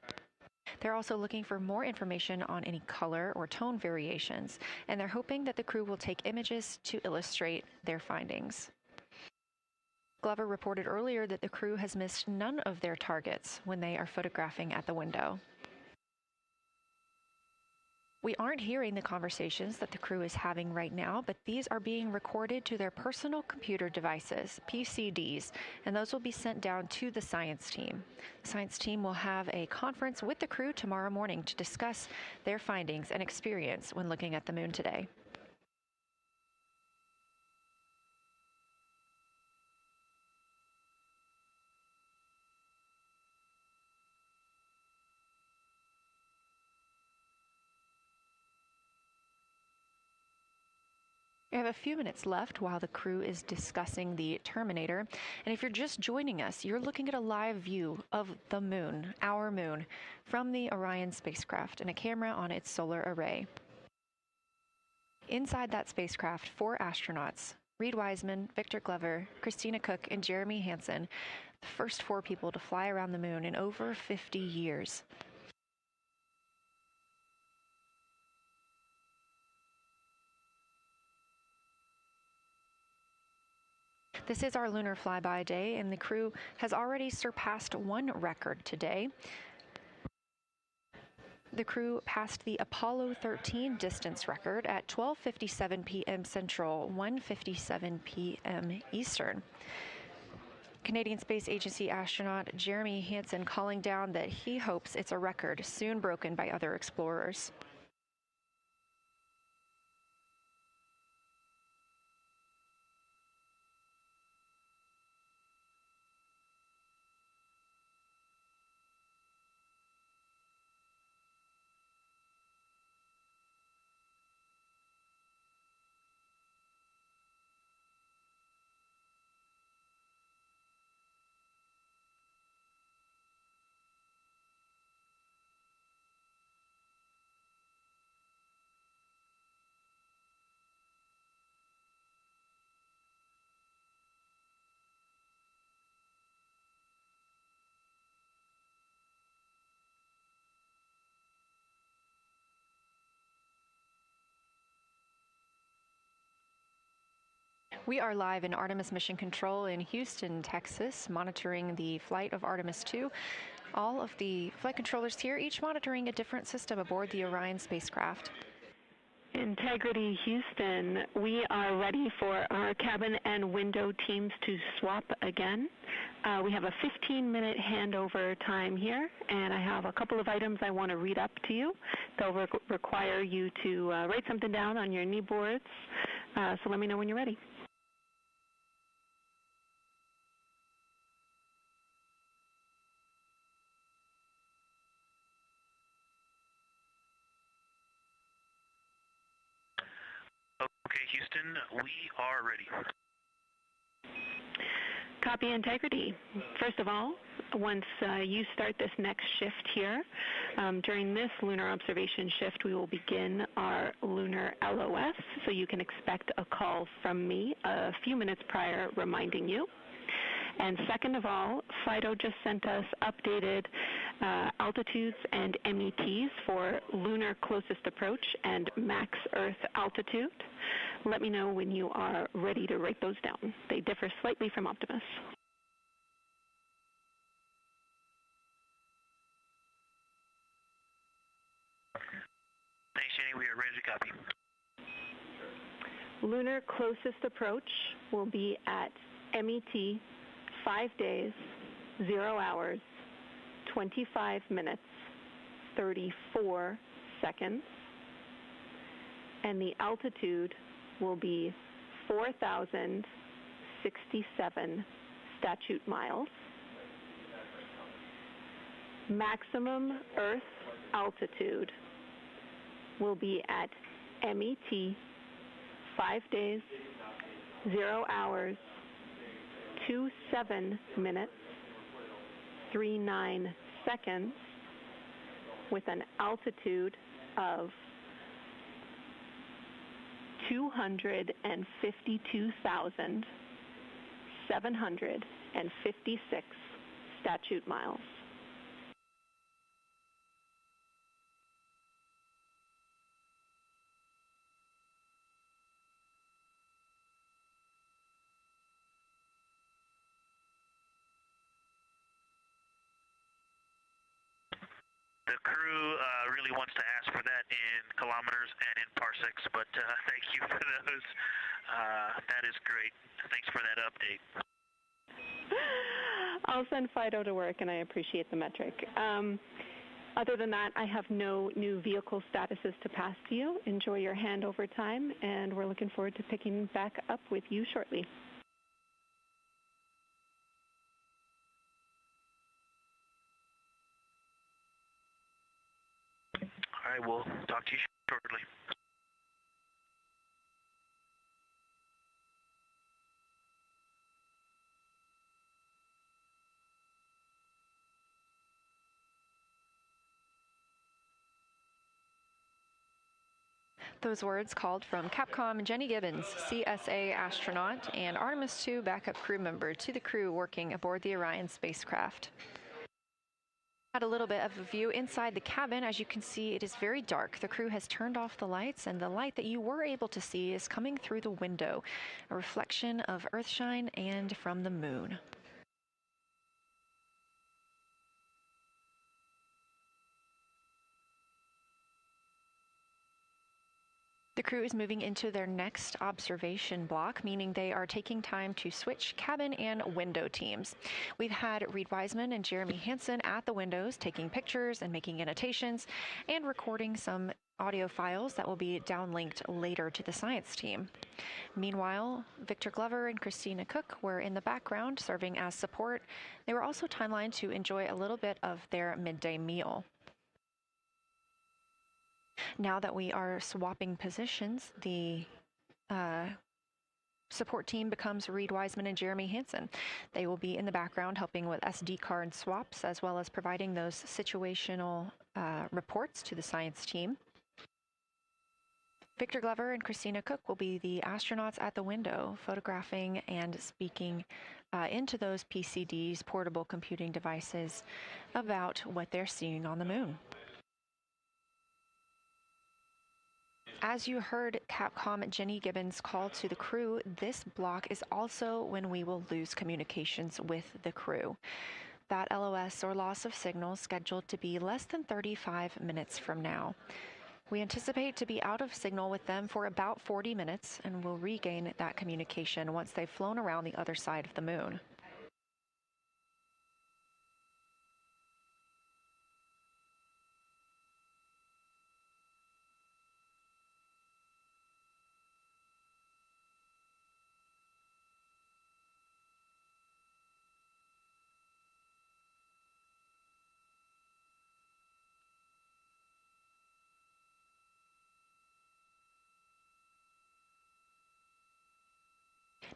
They're also looking for more information on any color or tone variations, and they're hoping that the crew will take images to illustrate their findings. Glover reported earlier that the crew has missed none of their targets when they are photographing at the window. We aren't hearing the conversations that the crew is having right now, but these are being recorded to their personal computer devices, PCDs, and those will be sent down to the science team. The science team will have a conference with the crew tomorrow morning to discuss their findings and experience when looking at the moon today. We have a few minutes left while the crew is discussing the terminator. And if you're just joining us, you're looking at a live view of the moon, our moon, from the Orion spacecraft and a camera on its solar array. Inside that spacecraft, 4 astronauts, Reed Wiseman, Victor Glover, Christina Cook, and Jeremy Hansen, the first 4 people to fly around the moon in over 50 years. This is our lunar flyby day, and the crew has already surpassed one record today. The crew passed the Apollo 13 distance record at 12:57 p.m. Central, 1:57 p.m. Eastern. Canadian Space Agency astronaut Jeremy Hansen calling down that he hopes it's a record soon broken by other explorers. We are live in Artemis Mission Control in Houston, Texas, monitoring the flight of Artemis II. All of the flight controllers here, each monitoring a different system aboard the Orion spacecraft. Integrity Houston, we are ready for our cabin and window teams to swap again. We have a 15-minute handover time here, and I have a couple of items I want to read up to you. They'll require you to write something down on your knee boards, so let me know when you're ready. Okay, Houston, we are ready. Copy, Integrity. First of all, once you start this next shift here, during this lunar observation shift, we will begin our lunar LOS, so you can expect a call from me a few minutes prior reminding you. And second of all, FIDO just sent us updated altitudes and METs for lunar closest approach and max Earth altitude. Let me know when you are ready to write those down. They differ slightly from Optimus. Thanks, Jenny. We are ready to copy. Lunar closest approach will be at MET 5 days, 0 hours, 25 minutes, 34 seconds, and the altitude will be 4,067 statute miles. Maximum Earth altitude will be at MET 5 days, 0 hours, 27 minutes, 39 seconds, with an altitude of 252,756 statute miles. The crew really wants to ask for that in kilometers and in parsecs, but thank you for those. That is great. Thanks for that update. I'll send Fido to work, and I appreciate the metric. Other than that, I have no new vehicle statuses to pass to you. Enjoy your handover time, and we're looking forward to picking back up with you shortly. All right, we'll talk to you shortly. Those words called from Capcom Jenny Gibbons, CSA astronaut and Artemis II backup crew member, to the crew working aboard the Orion spacecraft. Had a little bit of a view inside the cabin. As you can see, it is very dark. The crew has turned off the lights, and the light that you were able to see is coming through the window, a reflection of Earthshine and from the moon. The crew is moving into their next observation block, meaning they are taking time to switch cabin and window teams. We've had Reed Wiseman and Jeremy Hansen at the windows taking pictures and making annotations and recording some audio files that will be downlinked later to the science team. Meanwhile, Victor Glover and Christina Cook were in the background serving as support. They were also timelined to enjoy a little bit of their midday meal. Now that we are swapping positions, the support team becomes Reed Wiseman and Jeremy Hansen. They will be in the background helping with SD card swaps, as well as providing those situational reports to the science team. Victor Glover and Christina Cook will be the astronauts at the window, photographing and speaking into those PCDs, portable computing devices, about what they're seeing on the moon. As you heard Capcom Jenny Gibbons call to the crew, this block is also when we will lose communications with the crew. That LOS, or loss of signal, scheduled to be less than 35 minutes from now. We anticipate to be out of signal with them for about 40 minutes, and will regain that communication once they've flown around the other side of the moon.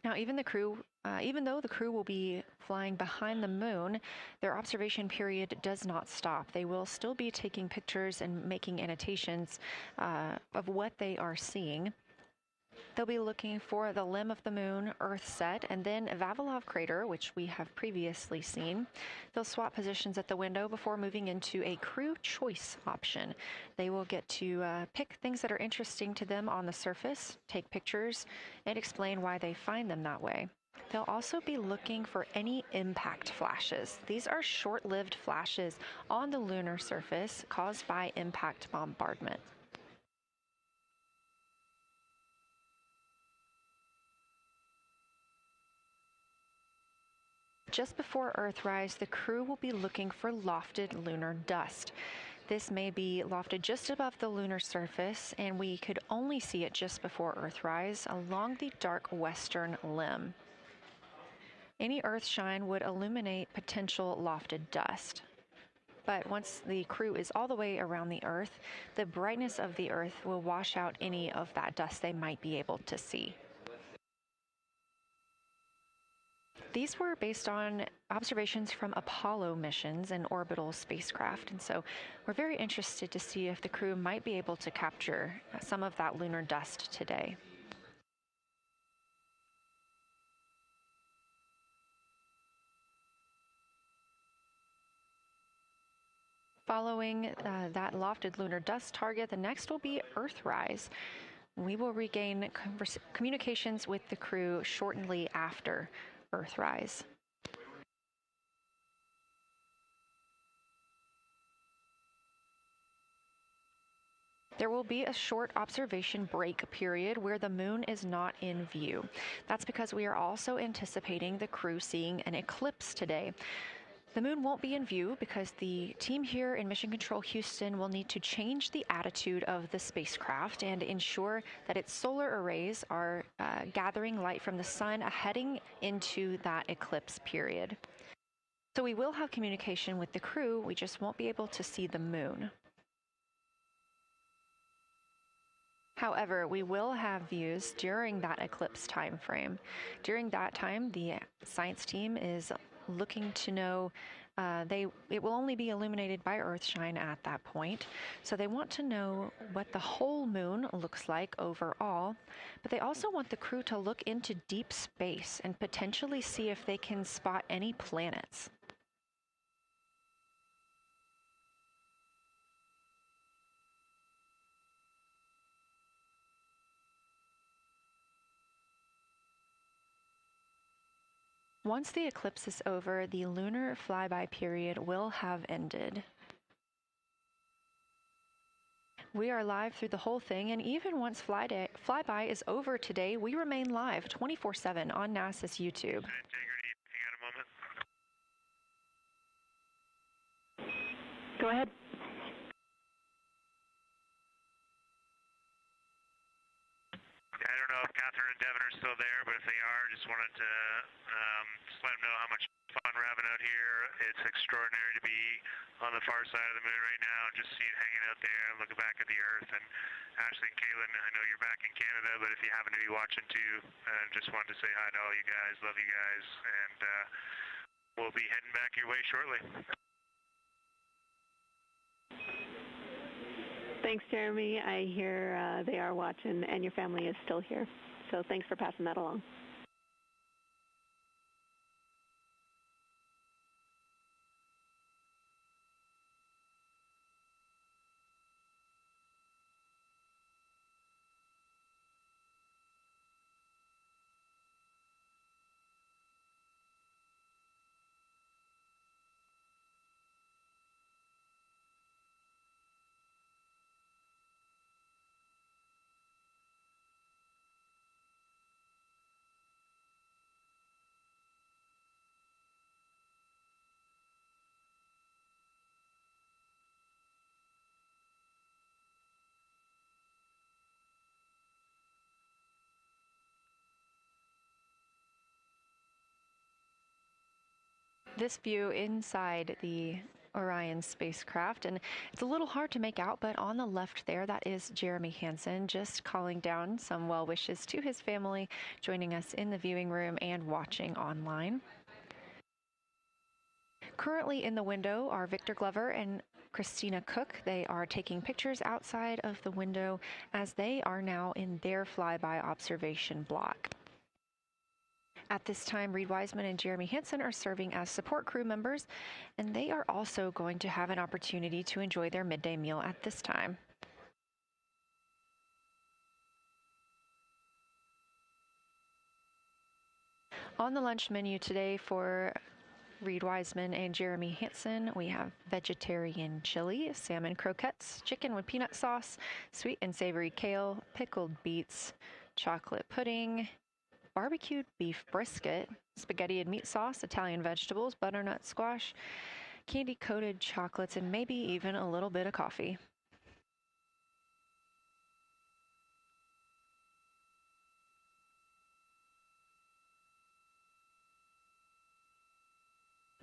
Now, even though the crew will be flying behind the moon, their observation period does not stop. They will still be taking pictures and making annotations of what they are seeing. They'll be looking for the limb of the moon, Earth set, and then Vavilov crater, which we have previously seen. They'll swap positions at the window before moving into a crew choice option. They will get to pick things that are interesting to them on the surface, take pictures, and explain why they find them that way. They'll also be looking for any impact flashes. These are short-lived flashes on the lunar surface caused by impact bombardment. Just before Earthrise, the crew will be looking for lofted lunar dust. This may be lofted just above the lunar surface, and we could only see it just before Earthrise along the dark western limb. Any Earthshine would illuminate potential lofted dust. But once the crew is all the way around the Earth, the brightness of the Earth will wash out any of that dust they might be able to see. These were based on observations from Apollo missions and orbital spacecraft, and so we're very interested to see if the crew might be able to capture some of that lunar dust today. Following that lofted lunar dust target, the next will be Earthrise. We will regain communications with the crew shortly after Earthrise. There will be a short observation break period where the moon is not in view. That's because we are also anticipating the crew seeing an eclipse today. The moon won't be in view because the team here in Mission Control Houston will need to change the attitude of the spacecraft and ensure that its solar arrays are gathering light from the sun heading into that eclipse period. So we will have communication with the crew, we just won't be able to see the moon. However, we will have views during that eclipse time frame. During that time, the science team is looking to know it will only be illuminated by Earthshine at that point, so they want to know what the whole moon looks like overall, but they also want the crew to look into deep space and potentially see if they can spot any planets. Once the eclipse is over, the lunar flyby period will have ended. We are live through the whole thing, and even once flyby is over today, we remain live 24/7 on NASA's YouTube. Integrity, you got a moment? Go ahead. I don't know if Catherine and Devin are still there, but if they are, just wanted to just let them know how much fun we're having out here. It's extraordinary to be on the far side of the moon right now, just hanging out there and looking back at the Earth. And Ashley and Kaylin, I know you're back in Canada, but if you happen to be watching too, just wanted to say hi to all you guys. Love you guys, and we'll be heading back your way shortly. Thanks, Jeremy. I hear they are watching, and your family is still here. So thanks for passing that along. This view inside the Orion spacecraft, and it's a little hard to make out, but on the left there, that is Jeremy Hansen just calling down some well wishes to his family, joining us in the viewing room and watching online. Currently in the window are Victor Glover and Christina Cook. They are taking pictures outside of the window as they are now in their flyby observation block. At this time, Reed Wiseman and Jeremy Hansen are serving as support crew members, and they are also going to have an opportunity to enjoy their midday meal at this time. On the lunch menu today for Reed Wiseman and Jeremy Hansen, we have vegetarian chili, salmon croquettes, chicken with peanut sauce, sweet and savory kale, pickled beets, chocolate pudding, barbecued beef brisket, spaghetti and meat sauce, Italian vegetables, butternut squash, candy-coated chocolates, and maybe even a little bit of coffee.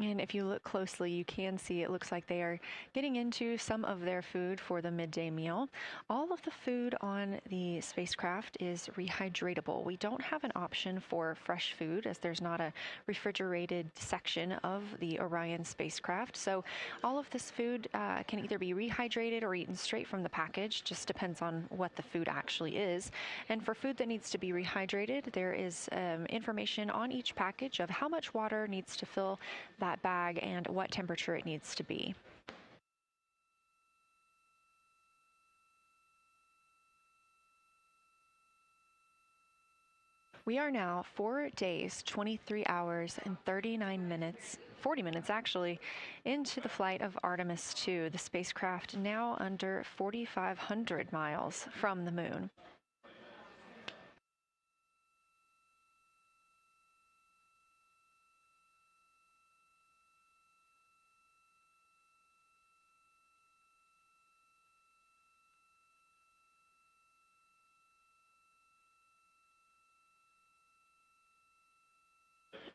And if you look closely, you can see it looks like they are getting into some of their food for the midday meal. All of the food on the spacecraft is rehydratable. We don't have an option for fresh food as there's not a refrigerated section of the Orion spacecraft. So all of this food can either be rehydrated or eaten straight from the package, just depends on what the food actually is. And for food that needs to be rehydrated, there is information on each package of how much water needs to fill that bag and what temperature it needs to be. We are now 4 days, 23 hours, and 39 minutes, 40 minutes actually, into the flight of Artemis II, the spacecraft now under 4,500 miles from the moon.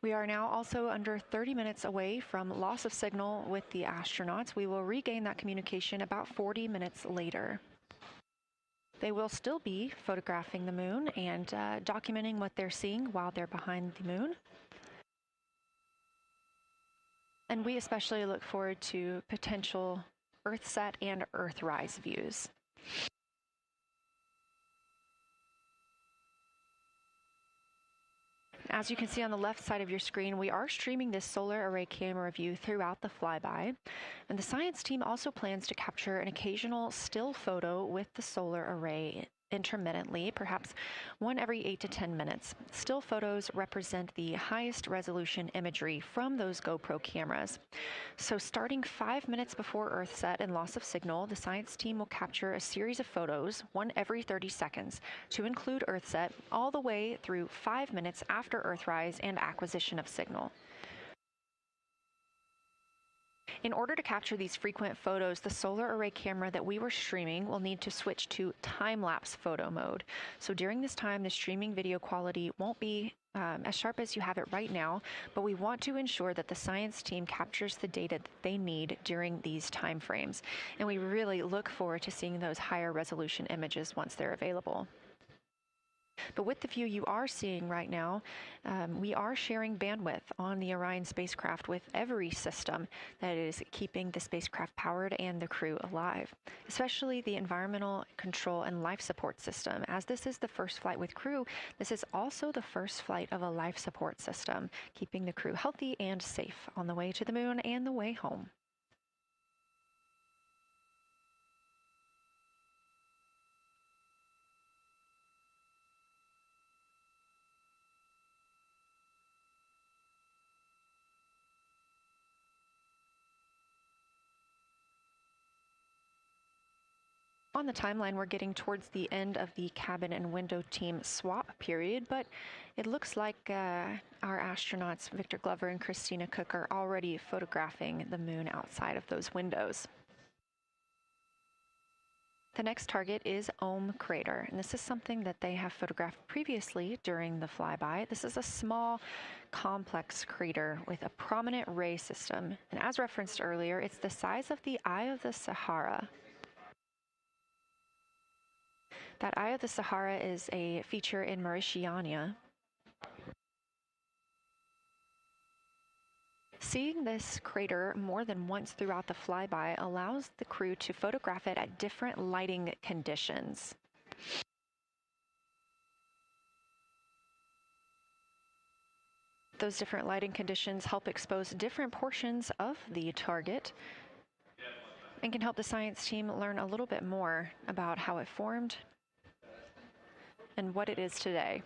We are now also under 30 minutes away from loss of signal with the astronauts. We will regain that communication about 40 minutes later. They will still be photographing the moon and documenting what they're seeing while they're behind the moon. And we especially look forward to potential Earthset and Earthrise views. As you can see on the left side of your screen, we are streaming this solar array camera view throughout the flyby. And the science team also plans to capture an occasional still photo with the solar array intermittently, perhaps one every 8 to 10 minutes. Still photos represent the highest resolution imagery from those GoPro cameras. So starting 5 minutes before Earthset and loss of signal, the science team will capture a series of photos, one every 30 seconds, to include Earthset, all the way through 5 minutes after Earthrise and acquisition of signal. In order to capture these frequent photos, the solar array camera that we were streaming will need to switch to time-lapse photo mode. So during this time, the streaming video quality won't be as sharp as you have it right now, but we want to ensure that the science team captures the data that they need during these time frames. And we really look forward to seeing those higher resolution images once they're available. But with the view you are seeing right now, we are sharing bandwidth on the Orion spacecraft with every system that is keeping the spacecraft powered and the crew alive, especially the environmental control and life support system. As this is the first flight with crew, this is also the first flight of a life support system, keeping the crew healthy and safe on the way to the moon and the way home. On the timeline, we're getting towards the end of the cabin and window team swap period, but it looks like our astronauts, Victor Glover and Christina Cook, are already photographing the moon outside of those windows. The next target is Ohm Crater, and this is something that they have photographed previously during the flyby. This is a small, complex crater with a prominent ray system, and as referenced earlier, it's the size of the Eye of the Sahara. That Eye of the Sahara is a feature in Mauritania. Seeing this crater more than once throughout the flyby allows the crew to photograph it at different lighting conditions. Those different lighting conditions help expose different portions of the target and can help the science team learn a little bit more about how it formed and what it is today.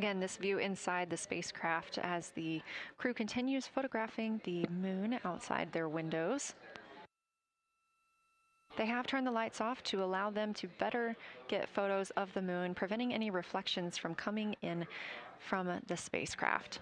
Again, this view inside the spacecraft as the crew continues photographing the moon outside their windows. They have turned the lights off to allow them to better get photos of the moon, preventing any reflections from coming in from the spacecraft.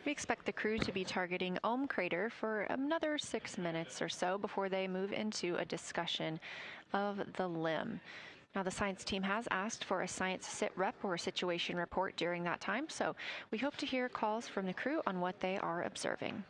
We expect the crew to be targeting Ohm Crater for another 6 minutes or so before they move into a discussion of the limb. Now, the science team has asked for a science sit rep or situation report during that time, so we hope to hear calls from the crew on what they are observing.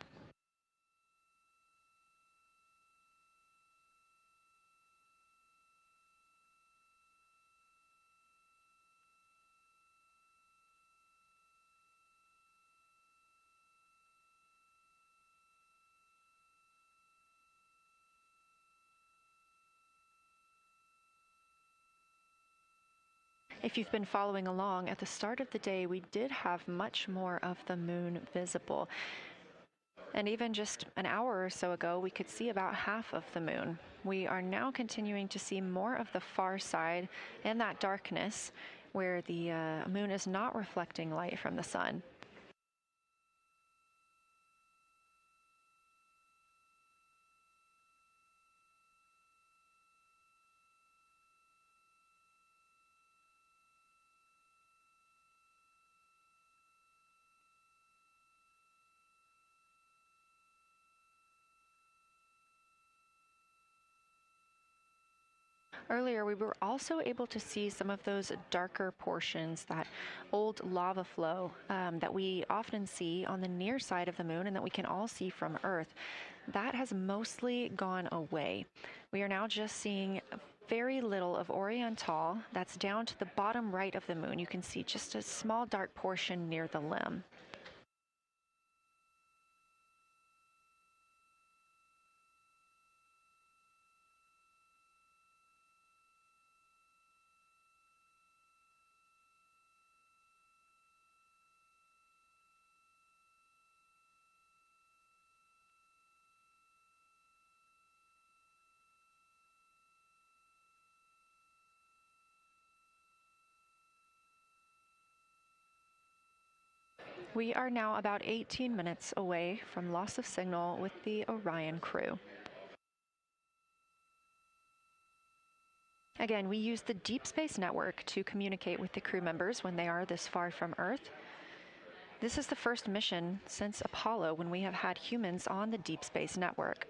If you've been following along, at the start of the day, we did have much more of the moon visible. And even just an hour or so ago, we could see about half of the moon. We are now continuing to see more of the far side and that darkness where the moon is not reflecting light from the sun. Earlier, we were also able to see some of those darker portions, that old lava flow that we often see on the near side of the moon and that we can all see from Earth. That has mostly gone away. We are now just seeing very little of Oriental. That's down to the bottom right of the moon. You can see just a small dark portion near the limb. We are now about 18 minutes away from loss of signal with the Orion crew. Again, we use the Deep Space Network to communicate with the crew members when they are this far from Earth. This is the first mission since Apollo when we have had humans on the Deep Space Network.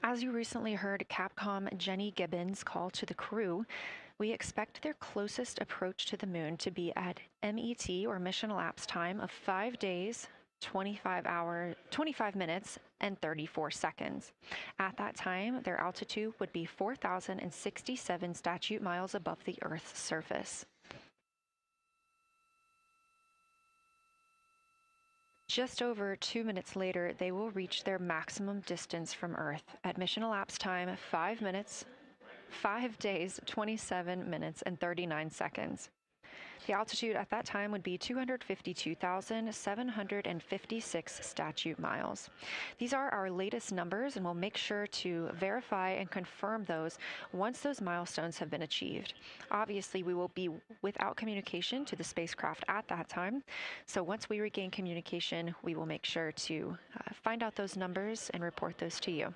As you recently heard Capcom Jenny Gibbons call to the crew, We expect their closest approach to the moon to be at MET, or mission elapsed time, of 5 days, 25 minutes, and 34 seconds. At that time, their altitude would be 4,067 statute miles above the Earth's surface. Just over 2 minutes later, they will reach their maximum distance from Earth at mission elapsed time 5 minutes, 5 days, 27 minutes, and 39 seconds. The altitude at that time would be 252,756 statute miles. These are our latest numbers, and we'll make sure to verify and confirm those once those milestones have been achieved. Obviously, we will be without communication to the spacecraft at that time, so once we regain communication, we will make sure to find out those numbers and report those to you.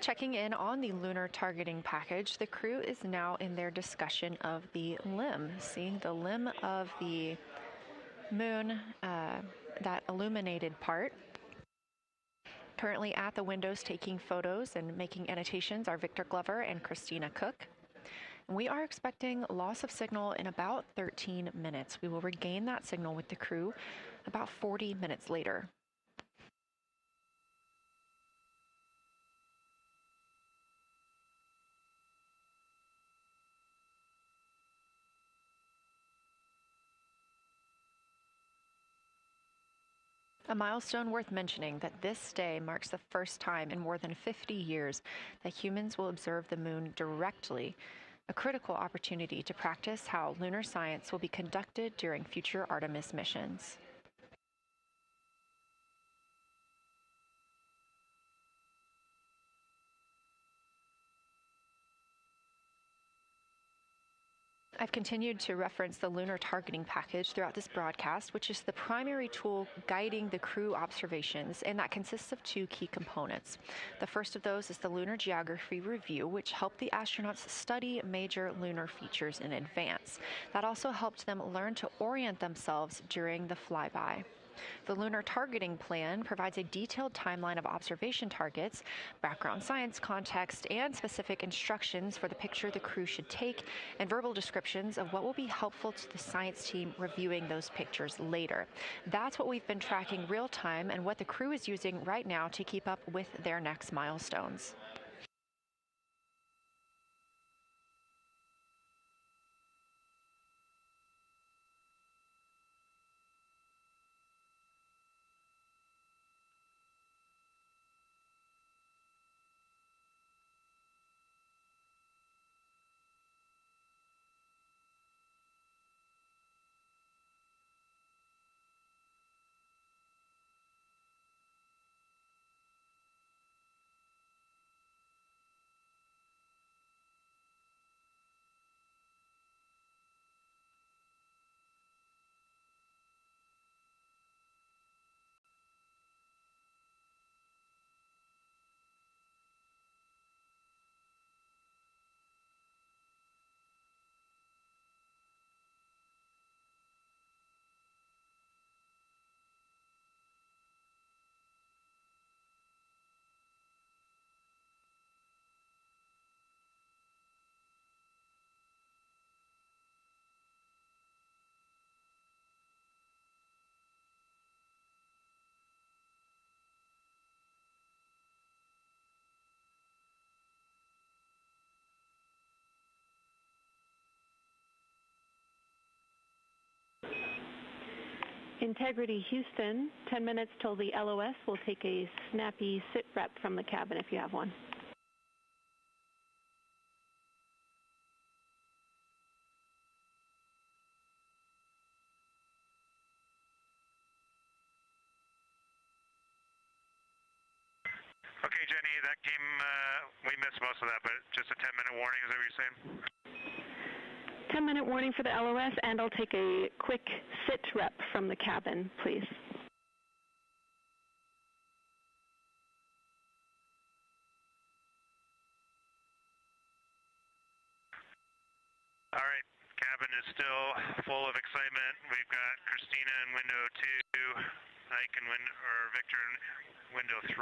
Checking in on the lunar targeting package, the crew is now in their discussion of the limb, seeing the limb of the moon, that illuminated part. Currently at the windows taking photos and making annotations are Victor Glover and Christina Cook. And we are expecting loss of signal in about 13 minutes. We will regain that signal with the crew about 40 minutes later. A milestone worth mentioning that this day marks the first time in more than 50 years that humans will observe the moon directly, a critical opportunity to practice how lunar science will be conducted during future Artemis missions. I've continued to reference the lunar targeting package throughout this broadcast, which is the primary tool guiding the crew observations, and that consists of two key components. The first of those is the Lunar Geography Review, which helped the astronauts study major lunar features in advance. That also helped them learn to orient themselves during the flyby. The Lunar Targeting Plan provides a detailed timeline of observation targets, background science context, and specific instructions for the picture the crew should take, and verbal descriptions of what will be helpful to the science team reviewing those pictures later. That's what we've been tracking real time and what the crew is using right now to keep up with their next milestones. Integrity Houston, 10 minutes till the LOS. We'll take a snappy sit rep from the cabin if you have one. Okay, Jenny, that came, we missed most of that, but just a 10-minute warning, is that what you're saying? 10-minute warning for the LOS, and I'll take a quick sit rep from the cabin, please. All right, cabin is still full of excitement. We've got Christina in window 2, Ike in Victor in window 3.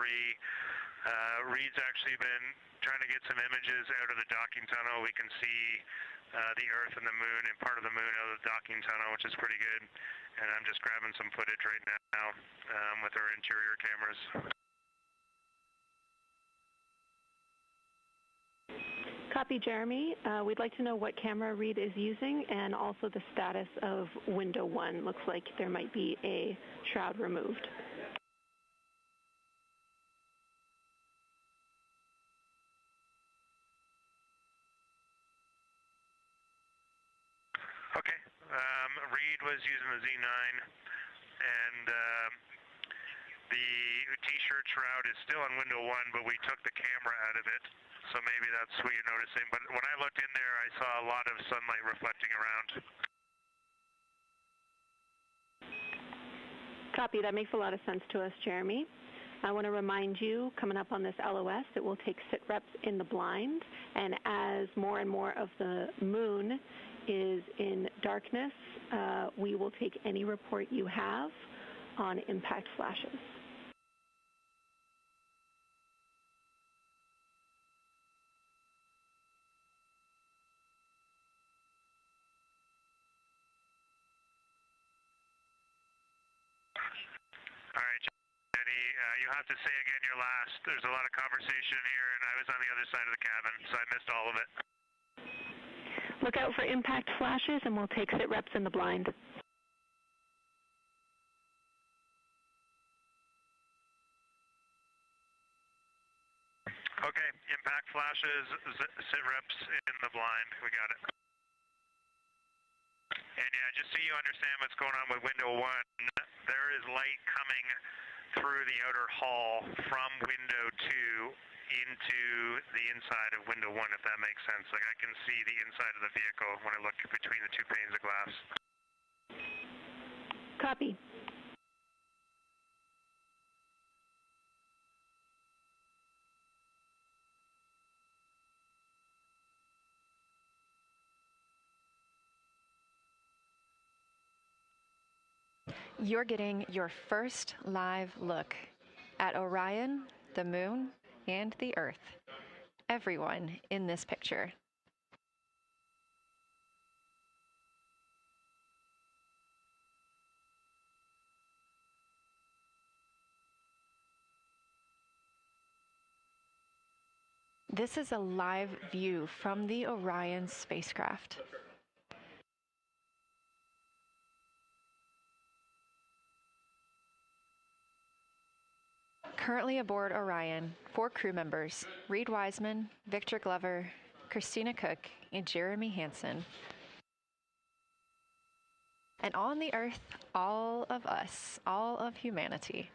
Reed's actually been trying to get some images out of the docking tunnel. We can see the Earth and the Moon and part of the Moon out of the docking tunnel, which is pretty good. And I'm just grabbing some footage right now with our interior cameras. Copy, Jeremy. We'd like to know what camera Reed is using and also the status of window 1. Looks like there might be a shroud removed. Okay. Reed was using the Z9, and the T-shirt shroud is still in window 1, but we took the camera out of it, so maybe that's what you're noticing. But when I looked in there, I saw a lot of sunlight reflecting around. Copy. That makes a lot of sense to us, Jeremy. I want to remind you, coming up on this LOS, it will take sit reps in the blind, and as more and more of the moon is in darkness, we will take any report you have on impact flashes. All right, Jenny, you'll have to say again your last. There's a lot of conversation here, and I was on the other side of the cabin, so I missed all of it. Look out for impact flashes, and we'll take sit reps in the blind. Okay, impact flashes, sit reps in the blind. We got it. And yeah, just so you understand what's going on with window 1, there is light coming through the outer hull from window 2 into the inside of window one, if that makes sense. Like I can see the inside of the vehicle when I look between the two panes of glass. Copy. You're getting your first live look at Orion, the moon, and the Earth. Everyone in this picture. This is a live view from the Orion spacecraft. Currently aboard Orion, 4 crew members, Reed Wiseman, Victor Glover, Christina Cook, and Jeremy Hansen. And on the Earth, all of us, all of humanity.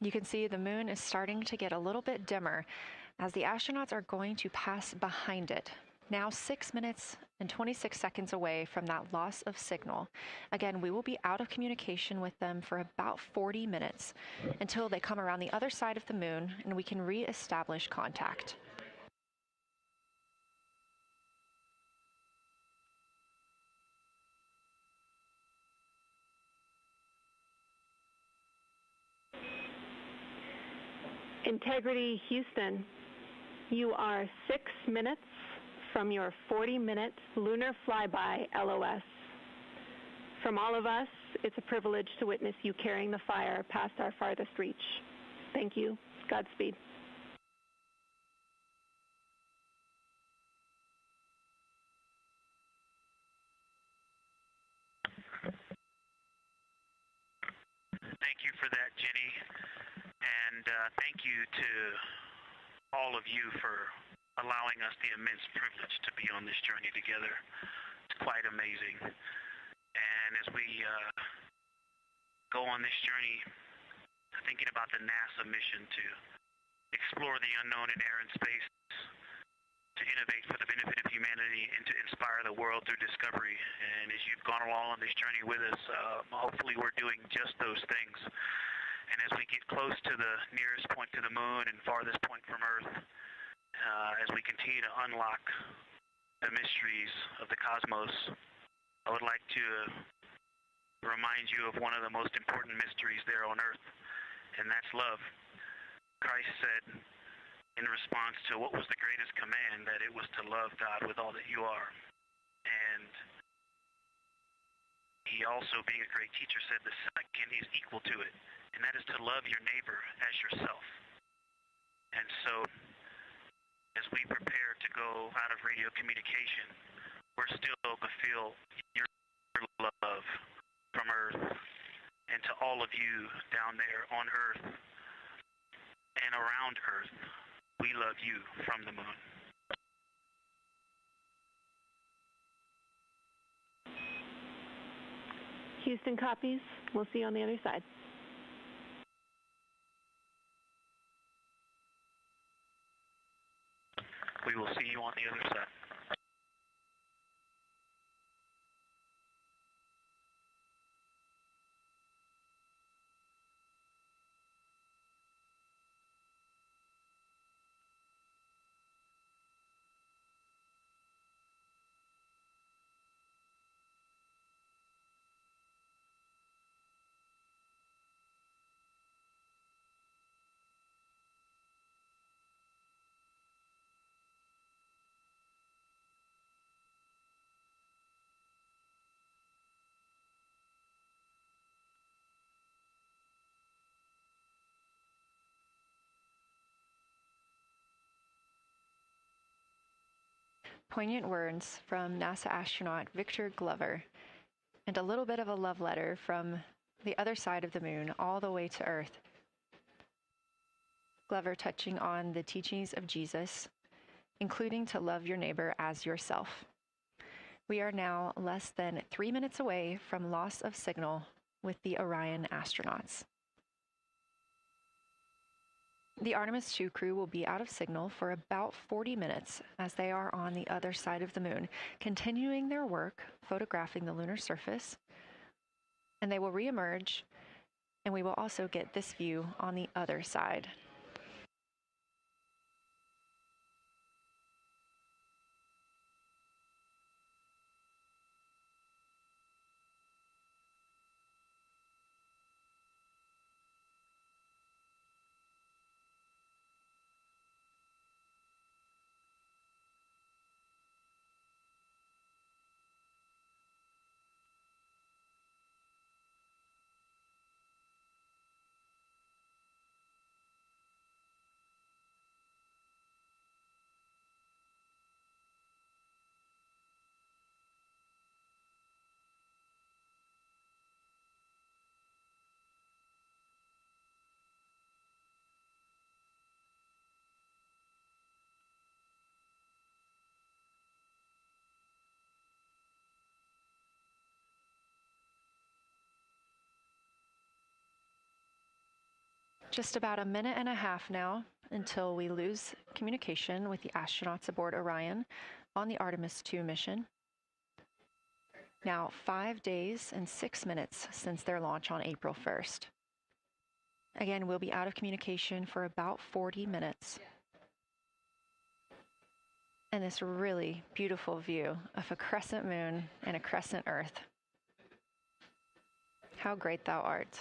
You can see the moon is starting to get a little bit dimmer as the astronauts are going to pass behind it. Now 6 minutes and 26 seconds away from that loss of signal. Again, we will be out of communication with them for about 40 minutes until they come around the other side of the moon and we can re-establish contact. Integrity Houston, you are 6 minutes from your 40-minute lunar flyby LOS. From all of us, it's a privilege to witness you carrying the fire past our farthest reach. Thank you. Godspeed. Thank you for that, Jenny. And thank you to all of you for allowing us the immense privilege to be on this journey together. It's quite amazing. And as we go on this journey, thinking about the NASA mission to explore the unknown in air and space, to innovate for the benefit of humanity, and to inspire the world through discovery. And as you've gone along on this journey with us, hopefully we're doing just those things. And as we get close to the nearest point to the moon and farthest point from Earth, as we continue to unlock the mysteries of the cosmos, I would like to remind you of one of the most important mysteries there on Earth, and that's love. Christ said in response to what was the greatest command, that it was to love God with all that you are. And he also, being a great teacher, said the second is equal to it, and that is to love your neighbor as yourself. And so, as we prepare to go out of radio communication, we're still to feel your love from Earth, and to all of you down there on Earth and around Earth, we love you from the moon. Houston copies. We'll see you on the other side. We will see you on the other side. Poignant words from NASA astronaut Victor Glover, and a little bit of a love letter from the other side of the moon all the way to Earth. Glover touching on the teachings of Jesus, including to love your neighbor as yourself. We are now less than 3 minutes away from loss of signal with the Orion astronauts. The Artemis II crew will be out of signal for about 40 minutes as they are on the other side of the moon, continuing their work photographing the lunar surface, and they will reemerge, and we will also get this view on the other side. Just about a minute and a half now until we lose communication with the astronauts aboard Orion on the Artemis II mission. Now 5 days and 6 minutes since their launch on April 1st. Again, we'll be out of communication for about 40 minutes. And this really beautiful view of a crescent moon and a crescent Earth. How great thou art.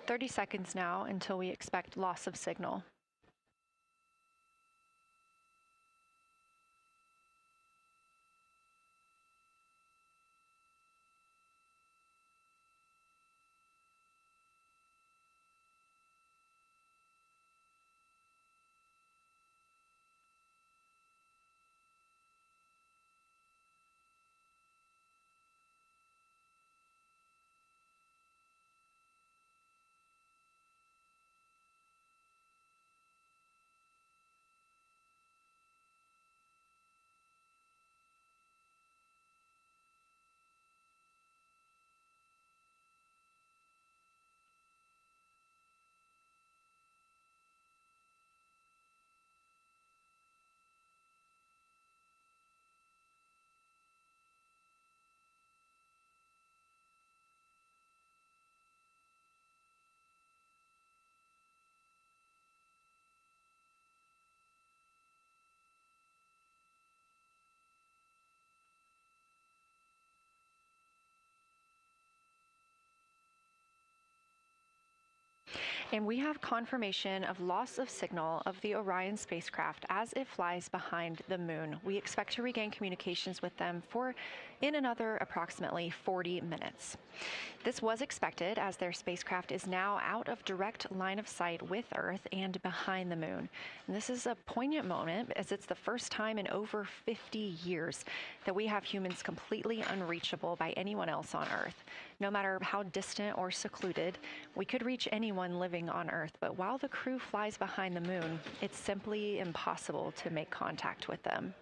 "30 seconds now until we expect loss of signal. And we have confirmation of loss of signal of the Orion spacecraft as it flies behind the moon. We expect to regain communications with them in another approximately 40 minutes. This was expected as their spacecraft is now out of direct line of sight with Earth and behind the moon. And this is a poignant moment as it's the first time in over 50 years that we have humans completely unreachable by anyone else on Earth. No matter how distant or secluded, we could reach anyone living on Earth, but while the crew flies behind the moon, it's simply impossible to make contact with them.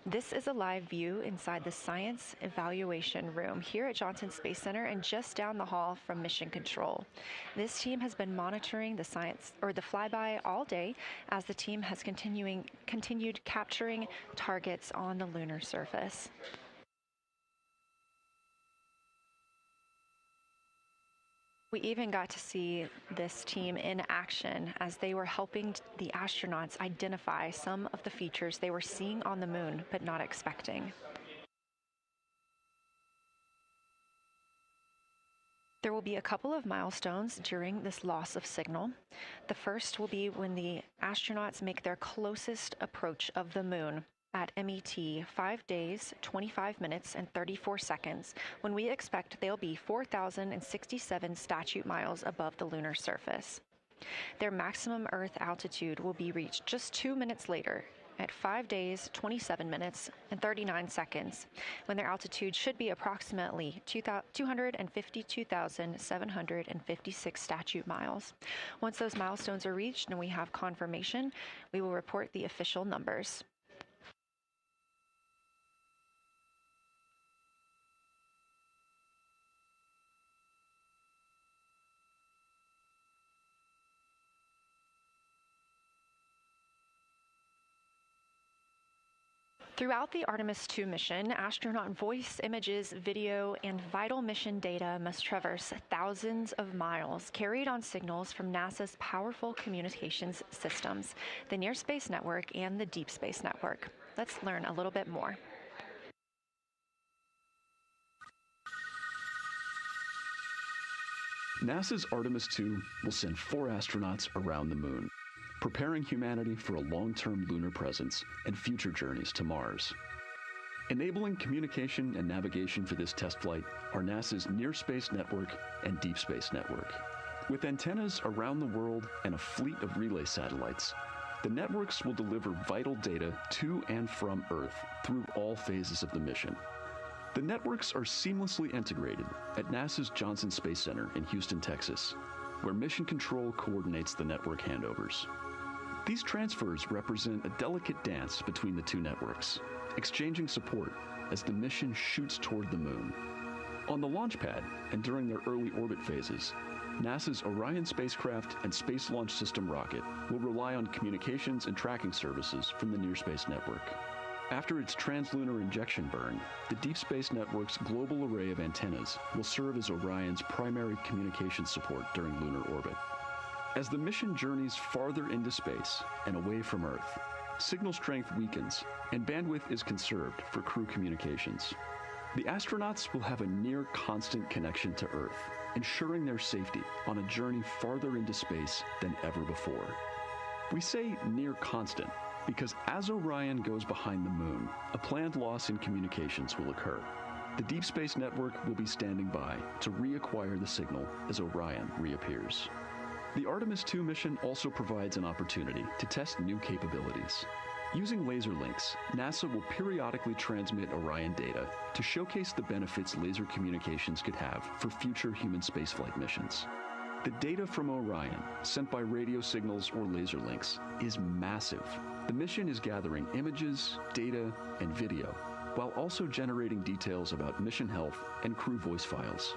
This is a live view inside the Science Evaluation Room here at Johnson Space Center and just down the hall from Mission Control. This team has been monitoring the flyby all day as the team has continued capturing targets on the lunar surface. We even got to see this team in action as they were helping the astronauts identify some of the features they were seeing on the moon but not expecting. There will be a couple of milestones during this loss of signal. The first will be when the astronauts make their closest approach of the moon. at MET 5 days, 25 minutes, and 34 seconds, when we expect they'll be 4,067 statute miles above the lunar surface. Their maximum Earth altitude will be reached just 2 minutes later, at 5 days, 27 minutes, and 39 seconds, when their altitude should be approximately 252,756 statute miles. Once those milestones are reached and we have confirmation, we will report the official numbers. Throughout the Artemis II mission, astronaut voice, images, video, and vital mission data must traverse thousands of miles, carried on signals from NASA's powerful communications systems, the Near Space Network and the Deep Space Network. Let's learn a little bit more. NASA's Artemis II will send 4 astronauts around the moon, preparing humanity for a long-term lunar presence and future journeys to Mars. Enabling communication and navigation for this test flight are NASA's Near Space Network and Deep Space Network. With antennas around the world and a fleet of relay satellites, the networks will deliver vital data to and from Earth through all phases of the mission. The networks are seamlessly integrated at NASA's Johnson Space Center in Houston, Texas, where Mission Control coordinates the network handovers. These transfers represent a delicate dance between the 2 networks, exchanging support as the mission shoots toward the moon. On the launch pad and during their early orbit phases, NASA's Orion spacecraft and Space Launch System rocket will rely on communications and tracking services from the Near Space Network. After its translunar injection burn, the Deep Space Network's global array of antennas will serve as Orion's primary communication support during lunar orbit. As the mission journeys farther into space and away from Earth, signal strength weakens and bandwidth is conserved for crew communications. The astronauts will have a near constant connection to Earth, ensuring their safety on a journey farther into space than ever before. We say near constant because as Orion goes behind the moon, a planned loss in communications will occur. The Deep Space Network will be standing by to reacquire the signal as Orion reappears. The Artemis II mission also provides an opportunity to test new capabilities. Using laser links, NASA will periodically transmit Orion data to showcase the benefits laser communications could have for future human spaceflight missions. The data from Orion, sent by radio signals or laser links, is massive. The mission is gathering images, data, and video, while also generating details about mission health and crew voice files.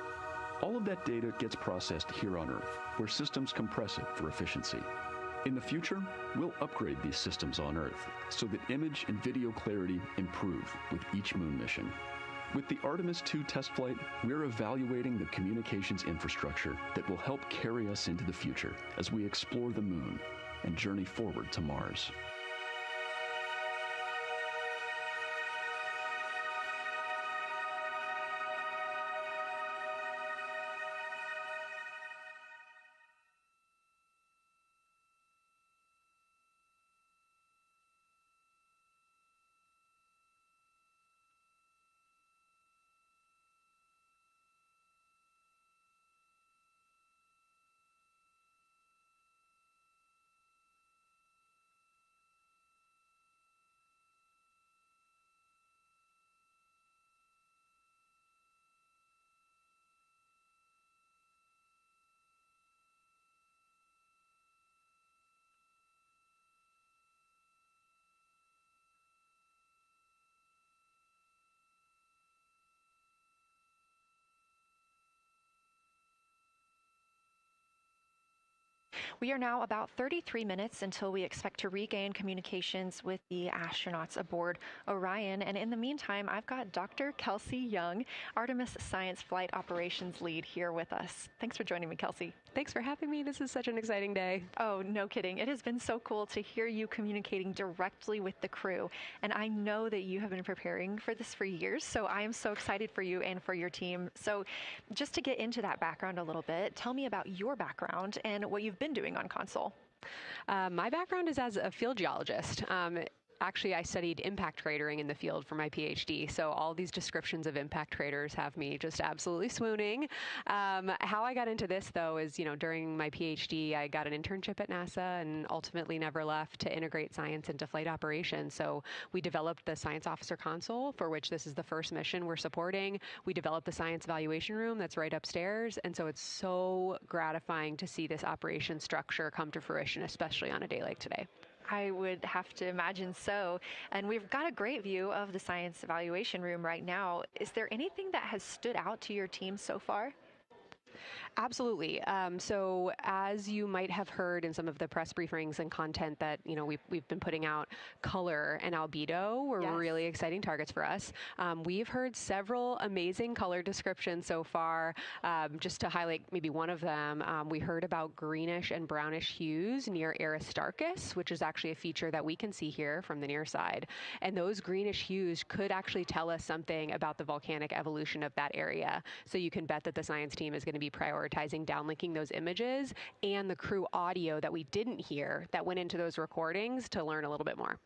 All of that data gets processed here on Earth, where systems compress it for efficiency. In the future, we'll upgrade these systems on Earth so that image and video clarity improve with each moon mission. With the Artemis II test flight, we're evaluating the communications infrastructure that will help carry us into the future as we explore the moon and journey forward to Mars. We are now about 33 minutes until we expect to regain communications with the astronauts aboard Orion. And in the meantime, I've got Dr. Kelsey Young, Artemis Science Flight Operations Lead, here with us. Thanks for joining me, Kelsey. Thanks for having me. This is such an exciting day. Oh, no kidding. It has been so cool to hear you communicating directly with the crew. And I know that you have been preparing for this for years, so I am so excited for you and for your team. So just to get into that background a little bit, tell me about your background and what you've been doing on console. My background is as a field geologist. Actually, I studied impact cratering in the field for my PhD, so all these descriptions of impact craters have me just absolutely swooning. How I got into this, though, is, during my PhD, I got an internship at NASA and ultimately never left to integrate science into flight operations. So we developed the Science Officer Console, for which this is the first mission we're supporting. We developed the Science Evaluation Room that's right upstairs, and so it's so gratifying to see this operation structure come to fruition, especially on a day like today. I would have to imagine so. And we've got a great view of the Science Evaluation Room right now. Is there anything that has stood out to your team so far? Absolutely. So as you might have heard in some of the press briefings and content that, we've been putting out, color and albedo were really exciting targets for us. We've heard several amazing color descriptions so far. Just to highlight maybe one of them, we heard about greenish and brownish hues near Aristarchus, which is actually a feature that we can see here from the near side. And those greenish hues could actually tell us something about the volcanic evolution of that area. So you can bet that the science team is going to be prioritizing downlinking those images and the crew audio that we didn't hear that went into those recordings to learn a little bit more.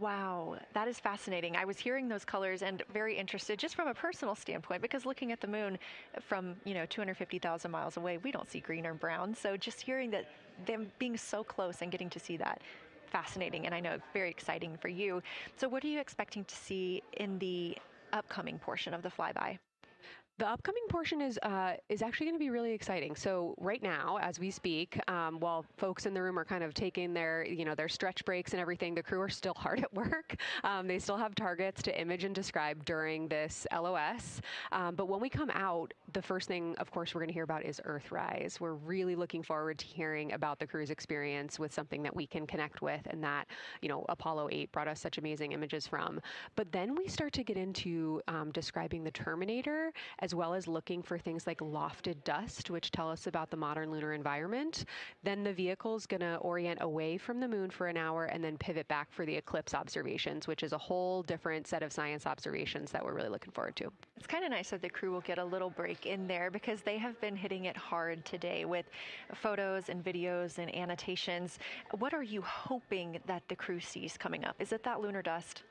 Wow, that is fascinating. I was hearing those colors and very interested just from a personal standpoint, because looking at the moon from, 250,000 miles away, we don't see green or brown. So just hearing that, them being so close and getting to see that, fascinating, and I know very exciting for you. So what are you expecting to see in the upcoming portion of the flyby? The upcoming portion is actually going to be really exciting. So right now, as we speak, while folks in the room are kind of taking their, their stretch breaks and everything, the crew are still hard at work. They still have targets to image and describe during this LOS. But when we come out, the first thing, of course, we're going to hear about is Earthrise. We're really looking forward to hearing about the crew's experience with something that we can connect with and that, Apollo 8 brought us such amazing images from. But then we start to get into describing the Terminator, as well as looking for things like lofted dust, which tell us about the modern lunar environment. Then the vehicle's going to orient away from the moon for an hour and then pivot back for the eclipse observations, which is a whole different set of science observations that we're really looking forward to. It's kind of nice that the crew will get a little break in there, because they have been hitting it hard today with photos and videos and annotations. What are you hoping that the crew sees coming up? Is it that lunar dust?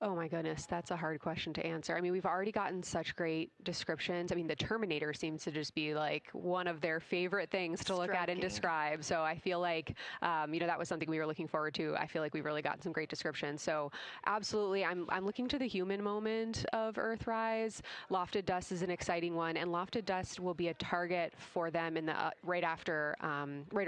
Oh my goodness, that's a hard question to answer. I mean, we've already gotten such great descriptions. I mean, the Terminator seems to just be like one of their favorite things to look at and describe. So I feel like, that was something we were looking forward to. I feel like we've really gotten some great descriptions. So absolutely, I'm looking to the human moment of Earthrise. Lofted dust is an exciting one, and lofted dust will be a target for them in the right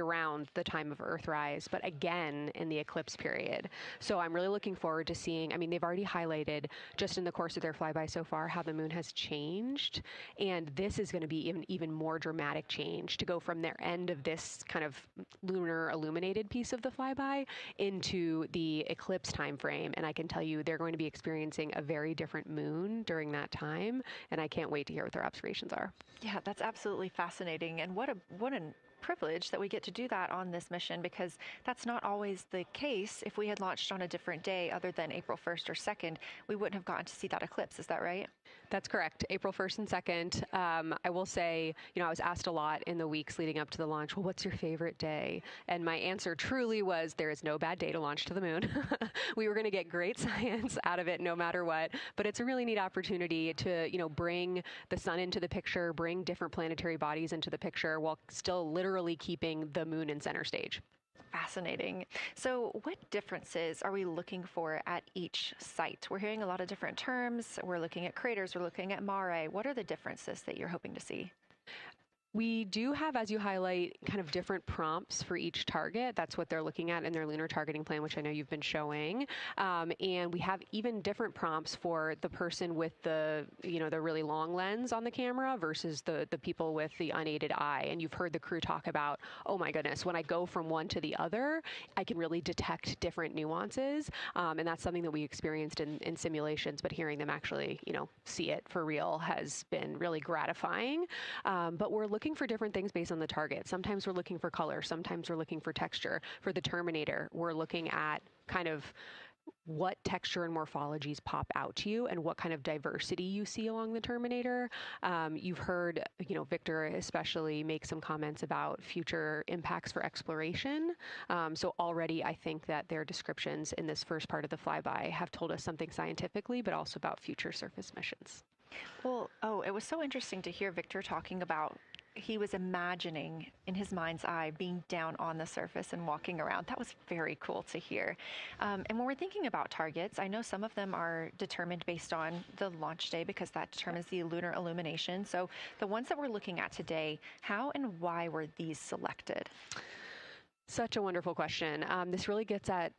around the time of Earthrise, but again in the eclipse period. So I'm really looking forward to seeing. I mean, they've already highlighted just in the course of their flyby so far how the moon has changed, and this is going to be even more dramatic change to go from their end of this kind of lunar illuminated piece of the flyby into the eclipse time frame. And I can tell you they're going to be experiencing a very different moon during that time, and I can't wait to hear what their observations are. Yeah, that's absolutely fascinating, and what an privilege that we get to do that on this mission, because that's not always the case. If we had launched on a different day other than April 1st or 2nd, we wouldn't have gotten to see that eclipse. Is that right? That's correct. April 1st and 2nd. I will say, I was asked a lot in the weeks leading up to the launch, well, what's your favorite day? And my answer truly was, there is no bad day to launch to the moon. We were going to get great science out of it no matter what, but it's a really neat opportunity to, bring the sun into the picture, bring different planetary bodies into the picture while still literally keeping the moon in center stage. Fascinating. So what differences are we looking for at each site? We're hearing a lot of different terms. We're looking at craters. We're looking at mare. What are the differences that you're hoping to see? We do have, as you highlight, kind of different prompts for each target. That's what they're looking at in their lunar targeting plan, which I know you've been showing. And we have even different prompts for the person with the, the really long lens on the camera versus the people with the unaided eye. And you've heard the crew talk about, oh my goodness, when I go from one to the other, I can really detect different nuances. And that's something that we experienced in simulations, but hearing them actually, see it for real has been really gratifying. But we're looking for different things based on the target. Sometimes we're looking for color. Sometimes we're looking for texture. For the Terminator, we're looking at kind of what texture and morphologies pop out to you and what kind of diversity you see along the Terminator. You've heard, Victor especially make some comments about future impacts for exploration. So already I think that their descriptions in this first part of the flyby have told us something scientifically, but also about future surface missions. Well, it was so interesting to hear Victor talking about he was imagining in his mind's eye being down on the surface and walking around. That was very cool to hear. And when we're thinking about targets, I know some of them are determined based on the launch day because that determines the lunar illumination. So the ones that we're looking at today, how and why were these selected? Such a wonderful question. This really gets at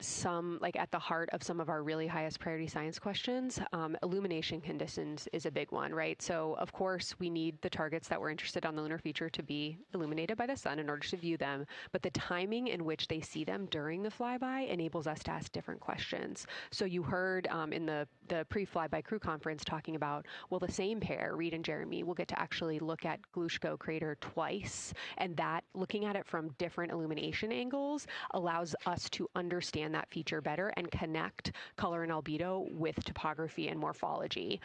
at the heart of some of our really highest priority science questions. Illumination conditions is a big one, right? So of course we need the targets that we're interested on the lunar feature to be illuminated by the sun in order to view them, but the timing in which they see them during the flyby enables us to ask different questions. So you heard in the pre-flyby crew conference talking about, well, the same pair, Reed and Jeremy, will get to actually look at Glushko crater twice, and that looking at it from different illumination angles allows us to understand that feature better and connect color and albedo with topography and morphology.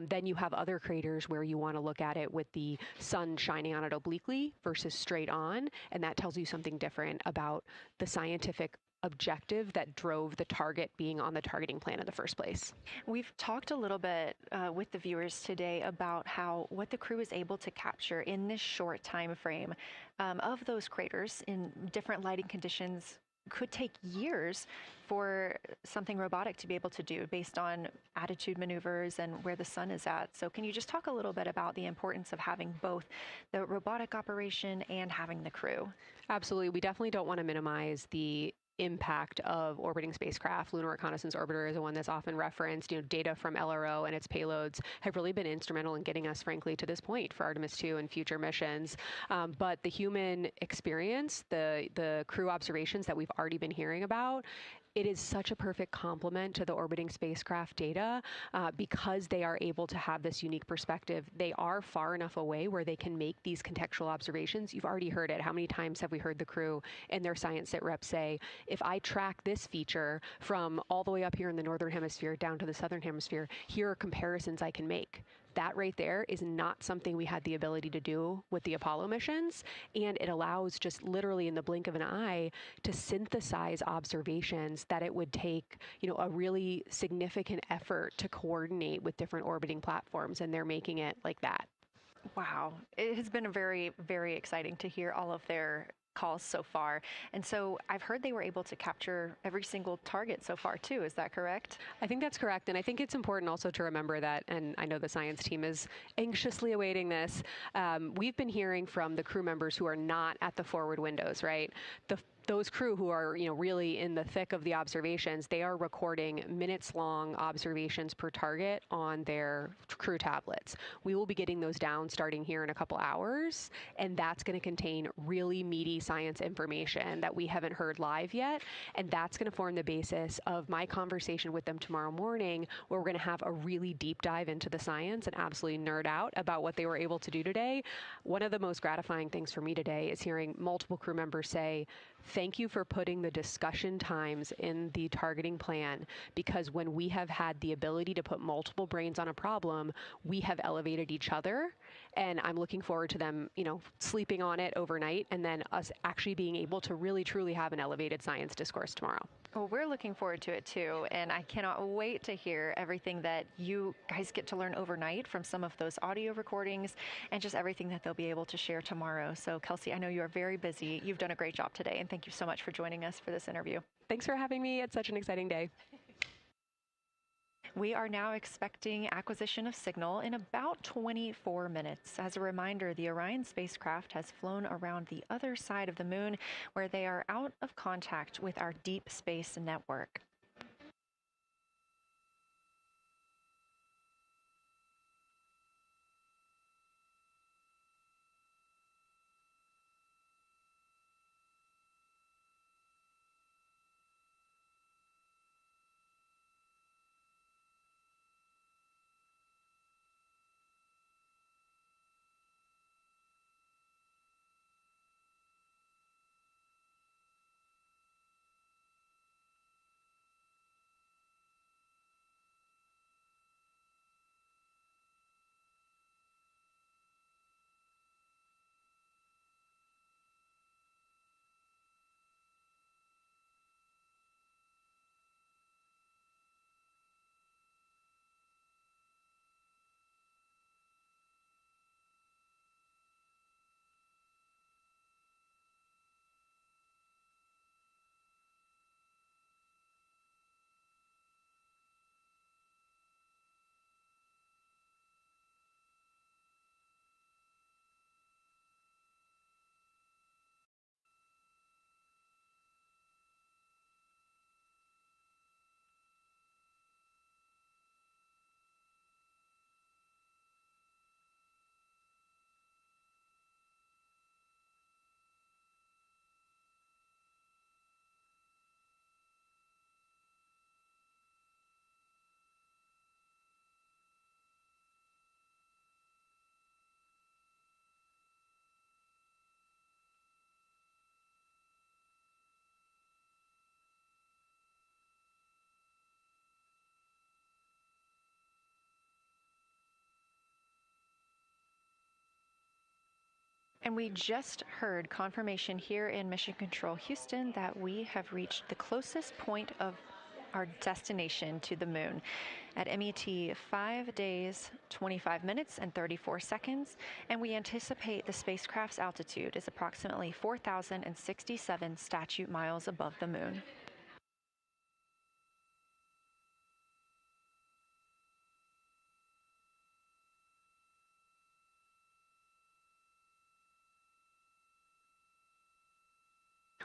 Then you have other craters where you want to look at it with the sun shining on it obliquely versus straight on, and that tells you something different about the scientific objective that drove the target being on the targeting plan in the first place. We've talked a little bit with the viewers today about what the crew is able to capture in this short time frame of those craters in different lighting conditions. Could take years for something robotic to be able to do based on attitude maneuvers and where the sun is at. So can you just talk a little bit about the importance of having both the robotic operation and having the crew? Absolutely. We definitely don't want to minimize the impact of orbiting spacecraft. Lunar Reconnaissance Orbiter is the one that's often referenced. Data from LRO and its payloads have really been instrumental in getting us, frankly, to this point for Artemis II and future missions. But the human experience, the crew observations that we've already been hearing about, it is such a perfect complement to the orbiting spacecraft data because they are able to have this unique perspective. They are far enough away where they can make these contextual observations. You've already heard it. How many times have we heard the crew and their science sit reps say, if I track this feature from all the way up here in the northern hemisphere down to the southern hemisphere, here are comparisons I can make. That right there is not something we had the ability to do with the Apollo missions, and it allows just literally in the blink of an eye to synthesize observations that it would take, a really significant effort to coordinate with different orbiting platforms, and they're making it like that. Wow. It has been very, very exciting to hear all of their calls so far. And so I've heard they were able to capture every single target so far too. Is that correct? I think that's correct. And I think it's important also to remember that, and I know the science team is anxiously awaiting this, we've been hearing from the crew members who are not at the forward windows, right? Those crew who are, really in the thick of the observations, they are recording minutes-long observations per target on their crew tablets. We will be getting those down starting here in a couple hours, and that's going to contain really meaty science information that we haven't heard live yet, and that's going to form the basis of my conversation with them tomorrow morning, where we're going to have a really deep dive into the science and absolutely nerd out about what they were able to do today. One of the most gratifying things for me today is hearing multiple crew members say, thank you for putting the discussion times in the targeting plan, because when we have had the ability to put multiple brains on a problem, we have elevated each other. And I'm looking forward to them, sleeping on it overnight and then us actually being able to really, truly have an elevated science discourse tomorrow. Well, we're looking forward to it too, and I cannot wait to hear everything that you guys get to learn overnight from some of those audio recordings and just everything that they'll be able to share tomorrow. So, Kelsey, I know you are very busy. You've done a great job today, and thank you so much for joining us for this interview. Thanks for having me. It's such an exciting day. We are now expecting acquisition of signal in about 24 minutes. As a reminder, the Orion spacecraft has flown around the other side of the moon, where they are out of contact with our deep space network. And we just heard confirmation here in Mission Control Houston that we have reached the closest point of our destination to the moon at MET 5 days, 25 minutes, and 34 seconds, and we anticipate the spacecraft's altitude is approximately 4,067 statute miles above the moon.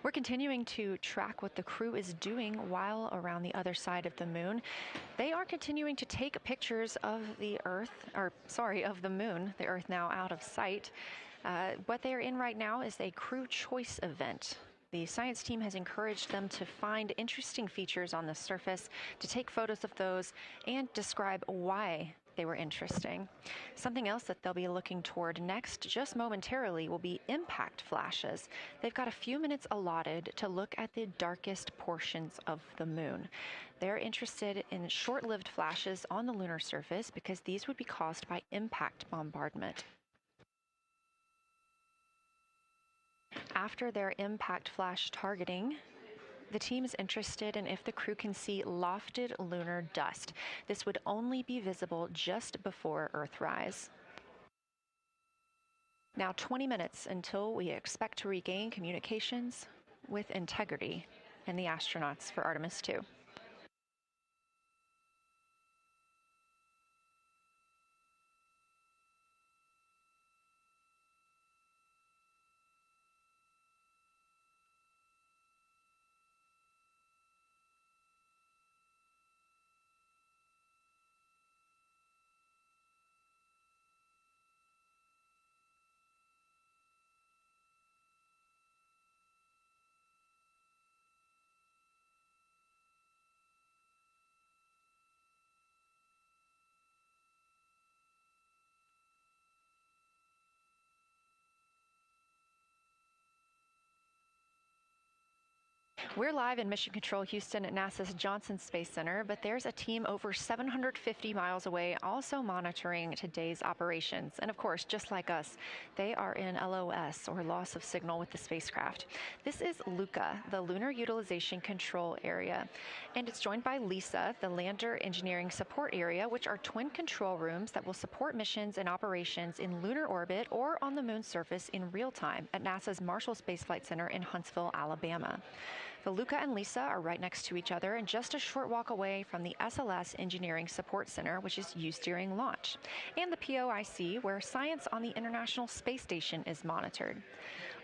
We're continuing to track what the crew is doing while around the other side of the moon. They are continuing to take pictures of the moon, the Earth now out of sight. What they are in right now is a crew choice event. The science team has encouraged them to find interesting features on the surface, to take photos of those, and describe why they were interesting. Something else that they'll be looking toward next, just momentarily, will be impact flashes. They've got a few minutes allotted to look at the darkest portions of the moon. They're interested in short-lived flashes on the lunar surface because these would be caused by impact bombardment. After their impact flash targeting, the team is interested in if the crew can see lofted lunar dust. This would only be visible just before Earthrise. Now 20 minutes until we expect to regain communications with integrity and the astronauts for Artemis II. We're live in Mission Control Houston at NASA's Johnson Space Center, but there's a team over 750 miles away also monitoring today's operations. And of course, just like us, they are in LOS, or loss of signal, with the spacecraft. This is LUCA, the Lunar Utilization Control Area, and it's joined by LISA, the Lander Engineering Support Area, which are twin control rooms that will support missions and operations in lunar orbit or on the moon's surface in real time at NASA's Marshall Space Flight Center in Huntsville, Alabama. The LUCA and LISA are right next to each other and just a short walk away from the SLS Engineering Support Center, which is used during launch, and the POIC, where science on the International Space Station is monitored.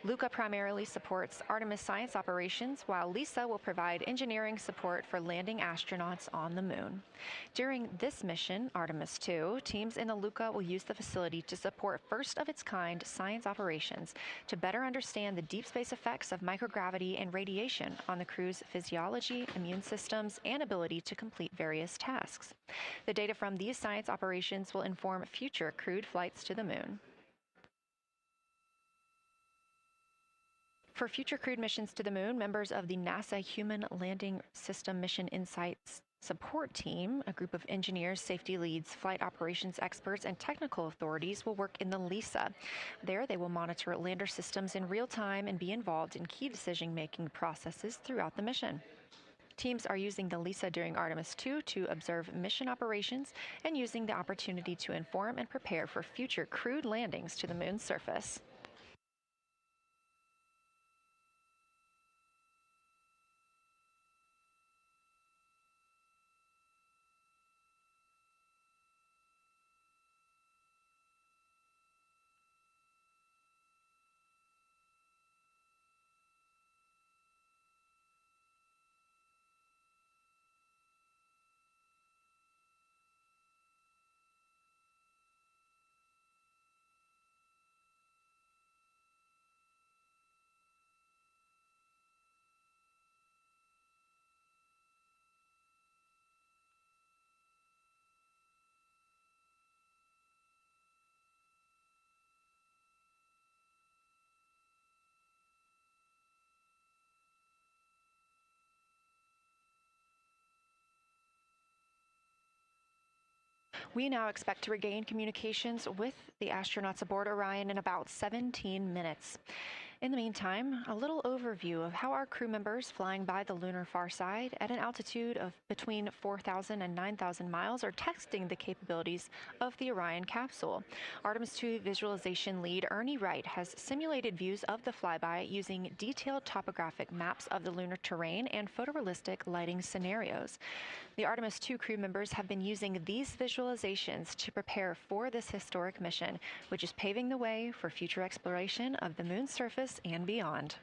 LUCA primarily supports Artemis science operations, while LISA will provide engineering support for landing astronauts on the moon. During this mission, Artemis II, teams in the LUCA will use the facility to support first-of-its-kind science operations to better understand the deep space effects of microgravity and radiation on the crew's physiology, immune systems, and ability to complete various tasks. The data from these science operations will inform future crewed flights to the moon. For future crewed missions to the moon, members of the NASA Human Landing System Mission Insights Support Team, a group of engineers, safety leads, flight operations experts, and technical authorities, will work in the LISA. There, they will monitor lander systems in real time and be involved in key decision-making processes throughout the mission. Teams are using the LISA during Artemis II to observe mission operations and using the opportunity to inform and prepare for future crewed landings to the moon's surface. We now expect to regain communications with the astronauts aboard Orion in about 17 minutes. In the meantime, a little overview of how our crew members flying by the lunar far side at an altitude of between 4,000 and 9,000 miles are testing the capabilities of the Orion capsule. Artemis II visualization lead Ernie Wright has simulated views of the flyby using detailed topographic maps of the lunar terrain and photorealistic lighting scenarios. The Artemis II crew members have been using these visualizations to prepare for this historic mission, which is paving the way for future exploration of the moon's surface and beyond.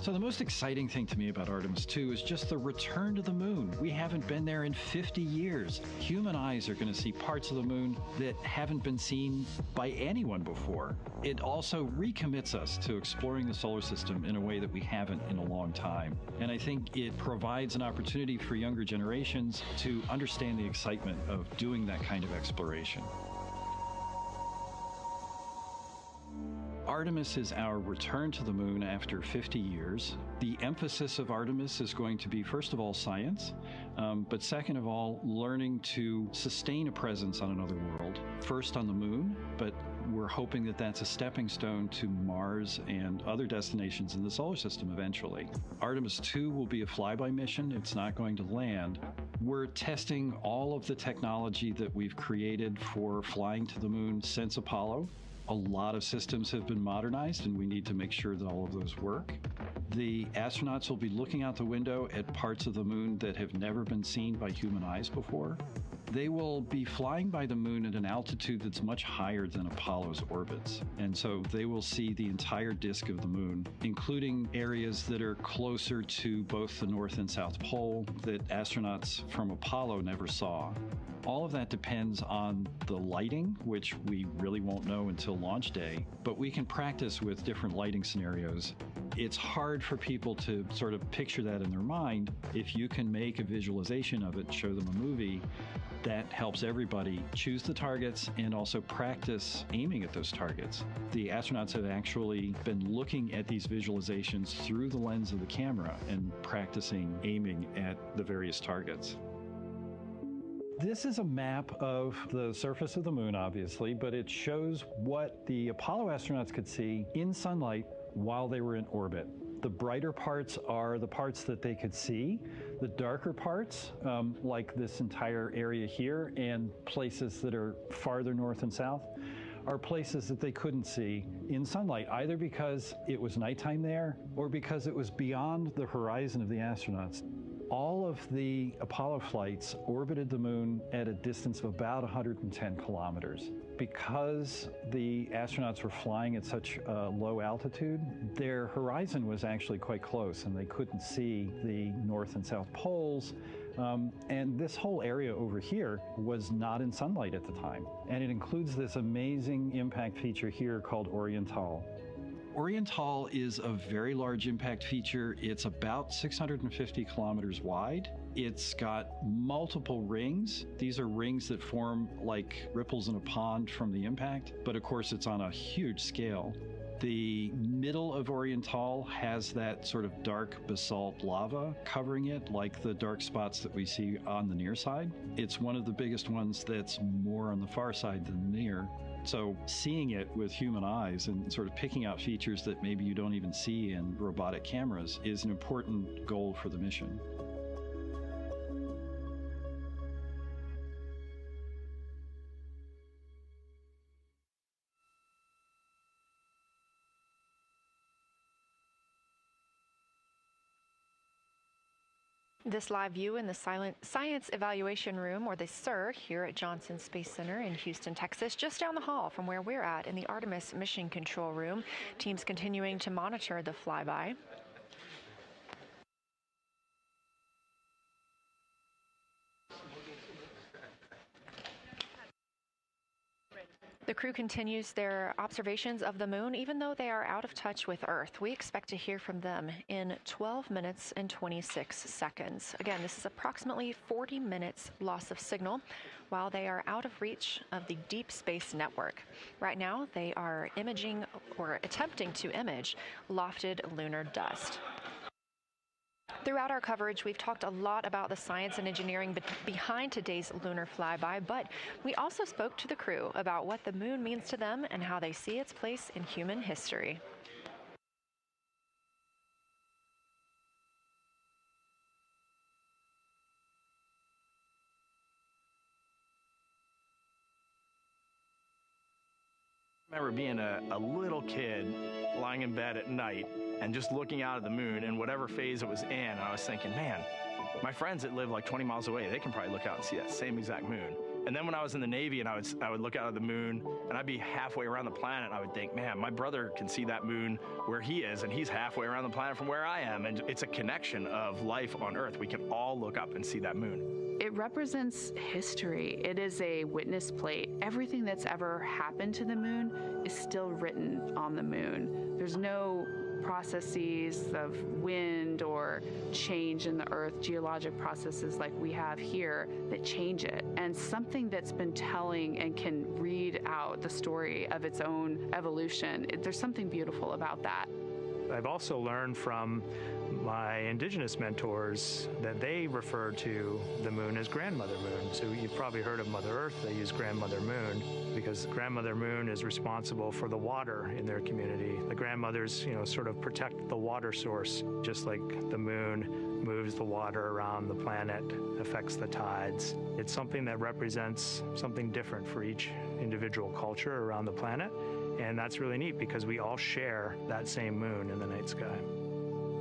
So the most exciting thing to me about Artemis II is just the return to the moon. We haven't been there in 50 years. Human eyes are going to see parts of the moon that haven't been seen by anyone before. It also recommits us to exploring the solar system in a way that we haven't in a long time. And I think it provides an opportunity for younger generations to understand the excitement of doing that kind of exploration. Artemis is our return to the moon after 50 years. The emphasis of Artemis is going to be, first of all, science, but second of all, learning to sustain a presence on another world. First on the moon, but we're hoping that that's a stepping stone to Mars and other destinations in the solar system eventually. Artemis II will be a flyby mission. It's not going to land. We're testing all of the technology that we've created for flying to the moon since Apollo. A lot of systems have been modernized, and we need to make sure that all of those work. The astronauts will be looking out the window at parts of the moon that have never been seen by human eyes before. They will be flying by the moon at an altitude that's much higher than Apollo's orbits. And so they will see the entire disk of the moon, including areas that are closer to both the North and South Pole that astronauts from Apollo never saw. All of that depends on the lighting, which we really won't know until launch day, but we can practice with different lighting scenarios. It's hard for people to sort of picture that in their mind. If you can make a visualization of it, show them a movie, that helps everybody choose the targets and also practice aiming at those targets. The astronauts have actually been looking at these visualizations through the lens of the camera and practicing aiming at the various targets. This is a map of the surface of the moon, obviously, but it shows what the Apollo astronauts could see in sunlight while they were in orbit. The brighter parts are the parts that they could see. The darker parts, like this entire area here and places that are farther north and south, are places that they couldn't see in sunlight, either because it was nighttime there or because it was beyond the horizon of the astronauts. All of the Apollo flights orbited the moon at a distance of about 110 kilometers. Because the astronauts were flying at such a low altitude, their horizon was actually quite close, and they couldn't see the North and South poles. And this whole area over here was not in sunlight at the time. And it includes this amazing impact feature here called Oriental. Oriental is a very large impact feature. It's about 650 kilometers wide. It's got multiple rings. These are rings that form like ripples in a pond from the impact, but of course it's on a huge scale. The middle of Oriental has that sort of dark basalt lava covering it, like the dark spots that we see on the near side. It's one of the biggest ones that's more on the far side than near. So seeing it with human eyes and sort of picking out features that maybe you don't even see in robotic cameras is an important goal for the mission. This live view in the Science Evaluation Room, or the SIR, here at Johnson Space Center in Houston, Texas, just down the hall from where we're at in the Artemis Mission Control Room. Teams continuing to monitor the flyby. The crew continues their observations of the moon, even though they are out of touch with Earth. We expect to hear from them in 12 minutes and 26 seconds. Again, this is approximately 40 minutes loss of signal while they are out of reach of the Deep Space Network. Right now, they are imaging or attempting to image lofted lunar dust. Throughout our coverage, we've talked a lot about the science and engineering behind today's lunar flyby, but we also spoke to the crew about what the moon means to them and how they see its place in human history. I remember being a little kid lying in bed at night and just looking out at the moon in whatever phase it was in, and I was thinking, man, my friends that live like 20 miles away, they can probably look out and see that same exact moon. And then when I was in the Navy and I would look out at the moon and I'd be halfway around the planet, and I would think, man, my brother can see that moon where he is, and he's halfway around the planet from where I am. And it's a connection of life on Earth. We can all look up and see that moon. It represents history. It is a witness plate. Everything that's ever happened to the moon is still written on the moon. There's no processes of wind or change in the Earth, geologic processes like we have here that change it. And something that's been telling and can read out the story of its own evolution, there's something beautiful about that. I've also learned from my indigenous mentors that they refer to the moon as grandmother moon. So you've probably heard of Mother Earth. They use grandmother moon because grandmother moon is responsible for the water in their community. The grandmothers, sort of protect the water source, just like the moon moves the water around the planet, affects the tides. It's something that represents something different for each individual culture around the planet. And that's really neat because we all share that same moon in the night sky.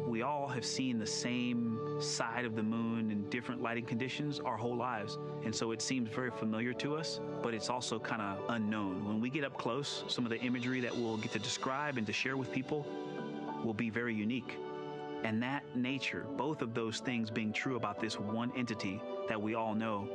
We all have seen the same side of the moon in different lighting conditions our whole lives. And so it seems very familiar to us, but it's also kind of unknown. When we get up close, some of the imagery that we'll get to describe and to share with people will be very unique. And that nature, both of those things being true about this one entity that we all know,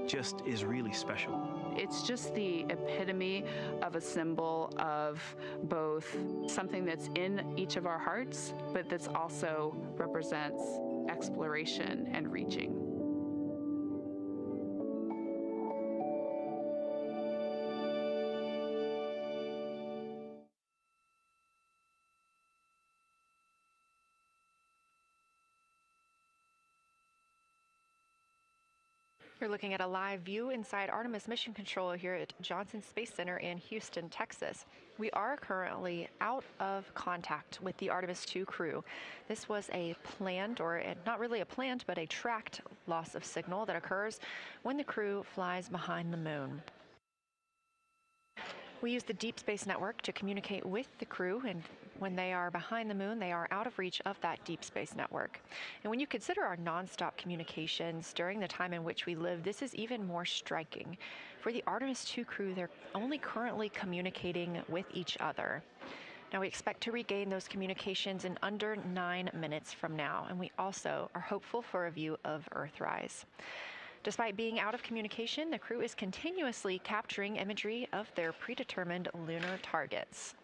just is really special. It's just the epitome of a symbol of both something that's in each of our hearts, but that's also represents exploration and reaching. You're looking at a live view inside Artemis Mission Control here at Johnson Space Center in Houston, Texas. We are currently out of contact with the Artemis II crew. This was a planned, or not really a planned, but a tracked loss of signal that occurs when the crew flies behind the moon. We use the Deep Space Network to communicate with the crew, and when they are behind the moon, they are out of reach of that Deep Space Network. And when you consider our nonstop communications during the time in which we live, this is even more striking. For the Artemis II crew, they're only currently communicating with each other. Now, we expect to regain those communications in under 9 minutes from now, and we also are hopeful for a view of Earthrise. Despite being out of communication, the crew is continuously capturing imagery of their predetermined lunar targets.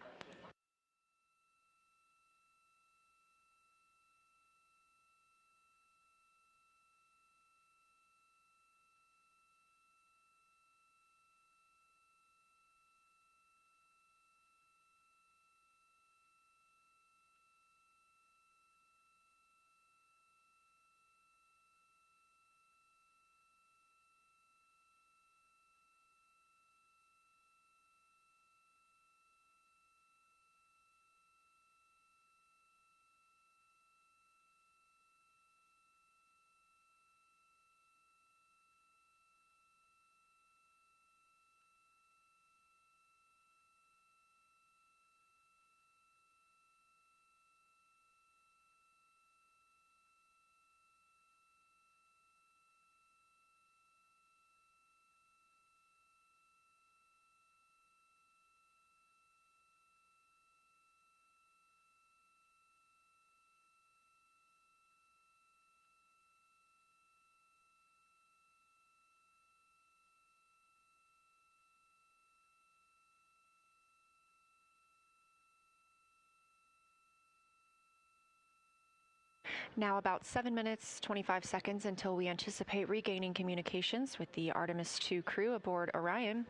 Now about 7 minutes, 25 seconds until we anticipate regaining communications with the Artemis II crew aboard Orion.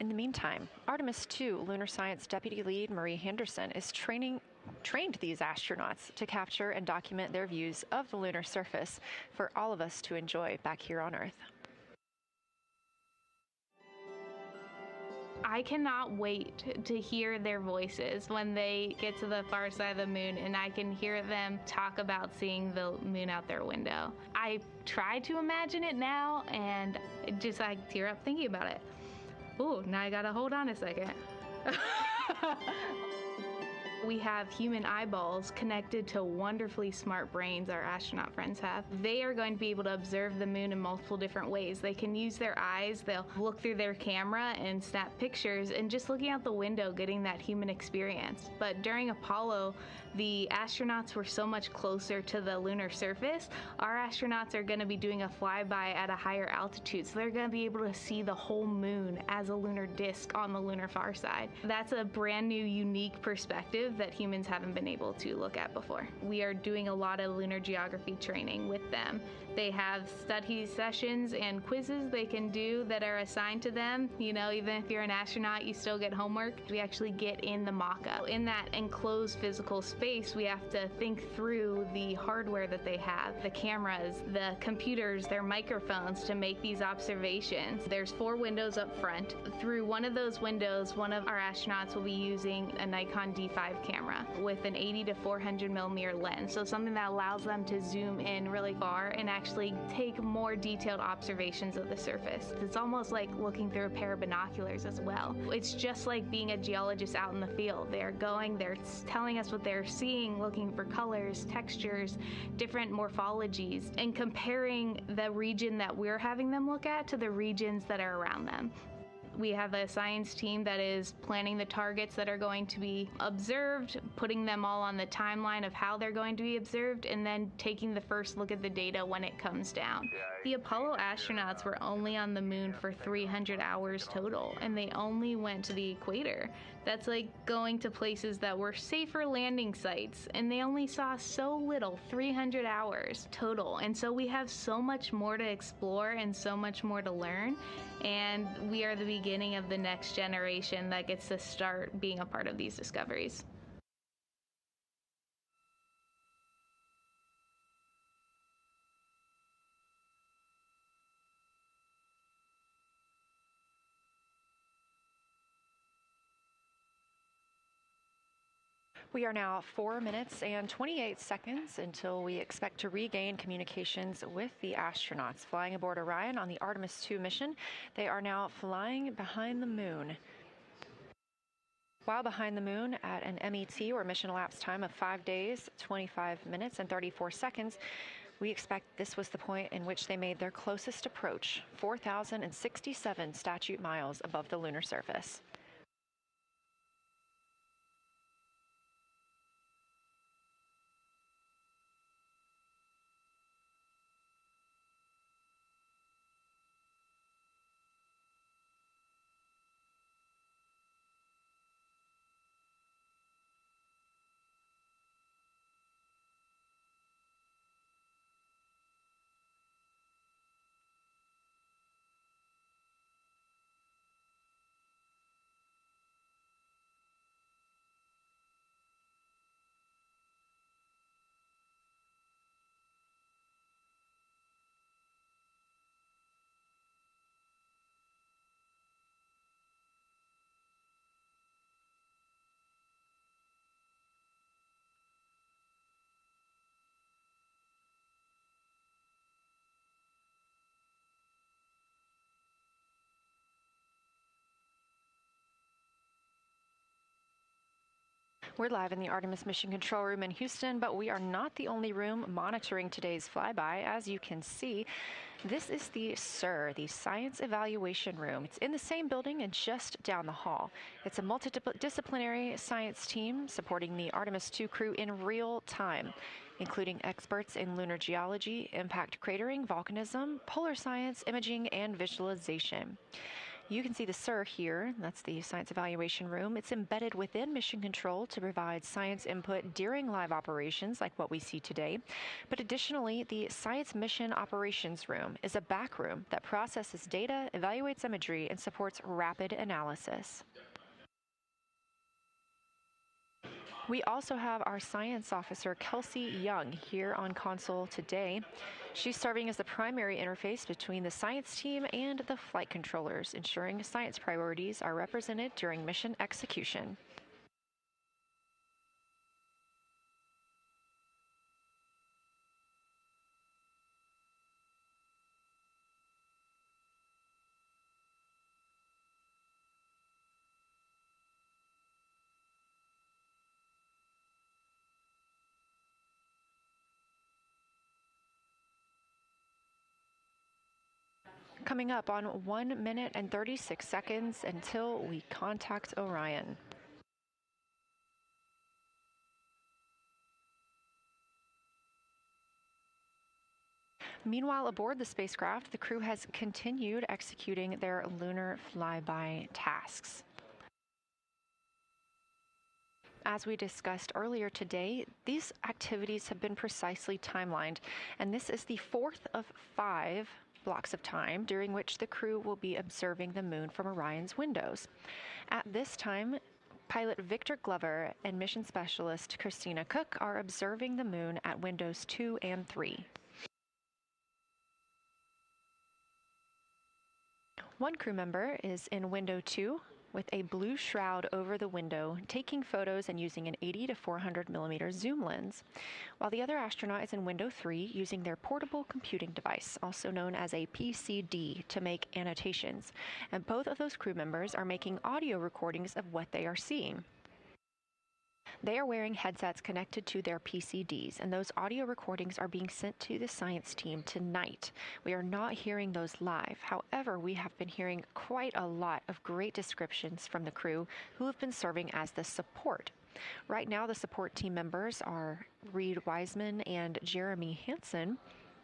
In the meantime, Artemis II Lunar Science Deputy Lead Marie Henderson is training trained these astronauts to capture and document their views of the lunar surface for all of us to enjoy back here on Earth. I cannot wait to hear their voices when they get to the far side of the moon and I can hear them talk about seeing the moon out their window. I try to imagine it now and just I tear up thinking about it. Ooh, now I gotta hold on a second. We have human eyeballs connected to wonderfully smart brains our astronaut friends have. They are going to be able to observe the moon in multiple different ways. They can use their eyes, they'll look through their camera and snap pictures, and just looking out the window getting that human experience. But during Apollo, the astronauts were so much closer to the lunar surface. Our astronauts are going to be doing a flyby at a higher altitude, so they're going to be able to see the whole moon as a lunar disk on the lunar far side. That's a brand new, unique perspective that humans haven't been able to look at before. We are doing a lot of lunar geography training with them. They have study sessions and quizzes they can do that are assigned to them. You know, even if you're an astronaut, you still get homework. We actually get in the mock-up. In that enclosed physical space, we have to think through the hardware that they have, the cameras, the computers, their microphones to make these observations. There's 4 windows up front. Through one of those windows, one of our astronauts will be using a Nikon D5 camera with an 80 to 400 millimeter lens. So something that allows them to zoom in really far and actually take more detailed observations of the surface. It's almost like looking through a pair of binoculars as well. It's just like being a geologist out in the field. They're telling us what they're seeing, looking for colors, textures, different morphologies, and comparing the region that we're having them look at to the regions that are around them. We have a science team that is planning the targets that are going to be observed, putting them all on the timeline of how they're going to be observed, and then taking the first look at the data when it comes down. The Apollo astronauts were only on the moon for 300 hours total, and they only went to the equator. That's like going to places that were safer landing sites, and they only saw so little, 300 hours total. And so we have so much more to explore and so much more to learn, and we are the beginning of the next generation that gets to start being a part of these discoveries. We are now 4 minutes and 28 seconds until we expect to regain communications with the astronauts flying aboard Orion on the Artemis II mission. They are now flying behind the moon. While behind the moon at an MET, or mission elapsed time, of 5 days, 25 minutes and 34 seconds, we expect this was the point in which they made their closest approach, 4,067 statute miles above the lunar surface. We're live in the Artemis Mission Control Room in Houston, but we are not the only room monitoring today's flyby. As you can see, this is the SIR, the Science Evaluation Room. It's in the same building and just down the hall. It's a multidisciplinary science team supporting the Artemis II crew in real time, including experts in lunar geology, impact cratering, volcanism, polar science, imaging, and visualization. You can see the SIR here. That's the Science Evaluation Room. It's embedded within Mission Control to provide science input during live operations like what we see today. But additionally, the Science Mission Operations Room is a back room that processes data, evaluates imagery, and supports rapid analysis. We also have our science officer, Kelsey Young, here on console today. She's serving as the primary interface between the science team and the flight controllers, ensuring science priorities are represented during mission execution. Coming up on 1 minute and 36 seconds until we contact Orion. Meanwhile, aboard the spacecraft, the crew has continued executing their lunar flyby tasks. As we discussed earlier today, these activities have been precisely timelined, and this is the fourth of 5 blocks of time during which the crew will be observing the moon from Orion's windows. At this time, pilot Victor Glover and mission specialist Christina Cook are observing the moon at windows 2 and 3. One crew member is in window 2 with a blue shroud over the window, taking photos and using an 80 to 400 millimeter zoom lens, while the other astronaut is in window 3 using their portable computing device, also known as a PCD, to make annotations. And both of those crew members are making audio recordings of what they are seeing. They are wearing headsets connected to their PCDs, and those audio recordings are being sent to the science team tonight. We are not hearing those live. However, we have been hearing quite a lot of great descriptions from the crew who have been serving as the support. Right now, the support team members are Reed Wiseman and Jeremy Hansen.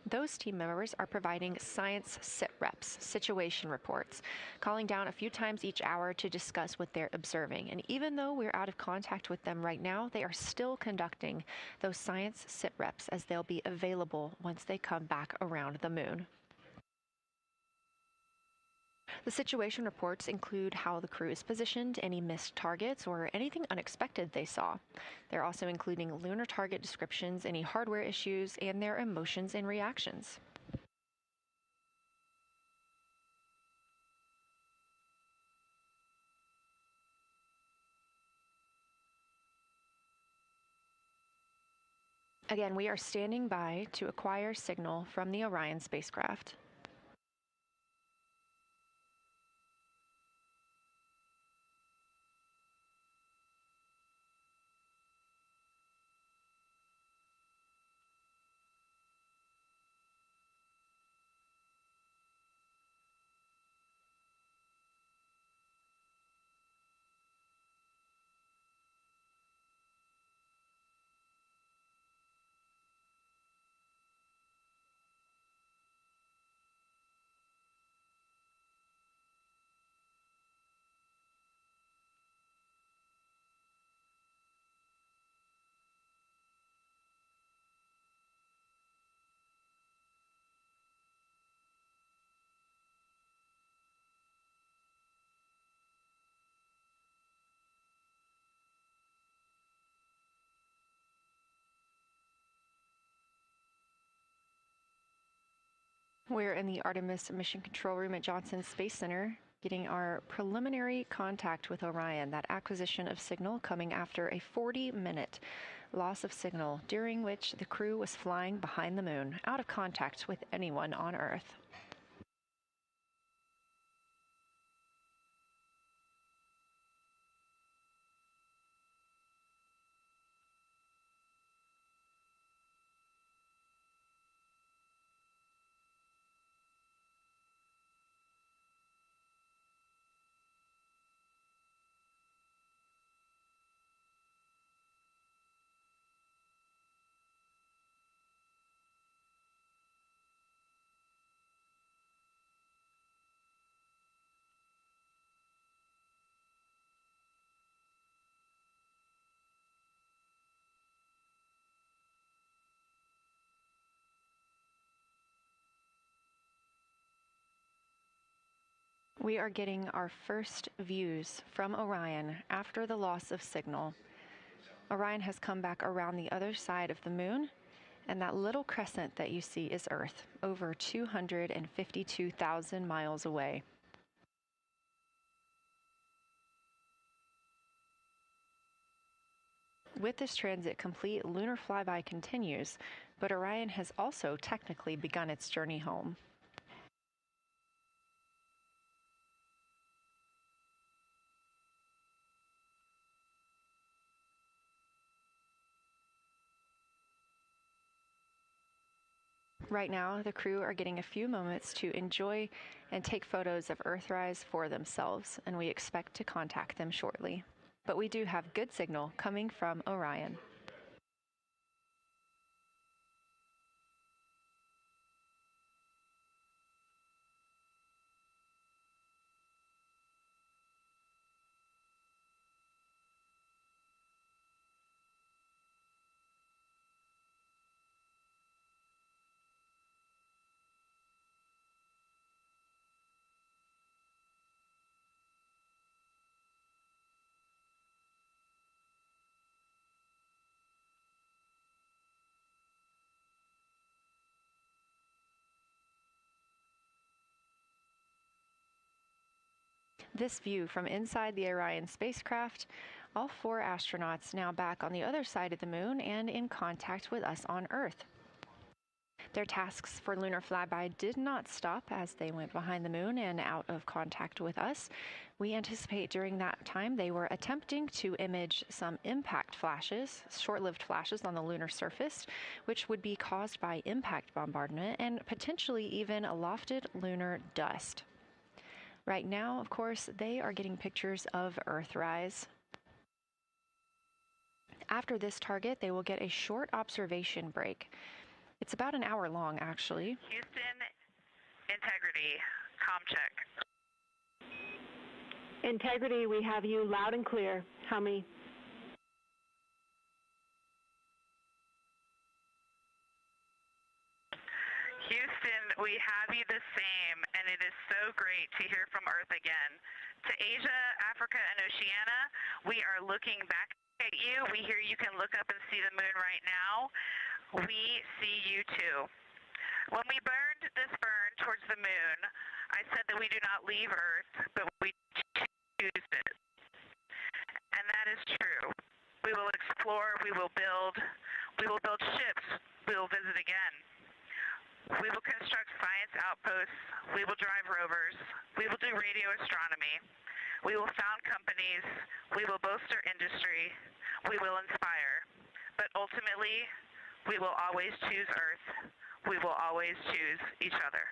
Those team members are providing science sit reps, situation reports, calling down a few times each hour to discuss what they're observing. And even though we're out of contact with them right now, they are still conducting those science sit reps as they'll be available once they come back around the moon. The situation reports include how the crew is positioned, any missed targets, or anything unexpected they saw. They're also including lunar target descriptions, any hardware issues, and their emotions and reactions. Again, we are standing by to acquire signal from the Orion spacecraft. We're in the Artemis Mission Control Room at Johnson Space Center, getting our preliminary contact with Orion, that acquisition of signal coming after a 40-minute loss of signal, during which the crew was flying behind the moon, out of contact with anyone on Earth. We are getting our first views from Orion after the loss of signal. Orion has come back around the other side of the moon, and that little crescent that you see is Earth, over 252,000 miles away. With this transit complete, lunar flyby continues, but Orion has also technically begun its journey home. Right now, the crew are getting a few moments to enjoy and take photos of Earthrise for themselves, and we expect to contact them shortly. But we do have good signal coming from Orion. This view from inside the Orion spacecraft, all 4 astronauts now back on the other side of the moon and in contact with us on Earth. Their tasks for lunar flyby did not stop as they went behind the moon and out of contact with us. We anticipate during that time they were attempting to image some impact flashes, short-lived flashes on the lunar surface, which would be caused by impact bombardment and potentially even lofted lunar dust. Right now, of course, they are getting pictures of Earthrise. After this target, they will get a short observation break. It's about an hour long, actually. Houston, integrity, comm check. Integrity, we have you loud and clear. How many? Houston, we have you the same, and it is so great to hear from Earth again. To Asia, Africa, and Oceania, we are looking back at you. We hear you can look up and see the moon right now. We see you too. When we burned this burn towards the moon, I said that we do not leave Earth, but we choose it. And that is true. We will explore, we will build ships, we will visit again. We will construct science outposts, we will drive rovers, we will do radio astronomy, we will found companies, we will bolster industry, we will inspire. But ultimately, we will always choose Earth, we will always choose each other.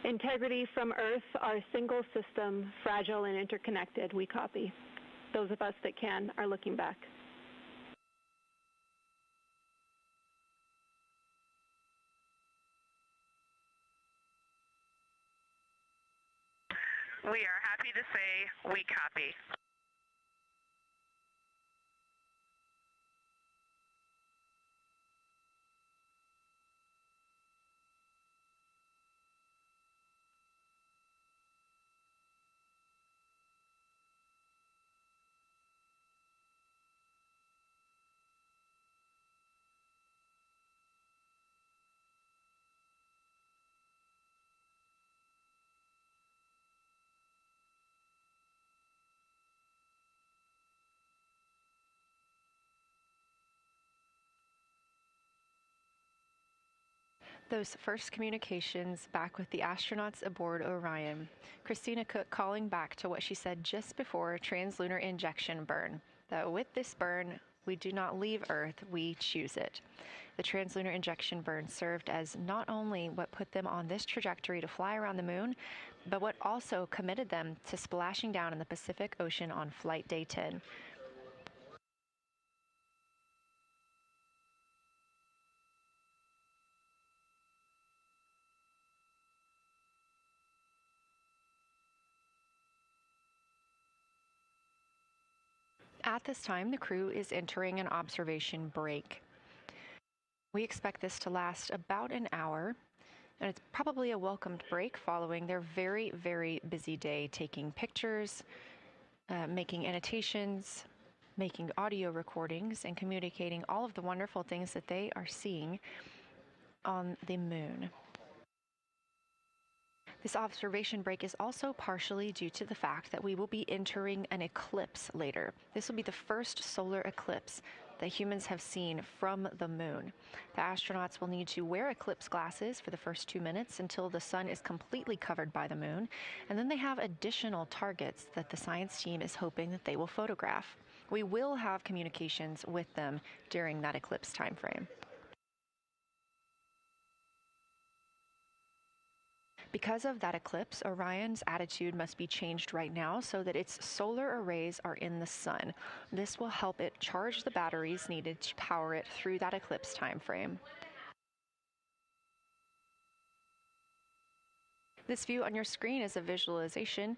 Integrity from Earth, our single system, fragile and interconnected, we copy. Those of us that can are looking back. We are happy to say we copy. Those first communications back with the astronauts aboard Orion. Christina Cook calling back to what she said just before translunar injection burn, that with this burn, we do not leave Earth, we choose it. The translunar injection burn served as not only what put them on this trajectory to fly around the moon, but what also committed them to splashing down in the Pacific Ocean on Flight Day 10. At this time, the crew is entering an observation break. We expect this to last about an hour, and it's probably a welcomed break following their very, very busy day taking pictures, making annotations, making audio recordings, and communicating all of the wonderful things that they are seeing on the moon. This observation break is also partially due to the fact that we will be entering an eclipse later. This will be the first solar eclipse that humans have seen from the moon. The astronauts will need to wear eclipse glasses for the first 2 minutes until the sun is completely covered by the moon, and then they have additional targets that the science team is hoping that they will photograph. We will have communications with them during that eclipse time frame. Because of that eclipse, Orion's attitude must be changed right now so that its solar arrays are in the sun. This will help it charge the batteries needed to power it through that eclipse time frame. This view on your screen is a visualization.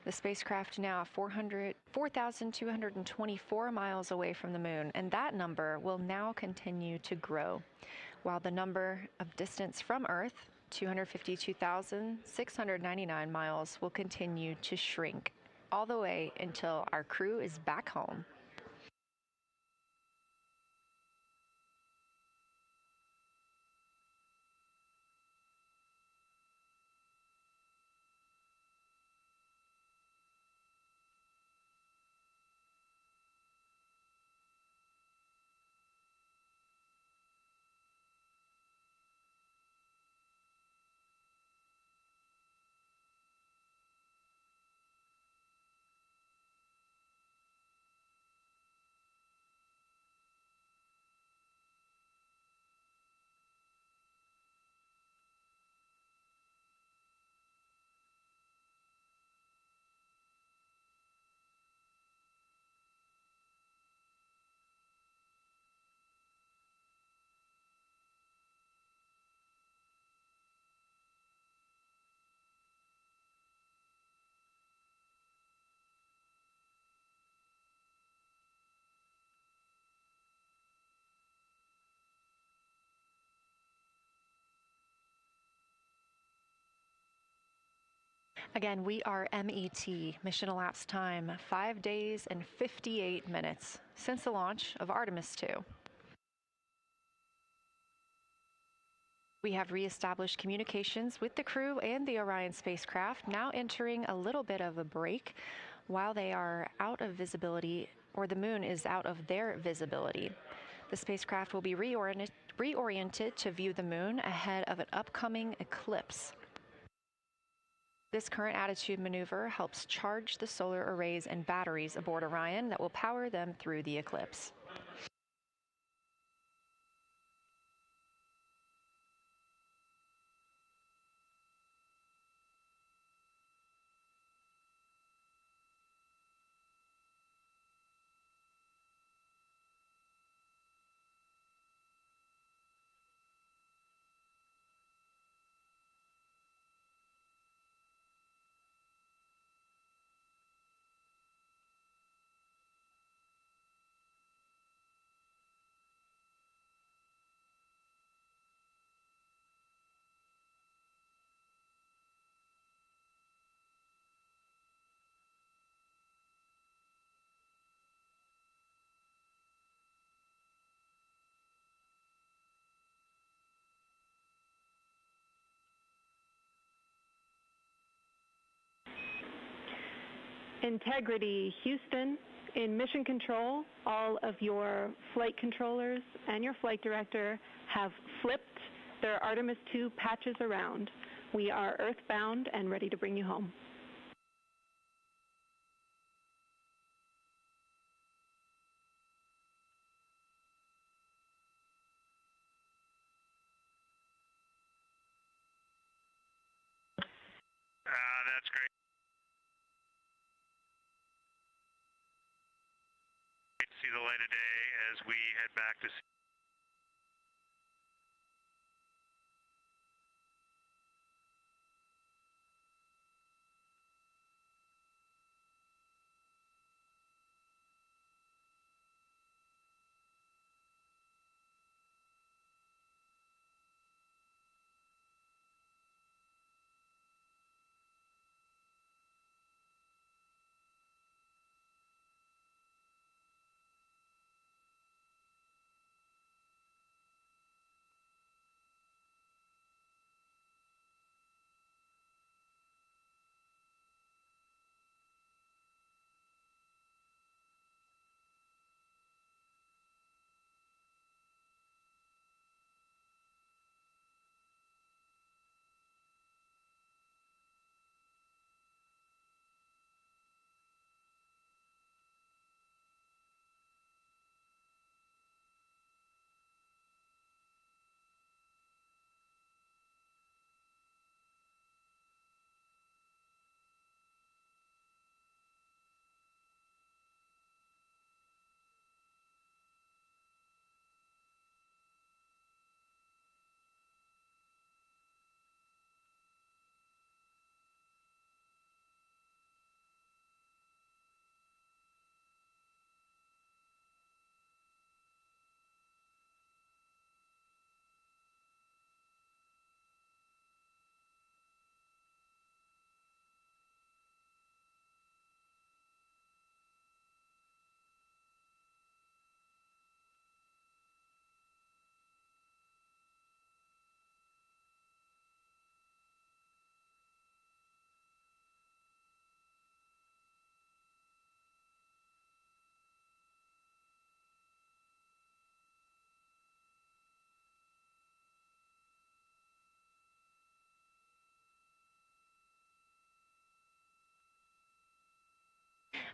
The spacecraft now 4,224 miles away from the moon, and that number will now continue to grow, while the number of distance from Earth, 252,699 miles, will continue to shrink all the way until our crew is back home. Again, we are MET, mission elapsed time, 5 days and 58 minutes since the launch of Artemis II. We have reestablished communications with the crew and the Orion spacecraft, now entering a little bit of a break while they are out of visibility, or the moon is out of their visibility. The spacecraft will be reoriented to view the moon ahead of an upcoming eclipse. This current attitude maneuver helps charge the solar arrays and batteries aboard Orion that will power them through the eclipse. Integrity, Houston. In mission control, all of your flight controllers and your flight director have flipped their Artemis II patches around. We are earthbound and ready to bring you home. That's great. See the light of day as we head back to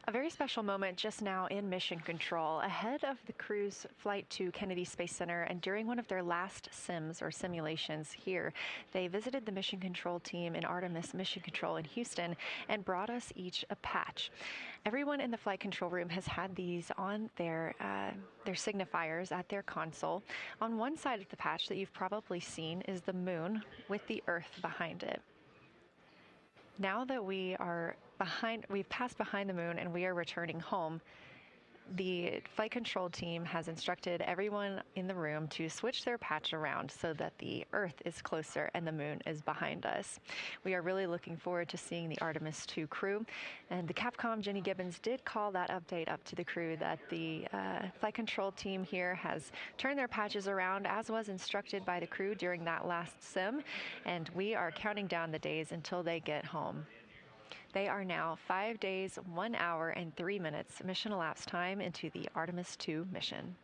A very special moment just now in mission control. Ahead of the crew's flight to Kennedy Space Center and during one of their last sims or simulations here, they visited the mission control team in Artemis Mission Control in Houston and brought us each a patch. Everyone in the flight control room has had these on their signifiers at their console. On one side of the patch that you've probably seen is the moon with the Earth behind it. Now that we've passed behind the moon and we are returning home, the flight control team has instructed everyone in the room to switch their patch around so that the Earth is closer and the moon is behind us. We are really looking forward to seeing the Artemis II crew. And the Capcom, Jenny Gibbons, did call that update up to the crew that the flight control team here has turned their patches around, as was instructed by the crew during that last sim. And we are counting down the days until they get home. They are now 5 days, 1 hour, and 3 minutes mission elapsed time into the Artemis II mission.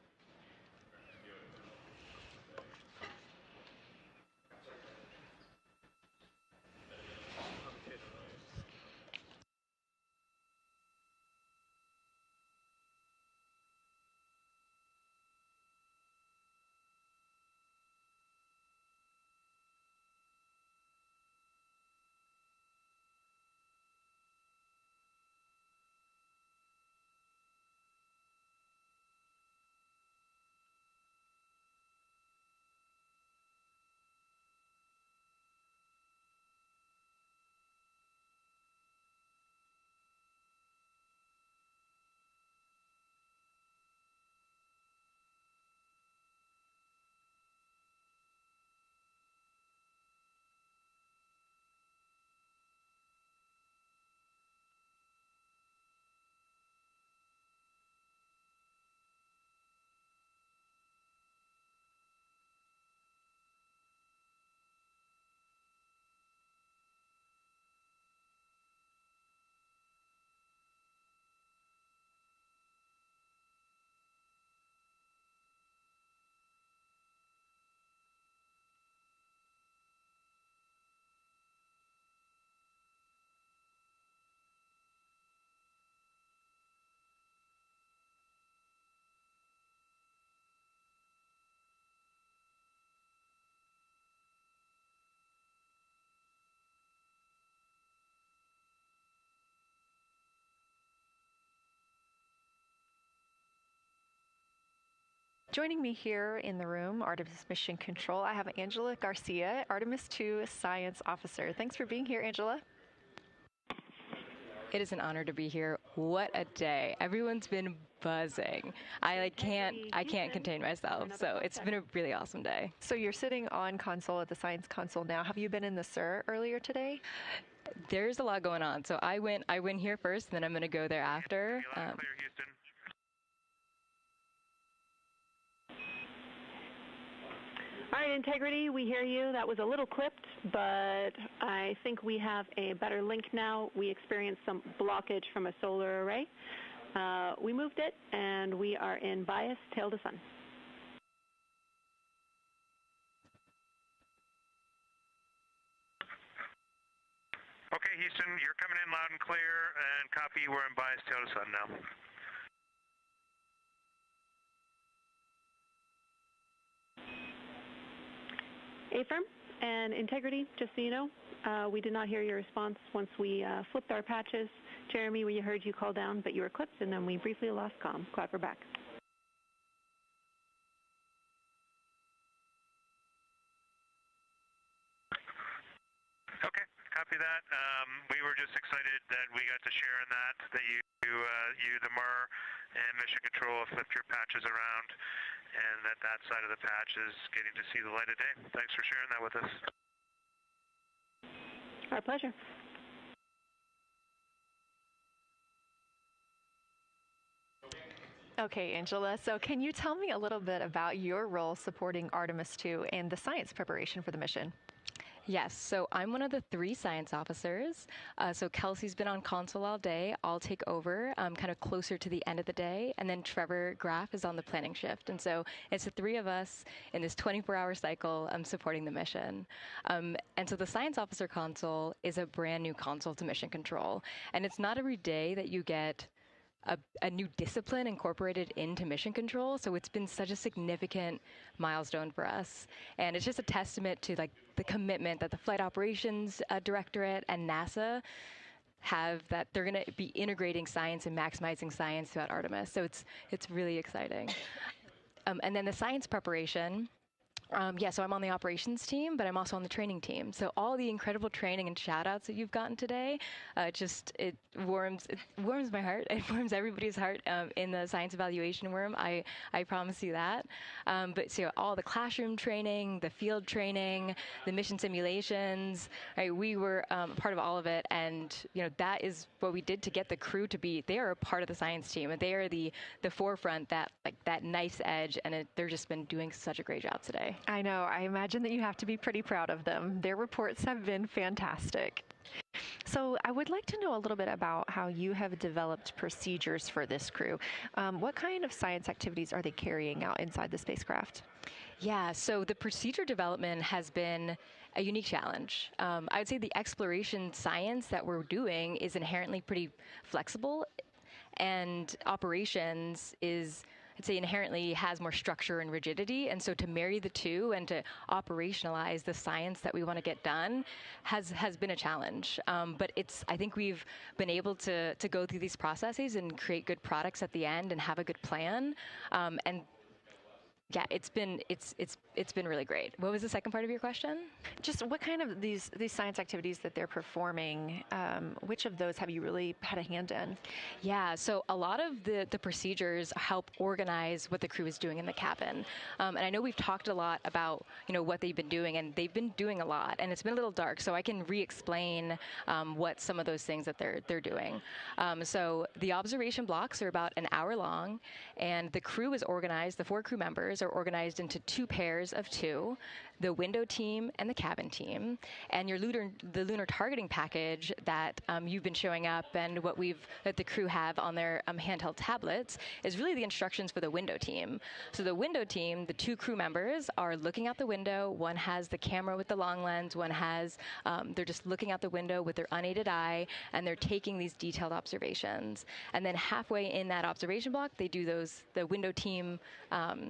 Joining me here in the room, Artemis Mission Control, I have Angela Garcia, Artemis II Science Officer. Thanks for being here, Angela. It is an honor to be here. What a day. Everyone's been buzzing. I can't contain myself. So it's been a really awesome day. So you're sitting on console at the science console now. Have you been in the SIR earlier today? There's a lot going on. So I went here first, and then I'm going to go there after. Clear, Houston. All right, Integrity, we hear you. That was a little clipped, but I think we have a better link now. We experienced some blockage from a solar array. We moved it, and we are in bias, tail to sun. Okay, Houston, you're coming in loud and clear, and copy, we're in bias, tail to sun now. Affirm and Integrity, just so you know, we did not hear your response once we flipped our patches. Jeremy, we heard you call down, but you were clipped, and then we briefly lost comm. Glad we're back. Okay, copy that. We were just excited that we got to share in that you, the MER, and Mission Control have flipped your patches around, and that side of the patch is getting to see the light of day. Thanks for sharing that with us. Our pleasure. Okay, Angela, so can you tell me a little bit about your role supporting Artemis II and the science preparation for the mission? Yes, so I'm one of the 3 science officers. So Kelsey's been on console all day. I'll take over kind of closer to the end of the day. And then Trevor Graff is on the planning shift. And so it's the 3 of us in this 24-hour cycle supporting the mission. And so the science officer console is a brand new console to mission control. And it's not every day that you get a new discipline incorporated into mission control. So it's been such a significant milestone for us. And it's just a testament to like the commitment that the Flight Operations Directorate and NASA have, that they're going to be integrating science and maximizing science throughout Artemis. So it's really exciting. And then the science preparation. So I'm on the operations team, but I'm also on the training team. So all the incredible training and shout-outs that you've gotten today, it warms my heart. It warms everybody's heart in the science evaluation room. I promise you that. But so all the classroom training, the field training, the mission simulations, right? We were part of all of it, and that is what we did to get the crew to be. They are a part of the science team, and they are the forefront, that nice edge, and they're just been doing such a great job today. I know. I imagine that you have to be pretty proud of them. Their reports have been fantastic. So I would like to know a little bit about how you have developed procedures for this crew. What kind of science activities are they carrying out inside the spacecraft? Yeah, so the procedure development has been a unique challenge. I would say the exploration science that we're doing is inherently pretty flexible, and operations is, I'd say, inherently has more structure and rigidity. And so to marry the two and to operationalize the science that we want to get done has been a challenge. But I think we've been able to go through these processes and create good products at the end and have a good plan. And yeah, it's been really great. What was the second part of your question? Just what kind of these science activities that they're performing, which of those have you really had a hand in? Yeah, so a lot of the procedures help organize what the crew is doing in the cabin. And I know we've talked a lot about what they've been doing, and they've been doing a lot, and it's been a little dark, so I can re-explain what some of those things that they're doing. So the observation blocks are about an hour long, and the crew is organized, the 4 crew members are organized into 2 pairs of 2, the window team and the cabin team. And the lunar targeting package that you've been showing up and that the crew have on their handheld tablets is really the instructions for the window team. So the window team, the 2 crew members are looking out the window. One has the camera with the long lens. One has, they're just looking out the window with their unaided eye, and they're taking these detailed observations. And then halfway in that observation block, they do the window team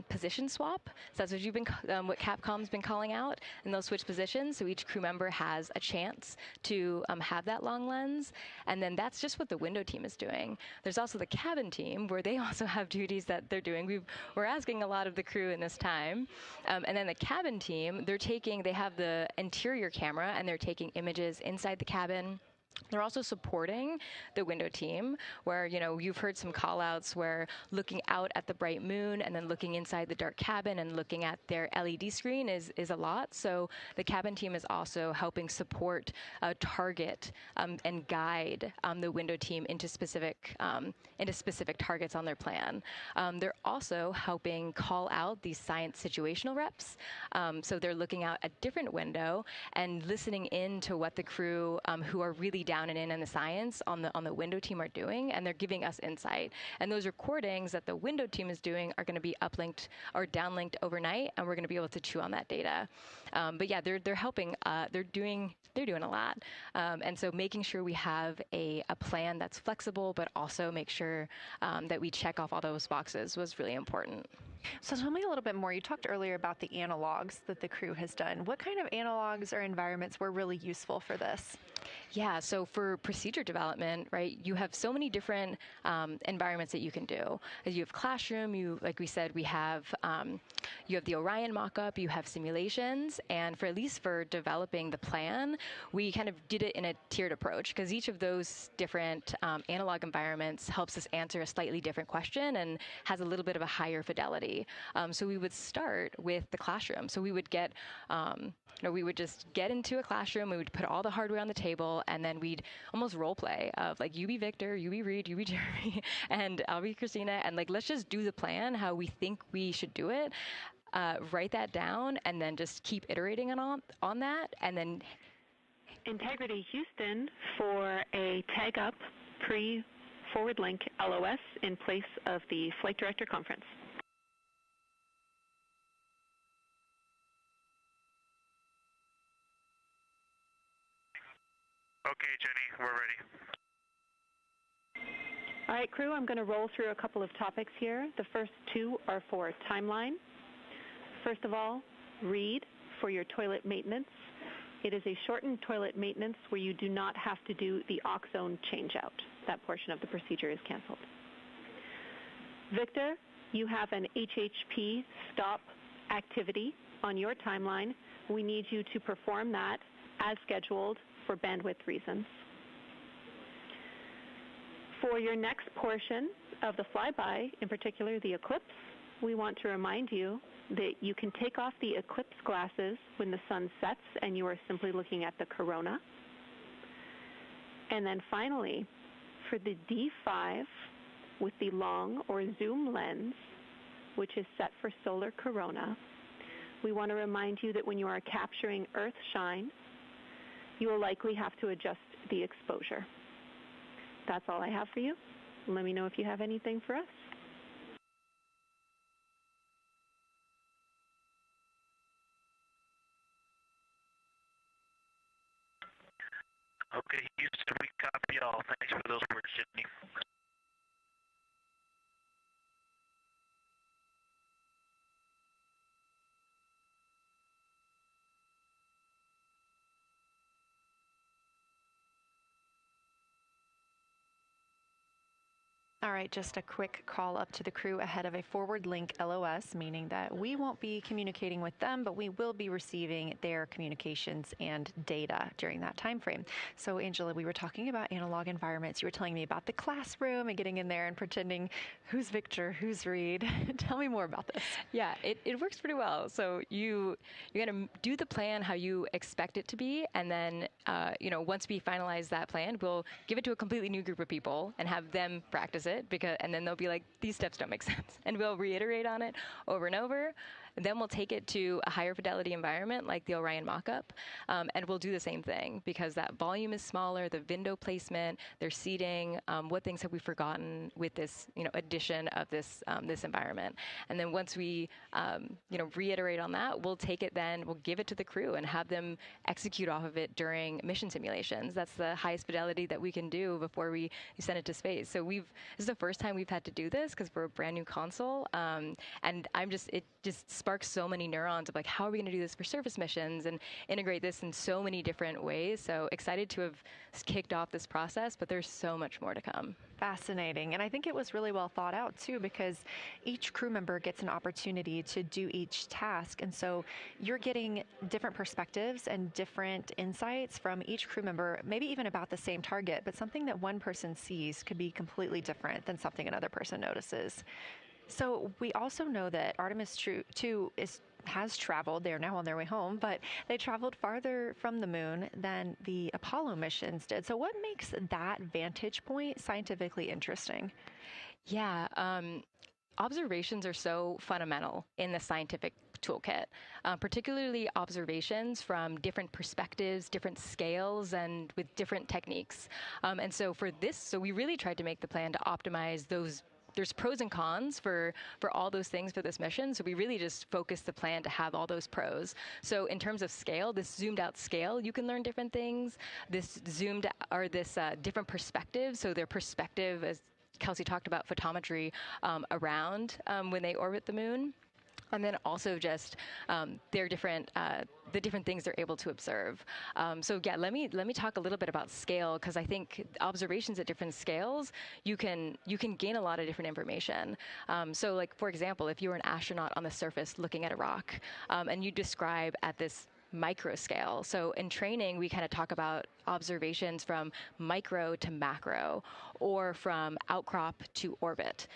position swap. So that's what Capcom's been calling out, and they'll switch positions, so each crew member has a chance to have that long lens. And then that's just what the window team is doing. There's also the cabin team, where they also have duties that they're doing. We're asking a lot of the crew in this time. And then the cabin team, they have the interior camera, and they're taking images inside the cabin. They're also supporting the window team, where, you've heard some call-outs where looking out at the bright moon and then looking inside the dark cabin and looking at their LED screen is a lot. So the cabin team is also helping support, target, and guide the window team into specific targets on their plan. They're also helping call out these science situational reps. So they're looking out a different window and listening in to what the crew who are really down and in the science on the window team are doing, and they're giving us insight. And those recordings that the window team is doing are going to be uplinked or downlinked overnight, and we're going to be able to chew on that data. But yeah, they're helping. They're doing a lot. And so making sure we have a plan that's flexible, but also make sure that we check off all those boxes was really important. So tell me a little bit more. You talked earlier about the analogs that the crew has done. What kind of analogs or environments were really useful for this? Yeah, so for procedure development, right, you have so many different environments that you can do. You have classroom, like we said, you have the Orion mock-up, you have simulations, and at least for developing the plan, we kind of did it in a tiered approach, because each of those different analog environments helps us answer a slightly different question and has a little bit of a higher fidelity. So we would start with the classroom. So we would we would just get into a classroom, we would put all the hardware on the table, and then we'd almost role play of like, you be Victor, you be Reed, you be Jeremy, and I'll be Christina, and like, let's just do the plan how we think we should do it. Write that down, and then just keep iterating on that, and then Integrity Houston for a tag up pre-forward link LOS in place of the Flight Director Conference. Okay, Jenny, we're ready. All right, crew, I'm going to roll through a couple of topics here. The first two are for timeline. First of all, read for your toilet maintenance. It is a shortened toilet maintenance where you do not have to do the oxone changeout. That portion of the procedure is canceled. Victor, you have an HHP stop activity on your timeline. We need you to perform that as scheduled for bandwidth reasons. For your next portion of the flyby, in particular the eclipse, we want to remind you that you can take off the eclipse glasses when the sun sets and you are simply looking at the corona. And then finally, for the D5 with the long or zoom lens, which is set for solar corona, we want to remind you that when you are capturing Earth shine, you will likely have to adjust the exposure. That's all I have for you. Let me know if you have anything for us. Okay, Houston, we copy all. Thanks for those words, Jenny. All right, just a quick call up to the crew ahead of a forward link LOS, meaning that we won't be communicating with them, but we will be receiving their communications and data during that time frame. So, Angela, we were talking about analog environments. You were telling me about the classroom and getting in there and pretending who's Victor, who's Reed. Tell me more about this. Yeah, it works pretty well. So you're going to do the plan how you expect it to be, and then once we finalize that plan, we'll give it to a completely new group of people and have them practice it, and then they'll be like, these steps don't make sense. And we'll reiterate on it over and over. Then we'll take it to a higher fidelity environment like the Orion mock-up, and we'll do the same thing because that volume is smaller, the window placement, their seating, what things have we forgotten with this addition of this environment. And then once we reiterate on that, we'll take it then, we'll give it to the crew and have them execute off of it during mission simulations. That's the highest fidelity that we can do before we send it to space. So this is the first time we've had to do this because we're a brand new console, and it just sparks so many neurons of like, how are we going to do this for surface missions and integrate this in so many different ways. So excited to have kicked off this process, but there's so much more to come. Fascinating. And I think it was really well thought out too, because each crew member gets an opportunity to do each task. And so you're getting different perspectives and different insights from each crew member, maybe even about the same target, but something that one person sees could be completely different than something another person notices. So we also know that Artemis II has traveled. They're now on their way home, but they traveled farther from the moon than the Apollo missions did. So what makes that vantage point scientifically interesting? Yeah, observations are so fundamental in the scientific toolkit, particularly observations from different perspectives, different scales, and with different techniques. And so for this, so we really tried to make the plan to optimize those. There's pros and cons for all those things for this mission. So we really just focused the plan to have all those pros. So in terms of scale, this zoomed out scale, you can learn different things. This different perspectives. So their perspective, as Kelsey talked about, photometry around when they orbit the moon. And then also just their different the different things they're able to observe. So yeah, let me talk a little bit about scale, because I think observations at different scales, you can gain a lot of different information. So like, for example, if you were an astronaut on the surface looking at a rock, and you describe at this micro scale. So in training, we kind of talk about observations from micro to macro, or from outcrop to orbit.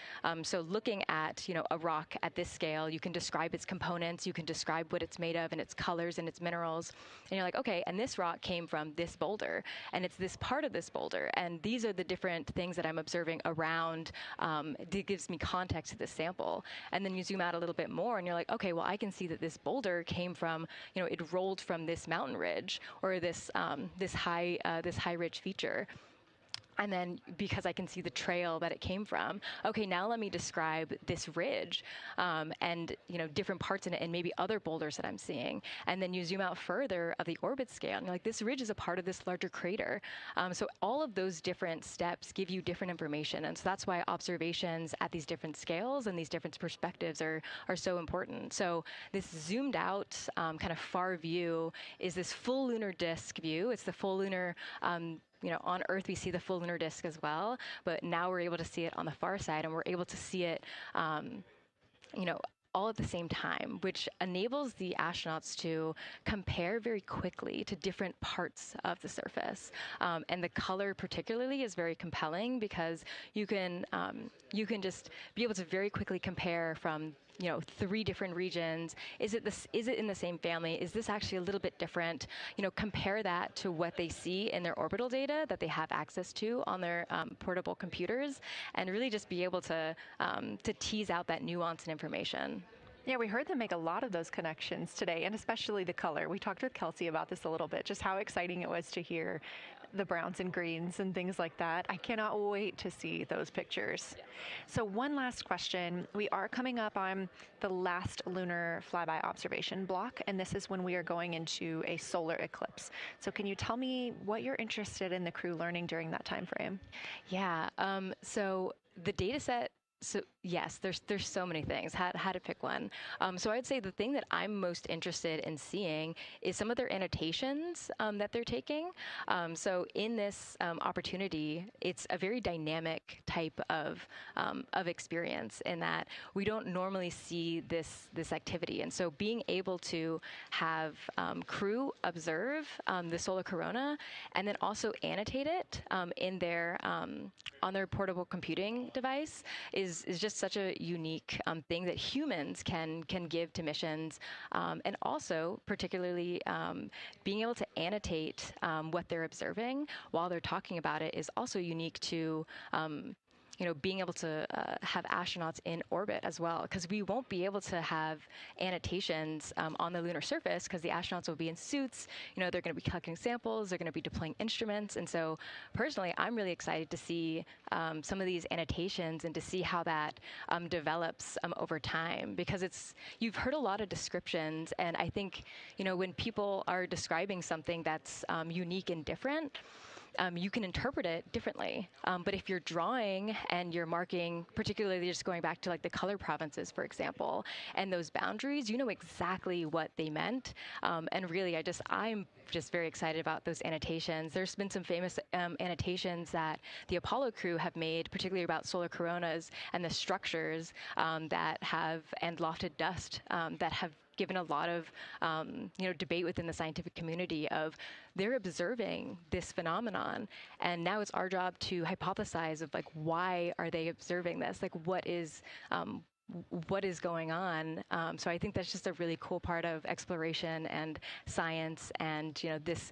So looking at a rock at this scale, you can describe its components, you can describe what it's made of and its colors and its minerals, and you're like, okay, and this rock came from this boulder, and it's this part of this boulder, and these are the different things that I'm observing around. That gives me context to this sample. And then you zoom out a little bit more, and you're like, okay, well, I can see that this boulder came from, it rolled from this mountain ridge, or this high ridge feature. And then because I can see the trail that it came from, okay, now let me describe this ridge and, different parts in it and maybe other boulders that I'm seeing. And then you zoom out further of the orbit scale and you're like, this ridge is a part of this larger crater. So all of those different steps give you different information. And so that's why observations at these different scales and these different perspectives are so important. So this zoomed out kind of far view is this full lunar disk view. It's the full lunar on Earth, we see the full lunar disk as well, but now we're able to see it on the far side, and we're able to see it, all at the same time, which enables the astronauts to compare very quickly to different parts of the surface. And the color particularly is very compelling because you can just be able to very quickly compare from 3 different regions. Is it in the same family? Is this actually a little bit different? Compare that to what they see in their orbital data that they have access to on their portable computers, and really just be able to tease out that nuance and information. Yeah, we heard them make a lot of those connections today, and especially the color. We talked with Kelsey about this a little bit, just how exciting it was to hear the browns and greens and things like that. I cannot wait to see those pictures. Yeah. So one last question. We are coming up on the last lunar flyby observation block, and this is when we are going into a solar eclipse. So can you tell me what you're interested in the crew learning during that time frame? Yeah, so the data set. So yes, there's so many things. How to pick one. So I'd say the thing that I'm most interested in seeing is some of their annotations that they're taking. So in this opportunity, it's a very dynamic type of experience in that we don't normally see this activity. And so being able to have crew observe the solar corona and then also annotate it in their on their portable computing device is just such a unique thing that humans can give to missions, and also particularly being able to annotate what they're observing while they're talking about it is also unique to being able to have astronauts in orbit as well, because we won't be able to have annotations on the lunar surface because the astronauts will be in suits. They're going to be collecting samples, they're going to be deploying instruments. And so personally, I'm really excited to see some of these annotations and to see how that develops over time, because you've heard a lot of descriptions. And I think, when people are describing something that's unique and different, you can interpret it differently. But if you're drawing and you're marking, particularly just going back to like the color provinces, for example, and those boundaries, you know exactly what they meant. And really, I'm just very excited about those annotations. There's been some famous annotations that the Apollo crew have made, particularly about solar coronas and the structures that have, and lofted dust that have given a lot of debate within the scientific community of they're observing this phenomenon, and now it's our job to hypothesize of like, why are they observing this? Like, what is going on? So I think that's just a really cool part of exploration and science, and this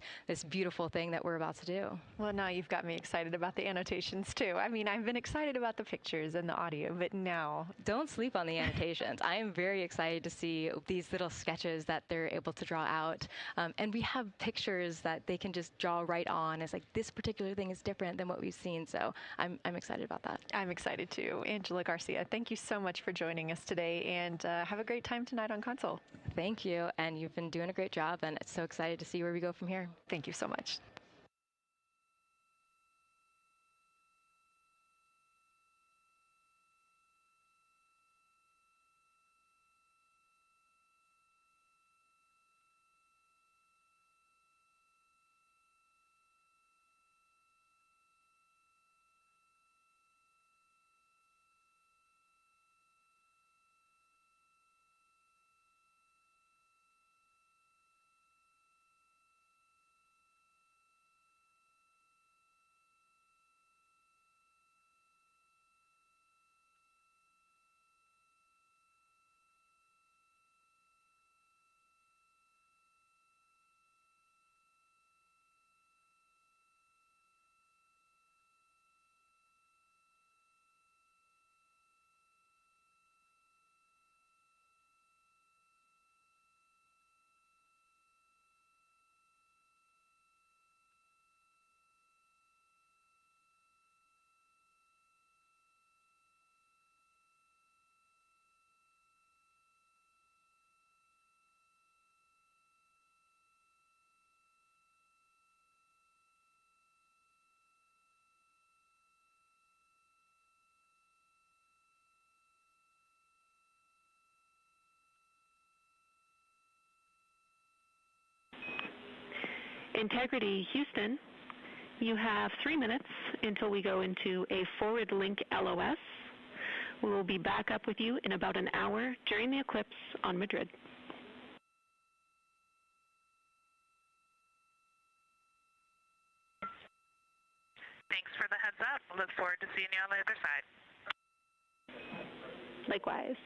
beautiful thing that we're about to do. Well, now you've got me excited about the annotations too. I mean, I've been excited about the pictures and the audio, but now don't sleep on the annotations. I am very excited to see these little sketches that they're able to draw out, and we have pictures that they can just draw right on. It's like, this particular thing is different than what we've seen. So I'm excited about that. I'm excited too. Angela Garcia, thank you so much for joining us today, and have a great time tonight on Console. Thank you, and you've been doing a great job, and it's so excited to see where we go from here. Thank you so much. Integrity Houston, you have 3 minutes until we go into a forward link LOS. We will be back up with you in about an hour during the eclipse on Madrid. Thanks for the heads up. Look forward to seeing you on the other side. Likewise.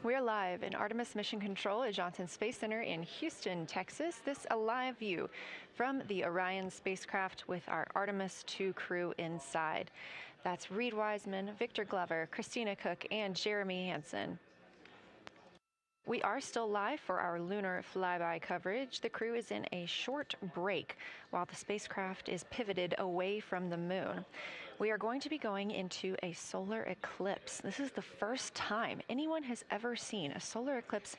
We're live in Artemis Mission Control at Johnson Space Center in Houston, Texas. This a live view from the Orion spacecraft with our Artemis II crew inside. That's Reed Wiseman, Victor Glover, Christina Cook, and Jeremy Hansen. We are still live for our lunar flyby coverage. The crew is in a short break while the spacecraft is pivoted away from the moon. We are going to be going into a solar eclipse. This is the first time anyone has ever seen a solar eclipse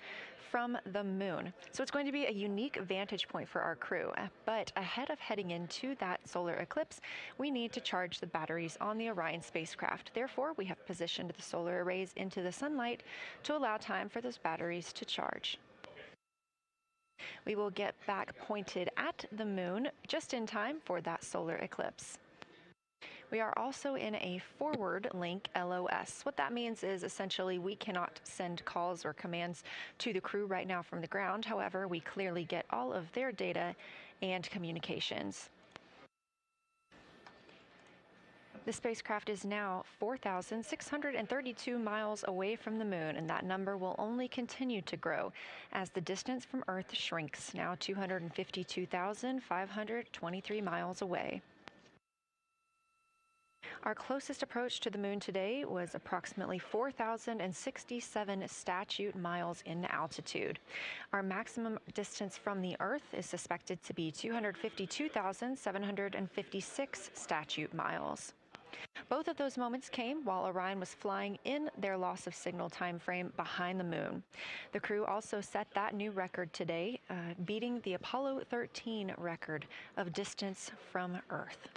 from the moon. So it's going to be a unique vantage point for our crew. But ahead of heading into that solar eclipse, we need to charge the batteries on the Orion spacecraft. Therefore, we have positioned the solar arrays into the sunlight to allow time for those batteries to charge. We will get back pointed at the moon just in time for that solar eclipse. We are also in a forward link LOS. What that means is essentially we cannot send calls or commands to the crew right now from the ground. However, we clearly get all of their data and communications. The spacecraft is now 4,632 miles away from the moon, and that number will only continue to grow as the distance from Earth shrinks, now 252,523 miles away. Our closest approach to the moon today was approximately 4,067 statute miles in altitude. Our maximum distance from the Earth is suspected to be 252,756 statute miles. Both of those moments came while Orion was flying in their loss of signal time frame behind the moon. The crew also set that new record today, beating the Apollo 13 record of distance from Earth.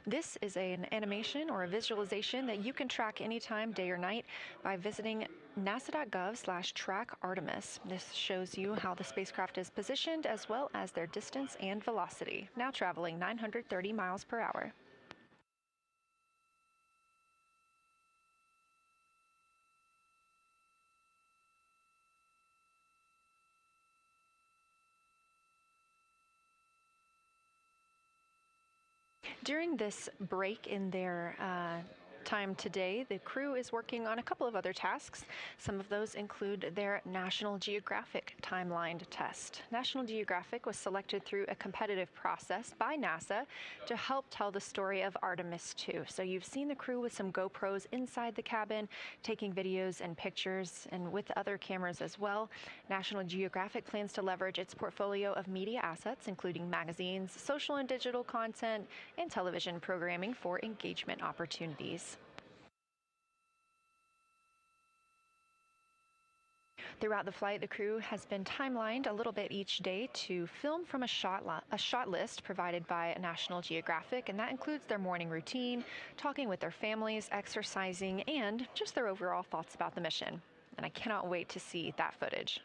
This is an animation or a visualization that you can track anytime, day or night, by visiting nasa.gov/track-Artemis. This shows you how the spacecraft is positioned as well as their distance and velocity, now traveling 930 miles per hour. During this break in their time today, the crew is working on a couple of other tasks. Some of those include their National Geographic timeline test. National Geographic was selected through a competitive process by NASA to help tell the story of Artemis II. So you've seen the crew with some GoPros inside the cabin, taking videos and pictures, and with other cameras as well. National Geographic plans to leverage its portfolio of media assets, including magazines, social and digital content, and television programming for engagement opportunities. Throughout the flight, the crew has been timelined a little bit each day to film from a shot list provided by National Geographic, and that includes their morning routine, talking with their families, exercising, and just their overall thoughts about the mission. And I cannot wait to see that footage.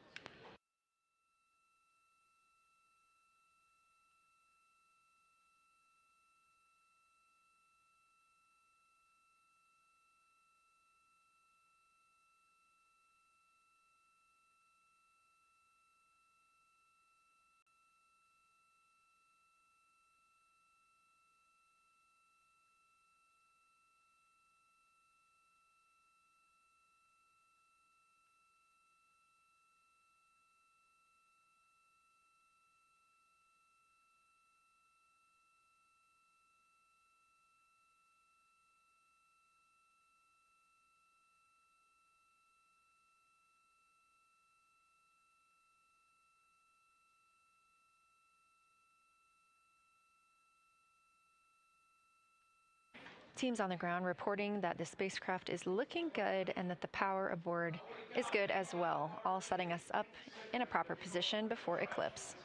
Teams on the ground reporting that the spacecraft is looking good and that the power aboard is good as well, all setting us up in a proper position before Eclipse.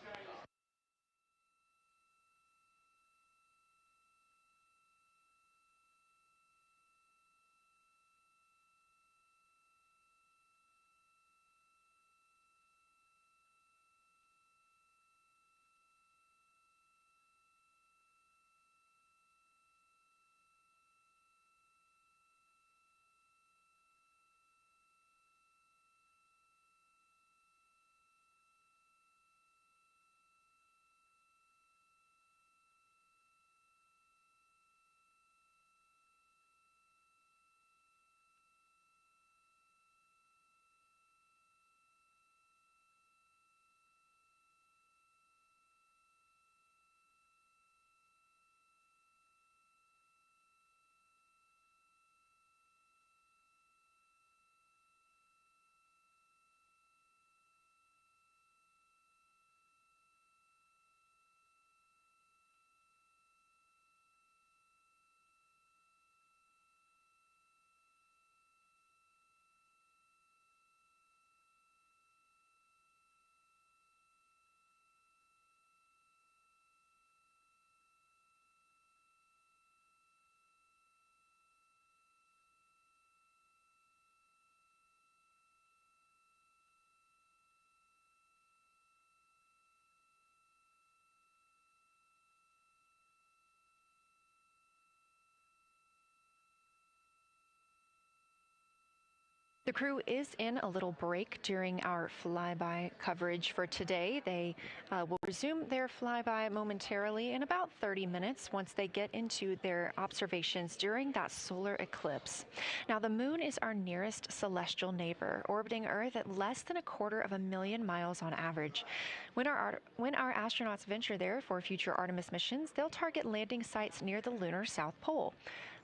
The crew is in a little break during our flyby coverage for today. They will resume their flyby momentarily in about 30 minutes once they get into their observations during that solar eclipse. Now, the moon is our nearest celestial neighbor, orbiting Earth at less than 250,000 miles on average. When our astronauts venture there for future Artemis missions, they'll target landing sites near the lunar South Pole.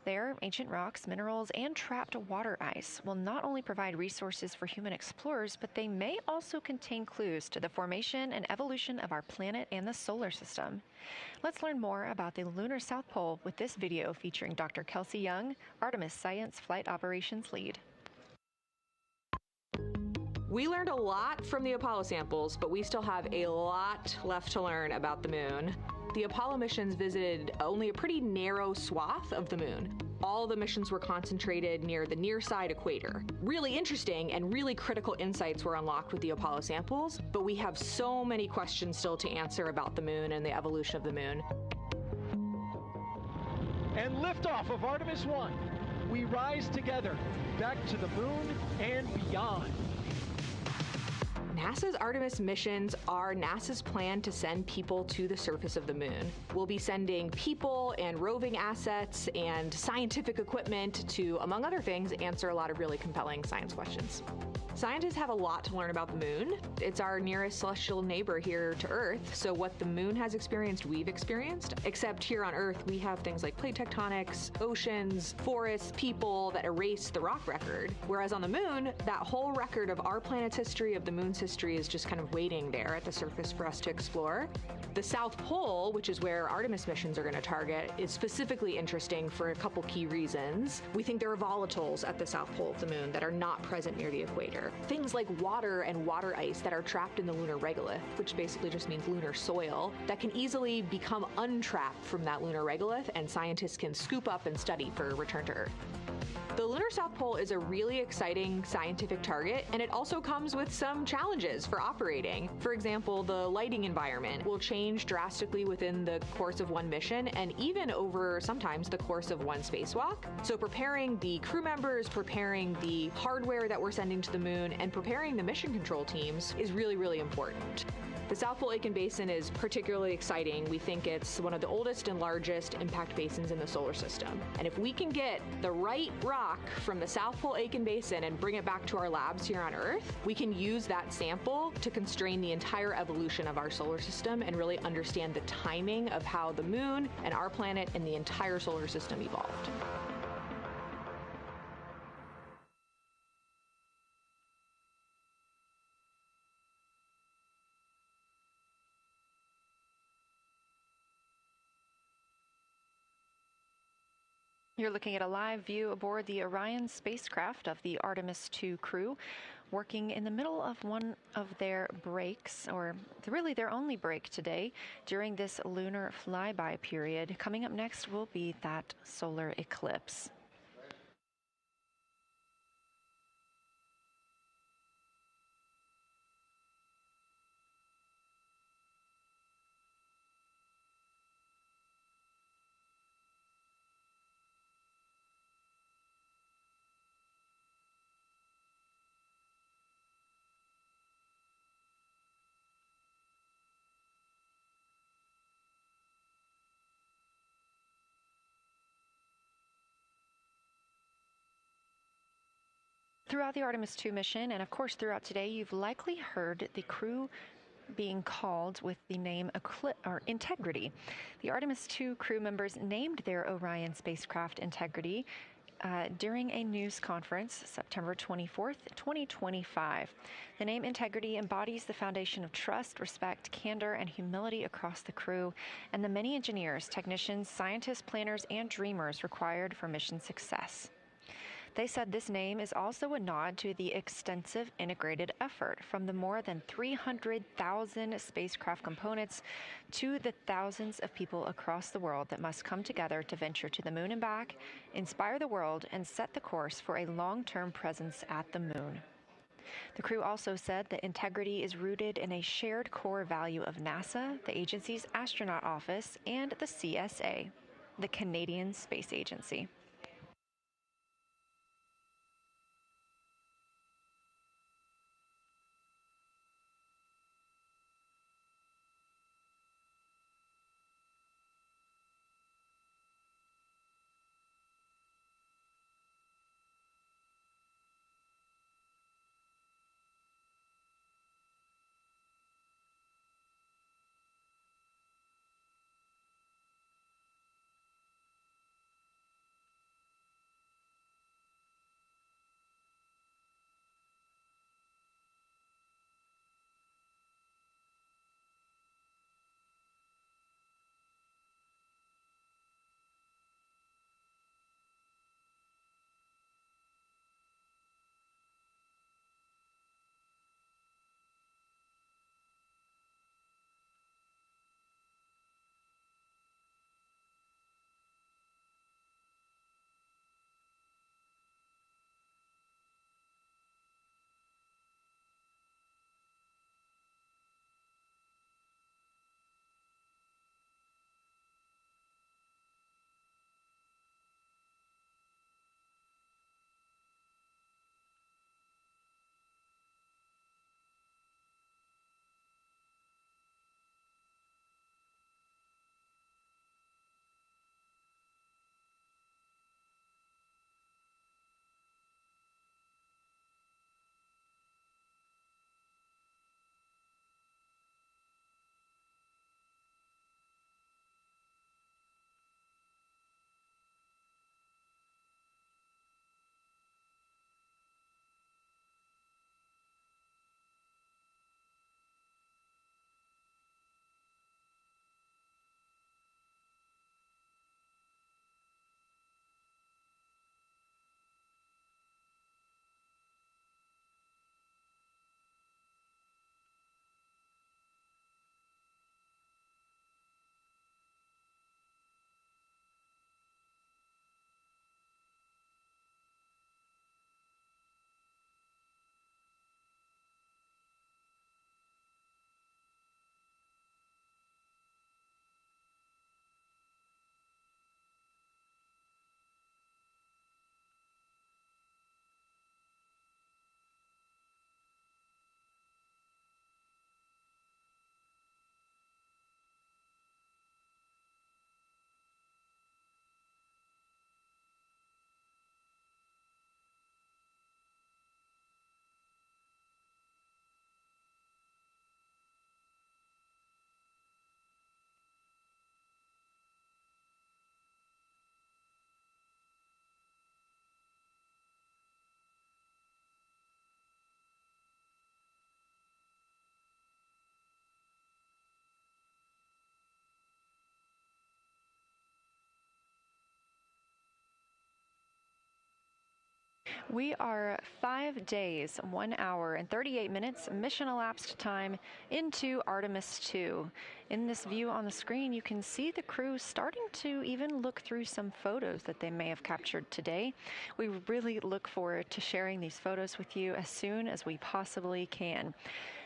There, ancient rocks, minerals, and trapped water ice will not only provide resources for human explorers, but they may also contain clues to the formation and evolution of our planet and the solar system. Let's learn more about the lunar South Pole with this video featuring Dr. Kelsey Young, Artemis Science Flight Operations Lead. We learned a lot from the Apollo samples, but we still have a lot left to learn about the moon. The Apollo missions visited only a pretty narrow swath of the moon. All the missions were concentrated near the near-side equator. Really interesting and really critical insights were unlocked with the Apollo samples, but we have so many questions still to answer about the moon and the evolution of the moon. And liftoff of Artemis I. We rise together back to the moon and beyond. NASA's Artemis missions are NASA's plan to send people to the surface of the moon. We'll be sending people and roving assets and scientific equipment to, among other things, answer a lot of really compelling science questions. Scientists have a lot to learn about the moon. It's our nearest celestial neighbor here to Earth, so what the moon has experienced, we've experienced. Except here on Earth, we have things like plate tectonics, oceans, forests, people that erase the rock record. Whereas on the moon, that whole record of our planet's history, of the moon's history, is just kind of waiting there at the surface for us to explore. The South Pole, which is where Artemis missions are going to target, is specifically interesting for a couple key reasons. We think there are volatiles at the South Pole of the moon that are not present near the equator. Things like water and water ice that are trapped in the lunar regolith, which basically just means lunar soil, that can easily become untrapped from that lunar regolith, and scientists can scoop up and study for return to Earth. The lunar South Pole is a really exciting scientific target, and it also comes with some challenges for operating. For example, the lighting environment will change drastically within the course of one mission, and even over sometimes the course of one spacewalk. So preparing the crew members, preparing the hardware that we're sending to the moon, and preparing the mission control teams is really, really important. The South Pole Aitken Basin is particularly exciting. We think it's one of the oldest and largest impact basins in the solar system. And if we can get the right rock from the South Pole Aitken Basin and bring it back to our labs here on Earth, we can use that sample to constrain the entire evolution of our solar system and really understand the timing of how the moon and our planet and the entire solar system evolved. You're looking at a live view aboard the Orion spacecraft of the Artemis II crew, working in the middle of one of their breaks, or really their only break today during this lunar flyby period. Coming up next will be that solar eclipse. Throughout the Artemis II mission, and of course throughout today, you've likely heard the crew being called with the name Integrity. The Artemis II crew members named their Orion spacecraft Integrity during a news conference September 24th, 2025. The name Integrity embodies the foundation of trust, respect, candor, and humility across the crew and the many engineers, technicians, scientists, planners, and dreamers required for mission success. They said this name is also a nod to the extensive integrated effort from the more than 300,000 spacecraft components to the thousands of people across the world that must come together to venture to the moon and back, inspire the world, and set the course for a long-term presence at the moon. The crew also said that integrity is rooted in a shared core value of NASA, the agency's astronaut office, and the CSA, the Canadian Space Agency. We are 5 days, 1 hour, and 38 minutes mission elapsed time into Artemis II. In this view on the screen, you can see the crew starting to even look through some photos that they may have captured today. We really look forward to sharing these photos with you as soon as we possibly can.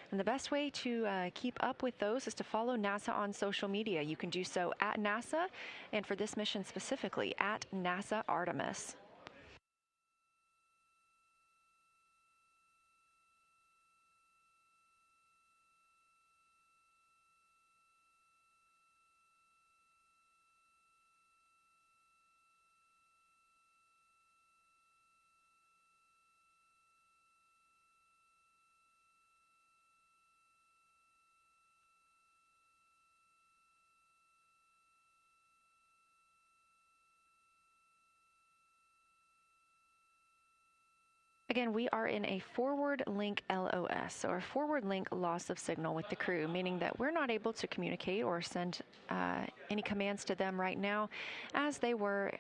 And the best way to keep up with those is to follow NASA on social media. You can do so at NASA, and for this mission specifically, at NASA Artemis. Again, we are in a forward link LOS, or forward link loss of signal with the crew, meaning that we're not able to communicate or send any commands to them right now as they were.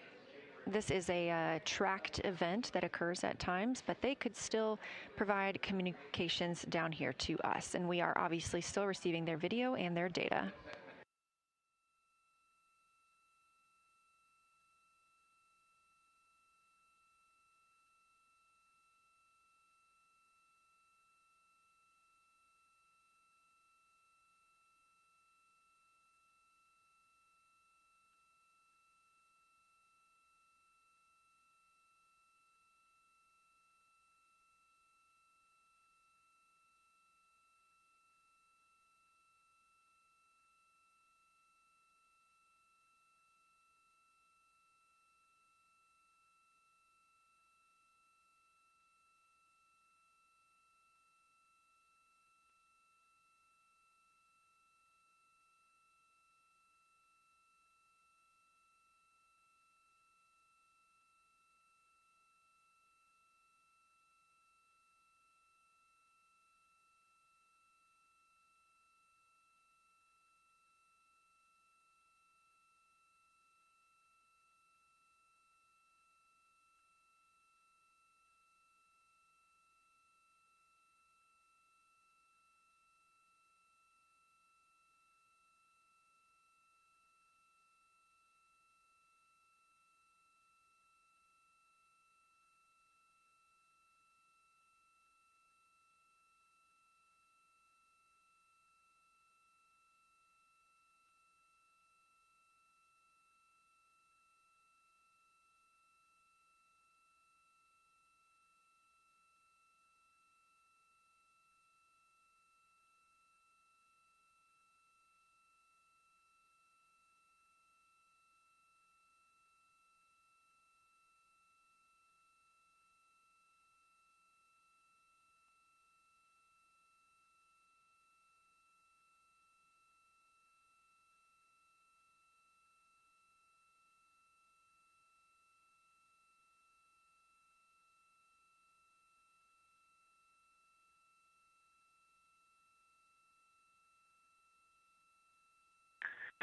This is a tracked event that occurs at times, but they could still provide communications down here to us, and we are obviously still receiving their video and their data.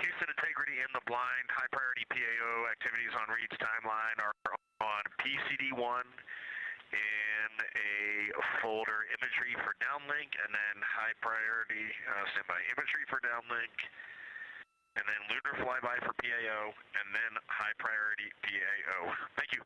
Houston integrity in the blind. High priority PAO activities on Reed's timeline are on PCD1 in a folder imagery for downlink, and then high priority standby imagery for downlink, and then lunar flyby for PAO, and then high priority PAO. Thank you.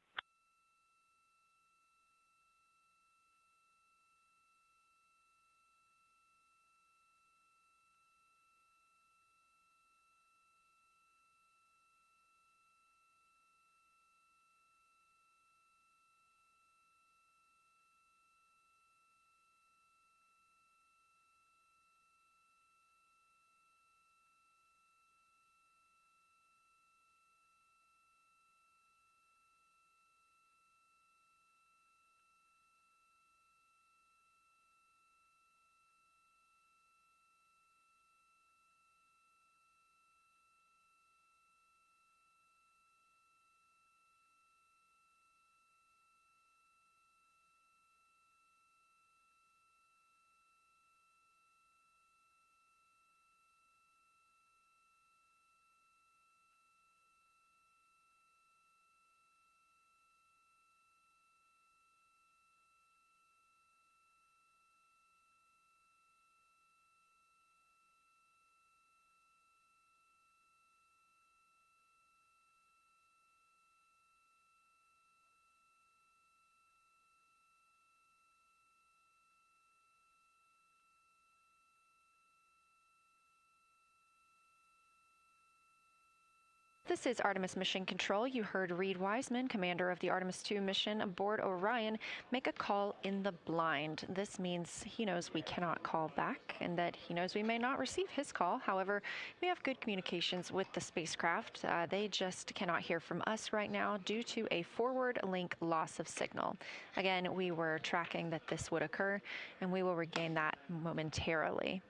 This is Artemis Mission Control. You heard Reed Wiseman, commander of the Artemis II mission aboard Orion, make a call in the blind. This means he knows we cannot call back and that he knows we may not receive his call. However, we have good communications with the spacecraft. They just cannot hear from us right now due to a forward link loss of signal. Again, we were tracking that this would occur, and we will regain that momentarily.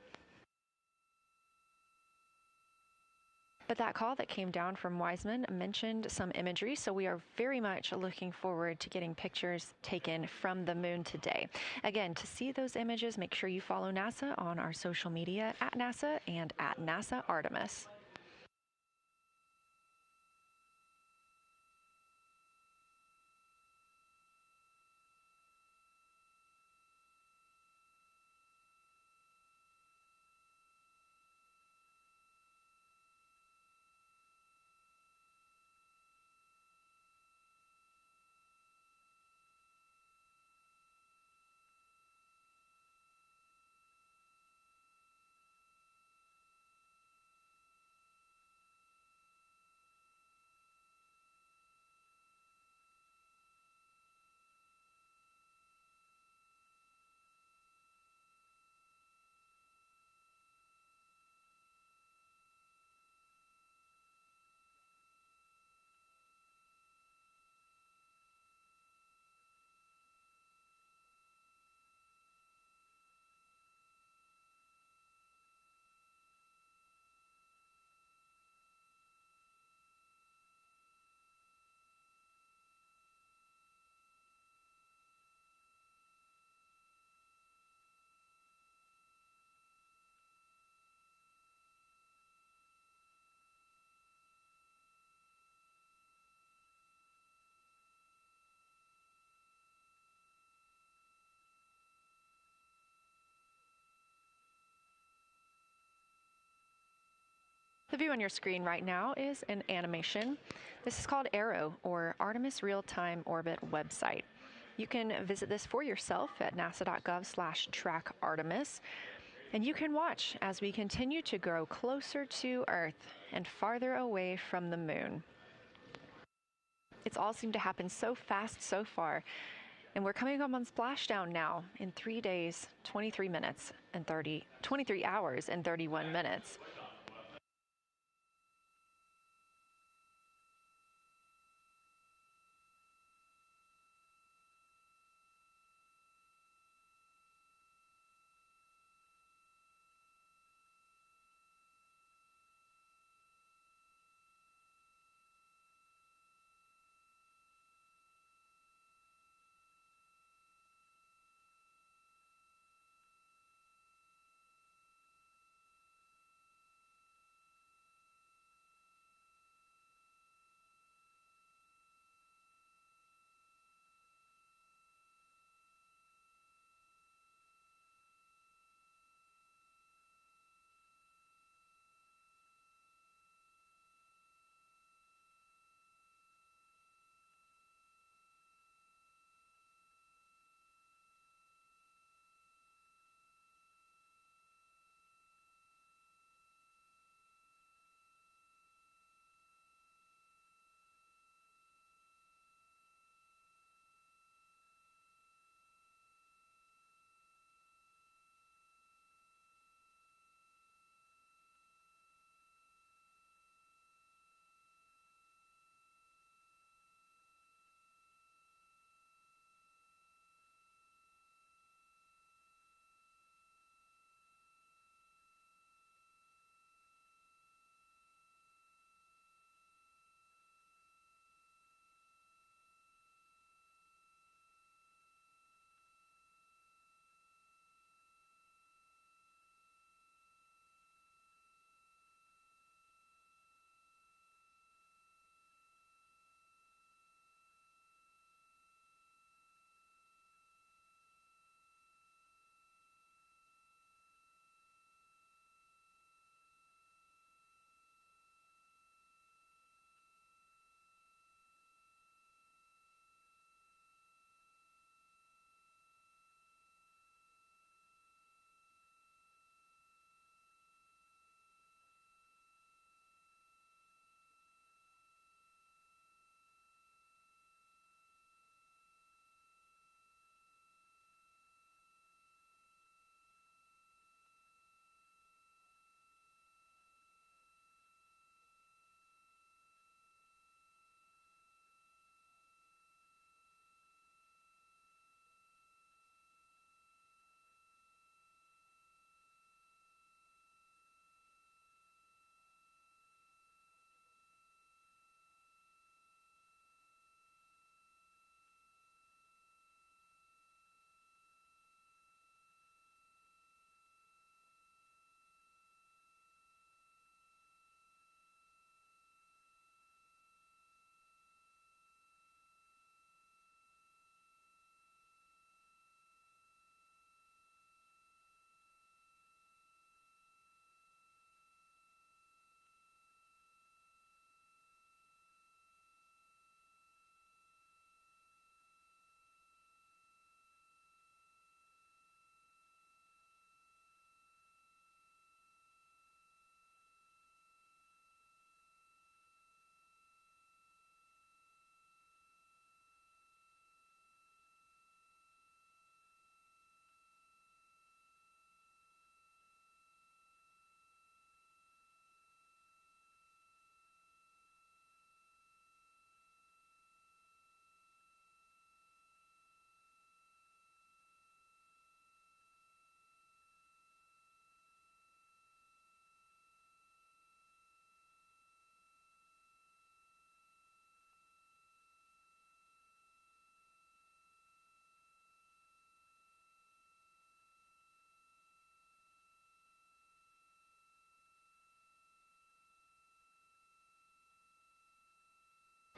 But that call that came down from Wiseman mentioned some imagery, so we are very much looking forward to getting pictures taken from the moon today. Again, to see those images, make sure you follow NASA on our social media at NASA and at NASA Artemis. The view on your screen right now is an animation. This is called Arrow, or Artemis Real-Time Orbit website. You can visit this for yourself at nasa.gov/trackartemis, and you can watch as we continue to grow closer to Earth and farther away from the moon. It's all seemed to happen so fast so far, and we're coming up on splashdown now in 3 days, 23 hours and 31 minutes.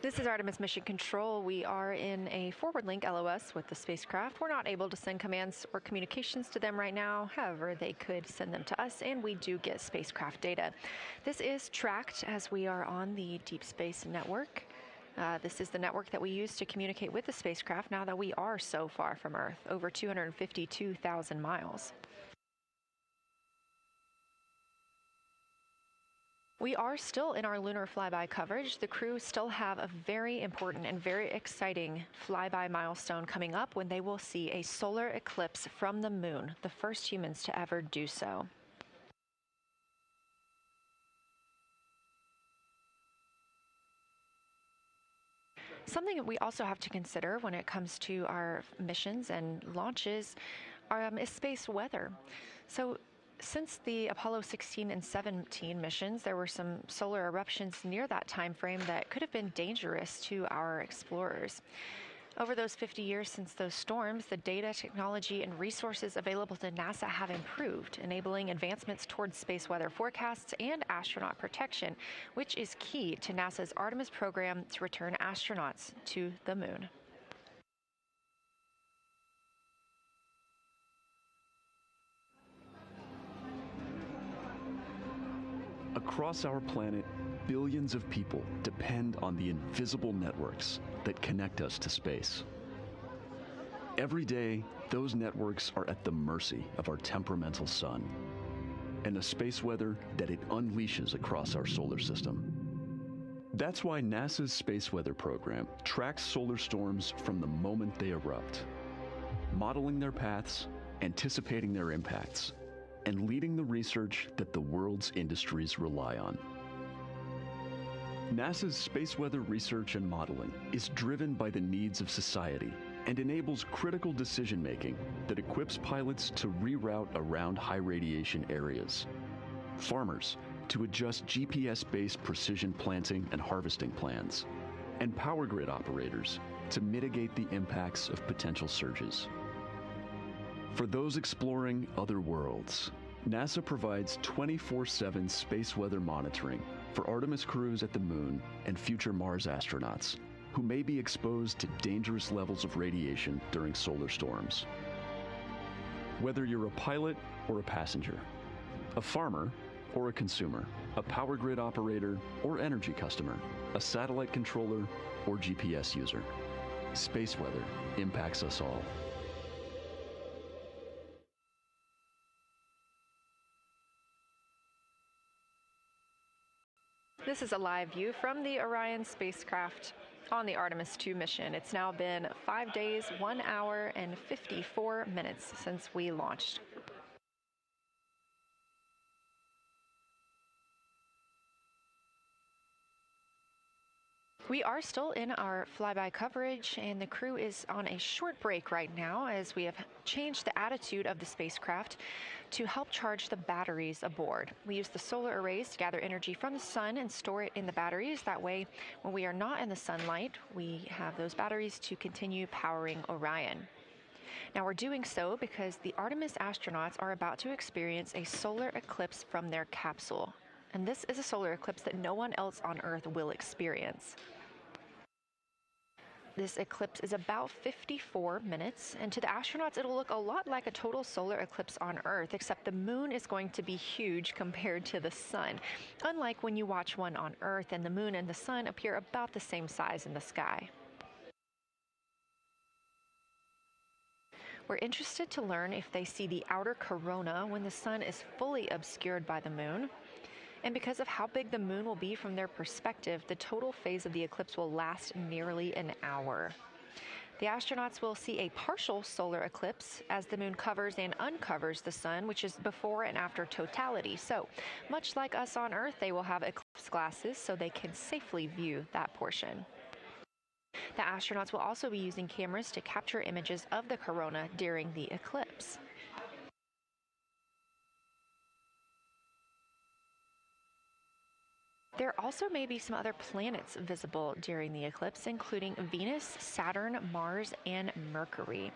This is Artemis Mission Control. We are in a forward link LOS with the spacecraft. We're not able to send commands or communications to them right now. However, they could send them to us, and we do get spacecraft data. This is tracked as we are on the Deep Space Network. This is the network that we use to communicate with the spacecraft now that we are so far from Earth, over 252,000 miles. We are still in our lunar flyby coverage. The crew still have a very important and very exciting flyby milestone coming up when they will see a solar eclipse from the moon, the first humans to ever do so. Something that we also have to consider when it comes to our missions and launches is space weather. So since the Apollo 16 and 17 missions, there were some solar eruptions near that time frame that could have been dangerous to our explorers. Over those 50 years since those storms, the data, technology, and resources available to NASA have improved, enabling advancements towards space weather forecasts and astronaut protection, which is key to NASA's Artemis program to return astronauts to the moon. Across our planet, billions of people depend on the invisible networks that connect us to space. Every day, those networks are at the mercy of our temperamental sun and the space weather that it unleashes across our solar system. That's why NASA's space weather program tracks solar storms from the moment they erupt, modeling their paths, anticipating their impacts, and leading the research that the world's industries rely on. NASA's space weather research and modeling is driven by the needs of society and enables critical decision-making that equips pilots to reroute around high radiation areas, farmers to adjust GPS-based precision planting and harvesting plans, and power grid operators to mitigate the impacts of potential surges. For those exploring other worlds, NASA provides 24/7 space weather monitoring for Artemis crews at the moon and future Mars astronauts who may be exposed to dangerous levels of radiation during solar storms. Whether you're a pilot or a passenger, a farmer or a consumer, a power grid operator or energy customer, a satellite controller or GPS user, space weather impacts us all. This is a live view from the Orion spacecraft on the Artemis II mission. It's now been 5 days, 1 hour, and 54 minutes since we launched. We are still in our flyby coverage, and the crew is on a short break right now as we have changed the attitude of the spacecraft to help charge the batteries aboard. We use the solar arrays to gather energy from the sun and store it in the batteries. That way, when we are not in the sunlight, we have those batteries to continue powering Orion. Now, we're doing so because the Artemis astronauts are about to experience a solar eclipse from their capsule. And this is a solar eclipse that no one else on Earth will experience. This eclipse is about 54 minutes, and to the astronauts, it'll look a lot like a total solar eclipse on Earth, except the moon is going to be huge compared to the sun, unlike when you watch one on Earth and the moon and the sun appear about the same size in the sky. We're interested to learn if they see the outer corona when the sun is fully obscured by the moon. And because of how big the moon will be from their perspective, the total phase of the eclipse will last nearly an hour. The astronauts will see a partial solar eclipse as the moon covers and uncovers the sun, which is before and after totality. So, much like us on Earth, they will have eclipse glasses so they can safely view that portion. The astronauts will also be using cameras to capture images of the corona during the eclipse. There also may be some other planets visible during the eclipse, including Venus, Saturn, Mars, and Mercury.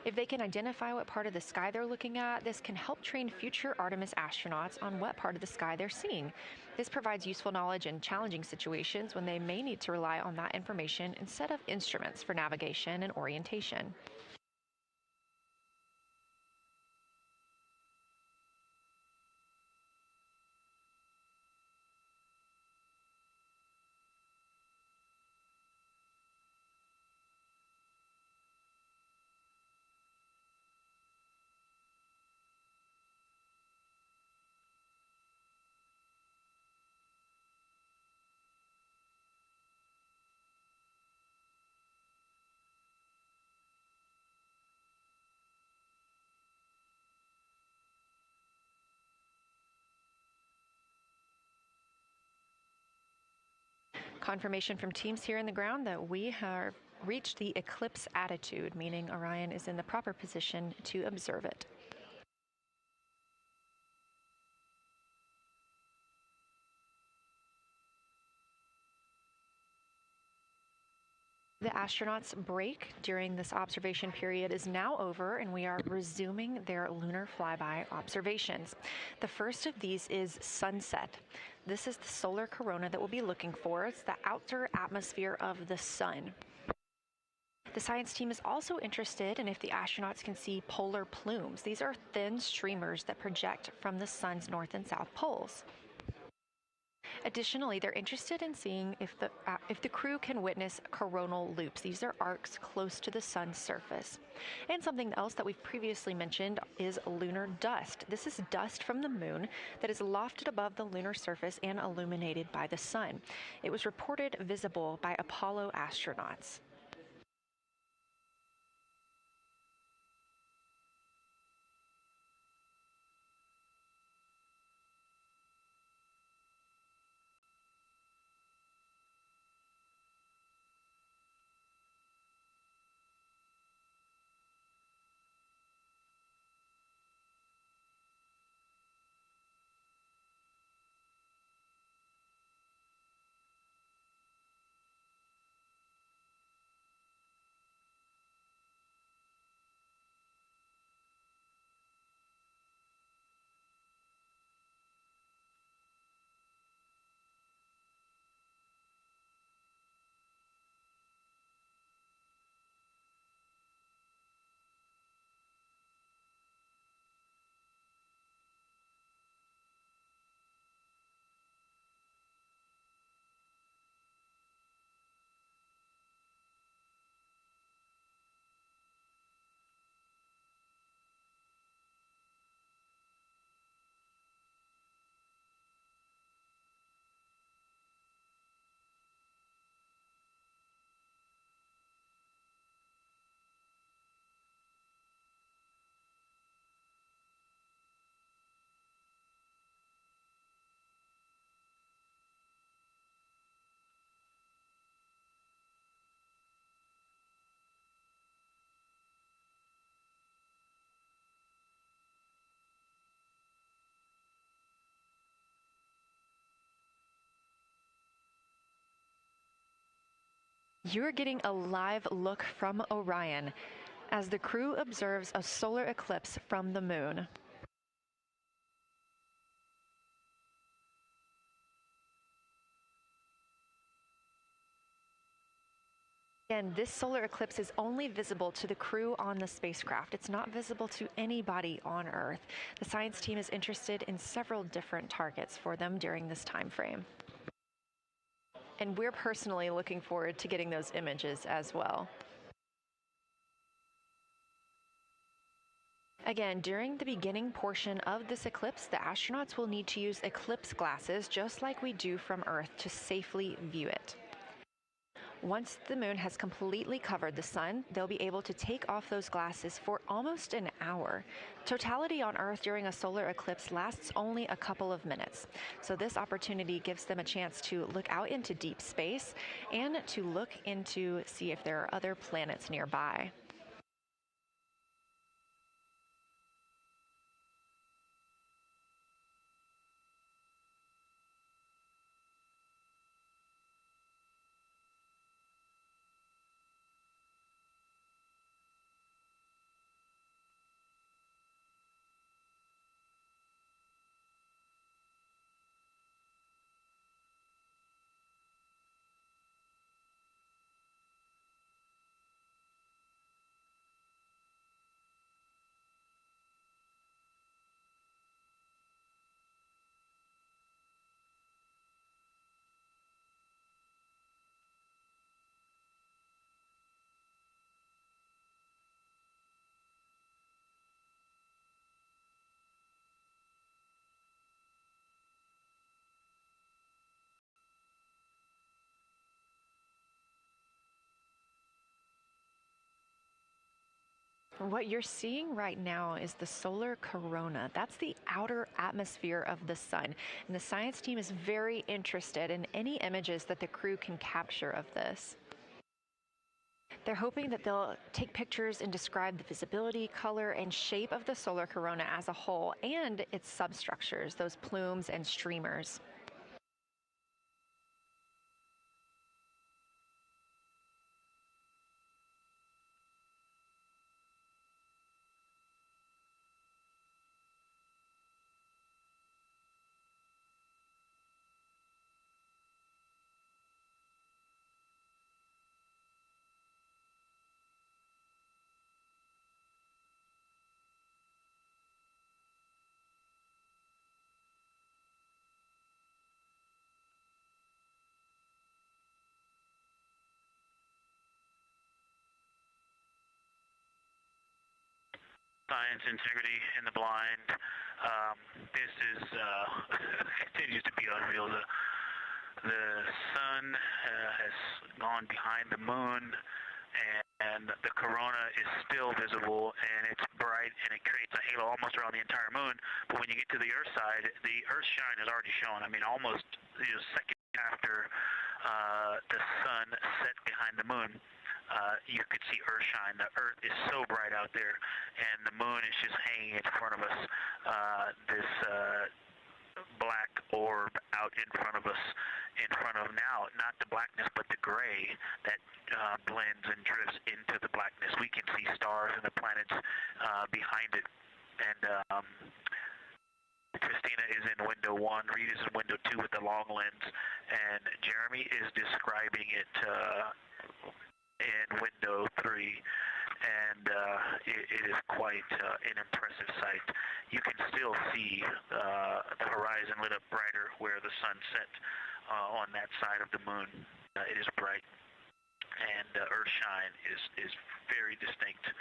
If they can identify what part of the sky they're looking at, this can help train future Artemis astronauts on what part of the sky they're seeing. This provides useful knowledge in challenging situations when they may need to rely on that information instead of instruments for navigation and orientation. Confirmation from teams here in the ground that we have reached the eclipse attitude, meaning Orion is in the proper position to observe it. The astronauts' break during this observation period is now over, and we are resuming their lunar flyby observations. The first of these is sunset. This is the solar corona that we'll be looking for. It's the outer atmosphere of the sun. The science team is also interested in if the astronauts can see polar plumes. These are thin streamers that project from the sun's north and south poles. Additionally, they're interested in seeing if the crew can witness coronal loops. These are arcs close to the sun's surface. And something else that we've previously mentioned is lunar dust. This is dust from the moon that is lofted above the lunar surface and illuminated by the sun. It was reported visible by Apollo astronauts. You're getting a live look from Orion as the crew observes a solar eclipse from the moon. Again, this solar eclipse is only visible to the crew on the spacecraft. It's not visible to anybody on Earth. The science team is interested in several different targets for them during this time frame. And we're personally looking forward to getting those images as well. Again, during the beginning portion of this eclipse, the astronauts will need to use eclipse glasses, just like we do from Earth, to safely view it. Once the moon has completely covered the sun, they'll be able to take off those glasses for almost an hour. Totality on Earth during a solar eclipse lasts only a couple of minutes. So this opportunity gives them a chance to look out into deep space and to look into see if there are other planets nearby. What you're seeing right now is the solar corona. That's the outer atmosphere of the sun. And the science team is very interested in any images that the crew can capture of this. They're hoping that they'll take pictures and describe the visibility, color, and shape of the solar corona as a whole and its substructures, those plumes and streamers. Science integrity in the blind. This is continues to be unreal. The sun has gone behind the moon, and the corona is still visible, and it's bright, and it creates a halo almost around the entire moon. But when you get to the Earth side, the Earth shine is already shown. I mean, almost seconds after the sun set behind the moon. You could see Earth shine. The Earth is so bright out there, and the moon is just hanging in front of us. This black orb out in front of us, in front of now, not the blackness, but the gray that blends and drifts into the blackness. We can see stars and the planets behind it. And Christina is in window 1, Reed is in window 2 with the long lens, and Jeremy is describing it in window 3, and it is quite an impressive sight. You can still see the horizon lit up brighter where the sun set on that side of the moon. It is bright, and Earthshine is very distinct,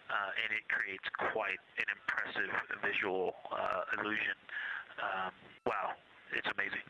and it creates quite an impressive visual illusion. Wow, it's amazing.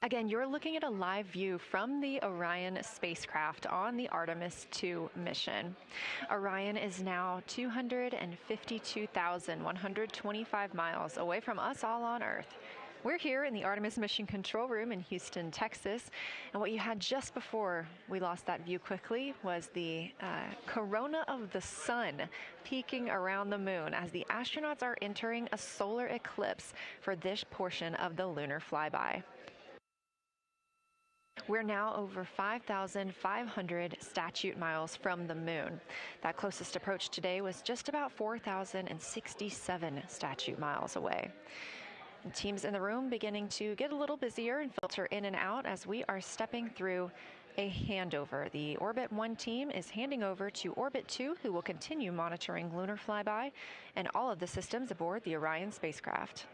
Again, you're looking at a live view from the Orion spacecraft on the Artemis II mission. Orion is now 252,125 miles away from us all on Earth. We're here in the Artemis Mission Control Room in Houston, Texas, and what you had just before we lost that view quickly was the corona of the sun peeking around the moon as the astronauts are entering a solar eclipse for this portion of the lunar flyby. We're now over 5,500 statute miles from the moon. That closest approach today was just about 4,067 statute miles away. And teams in the room beginning to get a little busier and filter in and out as we are stepping through a handover. The Orbit 1 team is handing over to Orbit 2, who will continue monitoring lunar flyby and all of the systems aboard the Orion spacecraft.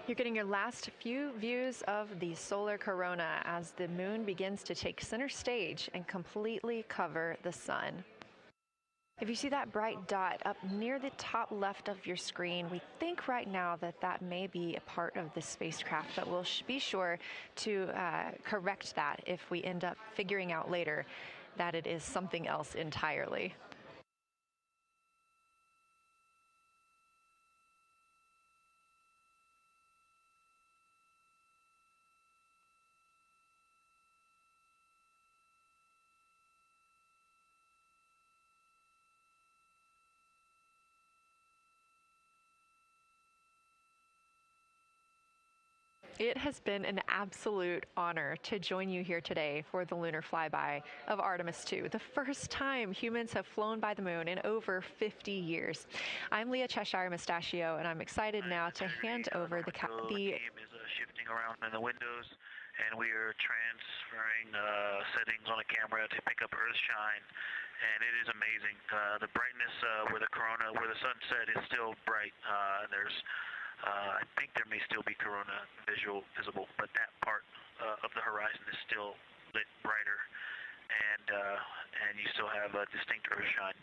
You're getting your last few views of the solar corona as the moon begins to take center stage and completely cover the sun. If you see that bright dot up near the top left of your screen, we think right now that that may be a part of the spacecraft, but we'll be sure to correct that if we end up figuring out later that it is something else entirely. It has been an absolute honor to join you here today for the lunar flyby of Artemis II, the first time humans have flown by the moon in over 50 years. I'm Leah Cheshire Mustachio, and I'm excited now to hand over the team is shifting around in the windows, and we are transferring settings on a camera to pick up Earth shine. And it is amazing. The brightness where the corona, where the sunset is still bright. I think there may still be corona visible, but that part of the horizon is still lit brighter, and you still have a distinct Earth shine.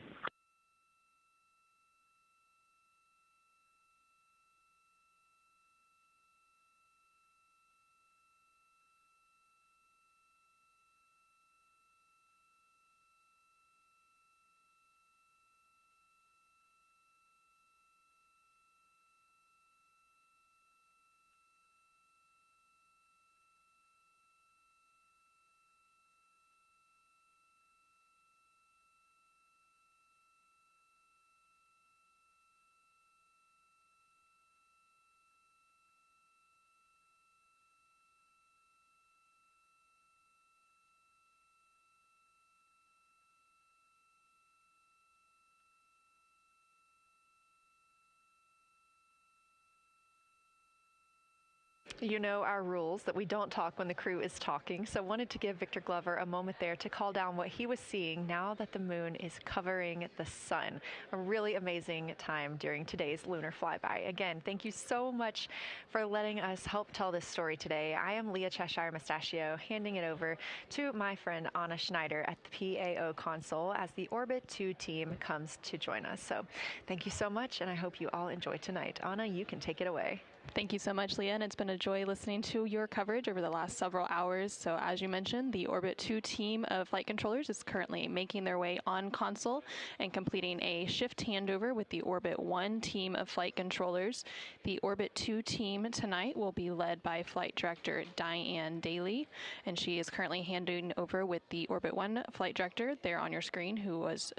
You know our rules that we don't talk when the crew is talking, so wanted to give Victor Glover a moment there to call down what he was seeing now that the moon is covering the sun. A really amazing time during today's lunar flyby. Again, thank you so much for letting us help tell this story today. I am Leah Cheshire Mustachio, handing it over to my friend Anna Schneider at the PAO console as the Orbit 2 team comes to join us. So thank you so much, and I hope you all enjoy tonight. Anna, you can take it away. Thank you so much, Leah, and it's been a joy listening to your coverage over the last several hours. So as you mentioned, the Orbit 2 team of flight controllers is currently making their way on console and completing a shift handover with the Orbit 1 team of flight controllers. The Orbit 2 team tonight will be led by Flight Director Diane Daly, and she is currently handing over with the Orbit 1 Flight Director there on your screen, who was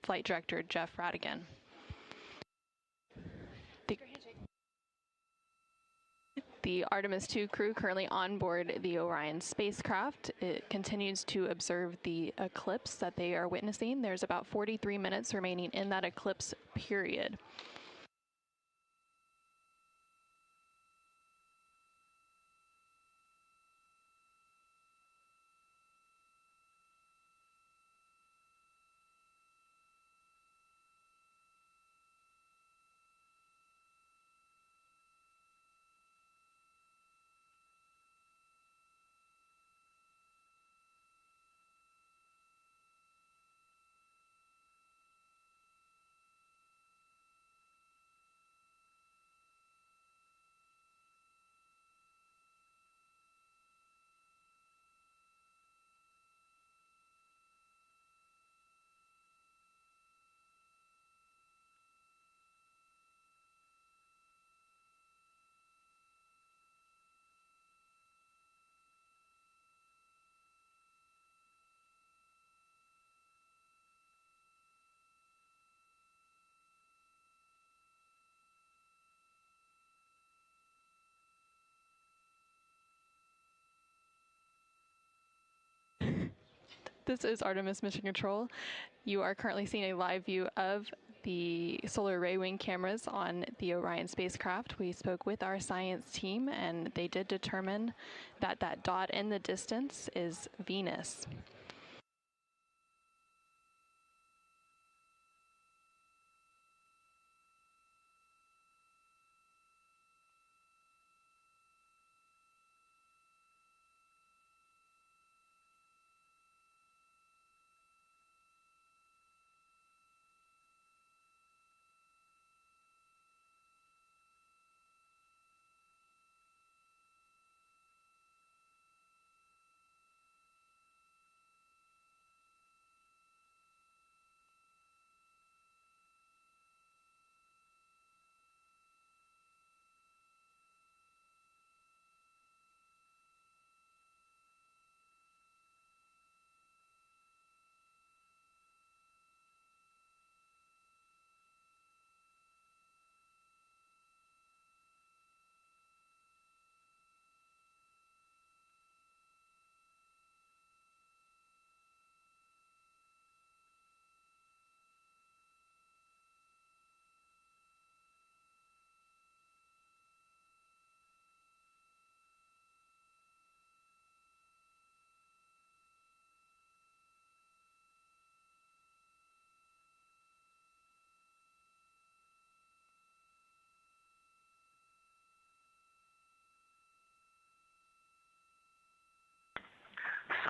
Flight Director Jeff Radigan. The Artemis II crew currently on board the Orion spacecraft. It continues to observe the eclipse that they are witnessing. There's about 43 minutes remaining in that eclipse period. This is Artemis Mission Control. You are currently seeing a live view of the solar array wing cameras on the Orion spacecraft. We spoke with our science team, and they did determine that that dot in the distance is Venus.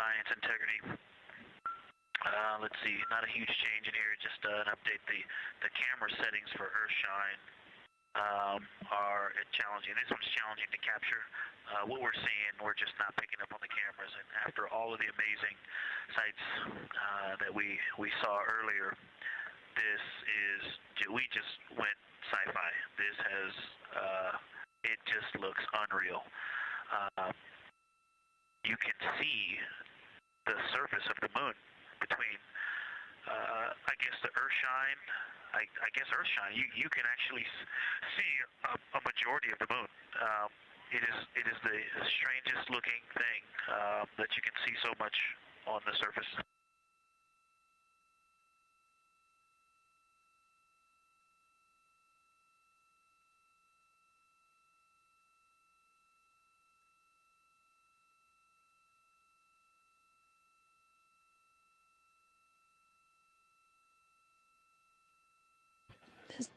science integrity. Let's see, not a huge change in here, just an update. The camera settings for Earthshine are challenging. This one's challenging to capture. What we're seeing, we're just not picking up on the cameras. And after all of the amazing sights that we saw earlier, we just went sci-fi. This has, it just looks unreal. You can see the surface of the moon between, I guess, the Earthshine. I guess Earthshine. You can actually see a majority of the moon. It is the strangest looking thing that you can see so much on the surface.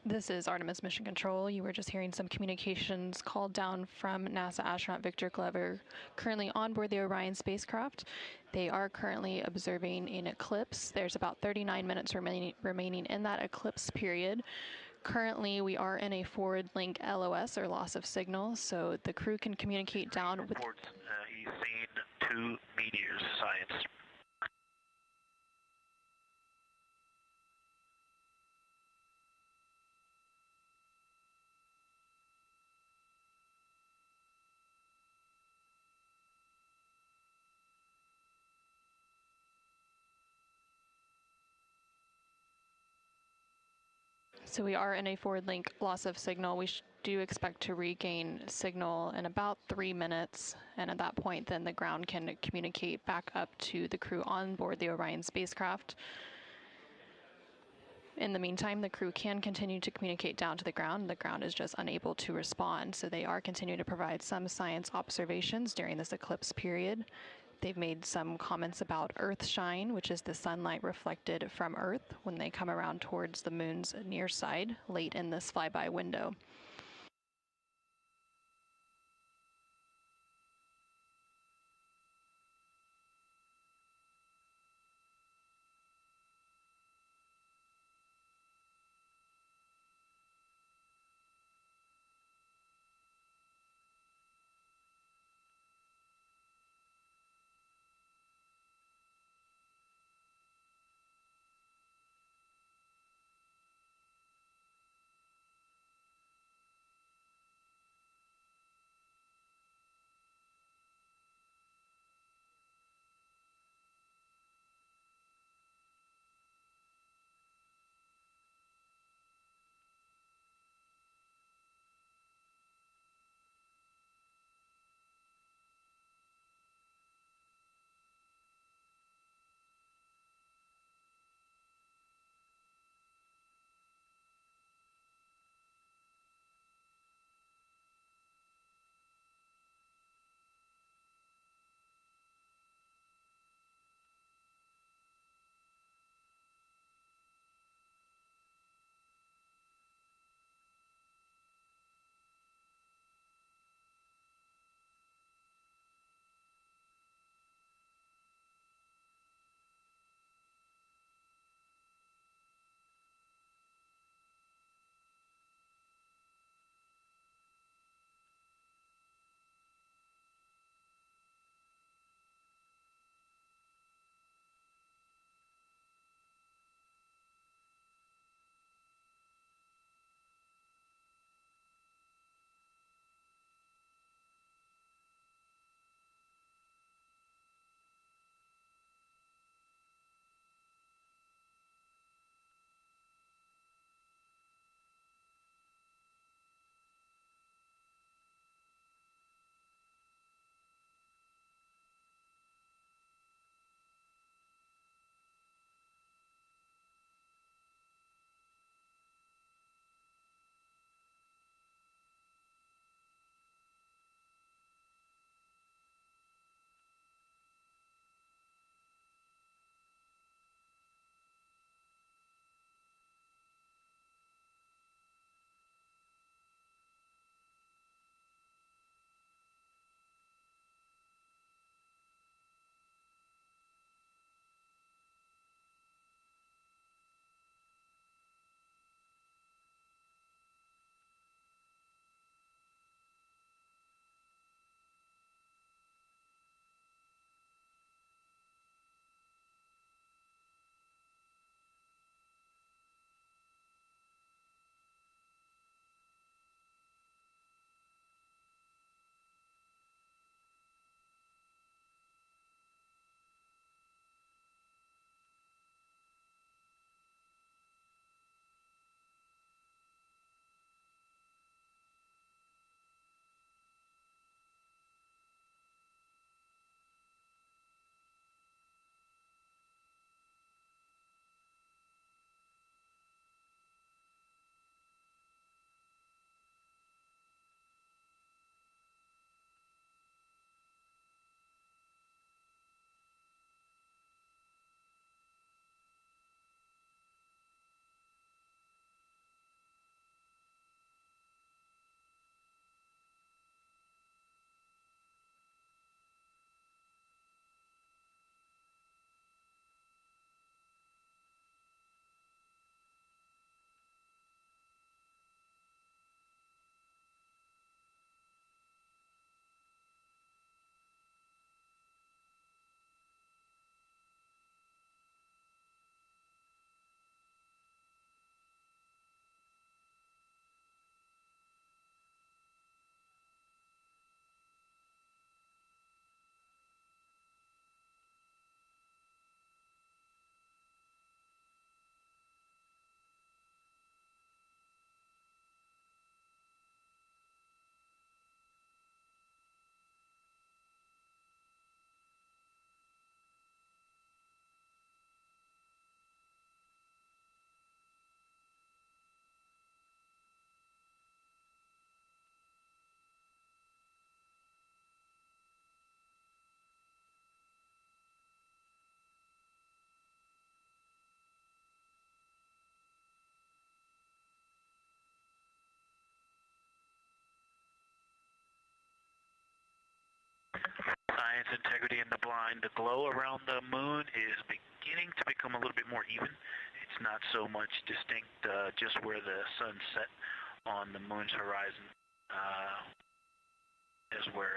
This is Artemis Mission Control. You were just hearing some communications called down from NASA astronaut Victor Glover, currently on board the Orion spacecraft. They are currently observing an eclipse. There's about 39 minutes remaining in that eclipse period. Currently, we are in a forward link LOS, or loss of signal, so the crew can communicate down with... He's seen 2 meteors, science. So we are in a forward link loss of signal. We do expect to regain signal in about 3 minutes, and at that point then the ground can communicate back up to the crew on board the Orion spacecraft. In the meantime, the crew can continue to communicate down to the ground. The ground is just unable to respond, so they are continuing to provide some science observations during this eclipse period. They've made some comments about Earthshine, which is the sunlight reflected from Earth when they come around towards the moon's near side late in this flyby window. integrity in the blind. The glow around the moon is beginning to become a little bit more even. It's not so much distinct just where the sun set on the moon's horizon as we're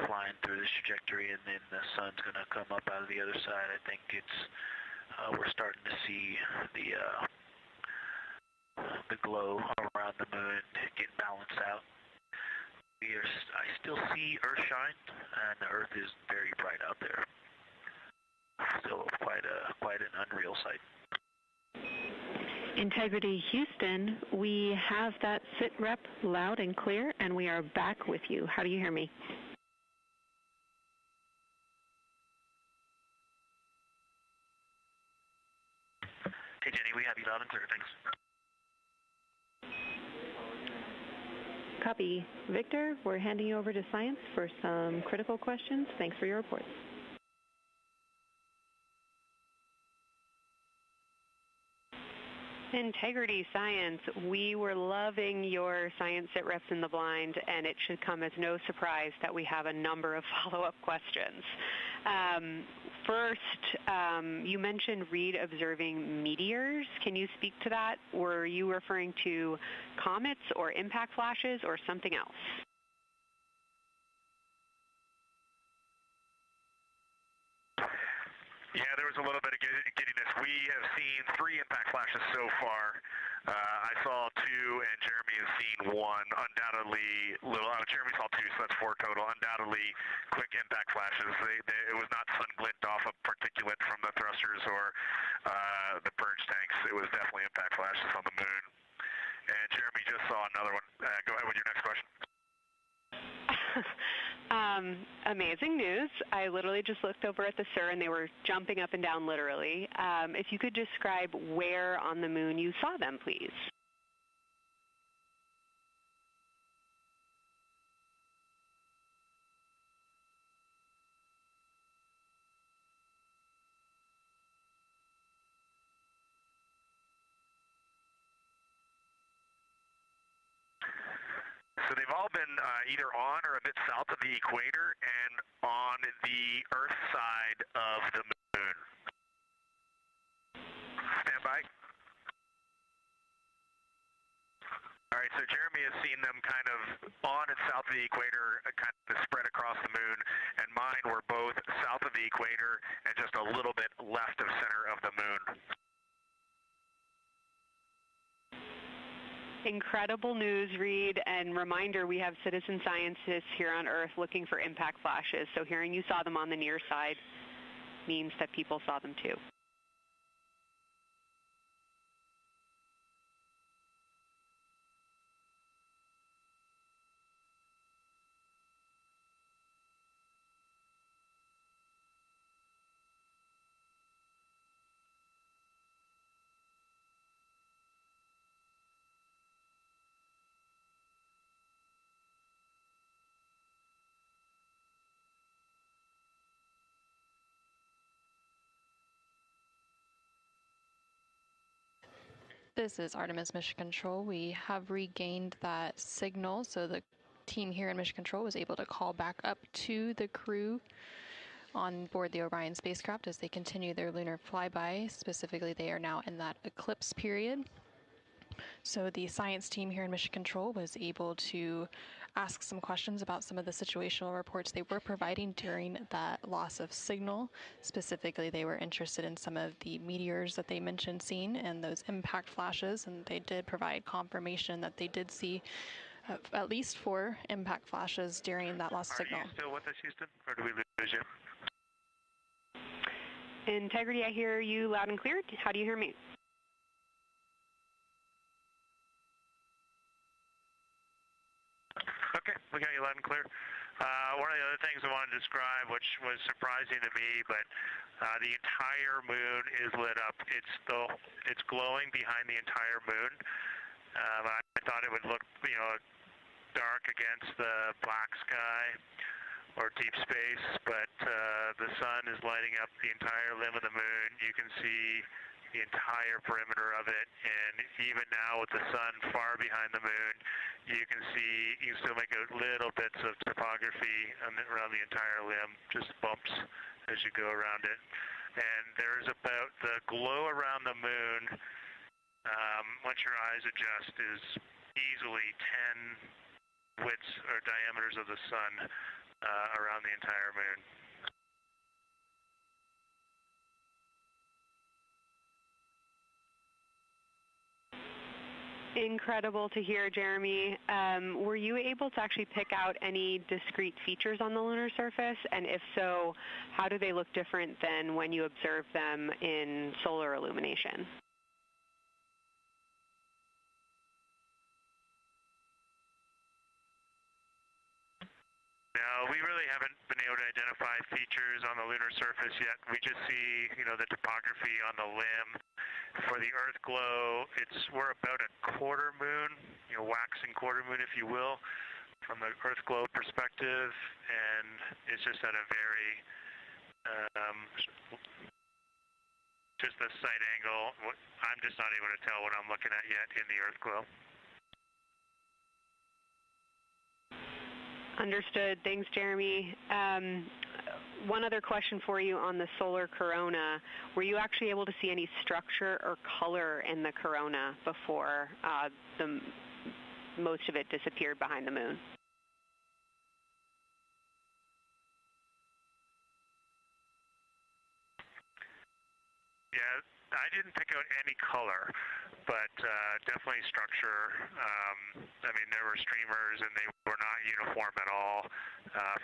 flying through this trajectory, and then the sun's going to come up out of the other side. I think it's we're starting to see the glow around the moon get balanced out. I still see Earth shine, and the Earth is very bright out there. Still quite an unreal sight. Integrity Houston, we have that sit rep loud and clear, and we are back with you. How do you hear me? Hey Jenny, we have you loud and clear, thanks. Copy. Victor, we're handing you over to science for some critical questions. Thanks for your reports. Integrity Science, we were loving your science sit reps in the blind, and it should come as no surprise that we have a number of follow-up questions. First, you mentioned Reed observing meteors. Can you speak to that? Were you referring to comets or impact flashes or something else? Yeah, there was a little bit of giddiness. We have seen 3 impact flashes so far. I saw 2, and Jeremy has seen 1. Undoubtedly, Jeremy saw 2, so that's 4 total. Undoubtedly, quick impact flashes. It was not sun glint off of particulate from the thrusters or the purge tanks. It was definitely impact flashes on the moon. And Jeremy just saw another one. Go ahead with your next question. Amazing news. I literally just looked over at the SIR and they were jumping up and down literally. If you could describe where on the moon you saw them, please. So they've all been either on or a bit south of the equator and on the Earth side of the moon. Stand by. All right, so Jeremy has seen them kind of on and south of the equator, kind of spread across the moon, and mine were both south of the equator and just a little bit left of center of the moon. Incredible news, Reed, and reminder, we have citizen scientists here on Earth looking for impact flashes, so hearing you saw them on the near side means that people saw them too. This is Artemis Mission Control. We have regained that signal, so the team here in Mission Control was able to call back up to the crew on board the Orion spacecraft as they continue their lunar flyby. Specifically, they are now in that eclipse period. So the science team here in Mission Control was able to ask some questions about some of the situational reports they were providing during that loss of signal. Specifically, they were interested in some of the meteors that they mentioned seeing and those impact flashes, and they did provide confirmation that they did see at least 4 impact flashes during that lost signal. Are you still with us, Houston, or do we lose you? Integrity, I hear you loud and clear. How do you hear me? Okay, we got you loud and clear. One of the other things I wanted to describe, which was surprising to me, but the entire moon is lit up. It's glowing behind the entire moon. I thought it would look, dark against the black sky or deep space, but the sun is lighting up the entire limb of the moon. You can see the entire perimeter of it, and even now with the sun far behind the moon, you can still make out little bits of topography around the entire limb, just bumps as you go around it. And there's about the glow around the moon, once your eyes adjust, is easily 10 widths or diameters of the sun around the entire moon. Incredible to hear, Jeremy. Were you able to actually pick out any discrete features on the lunar surface? And if so, how do they look different than when you observe them in solar illumination? No, we really haven't been able to identify features on the lunar surface yet. We just see, the topography on the limb. For the Earth glow, we're about a quarter moon, waxing quarter moon, if you will, from the Earth glow perspective, and it's just at a very, just the sight angle. I'm just not able to tell what I'm looking at yet in the Earth glow. Understood. Thanks, Jeremy. One other question for you on the solar corona. Were you actually able to see any structure or color in the corona before most of it disappeared behind the moon? Yeah, I didn't pick out any color, but definitely structure. There were streamers, and they were not uniform at all.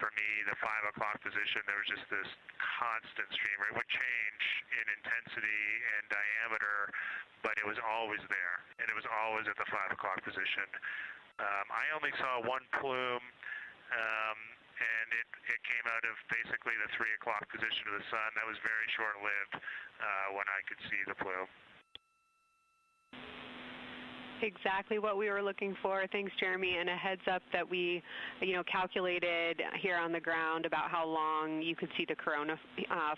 For me, the 5 o'clock position, there was just this constant streamer. It would change in intensity and diameter, but it was always there, and it was always at the 5 o'clock position. I only saw one plume, and it came out of basically the 3 o'clock position of the sun. That was very short-lived when I could see the plume. Exactly what we were looking for. Thanks, Jeremy. And a heads up that we, calculated here on the ground about how long you could see the corona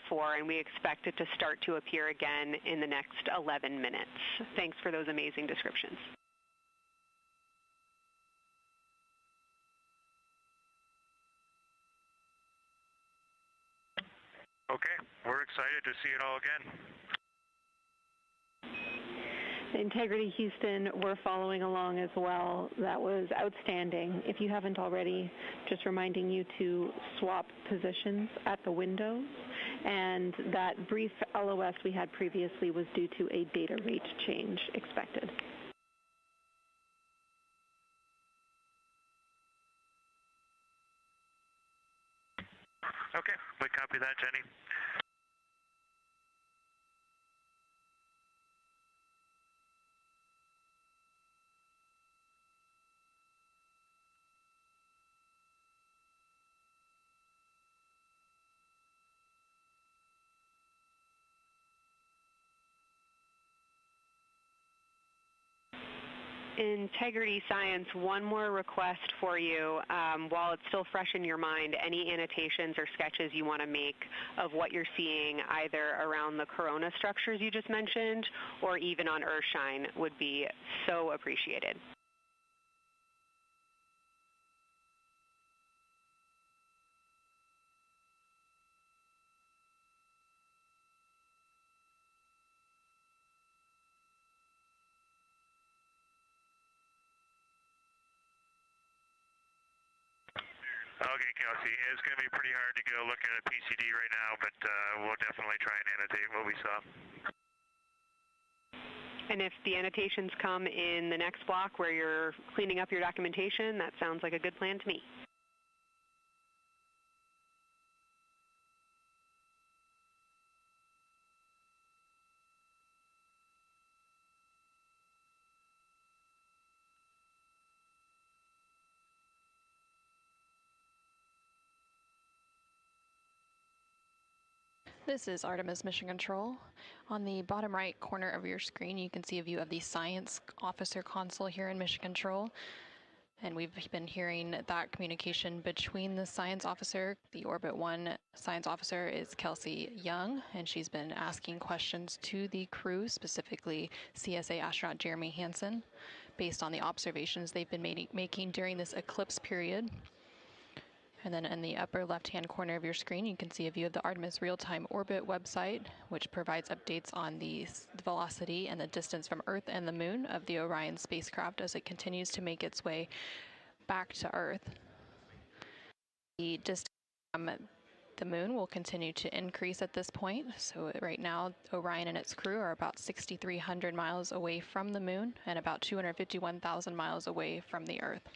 for, and we expect it to start to appear again in the next 11 minutes. Thanks for those amazing descriptions. Okay, we're excited to see it all again. Integrity Houston, we're following along as well. That was outstanding. If you haven't already, just reminding you to swap positions at the windows. And that brief LOS we had previously was due to a data rate change expected. Okay, we copy that, Jenny. Integrity Science, one more request for you. While it's still fresh in your mind, any annotations or sketches you want to make of what you're seeing either around the corona structures you just mentioned or even on Earthshine would be so appreciated. Okay, Kelsey, it's going to be pretty hard to go looking at a PCD right now, but we'll definitely try and annotate what we saw. And if the annotations come in the next block where you're cleaning up your documentation, that sounds like a good plan to me. This is Artemis Mission Control. On the bottom right corner of your screen, you can see a view of the Science Officer console here in Mission Control. And we've been hearing that communication between the science officer. The Orbit 1 science officer is Kelsey Young, and she's been asking questions to the crew, specifically CSA astronaut Jeremy Hansen, based on the observations they've been making during this eclipse period. And then in the upper left-hand corner of your screen, you can see a view of the Artemis real-time orbit website, which provides updates on the velocity and the distance from Earth and the Moon of the Orion spacecraft as it continues to make its way back to Earth. The distance from the Moon will continue to increase at this point. So right now, Orion and its crew are about 6,300 miles away from the Moon and about 251,000 miles away from the Earth.